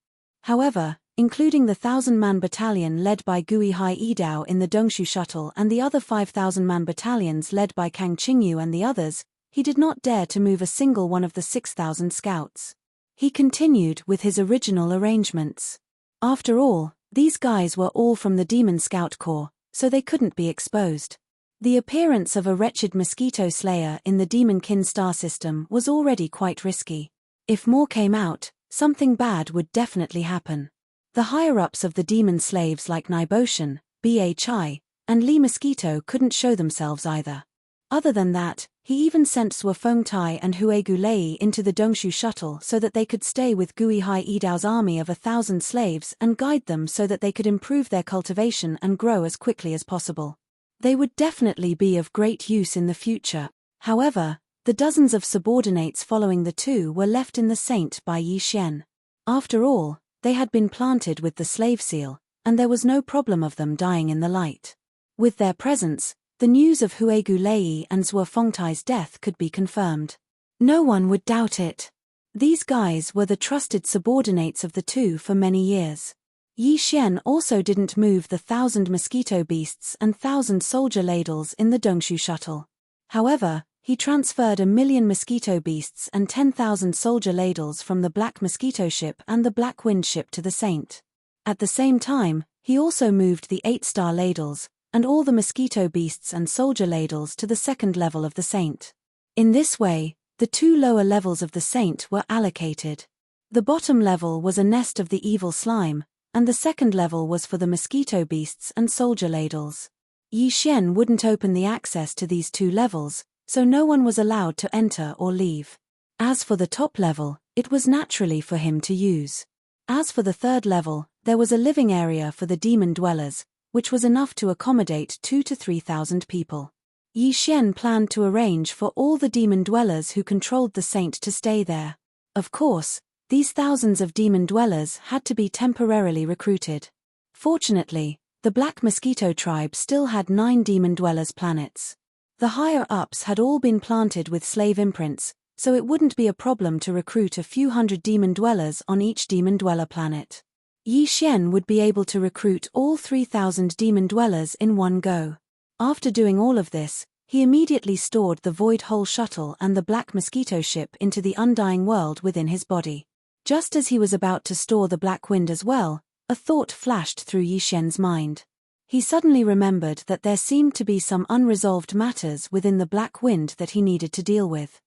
However, including the 1,000-man battalion led by Gui Hai Idao in the Dongshu shuttle and the other 5,000-man battalions led by Kang Qingyu and the others, he did not dare to move a single one of the 6,000 scouts. He continued with his original arrangements. After all, these guys were all from the Demon Scout Corps, so they couldn't be exposed. The appearance of a wretched mosquito slayer in the Demon Kin star system was already quite risky. If more came out, something bad would definitely happen. The higher-ups of the demon slaves like Niboshan, Bhi, and Li Mosquito couldn't show themselves either. Other than that, he even sent Zhuo Fengtai and Huegu Lei into the Dongshu shuttle so that they could stay with Gui Hai Idao's army of 1,000 slaves and guide them so that they could improve their cultivation and grow as quickly as possible. They would definitely be of great use in the future. However, the dozens of subordinates following the two were left in the Saint by Yi Xian. After all, they had been planted with the slave seal, and there was no problem of them dying in the light. With their presence, the news of Huegu Lei and Zhuo Fengtai's death could be confirmed. No one would doubt it. These guys were the trusted subordinates of the two for many years. Yi Xian also didn't move the 1,000 mosquito beasts and 1,000 soldier ladles in the Dongshu shuttle. However, he transferred 1,000,000 mosquito beasts and 10,000 soldier ladles from the Black Mosquito ship and the Black Wind ship to the Saint. At the same time, he also moved the 8-star ladles, and all the mosquito beasts and soldier ladles to the second level of the Saint. In this way, the two lower levels of the Saint were allocated. The bottom level was a nest of the evil slime, and the second level was for the mosquito beasts and soldier ladles. Yi Xian wouldn't open the access to these two levels, so no one was allowed to enter or leave. As for the top level, it was naturally for him to use. As for the third level, there was a living area for the demon dwellers, which was enough to accommodate 2,000 to 3,000 people. Yi Xian planned to arrange for all the demon dwellers who controlled the Saint to stay there. Of course, these thousands of demon dwellers had to be temporarily recruited. Fortunately, the Black Mosquito tribe still had 9 demon dwellers planets. The higher-ups had all been planted with slave imprints, so it wouldn't be a problem to recruit a few hundred demon dwellers on each demon dweller planet. Yi Xian would be able to recruit all 3,000 demon dwellers in one go. After doing all of this, he immediately stored the Void Hole shuttle and the Black Mosquito ship into the undying world within his body. Just as he was about to store the Black Wind as well, a thought flashed through Yi Xian's mind. He suddenly remembered that there seemed to be some unresolved matters within the Black Wind that he needed to deal with.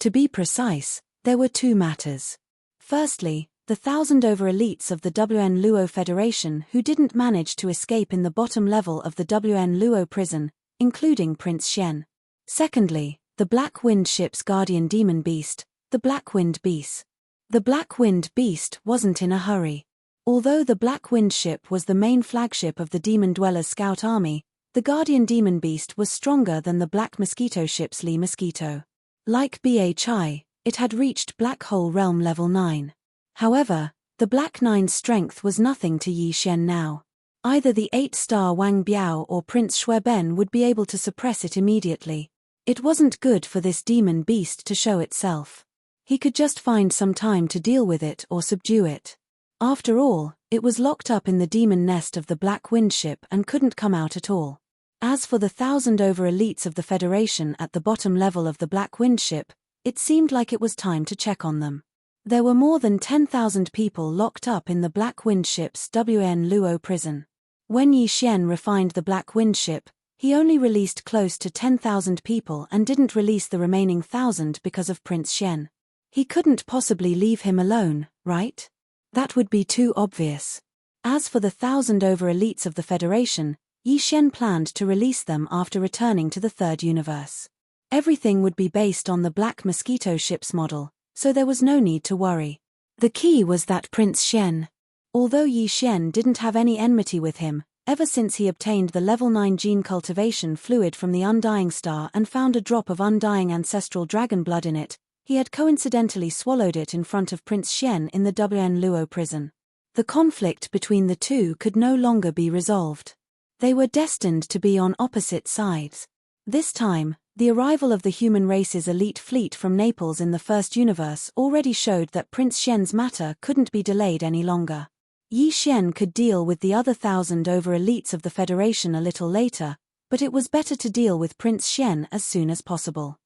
To be precise, there were two matters. Firstly, the 1,000 over-elites of the WN Luo Federation who didn't manage to escape in the bottom level of the WN Luo prison, including Prince Shen. Secondly, the Black Wind ship's guardian demon beast, the Black Wind Beast. The Black Wind Beast wasn't in a hurry. Although the Black Wind ship was the main flagship of the Demon Dweller's scout army, the guardian demon beast was stronger than the Black Mosquito ship's Lee Mosquito. Like BHI, it had reached Black Hole Realm level 9. However, the Black Nine's strength was nothing to Yi Shen now. Either the 8-star Wang Biao or Prince Shueben would be able to suppress it immediately. It wasn't good for this demon beast to show itself. He could just find some time to deal with it or subdue it. After all, it was locked up in the demon nest of the Black Wind ship and couldn't come out at all. As for the 1,000 over-elites of the Federation at the bottom level of the Black Wind ship, it seemed like it was time to check on them. There were more than 10,000 people locked up in the Black Wind ship's WN Luo prison. When Yi Shen refined the Black Wind ship, he only released close to 10,000 people and didn't release the remaining 1,000 because of Prince Shen. He couldn't possibly leave him alone, right? That would be too obvious. As for the 1,000 over-elites of the Federation, Yi Shen planned to release them after returning to the third universe. Everything would be based on the Black Mosquito ship's model, so there was no need to worry. The key was that Prince Shen. Although Yi Shen didn't have any enmity with him, ever since he obtained the level 9 gene cultivation fluid from the Undying Star and found a drop of undying ancestral dragon blood in it, he had coincidentally swallowed it in front of Prince Shen in the WN Luo prison. The conflict between the two could no longer be resolved. They were destined to be on opposite sides. This time, the arrival of the human race's elite fleet from Naples in the first universe already showed that Prince Shen's matter couldn't be delayed any longer. Yi Shen could deal with the other 1,000 over-elites of the Federation a little later, but it was better to deal with Prince Shen as soon as possible.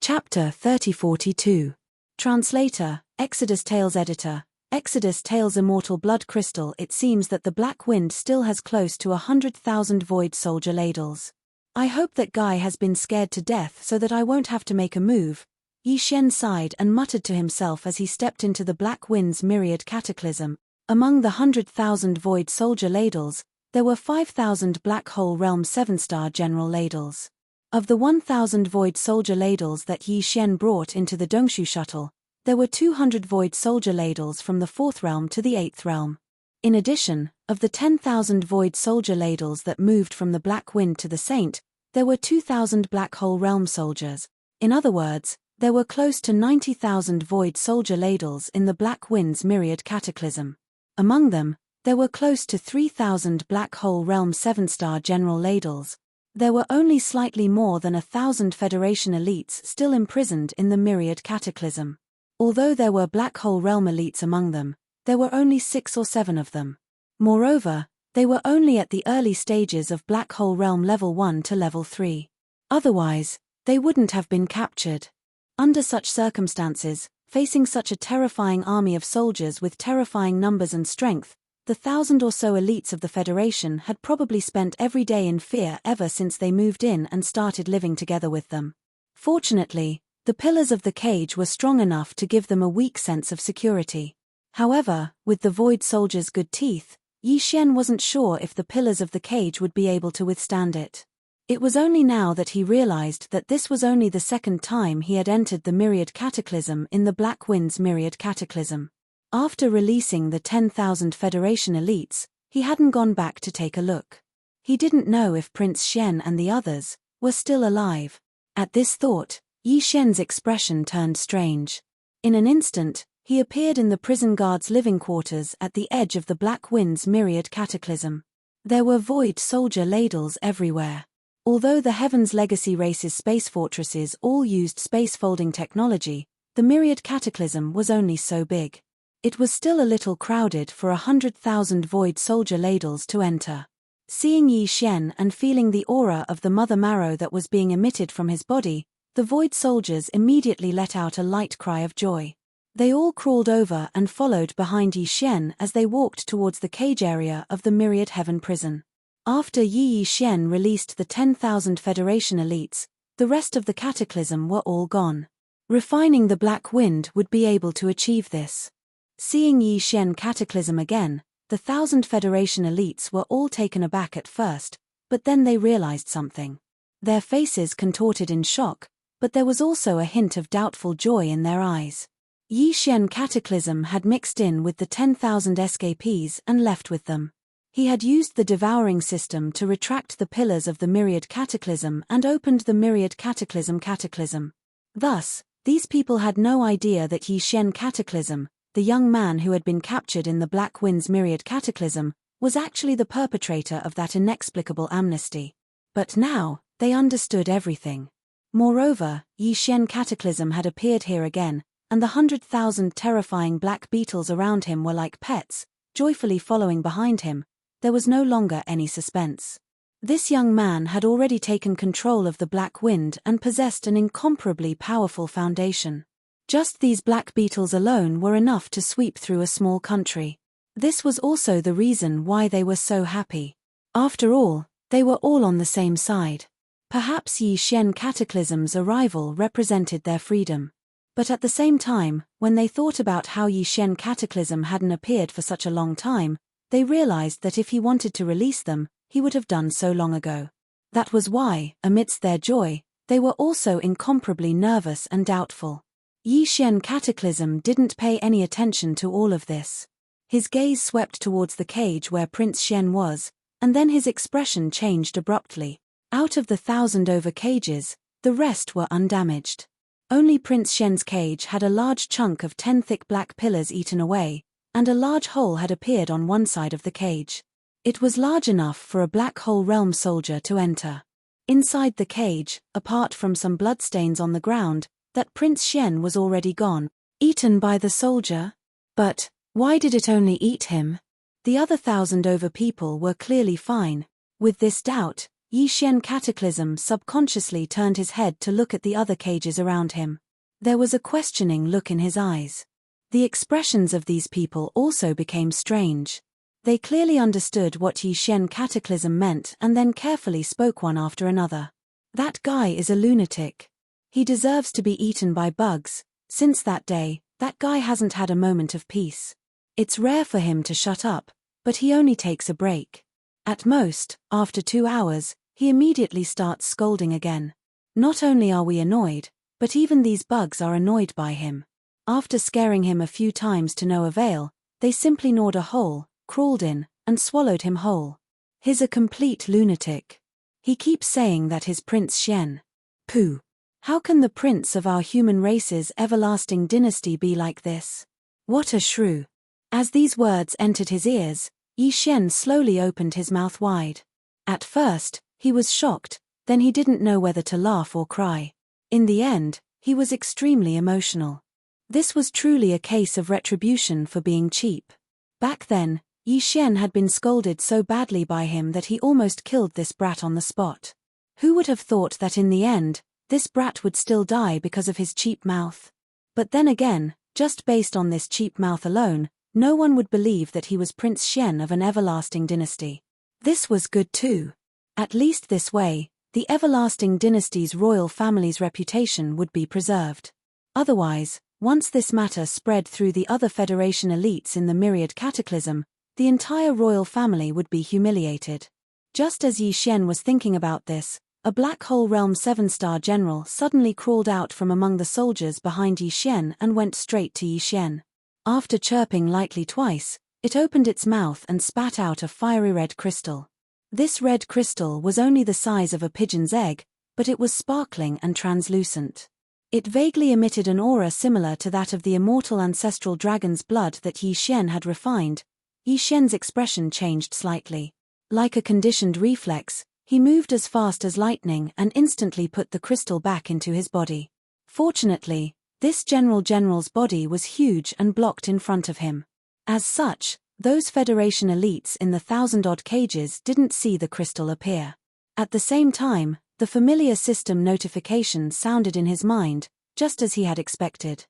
Chapter 3042. Translator, Exodus Tales Editor, Exodus Tales Immortal Blood Crystal. It seems that the Black Wind still has close to 100,000 Void Soldier ladles. I hope that guy has been scared to death so that I won't have to make a move. Yi Shen sighed and muttered to himself as he stepped into the Black Wind's myriad cataclysm. Among the 100,000 Void Soldier ladles, there were 5,000 Black Hole Realm 7-star General ladles. Of the 1,000 Void Soldier ladles that Yi Shen brought into the Dongshu shuttle, there were 200 Void Soldier ladles from the 4th realm to the 8th realm. In addition, of the 10,000 Void Soldier ladles that moved from the Black Wind to the Saint, there were 2,000 Black Hole Realm soldiers. In other words, there were close to 90,000 Void Soldier ladles in the Black Wind's myriad cataclysm. Among them, there were close to 3,000 Black Hole Realm 7-star General ladles. There were only slightly more than 1,000 Federation elites still imprisoned in the myriad cataclysm. Although there were Black Hole Realm elites among them, there were only 6 or 7 of them. Moreover, they were only at the early stages of Black Hole Realm level 1 to level 3. Otherwise, they wouldn't have been captured. Under such circumstances, facing such a terrifying army of soldiers with terrifying numbers and strength, the 1,000 or so elites of the Federation had probably spent every day in fear ever since they moved in and started living together with them. Fortunately, the pillars of the cage were strong enough to give them a weak sense of security. However, with the Void Soldier's good teeth, Yi Shen wasn't sure if the pillars of the cage would be able to withstand it. It was only now that he realized that this was only the second time he had entered the Myriad Cataclysm in the Black Wind's Myriad Cataclysm. After releasing the 10,000 Federation elites, he hadn't gone back to take a look. He didn't know if Prince Shen and the others were still alive. At this thought, Yi Shen's expression turned strange. In an instant, he appeared in the prison guard's living quarters at the edge of the Black Wind's Myriad Cataclysm. There were Void Soldier ladles everywhere. Although the Heaven's Legacy race's space fortresses all used space-folding technology, the Myriad Cataclysm was only so big. It was still a little crowded for 100,000 Void Soldier ladles to enter. Seeing Yi Shen and feeling the aura of the Mother Marrow that was being emitted from his body, the Void Soldiers immediately let out a light cry of joy. They all crawled over and followed behind Yi Shen as they walked towards the cage area of the Myriad Heaven prison. After Yi Xian released the 10,000 Federation elites, the rest of the cataclysm were all gone. Refining the Black Wind would be able to achieve this. Seeing Yi Xian cataclysm again, the 1,000 Federation elites were all taken aback at first, but then they realized something. Their faces contorted in shock, but there was also a hint of doubtful joy in their eyes. Yi Xian cataclysm had mixed in with the 10,000 escapees and left with them. He had used the devouring system to retract the pillars of the myriad cataclysm and opened the myriad cataclysm. Thus, these people had no idea that Yi Xian cataclysm, the young man who had been captured in the Black Wind's myriad cataclysm, was actually the perpetrator of that inexplicable amnesty. But now, they understood everything. Moreover, Yi Xian cataclysm had appeared here again, and the 100,000 terrifying black beetles around him were like pets, joyfully following behind him. There was no longer any suspense. This young man had already taken control of the Black Wind and possessed an incomparably powerful foundation. Just these black beetles alone were enough to sweep through a small country. This was also the reason why they were so happy. After all, they were all on the same side. Perhaps Yi Xian cataclysm's arrival represented their freedom. But at the same time, when they thought about how Yi Xian cataclysm hadn't appeared for such a long time, they realized that if he wanted to release them, he would have done so long ago. That was why, amidst their joy, they were also incomparably nervous and doubtful. Yi Xian cataclysm didn't pay any attention to all of this. His gaze swept towards the cage where Prince Xian was, and then his expression changed abruptly. Out of the 1,000 over cages, the rest were undamaged. Only Prince Xian's cage had a large chunk of 10 thick black pillars eaten away, and a large hole had appeared on one side of the cage. It was large enough for a Black Hole Realm soldier to enter. Inside the cage, apart from some bloodstains on the ground, that Prince Xian was already gone, eaten by the soldier. But why did it only eat him? The other 1,000 over people were clearly fine. With this doubt, Yi Xian cataclysm subconsciously turned his head to look at the other cages around him. There was a questioning look in his eyes. The expressions of these people also became strange. They clearly understood what Yi Xian cataclysm meant and then carefully spoke one after another. That guy is a lunatic. He deserves to be eaten by bugs. Since that day, that guy hasn't had a moment of peace. It's rare for him to shut up, but he only takes a break. At most, after 2 hours, he immediately starts scolding again. Not only are we annoyed, but even these bugs are annoyed by him. After scaring him a few times to no avail, they simply gnawed a hole, crawled in, and swallowed him whole. He's a complete lunatic. He keeps saying that his Prince Xian. Pooh. How can the prince of our human race's everlasting dynasty be like this? What a shrew. As these words entered his ears, Yi Xian slowly opened his mouth wide. At first, he was shocked, then he didn't know whether to laugh or cry. In the end, he was extremely emotional. This was truly a case of retribution for being cheap. Back then, Yi Xian had been scolded so badly by him that he almost killed this brat on the spot. Who would have thought that in the end, this brat would still die because of his cheap mouth? But then again, just based on this cheap mouth alone, no one would believe that he was Prince Xian of an everlasting dynasty. This was good too. At least this way, the everlasting dynasty's royal family's reputation would be preserved. Otherwise, once this matter spread through the other Federation elites in the myriad cataclysm, the entire royal family would be humiliated. Just as Yi Xian was thinking about this, a Black Hole Realm 7-star general suddenly crawled out from among the soldiers behind Yi Xian and went straight to Yi Xian. After chirping lightly twice, it opened its mouth and spat out a fiery red crystal. This red crystal was only the size of a pigeon's egg, but it was sparkling and translucent. It vaguely emitted an aura similar to that of the immortal ancestral dragon's blood that Yi Xian had refined. Yi Xian's expression changed slightly. Like a conditioned reflex, he moved as fast as lightning and instantly put the crystal back into his body. Fortunately, this general's body was huge and blocked in front of him. As such, those Federation elites in the 1,000-odd cages didn't see the crystal appear. At the same time, the familiar system notification sounded in his mind, just as he had expected.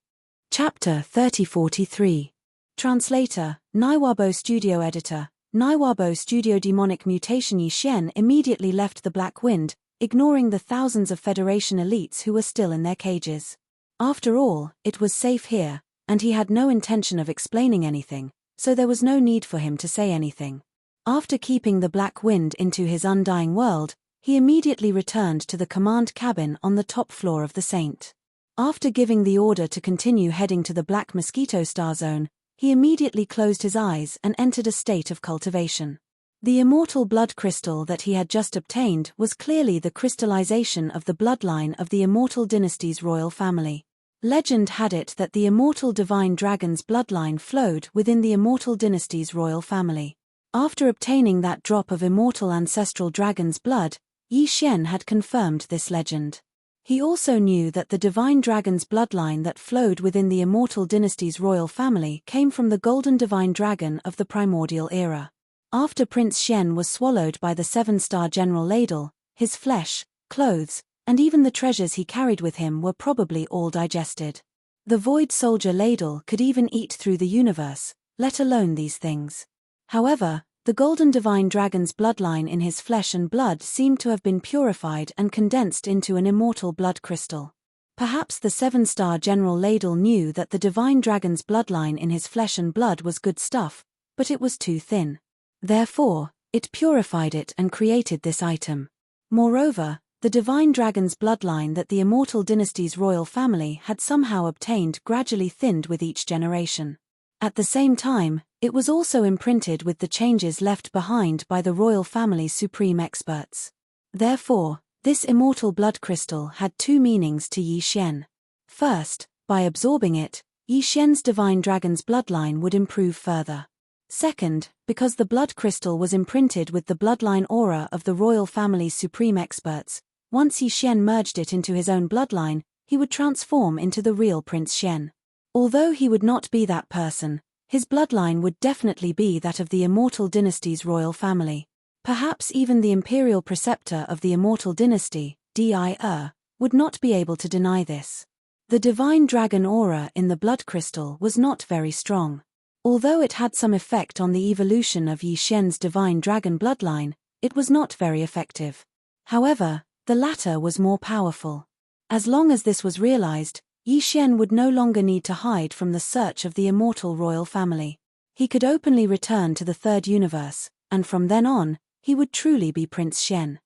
Chapter 3043. Translator, Naiwabo Studio Editor, Naiwabo Studio Demonic Mutation. Yi Xian immediately left the Black Wind, ignoring the thousands of Federation elites who were still in their cages. After all, it was safe here, and he had no intention of explaining anything, so there was no need for him to say anything. After keeping the Black Wind into his undying world, he immediately returned to the command cabin on the top floor of the Saint. After giving the order to continue heading to the Black Mosquito Star Zone, he immediately closed his eyes and entered a state of cultivation. The immortal blood crystal that he had just obtained was clearly the crystallization of the bloodline of the immortal dynasty's royal family. Legend had it that the immortal divine dragon's bloodline flowed within the immortal dynasty's royal family. After obtaining that drop of immortal ancestral dragon's blood, Yi Xian had confirmed this legend. He also knew that the divine dragon's bloodline that flowed within the immortal dynasty's royal family came from the golden divine dragon of the primordial era. After Prince Xian was swallowed by the seven-star General Ladle, his flesh, clothes, and even the treasures he carried with him were probably all digested. The Void Soldier Ladle could even eat through the universe, let alone these things. However, the golden divine dragon's bloodline in his flesh and blood seemed to have been purified and condensed into an immortal blood crystal. Perhaps the seven-star General Ladle knew that the divine dragon's bloodline in his flesh and blood was good stuff, but it was too thin. Therefore, it purified it and created this item. Moreover, the divine dragon's bloodline that the immortal dynasty's royal family had somehow obtained gradually thinned with each generation. At the same time, it was also imprinted with the changes left behind by the royal family's supreme experts. Therefore, this immortal blood crystal had two meanings to Yi Xian. First, by absorbing it, Yi Xian's divine dragon's bloodline would improve further. Second, because the blood crystal was imprinted with the bloodline aura of the royal family's supreme experts, once Yi Xian merged it into his own bloodline, he would transform into the real Prince Xian. Although he would not be that person, his bloodline would definitely be that of the immortal dynasty's royal family. Perhaps even the imperial preceptor of the immortal dynasty, Dir, would not be able to deny this. The divine dragon aura in the blood crystal was not very strong. Although it had some effect on the evolution of Yi Xian's divine dragon bloodline, it was not very effective. However, the latter was more powerful. As long as this was realized, Yi Xian would no longer need to hide from the search of the immortal royal family. He could openly return to the third universe, and from then on, he would truly be Prince Xian.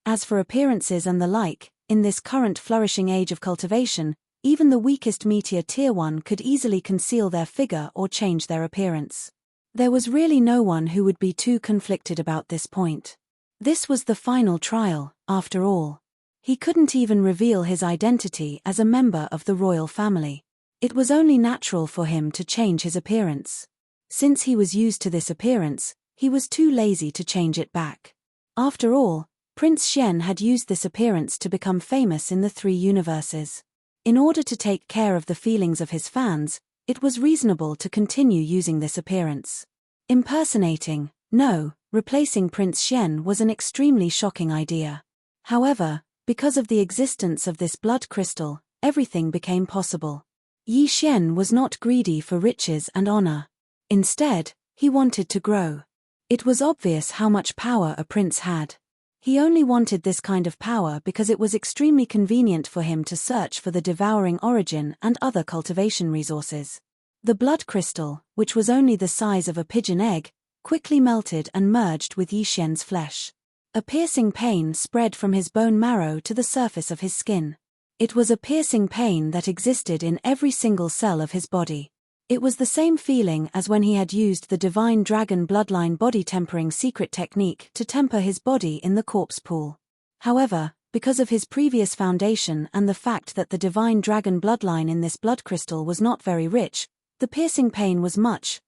As for appearances and the like, in this current flourishing age of cultivation, even the weakest meteor Tier 1 could easily conceal their figure or change their appearance. There was really no one who would be too conflicted about this point. This was the final trial, after all. He couldn't even reveal his identity as a member of the royal family. It was only natural for him to change his appearance. Since he was used to this appearance, he was too lazy to change it back. After all, Prince Xian had used this appearance to become famous in the three universes. In order to take care of the feelings of his fans, it was reasonable to continue using this appearance. Impersonating, no, replacing Prince Xian was an extremely shocking idea. However, because of the existence of this blood crystal, everything became possible. Yi Xian was not greedy for riches and honor. Instead, he wanted to grow. It was obvious how much power a prince had. He only wanted this kind of power because it was extremely convenient for him to search for the devouring origin and other cultivation resources. The blood crystal, which was only the size of a pigeon egg, quickly melted and merged with Yi Xian's flesh. A piercing pain spread from his bone marrow to the surface of his skin. It was a piercing pain that existed in every single cell of his body. It was the same feeling as when he had used the divine dragon bloodline body tempering secret technique to temper his body in the corpse pool. However, because of his previous foundation and the fact that the divine dragon bloodline in this blood crystal was not very rich, the piercing pain was much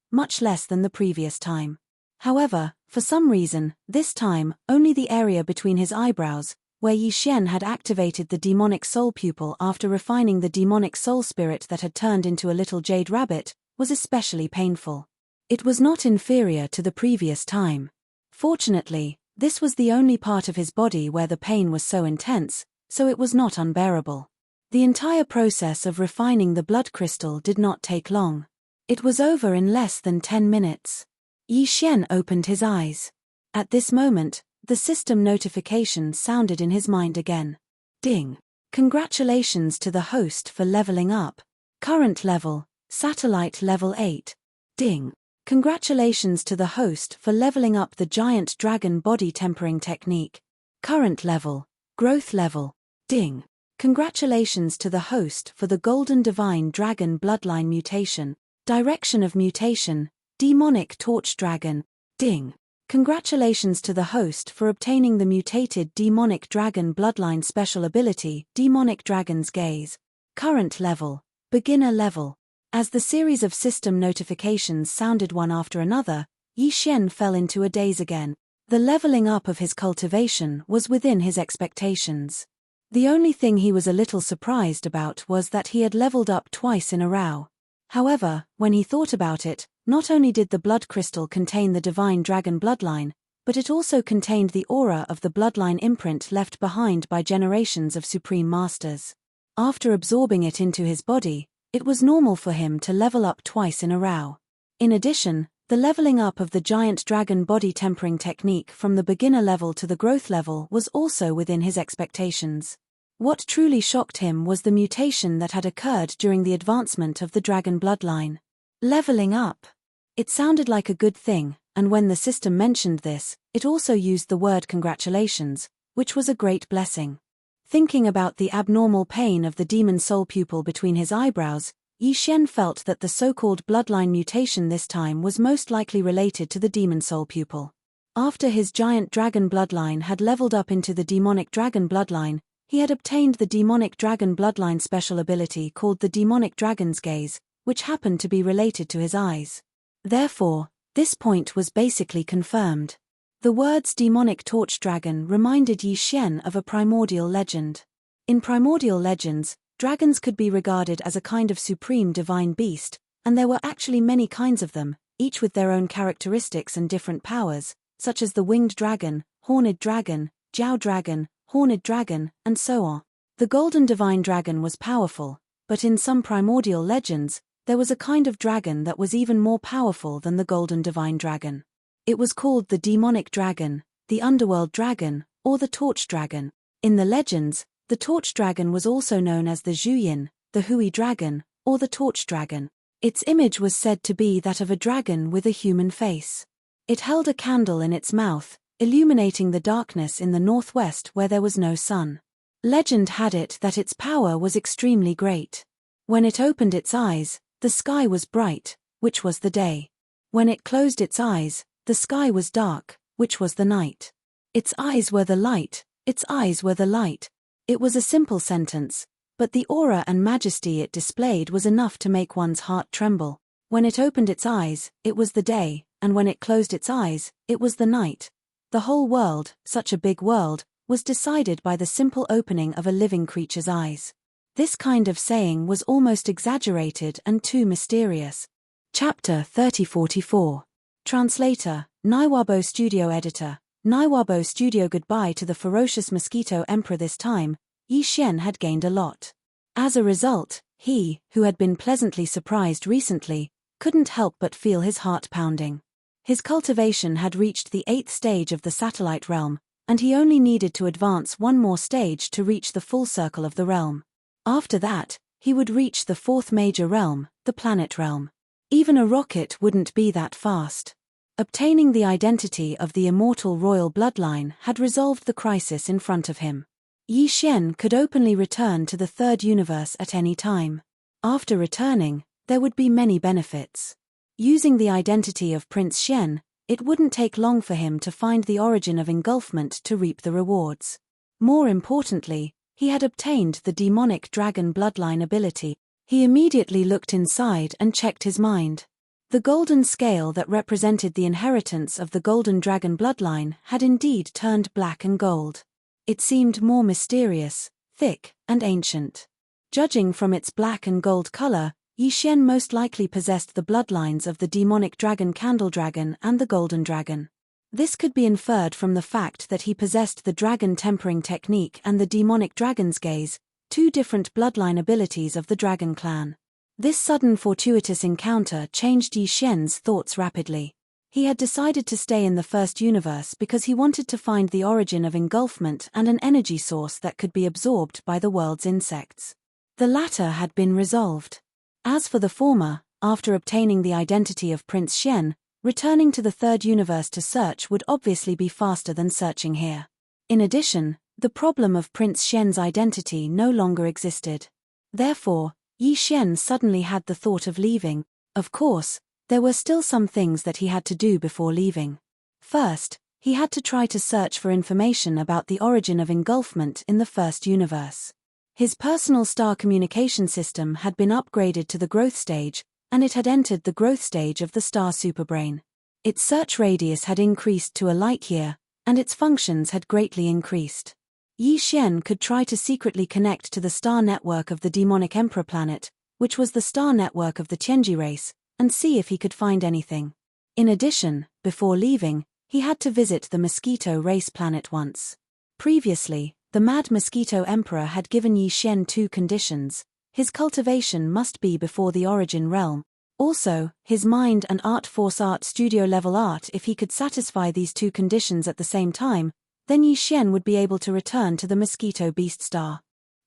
less than the previous time. However, for some reason, this time, only the area between his eyebrows, where Yi Xian had activated the demonic soul pupil after refining the demonic soul spirit that had turned into a little jade rabbit, was especially painful. It was not inferior to the previous time. Fortunately, this was the only part of his body where the pain was so intense, so it was not unbearable. The entire process of refining the blood crystal did not take long. It was over in less than 10 minutes. Yi Xian opened his eyes. At this moment, the system notification sounded in his mind again. Ding! Congratulations to the host for leveling up. Current level, Satellite level 8. Ding! Congratulations to the host for leveling up the Giant Dragon Body Tempering Technique. Current level, Growth level. Ding! Congratulations to the host for the Golden Divine Dragon Bloodline Mutation. Direction of mutation, Demonic Torch Dragon. Ding! Congratulations to the host for obtaining the mutated Demonic Dragon Bloodline Special Ability, Demonic Dragon's Gaze. Current level, Beginner level. As the series of system notifications sounded one after another, Yi Xian fell into a daze again. The leveling up of his cultivation was within his expectations. The only thing he was a little surprised about was that he had leveled up twice in a row. However, when he thought about it, not only did the blood crystal contain the divine dragon bloodline, but it also contained the aura of the bloodline imprint left behind by generations of supreme masters. After absorbing it into his body, it was normal for him to level up twice in a row. In addition, the leveling up of the giant dragon body tempering technique from the beginner level to the growth level was also within his expectations. What truly shocked him was the mutation that had occurred during the advancement of the dragon bloodline. Leveling up. It sounded like a good thing, and when the system mentioned this, it also used the word congratulations, which was a great blessing. Thinking about the abnormal pain of the demon soul pupil between his eyebrows, Yi Xian felt that the so-called bloodline mutation this time was most likely related to the demon soul pupil. After his giant dragon bloodline had leveled up into the demonic dragon bloodline, he had obtained the demonic dragon bloodline special ability called the demonic dragon's gaze, which happened to be related to his eyes. Therefore, this point was basically confirmed. The words demonic torch dragon reminded Yi Xian of a primordial legend. In primordial legends, dragons could be regarded as a kind of supreme divine beast, and there were actually many kinds of them, each with their own characteristics and different powers, such as the winged dragon, horned dragon, jiao dragon, horned dragon, and so on. The golden divine dragon was powerful, but in some primordial legends, there was a kind of dragon that was even more powerful than the golden divine dragon. It was called the demonic dragon, the underworld dragon, or the torch dragon. In the legends, the torch dragon was also known as the Zhuyin, the Hui dragon, or the torch dragon. Its image was said to be that of a dragon with a human face. It held a candle in its mouth, illuminating the darkness in the northwest where there was no sun. Legend had it that its power was extremely great. When it opened its eyes, the sky was bright, which was the day. When it closed its eyes, the sky was dark, which was the night. Its eyes were the light, its eyes were the light. It was a simple sentence, but the aura and majesty it displayed was enough to make one's heart tremble. When it opened its eyes, it was the day, and when it closed its eyes, it was the night. The whole world, such a big world, was decided by the simple opening of a living creature's eyes. This kind of saying was almost exaggerated and too mysterious. Chapter 3044. Translator, Naiwabo Studio Editor. Naiwabo Studio. Goodbye to the ferocious mosquito emperor. This time, Yi Xian had gained a lot. As a result, he, who had been pleasantly surprised recently, couldn't help but feel his heart pounding. His cultivation had reached the 8th stage of the satellite realm, and he only needed to advance one more stage to reach the full circle of the realm. After that, he would reach the 4th major realm, the planet realm. Even a rocket wouldn't be that fast. Obtaining the identity of the immortal royal bloodline had resolved the crisis in front of him. Yi Xian could openly return to the 3rd universe at any time. After returning, there would be many benefits. Using the identity of Prince Xian, it wouldn't take long for him to find the origin of engulfment to reap the rewards. More importantly, he had obtained the demonic dragon bloodline ability. He immediately looked inside and checked his mind. The golden scale that represented the inheritance of the golden dragon bloodline had indeed turned black and gold. It seemed more mysterious, thick, and ancient. Judging from its black and gold color, Yi Xian most likely possessed the bloodlines of the demonic dragon Candle Dragon and the golden dragon. This could be inferred from the fact that he possessed the dragon tempering technique and the demonic dragon's gaze, 2 different bloodline abilities of the dragon clan. This sudden fortuitous encounter changed Yi Xian's thoughts rapidly. He had decided to stay in the first universe because he wanted to find the origin of engulfment and an energy source that could be absorbed by the world's insects. The latter had been resolved. As for the former, after obtaining the identity of Prince Shen, returning to the third universe to search would obviously be faster than searching here. In addition, the problem of Prince Shen's identity no longer existed. Therefore, Yi Shen suddenly had the thought of leaving. Of course, there were still some things that he had to do before leaving. First, he had to try to search for information about the origin of engulfment in the first universe. His personal star communication system had been upgraded to the growth stage, and it had entered the growth stage of the star superbrain. Its search radius had increased to a light year, and its functions had greatly increased. Yi Shen could try to secretly connect to the star network of the demonic emperor planet, which was the star network of the Tianji race, and see if he could find anything. In addition, before leaving, he had to visit the mosquito race planet once. Previously, the Mad Mosquito Emperor had given Yi Shen 2 conditions. His cultivation must be before the origin realm. Also, his mind and art force art studio level art. If he could satisfy these 2 conditions at the same time, then Yi Shen would be able to return to the Mosquito Beast Star.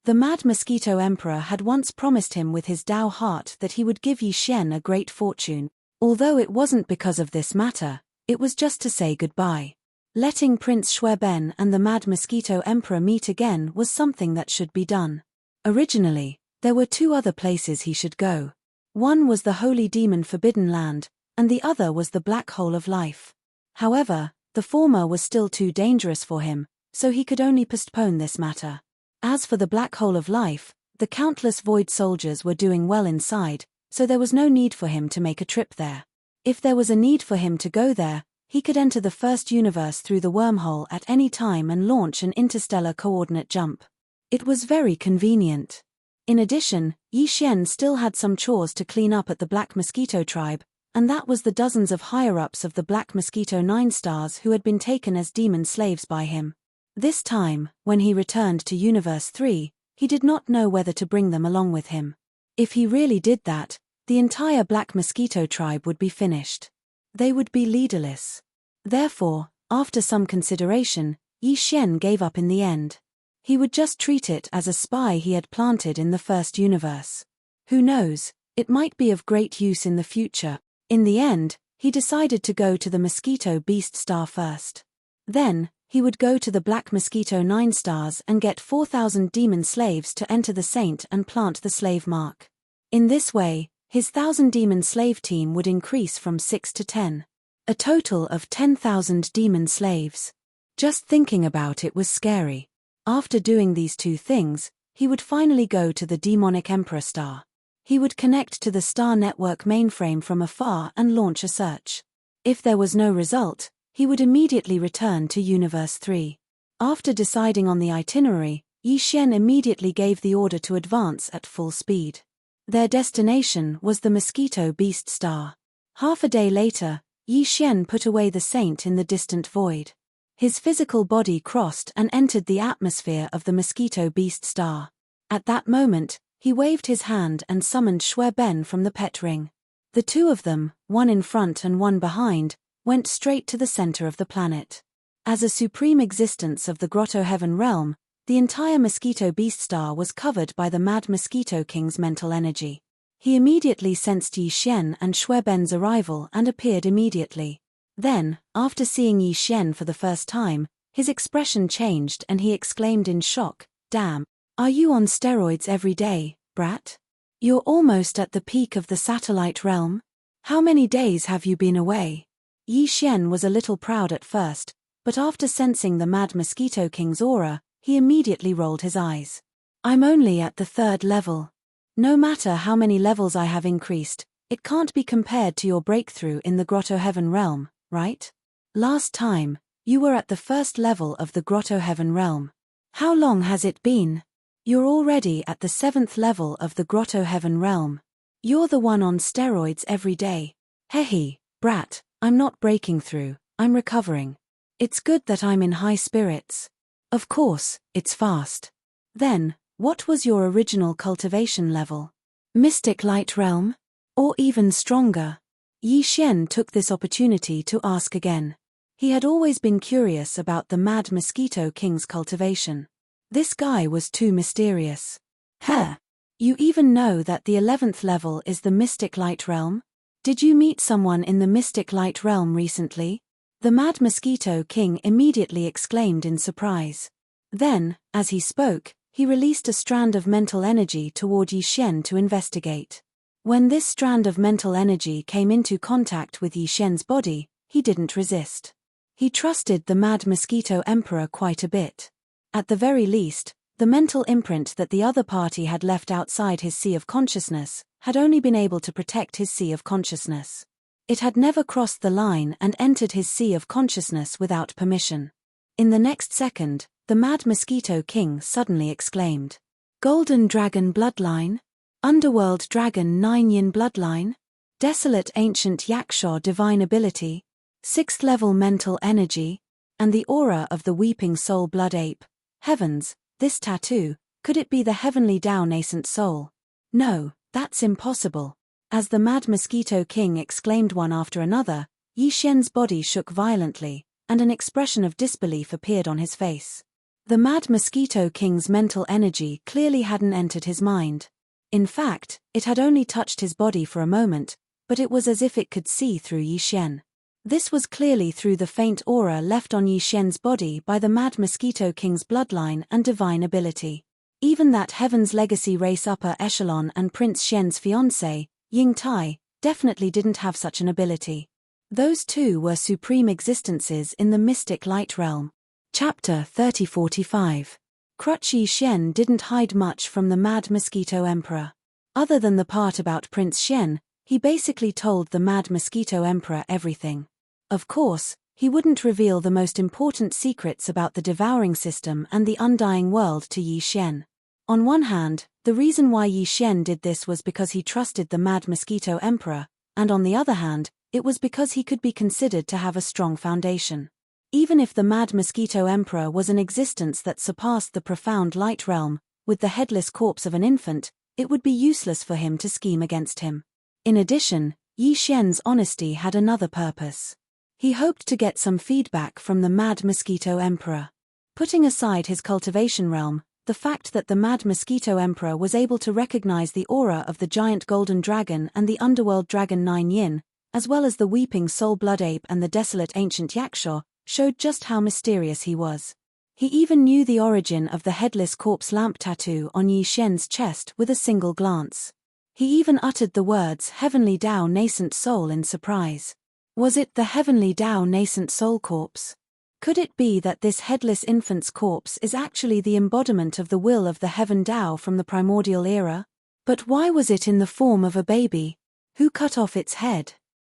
The Mad Mosquito Emperor had once promised him with his Dao heart that he would give Yi Shen a great fortune. Although it wasn't because of this matter, it was just to say goodbye. Letting Prince Shueben and the Mad Mosquito Emperor meet again was something that should be done. Originally, there were 2 other places he should go. One was the Holy Demon Forbidden Land, and the other was the Black Hole of Life. However, the former was still too dangerous for him, so he could only postpone this matter. As for the Black Hole of Life, the countless Void soldiers were doing well inside, so there was no need for him to make a trip there. If there was a need for him to go there, he could enter the first universe through the wormhole at any time and launch an interstellar coordinate jump. It was very convenient. In addition, Yi Shen still had some chores to clean up at the Black Mosquito tribe, and that was the dozens of higher-ups of the Black Mosquito 9 stars who had been taken as demon slaves by him. This time, when he returned to Universe 3, he did not know whether to bring them along with him. If he really did that, the entire Black Mosquito tribe would be finished. They would be leaderless. Therefore, after some consideration, Yi Shen gave up in the end. He would just treat it as a spy he had planted in the first universe. Who knows, it might be of great use in the future. In the end, he decided to go to the Mosquito Beast Star first. Then, he would go to the Black Mosquito 9 stars and get 4,000 demon slaves to enter the Saint and plant the slave mark. In this way, his 1,000 demon slave team would increase from 6 to 10. A total of 10,000 demon slaves. Just thinking about it was scary. After doing these 2 things, he would finally go to the demonic Emperor star. He would connect to the star network mainframe from afar and launch a search. If there was no result, he would immediately return to Universe 3. After deciding on the itinerary, Yi Shen immediately gave the order to advance at full speed. Their destination was the Mosquito Beast Star. Half a day later, Yi Shen put away the Saint in the distant void. His physical body crossed and entered the atmosphere of the Mosquito Beast Star. At that moment, he waved his hand and summoned Shueben from the pet ring. The 2 of them, one in front and one behind, went straight to the center of the planet. As a supreme existence of the Grotto Heaven realm, the entire Mosquito Beast Star was covered by the Mad Mosquito King's mental energy. He immediately sensed Yi Shen and Shueben's arrival and appeared immediately. Then, after seeing Yi Shen for the first time, his expression changed and he exclaimed in shock, "Damn, are you on steroids every day, brat? You're almost at the peak of the satellite realm? How many days have you been away?" Yi Shen was a little proud at first, but after sensing the Mad Mosquito King's aura, he immediately rolled his eyes. "I'm only at the 3rd level. No matter how many levels I have increased, it can't be compared to your breakthrough in the Grotto Heaven realm, right? Last time, you were at the 1st level of the Grotto Heaven realm. How long has it been? You're already at the 7th level of the Grotto Heaven realm. You're the one on steroids every day. Hehe, brat, I'm not breaking through, I'm recovering. It's good that I'm in high spirits. Of course, it's fast. Then, what was your original cultivation level? Mystic Light Realm? Or even stronger? Yi Xian took this opportunity to ask again. He had always been curious about the Mad Mosquito King's cultivation. This guy was too mysterious. Huh. You even know that the 11th level is the Mystic Light Realm? Did you meet someone in the Mystic Light Realm recently? The Mad Mosquito King immediately exclaimed in surprise. Then, as he spoke, he released a strand of mental energy toward Yi Xian to investigate. When this strand of mental energy came into contact with Yi Xian's body, he didn't resist. He trusted the Mad Mosquito Emperor quite a bit. At the very least, the mental imprint that the other party had left outside his sea of consciousness had only been able to protect his sea of consciousness. It had never crossed the line and entered his sea of consciousness without permission. In the next second, the Mad Mosquito King suddenly exclaimed, "Golden Dragon Bloodline? Underworld Dragon 9 Yin Bloodline? Desolate Ancient Yakshaw Divine Ability? 6th Level Mental Energy? And the aura of the Weeping Soul Blood Ape? Heavens, this tattoo, could it be the Heavenly Tao Nascent Soul? No, that's impossible." As the Mad Mosquito King exclaimed one after another, Yi Xian's body shook violently, and an expression of disbelief appeared on his face. The Mad Mosquito King's mental energy clearly hadn't entered his mind. In fact, it had only touched his body for a moment, but it was as if it could see through Yi Xian. This was clearly through the faint aura left on Yi Xian's body by the Mad Mosquito King's bloodline and divine ability. Even that Heaven's Legacy race upper echelon and Prince Xian's fiancé, Ying Tai, definitely didn't have such an ability. Those two were supreme existences in the mystic light realm. Chapter 3045. Crutch. Yi Xian didn't hide much from the Mad Mosquito Emperor. Other than the part about Prince Xian, he basically told the Mad Mosquito Emperor everything. Of course, he wouldn't reveal the most important secrets about the devouring system and the undying world to Yi Xian. On one hand, the reason why Yi Xian did this was because he trusted the Mad Mosquito Emperor, and on the other hand, it was because he could be considered to have a strong foundation. Even if the Mad Mosquito Emperor was an existence that surpassed the profound light realm, with the headless corpse of an infant, it would be useless for him to scheme against him. In addition, Yi Xian's honesty had another purpose. He hoped to get some feedback from the Mad Mosquito Emperor. Putting aside his cultivation realm, the fact that the Mad Mosquito Emperor was able to recognize the aura of the giant golden dragon and the underworld dragon 9 Yin, as well as the weeping soul blood ape and the desolate ancient Yakshaw, showed just how mysterious he was. He even knew the origin of the headless corpse lamp tattoo on Yi Xian's chest with a single glance. He even uttered the words Heavenly Tao Nascent Soul in surprise. Was it the Heavenly Tao Nascent Soul corpse? Could it be that this headless infant's corpse is actually the embodiment of the will of the Heaven Tao from the primordial era? But why was it in the form of a baby? Who cut off its head?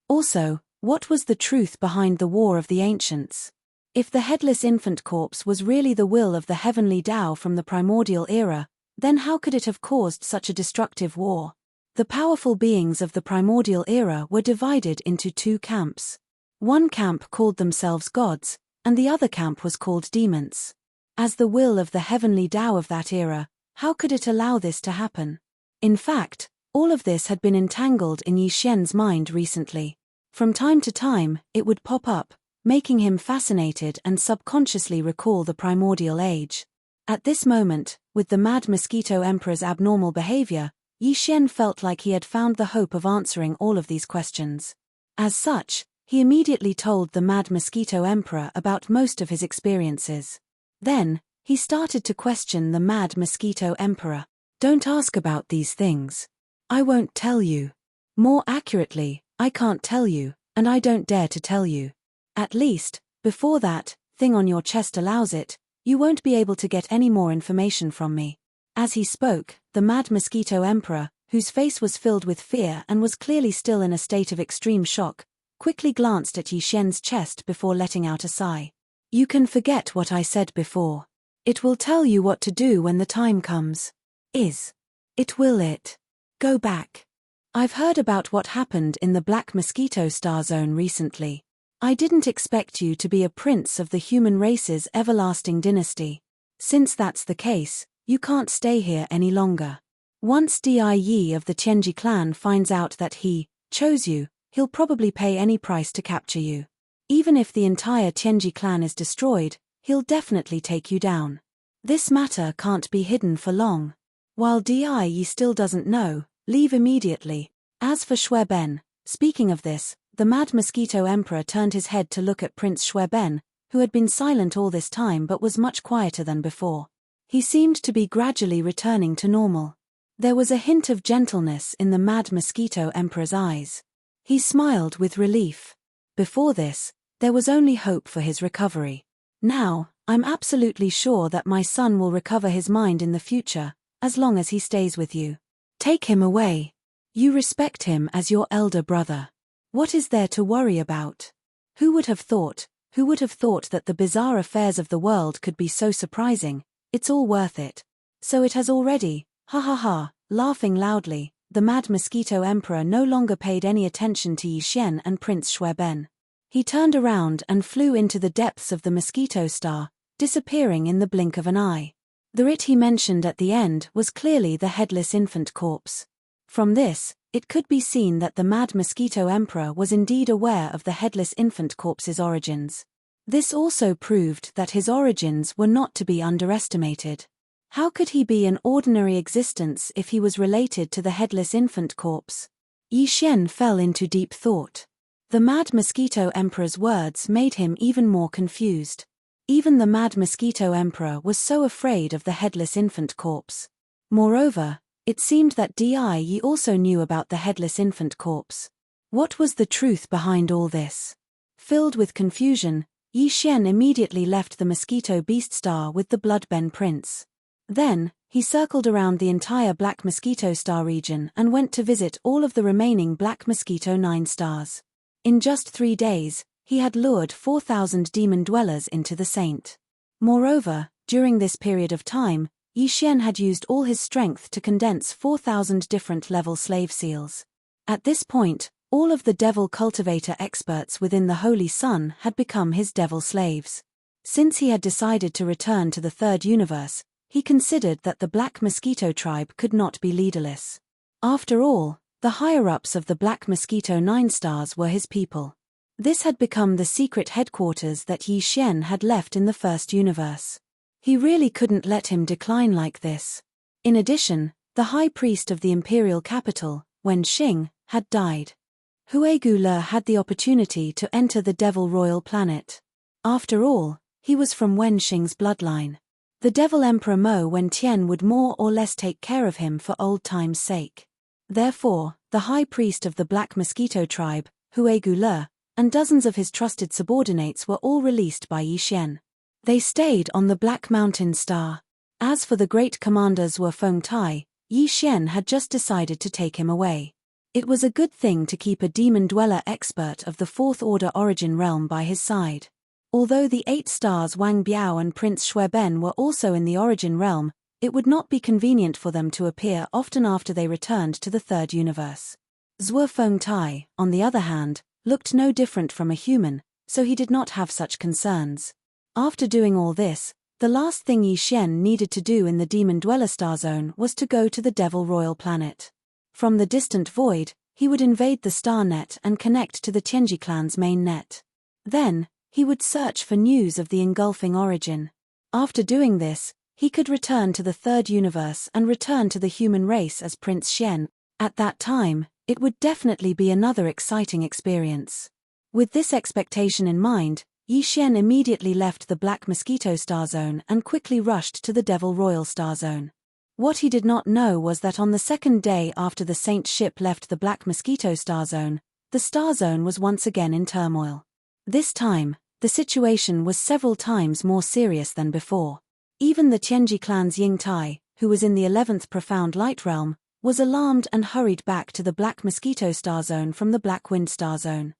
Also, what was the truth behind the War of the Ancients? If the headless infant corpse was really the will of the Heavenly Tao from the primordial era, then how could it have caused such a destructive war? The powerful beings of the primordial era were divided into two camps. One camp called themselves gods, and the other camp was called demons. As the will of the Heavenly Tao of that era, how could it allow this to happen? In fact, all of this had been entangled in Yi Xian's mind recently. From time to time, it would pop up, making him fascinated and subconsciously recall the primordial age. At this moment, with the Mad Mosquito Emperor's abnormal behavior, Yi Xian felt like he had found the hope of answering all of these questions. As such, he immediately told the Mad Mosquito Emperor about most of his experiences. Then, he started to question the Mad Mosquito Emperor. "Don't ask about these things. I won't tell you. More accurately, I can't tell you, and I don't dare to tell you. At least, before that thing on your chest allows it, you won't be able to get any more information from me." As he spoke, the Mad Mosquito Emperor, whose face was filled with fear and was clearly still in a state of extreme shock, quickly glanced at Yi Xian's chest before letting out a sigh. "You can forget what I said before. It will tell you what to do when the time comes. It will it. Go back. I've heard about what happened in the Black Mosquito Star Zone recently. I didn't expect you to be a prince of the human race's everlasting dynasty. Since that's the case, you can't stay here any longer. Once Di Yi of the Tianji clan finds out that he chose you, he'll probably pay any price to capture you. Even if the entire Tianji clan is destroyed, he'll definitely take you down. This matter can't be hidden for long. While Yi still doesn't know, leave immediately. As for Shueben, speaking of this, the Mad Mosquito Emperor turned his head to look at Prince Shueben, who had been silent all this time but was much quieter than before. He seemed to be gradually returning to normal. There was a hint of gentleness in the Mad Mosquito Emperor's eyes. He smiled with relief. Before this, there was only hope for his recovery. Now, I'm absolutely sure that my son will recover his mind in the future, as long as he stays with you. Take him away. You respect him as your elder brother. What is there to worry about? Who would have thought that the bizarre affairs of the world could be so surprising? It's all worth it. So it has already, ha ha ha, laughing loudly, the Mad Mosquito Emperor no longer paid any attention to Yi Xian and Prince Shueben. He turned around and flew into the depths of the Mosquito Star, disappearing in the blink of an eye. The it he mentioned at the end was clearly the headless infant corpse. From this, it could be seen that the Mad Mosquito Emperor was indeed aware of the headless infant corpse's origins. This also proved that his origins were not to be underestimated. How could he be an ordinary existence if he was related to the headless infant corpse? Yi Xian fell into deep thought. The Mad Mosquito Emperor's words made him even more confused. Even the Mad Mosquito Emperor was so afraid of the headless infant corpse. Moreover, it seemed that Yi also knew about the headless infant corpse. What was the truth behind all this? Filled with confusion, Yi Xian immediately left the Mosquito Beast Star with the Bloodben Prince. Then, he circled around the entire Black Mosquito Star region and went to visit all of the remaining Black Mosquito 9 stars. In just 3 days, he had lured 4,000 demon dwellers into the Saint. Moreover, during this period of time, Yi Xian had used all his strength to condense 4,000 different level slave seals. At this point, all of the devil cultivator experts within the Holy Sun had become his devil slaves. Since he had decided to return to the third universe, he considered that the Black Mosquito tribe could not be leaderless. After all, the higher-ups of the Black Mosquito 9 stars were his people. This had become the secret headquarters that Yi Xian had left in the first universe. He really couldn't let him decline like this. In addition, the high priest of the imperial capital, Wen Xing, had died. Huegu Le had the opportunity to enter the Devil Royal Planet. After all, he was from Wen Xing's bloodline. The Devil Emperor Mo Wen Tian would more or less take care of him for old time's sake. Therefore, the high priest of the Black Mosquito tribe, Huegu Le, and dozens of his trusted subordinates were all released by Yi Xian. They stayed on the Black Mountain Star. As for the great commander Zhuo Fengtai, Yi Xian had just decided to take him away. It was a good thing to keep a demon dweller expert of the Fourth Order Origin realm by his side. Although the 8 stars Wang Biao and Prince Shueben were also in the Origin realm, it would not be convenient for them to appear often after they returned to the third universe. Zhuo Fengtai, on the other hand, looked no different from a human, so he did not have such concerns. After doing all this, the last thing Yi Xian needed to do in the Demon Dweller Star Zone was to go to the Devil Royal Planet. From the distant void, he would invade the Star Net and connect to the Tianji clan's main net. Then, he would search for news of the engulfing origin. After doing this, he could return to the third universe and return to the human race as Prince Xian. At that time, it would definitely be another exciting experience. With this expectation in mind, Yi Xian immediately left the Black Mosquito Star Zone and quickly rushed to the Devil Royal Star Zone. What he did not know was that on the second day after the Saint ship left the Black Mosquito Star Zone, the Star Zone was once again in turmoil. This time, the situation was several times more serious than before. Even the Tianji clan's Ying Tai, who was in the 11th Profound Light Realm, was alarmed and hurried back to the Black Mosquito Star Zone from the Black Wind Star Zone.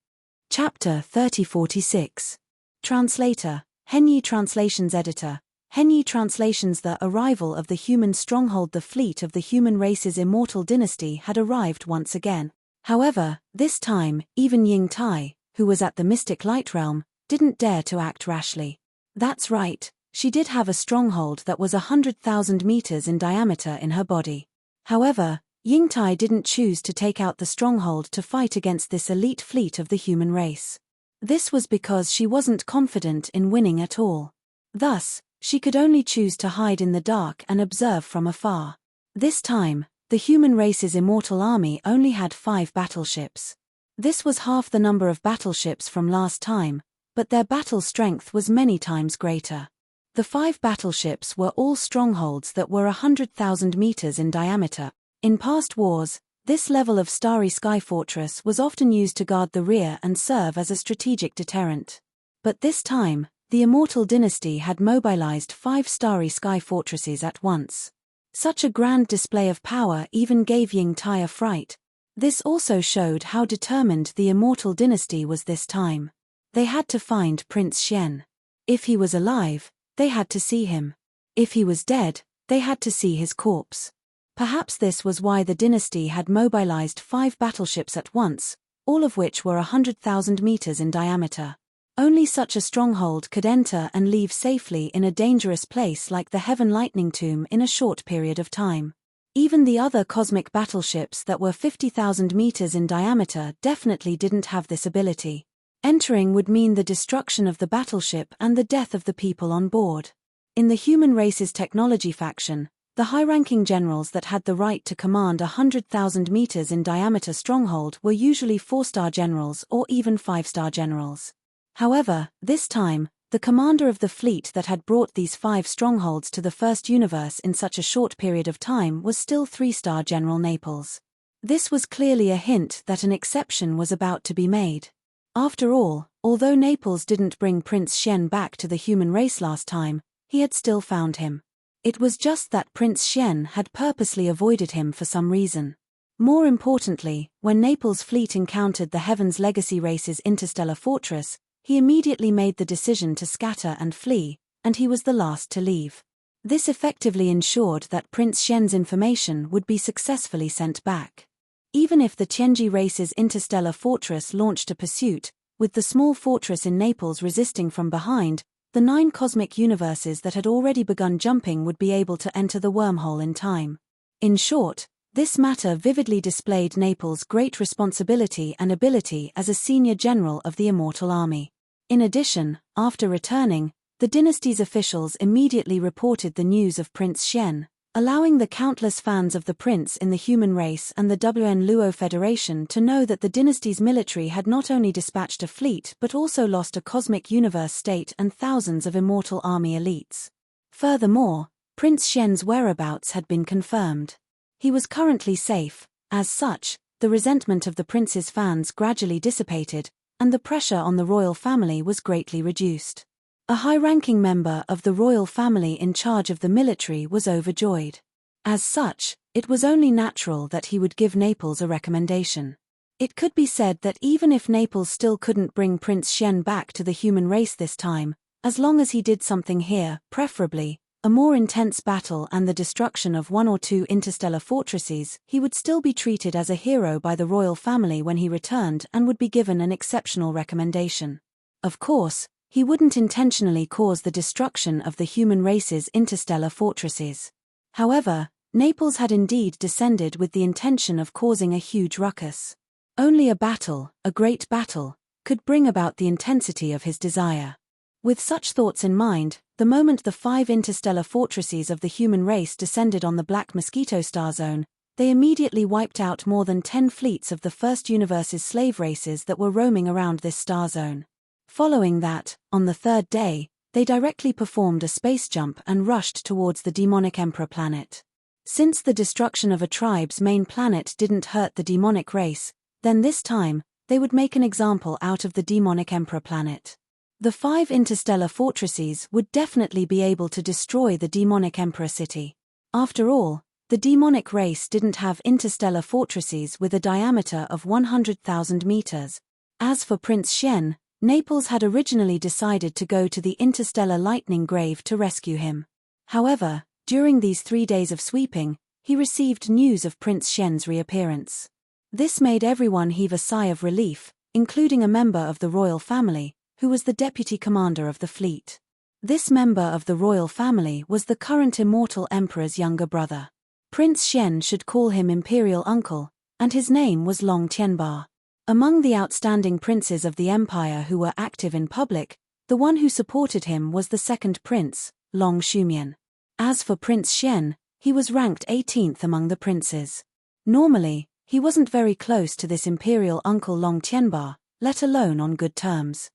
Chapter 3046. Translator, Henyi Translations Editor, Henyi Translations. The arrival of the human stronghold. The fleet of the human race's immortal dynasty had arrived once again. However, this time, even Ying Tai, who was at the Mystic Light Realm, didn't dare to act rashly. That's right, she did have a stronghold that was 100,000 meters in diameter in her body. However, Yingtai didn't choose to take out the stronghold to fight against this elite fleet of the human race. This was because she wasn't confident in winning at all. Thus, she could only choose to hide in the dark and observe from afar. This time, the human race's immortal army only had 5 battleships. This was half the number of battleships from last time, but their battle strength was many times greater. The 5 battleships were all strongholds that were 100,000 meters in diameter. In past wars, this level of starry sky fortress was often used to guard the rear and serve as a strategic deterrent. But this time, the Immortal Dynasty had mobilized 5 starry sky fortresses at once. Such a grand display of power even gave Yingtai a fright. This also showed how determined the Immortal Dynasty was this time. They had to find Prince Xian. If he was alive, they had to see him. If he was dead, they had to see his corpse. Perhaps this was why the dynasty had mobilized 5 battleships at once, all of which were 100,000 meters in diameter. Only such a stronghold could enter and leave safely in a dangerous place like the Heaven Lightning Tomb in a short period of time. Even the other cosmic battleships that were 50,000 meters in diameter definitely didn't have this ability. Entering would mean the destruction of the battleship and the death of the people on board. In the human race's technology faction, the high-ranking generals that had the right to command 100,000 meters in diameter stronghold were usually 4-star generals or even 5-star generals. However, this time, the commander of the fleet that had brought these 5 strongholds to the first universe in such a short period of time was still 3-star General Naples. This was clearly a hint that an exception was about to be made. After all, although Naples didn't bring Prince Xian back to the human race last time, he had still found him. It was just that Prince Xian had purposely avoided him for some reason. More importantly, when Naples' fleet encountered the Heaven's Legacy race's interstellar fortress, he immediately made the decision to scatter and flee, and he was the last to leave. This effectively ensured that Prince Xian's information would be successfully sent back. Even if the Tianji race's interstellar fortress launched a pursuit, with the small fortress in Naples resisting from behind, the 9 cosmic universes that had already begun jumping would be able to enter the wormhole in time. In short, this matter vividly displayed Naples' great responsibility and ability as a senior general of the Immortal Army. In addition, after returning, the dynasty's officials immediately reported the news of Prince Xian, allowing the countless fans of the prince in the human race and the WN Luo Federation to know that the dynasty's military had not only dispatched a fleet but also lost a cosmic universe state and thousands of Immortal Army elites. Furthermore, Prince Xian's whereabouts had been confirmed. He was currently safe. As such, the resentment of the prince's fans gradually dissipated, and the pressure on the royal family was greatly reduced. A high-ranking member of the royal family in charge of the military was overjoyed. As such, it was only natural that he would give Naples a recommendation. It could be said that even if Naples still couldn't bring Prince Xian back to the human race this time, as long as he did something here, preferably a more intense battle and the destruction of 1 or 2 interstellar fortresses, he would still be treated as a hero by the royal family when he returned and would be given an exceptional recommendation. Of course, he wouldn't intentionally cause the destruction of the human race's interstellar fortresses. However, Naples had indeed descended with the intention of causing a huge ruckus. Only a battle, a great battle, could bring about the intensity of his desire. With such thoughts in mind, the moment the 5 interstellar fortresses of the human race descended on the Black Mosquito star zone, they immediately wiped out more than 10 fleets of the first universe's slave races that were roaming around this star zone. Following that, on the 3rd day, they directly performed a space jump and rushed towards the demonic Emperor planet. Since the destruction of a tribe's main planet didn't hurt the demonic race, then this time, they would make an example out of the demonic Emperor planet. The 5 interstellar fortresses would definitely be able to destroy the demonic Emperor city. After all, the demonic race didn't have interstellar fortresses with a diameter of 100,000 meters. As for Prince Xian, Naples had originally decided to go to the interstellar lightning grave to rescue him. However, during these 3 days of sweeping, he received news of Prince Xian's reappearance. This made everyone heave a sigh of relief, including a member of the royal family, who was the deputy commander of the fleet. This member of the royal family was the current immortal emperor's younger brother. Prince Shen should call him Imperial Uncle, and his name was Long Tianba. Among the outstanding princes of the empire who were active in public, the one who supported him was the second prince, Long Shumian. As for Prince Shen, he was ranked 18th among the princes. Normally, he wasn't very close to this imperial uncle Long Tianba, let alone on good terms.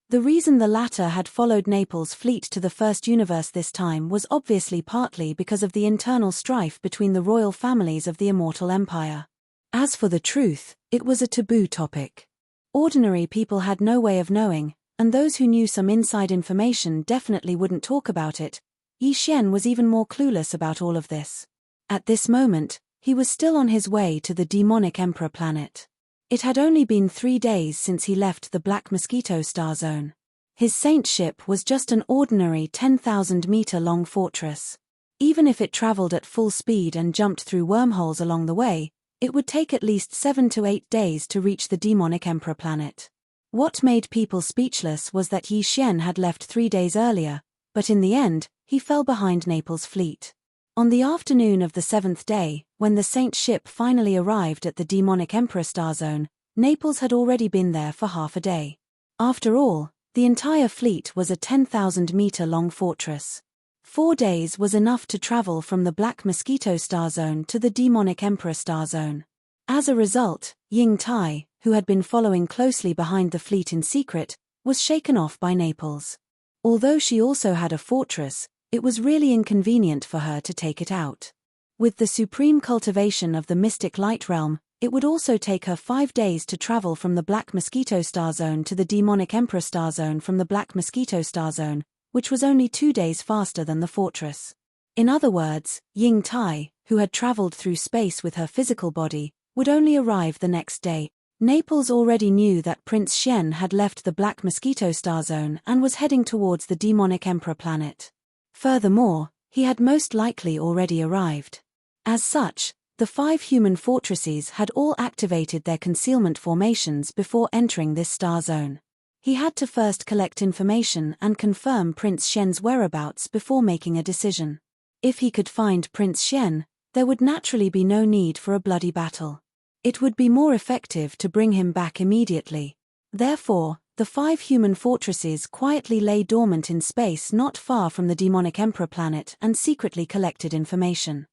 The reason the latter had followed Naples' fleet to the First Universe this time was obviously partly because of the internal strife between the royal families of the Immortal Empire. As for the truth, it was a taboo topic. Ordinary people had no way of knowing, and those who knew some inside information definitely wouldn't talk about it. Yi Xian was even more clueless about all of this. At this moment, he was still on his way to the demonic Emperor planet. It had only been 3 days since he left the Black Mosquito Star Zone. His saint ship was just an ordinary 10,000-meter-long fortress. Even if it traveled at full speed and jumped through wormholes along the way, it would take at least 7 to 8 days to reach the demonic Emperor planet. What made people speechless was that Yi Xian had left 3 days earlier, but in the end, he fell behind Naples' fleet. On the afternoon of the 7th day, when the Saint ship finally arrived at the demonic Emperor Star Zone, Naples had already been there for half a day. After all, the entire fleet was a 10,000-meter-long fortress. 4 days was enough to travel from the Black Mosquito Star Zone to the demonic Emperor Star Zone. As a result, Ying Tai, who had been following closely behind the fleet in secret, was shaken off by Naples. Although she also had a fortress, it was really inconvenient for her to take it out. With the supreme cultivation of the mystic light realm, it would also take her 5 days to travel from the Black Mosquito Star Zone to the demonic Emperor Star Zone from the Black Mosquito Star Zone, which was only 2 days faster than the fortress. In other words, Ying Tai, who had traveled through space with her physical body, would only arrive the next day. Naples already knew that Prince Shen had left the Black Mosquito Star Zone and was heading towards the demonic Emperor planet. Furthermore, he had most likely already arrived. As such, the 5 human fortresses had all activated their concealment formations before entering this star zone. He had to first collect information and confirm Prince Shen's whereabouts before making a decision. If he could find Prince Shen, there would naturally be no need for a bloody battle. It would be more effective to bring him back immediately. Therefore, the 5 human fortresses quietly lay dormant in space not far from the demonic Emperor planet and secretly collected information.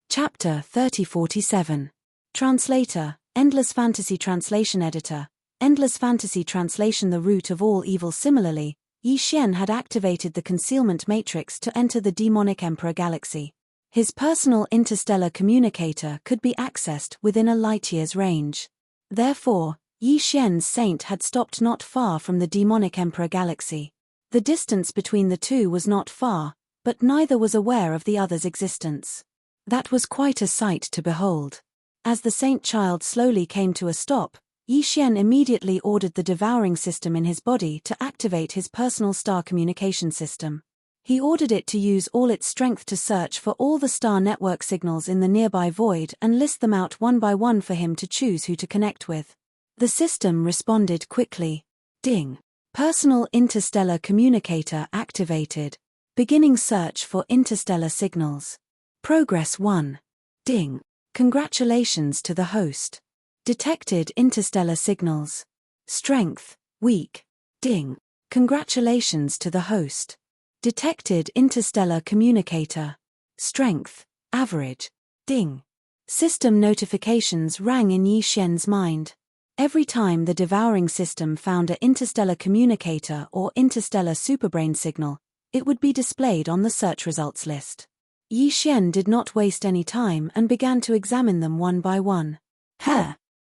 Chapter 3047. Translator, Endless Fantasy Translation Editor. Endless Fantasy Translation. The root of all evil. Similarly, Yi Xian had activated the concealment matrix to enter the demonic Emperor galaxy. His personal interstellar communicator could be accessed within a light-year's range. Therefore, Yi Xian's saint had stopped not far from the demonic Emperor galaxy. The distance between the two was not far, but neither was aware of the other's existence. That was quite a sight to behold. As the saint child slowly came to a stop, Yi Xian immediately ordered the devouring system in his body to activate his personal star communication system. He ordered it to use all its strength to search for all the star network signals in the nearby void and list them out one by one for him to choose who to connect with. The system responded quickly. Ding. Personal interstellar communicator activated. Beginning search for interstellar signals. Progress 1. Ding. Congratulations to the host. Detected interstellar signals. Strength, weak. Ding. Congratulations to the host. Detected interstellar communicator. Strength, average. Ding. System notifications rang in Yi Xian's mind. Every time the devouring system found an interstellar communicator or interstellar superbrain signal, it would be displayed on the search results list. Yi Xian did not waste any time and began to examine them one by one.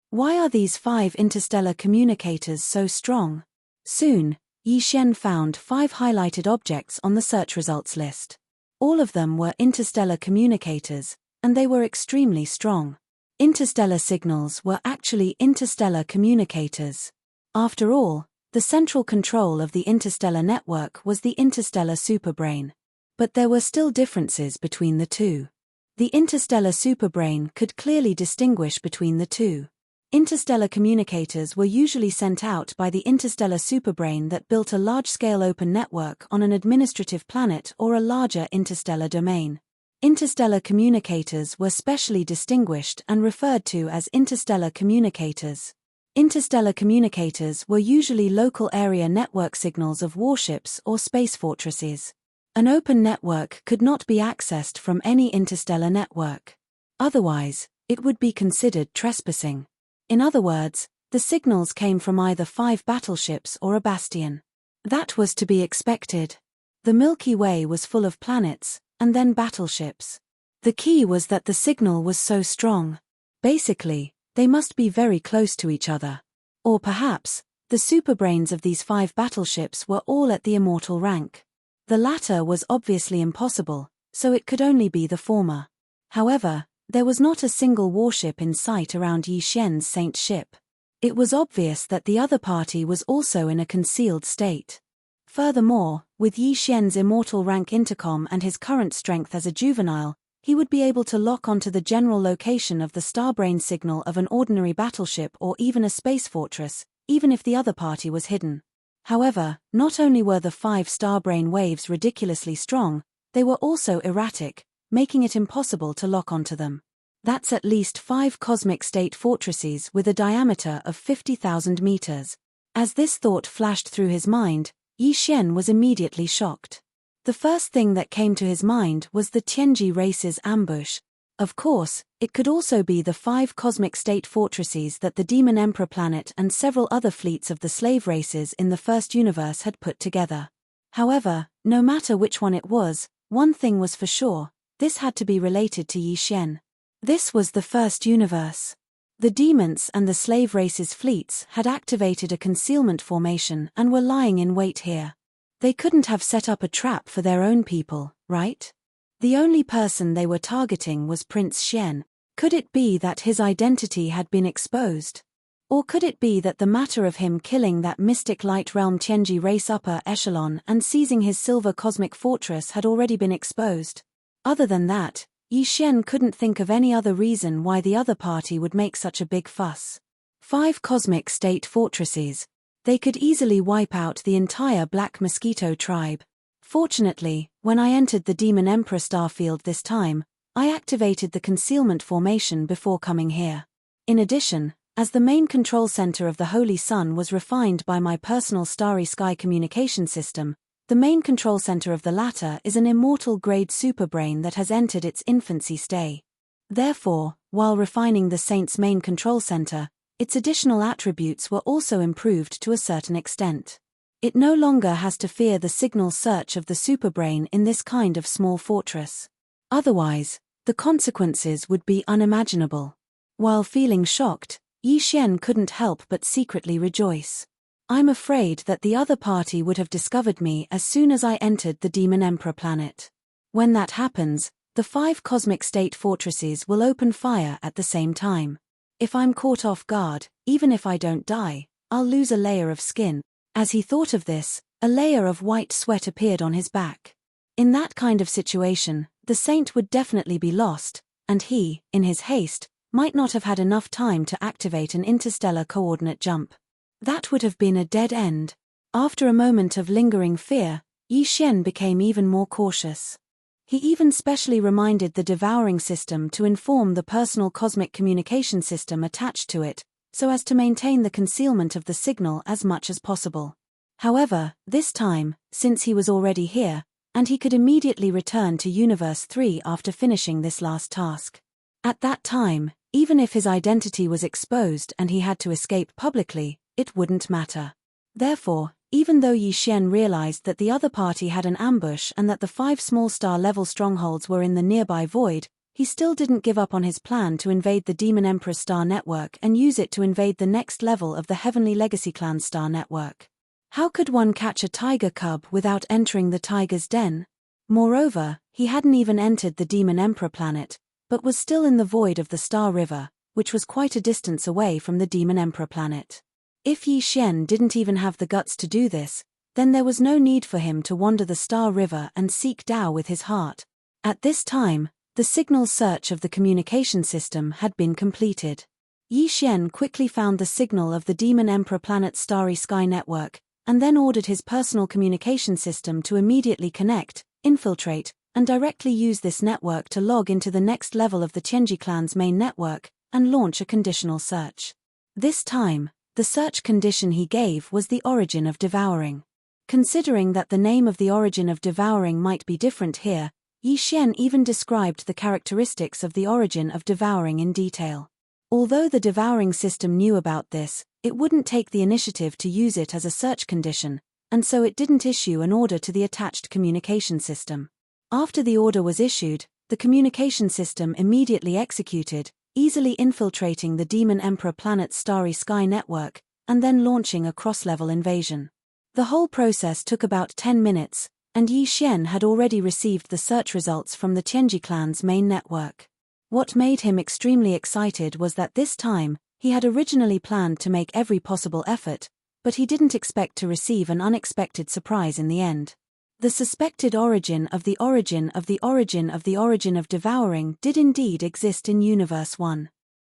Why are these 5 interstellar communicators so strong? Soon, Yi Xian found 5 highlighted objects on the search results list. All of them were interstellar communicators, and they were extremely strong. Interstellar signals were actually interstellar communicators. After all, the central control of the interstellar network was the interstellar superbrain. But there were still differences between the two. The interstellar superbrain could clearly distinguish between the two. Interstellar communicators were usually sent out by the interstellar superbrain that built a large-scale open network on an administrative planet or a larger interstellar domain. Interstellar communicators were specially distinguished and referred to as interstellar communicators. Interstellar communicators were usually local area network signals of warships or space fortresses. An open network could not be accessed from any interstellar network. Otherwise, it would be considered trespassing. In other words, the signals came from either 5 battleships or a bastion. That was to be expected. The Milky Way was full of planets, and then battleships. The key was that the signal was so strong. Basically, they must be very close to each other. Or perhaps, the superbrains of these 5 battleships were all at the immortal rank. The latter was obviously impossible, so it could only be the former. However, there was not a single warship in sight around Yi Xian's Saint ship. It was obvious that the other party was also in a concealed state. Furthermore, with Yi Xian's immortal rank intercom and his current strength as a juvenile, he would be able to lock onto the general location of the starbrain signal of an ordinary battleship or even a space fortress, even if the other party was hidden. However, not only were the 5 starbrain waves ridiculously strong, they were also erratic, making it impossible to lock onto them. That's at least 5 cosmic state fortresses with a diameter of 50,000 meters. As this thought flashed through his mind, Yi Xian was immediately shocked. The first thing that came to his mind was the Tianji race's ambush. Of course, it could also be the 5 cosmic state fortresses that the Demon Emperor planet and several other fleets of the slave races in the first universe had put together. However, no matter which one it was, one thing was for sure, this had to be related to Yi Xian. This was the first universe. The demons and the slave race's fleets had activated a concealment formation and were lying in wait here. They couldn't have set up a trap for their own people, right? The only person they were targeting was Prince Xian. Could it be that his identity had been exposed? Or could it be that the matter of him killing that mystic light realm Tianji race upper echelon and seizing his silver cosmic fortress had already been exposed? Other than that, Yi Xian couldn't think of any other reason why the other party would make such a big fuss. 5 cosmic state fortresses. They could easily wipe out the entire Black Mosquito tribe. Fortunately, when I entered the Demon Emperor starfield this time, I activated the concealment formation before coming here. In addition, as the main control center of the Holy Sun was refined by my personal Starry Sky communication system, the main control center of the latter is an immortal-grade superbrain that has entered its infancy stay. Therefore, while refining the Saint's main control center, its additional attributes were also improved to a certain extent. It no longer has to fear the signal search of the superbrain in this kind of small fortress. Otherwise, the consequences would be unimaginable. While feeling shocked, Yi Xian couldn't help but secretly rejoice. I'm afraid that the other party would have discovered me as soon as I entered the Demon Emperor planet. When that happens, the 5 cosmic state fortresses will open fire at the same time. If I'm caught off guard, even if I don't die, I'll lose a layer of skin. As he thought of this, a layer of white sweat appeared on his back. In that kind of situation, the Saint would definitely be lost, and he, in his haste, might not have had enough time to activate an interstellar coordinate jump. That would have been a dead end. After a moment of lingering fear, Yi Xian became even more cautious. He even specially reminded the devouring system to inform the personal cosmic communication system attached to it, so as to maintain the concealment of the signal as much as possible. However, this time, since he was already here, and he could immediately return to Universe 3 after finishing this last task. At that time, even if his identity was exposed and he had to escape publicly, it wouldn't matter. Therefore, even though Yi Xian realized that the other party had an ambush and that the 5 small star-level strongholds were in the nearby void, he still didn't give up on his plan to invade the Demon Emperor star network and use it to invade the next level of the Heavenly Legacy Clan star network. How could one catch a tiger cub without entering the tiger's den? Moreover, he hadn't even entered the Demon Emperor planet, but was still in the void of the Star River, which was quite a distance away from the Demon Emperor planet. If Yi Xian didn't even have the guts to do this, then there was no need for him to wander the Star River and seek Tao with his heart. At this time, the signal search of the communication system had been completed. Yi Xian quickly found the signal of the Demon Emperor planet's Starry Sky network, and then ordered his personal communication system to immediately connect, infiltrate, and directly use this network to log into the next level of the Tianji clan's main network, and launch a conditional search. This time, the search condition he gave was the origin of devouring. Considering that the name of the origin of devouring might be different here, Yi Xian even described the characteristics of the origin of devouring in detail. Although the devouring system knew about this, it wouldn't take the initiative to use it as a search condition, and so it didn't issue an order to the attached communication system. After the order was issued, the communication system immediately executed, easily infiltrating the Demon Emperor planet's Starry Sky network, and then launching a cross-level invasion. The whole process took about 10 minutes, and Yi Xian had already received the search results from the Tianji clan's main network. What made him extremely excited was that this time, he had originally planned to make every possible effort, but he didn't expect to receive an unexpected surprise in the end. The suspected origin of the origin of the origin of the origin of devouring did indeed exist in Universe 1.